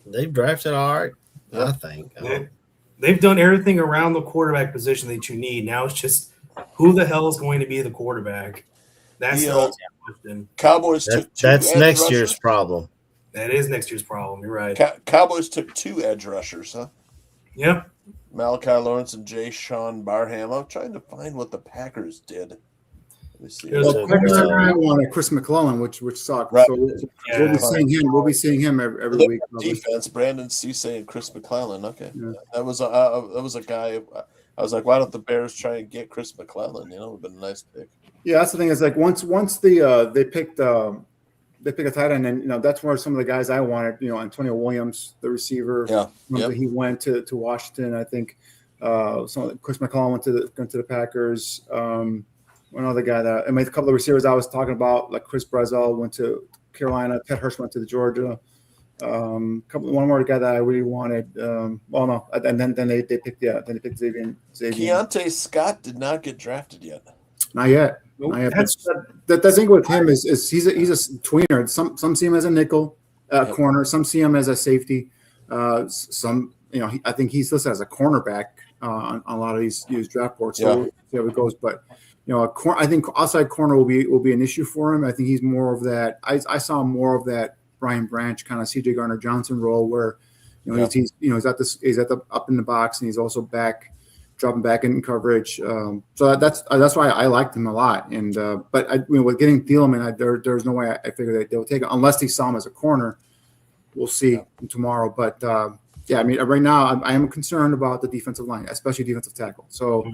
they've drafted all right, I think. They've done everything around the quarterback position that you need. Now it's just who the hell is going to be the quarterback? That's the ultimate question. Cowboys took 2 That's edge next rushers. year's problem. That is next year's problem. You're right. Cowboys took 2 edge rushers, huh? Yep. Malachi Lawrence and Jay Sean Barham. I'm trying to find what the Packers did. Let me see. I wanted Chris McClellan, which sucked. Right. So we'll be seeing him every week. Probably. Defense: Brandon Cisse and Chris McClellan. Okay, that was a guy. I was like, why don't the Bears try and get Chris McClellan? It would have been a nice pick. Yeah, that's the thing. Is like once they picked they pick a tight end, and that's where some of the guys I wanted. Antonio Williams, the receiver. Yeah. He went to Washington. I think Chris McCollum went to the Packers. One other guy a couple of receivers I was talking about, like Chris Brazel went to Carolina. Ted Hirsch went to Georgia. One more guy that I really wanted. And then they picked Xavier. Keontae Scott did not get drafted yet. Not yet. The thing with him is he's a tweener. Some see him as a nickel corner. Some see him as a safety. Some I think he's listed as a cornerback on a lot of these draft boards. So we'll see how it goes. But I think outside corner will be an issue for him. I think he's more of that. I saw more of that Brian Branch kind of C.J. Gardner-Johnson role where he's at the up in the box and he's also dropping back in coverage. So that's why I liked him a lot. And but with getting Thielemann, there's no way I figure that they'll take it unless they saw him as a corner. We'll see tomorrow. But right now I am concerned about the defensive line, especially defensive tackle. So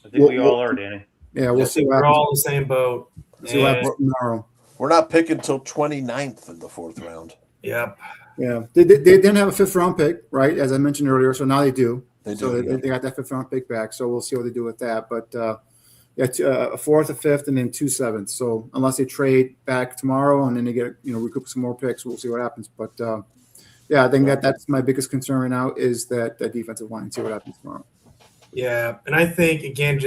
I think we all are, Danny. Yeah, we'll see. We're all in the same boat. See what happens tomorrow. We're not picking until 29th in the 4th round. Yep. Yeah, they didn't have a 5th round pick, right? As I mentioned earlier, so now they do. They got that 5th round pick back, so we'll see what they do with that. But a 4th, a 5th, and then 2 7ths. So unless they trade back tomorrow and then they get recoup some more picks, we'll see what happens. But I think that's my biggest concern right now is that defensive line. See what happens tomorrow. Yeah, and I think again,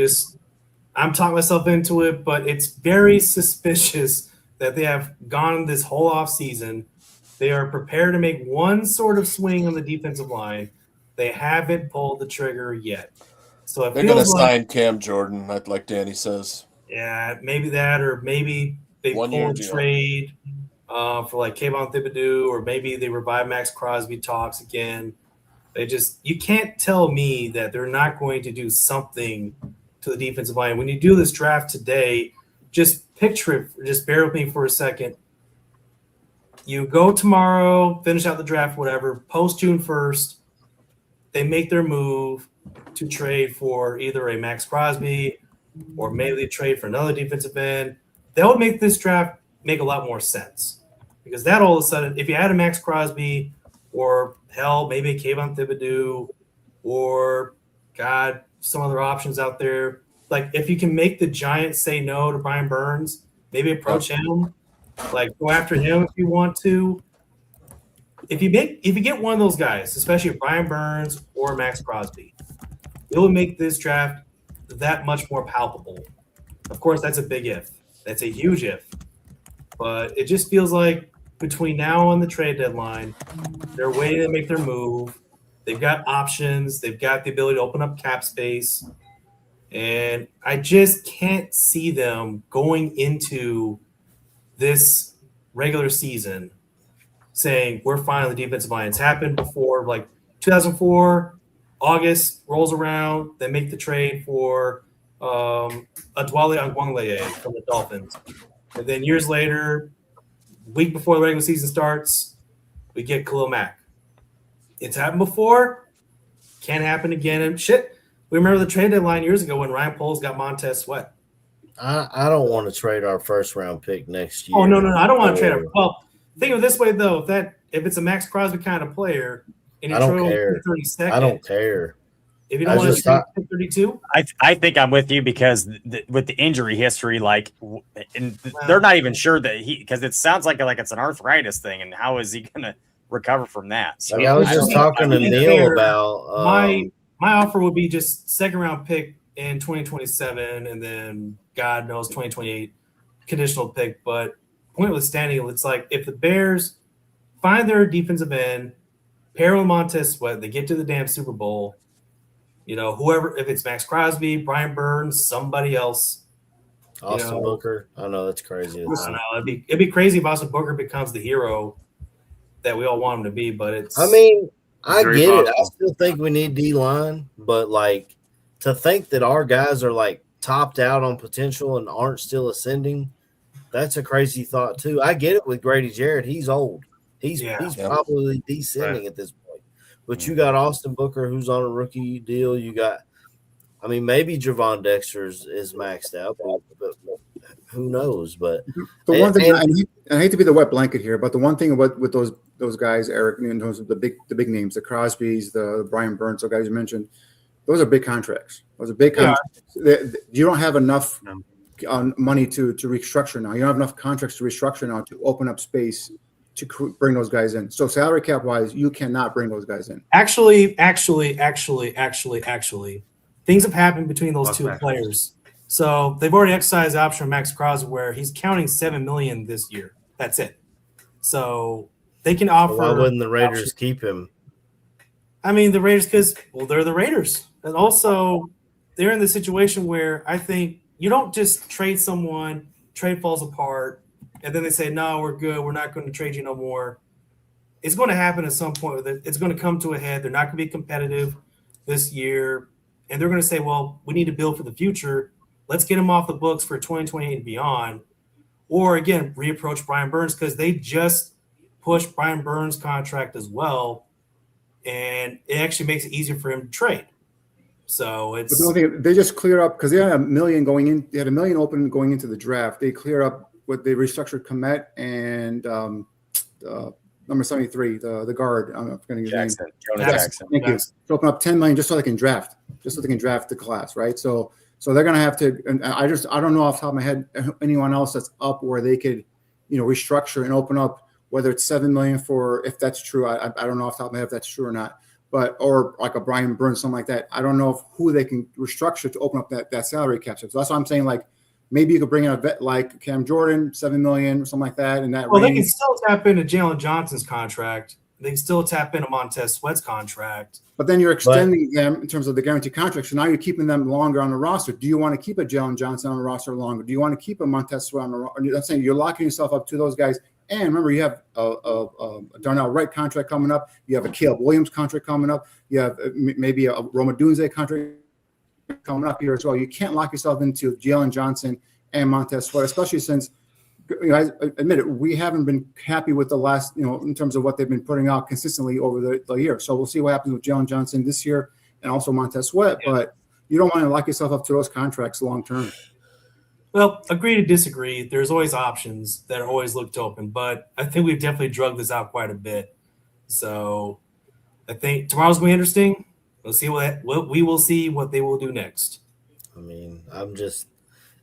I'm talking myself into it, but it's very suspicious that they have gone this whole off season. They are prepared to make one sort of swing on the defensive line. They haven't pulled the trigger yet. So they're going to sign Cam Jordan, like Danny says. Yeah, maybe that, or maybe they pull a trade for like Kayvon Thibodeau, or maybe they revive Max Crosby talks again. You can't tell me that they're not going to do something to the defensive line. When you do this draft today, just picture it, just bear with me for a second. You go tomorrow, finish out the draft, whatever, post June 1st, they make their move to trade for either a Max Crosby or maybe they trade for another defensive end. That would make this draft make a lot more sense. Because that all of a sudden, if you had a Max Crosby or hell, maybe a Kayvon Thibodeau or some other options out there, like if you can make the Giants say no to Brian Burns, maybe approach him, like go after him if you want to. If you get one of those guys, especially Brian Burns or Max Crosby, it will make this draft that much more palpable. Of course, that's a big if. That's a huge if. But it just feels like between now and the trade deadline, they're waiting to make their move. They've got options. They've got the ability to open up cap space. And I just can't see them going into this regular season saying, we're fine on the defensive line. It's happened before, like 2004, August rolls around, they make the trade for Adwale Agwanglee from the Dolphins. And then years later, week before the regular season starts, we get Khalil Mack. It's happened before, can't happen again. And we remember the trade deadline years ago when Ryan Poles got Montez Sweat. I don't want to trade our 1st round pick next year. Oh, no, I don't want to trade him. Well, think of it this way, though. If it's a Max Crosby kind of player, and you don't care. 32nd, I don't care. If you don't want to trade 32, I think I'm with you because with the injury history, they're not even sure that because it sounds like it's an arthritis thing, and how is he going to recover from that? So I was just talking to Neil about my offer would be just 2nd round pick in 2027, and then God knows 2028 conditional pick. But point withstanding, it's like if the Bears find their defensive end, pair with Montez Sweat, they get to the damn Super Bowl. Whoever, if it's Max Crosby, Brian Burns, somebody else. Austin Booker. I know that's crazy. I know it'd be crazy if Austin Booker becomes the hero that we all want him to be. But it's. I mean, I get it. I still think we need D-line, but to think that our guys are topped out on potential and aren't still ascending, that's a crazy thought too. I get it with Grady Jarrett. He's old. He's probably descending at this point. But you got Austin Booker, who's on a rookie deal. You got, maybe Javon Dexter is maxed out, but who knows? But the one thing, I hate to be the wet blanket here, but the one thing about with those guys, Eric, in terms of the big names, the Crosbys, the Brian Burns, the guys you mentioned, those are big contracts. Those are big contracts. You don't have enough money to restructure now. You don't have enough contracts to restructure now to open up space to bring those guys in. So salary cap wise, you cannot bring those guys in. Actually, things have happened between those two players. So they've already exercised the option of Max Crosby, where he's counting $7 million this year. That's it. So they can offer. Why wouldn't the Raiders keep him? I mean, the Raiders, because they're the Raiders, and also they're in the situation where I think you don't just trade someone, trade falls apart, and then they say, no, we're good. We're not going to trade you no more. It's going to happen at some point. It's going to come to a head. They're not going to be competitive this year. And they're going to say, well, we need to build for the future. Let's get him off the books for 2028 and beyond. Or, again, reapproach Brian Burns, because they just pushed Brian Burns' contract as well. And it actually makes it easier for him to trade. So it's. But the only thing, they just clear up, because they had $1 million going in. They had $1 million open going into the draft. They clear up what they restructured Komet and number 73, the guard. I'm forgetting his name. Jackson. Thank you. To open up $10 million just so they can draft, the class, right? So they're going to have to. And I don't know off the top of my head anyone else that's up where they could, restructure and open up, whether it's $7 million for, if that's true. I don't know off the top of my head if that's true or not. But or like a Brian Burns, something like that. I don't know who they can restructure to open up that salary cap. So that's why I'm saying, like, maybe you could bring in a vet like Cam Jordan, $7 million or something like that. And that. Well, they can still tap into Jalen Johnson's contract. They can still tap into Montez Sweat's contract. But then you're extending them in terms of the guaranteed contract. So now you're keeping them longer on the roster. Do you want to keep a Jalen Johnson on the roster longer? Do you want to keep a Montez Sweat on the roster? I'm saying you're locking yourself up to those guys. And remember, you have a Darnell Wright contract coming up. You have a Caleb Williams contract coming up. You have maybe a Roma Dunze contract coming up here as well. You can't lock yourself into Jalen Johnson and Montez Sweat, especially since, I admit it, we haven't been happy with the last, in terms of what they've been putting out consistently over the year. So we'll see what happens with Jalen Johnson this year and also Montez Sweat. Yeah. But you don't want to lock yourself up to those contracts long term. Well, agree to disagree. There's always options that are always looked open, but I think we've definitely drugged this out quite a bit. So I think tomorrow's going to be interesting. We'll see we will see what they will do next. I mean,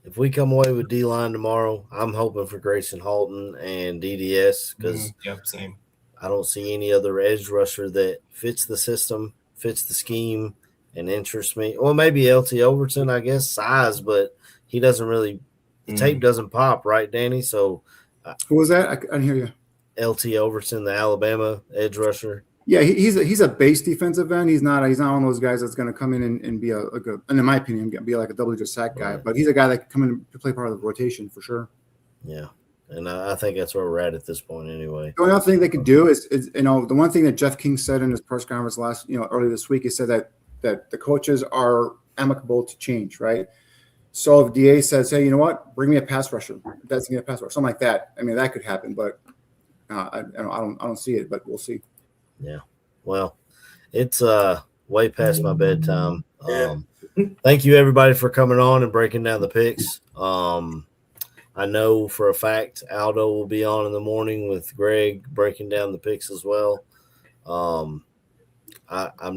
if we come away with D-line tomorrow, I'm hoping for Grayson Halton and DDS, because same. I don't see any other edge rusher that fits the system, fits the scheme, and interests me. Well, maybe LT Overton, I guess, size, but he doesn't really the tape doesn't pop, right, Danny? So who was that? I didn't hear you. LT Overton, the Alabama edge rusher. Yeah, he's a base defensive end. He's not one of those guys that's going to come in and be and in my opinion, be like a double-digit sack guy. Right. But he's a guy that can come in to play part of the rotation for sure. Yeah, and I think that's where we're at this point anyway. The only other thing they could do is the one thing that Jeff King said in his press conference earlier this week, he said that the coaches are amicable to change, right? So if DA says, hey, you know what, bring me a pass rusher, that's me a pass rusher, something like that. I mean, that could happen, but I don't see it, but we'll see. Yeah. Well, it's way past my bedtime. Thank you everybody for coming on and breaking down the picks. I know for a fact Aldo will be on in the morning with Greg breaking down the picks as well. I'm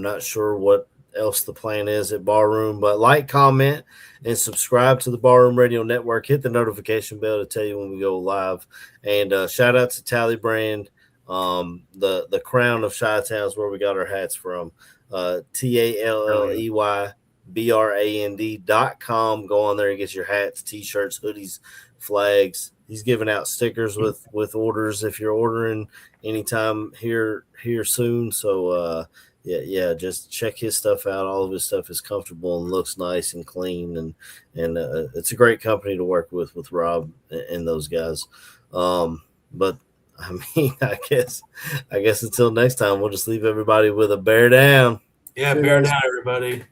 not sure what else the plan is at Barroom, but like, comment, and subscribe to the Barroom Radio Network. Hit the notification bell to tell you when we go live. And shout out to Tally Brand, the crown of Chi-Town is where we got our hats from. TALLEYBRAND.com. Go on there and get your hats, t-shirts, hoodies, flags. He's giving out stickers with orders if you're ordering anytime here soon. So yeah, just check his stuff out. All of his stuff is comfortable and looks nice and clean, and it's a great company to work with Rob and those guys. But I mean, I guess until next time, we'll just leave everybody with a bear down. Yeah, bear down, everybody.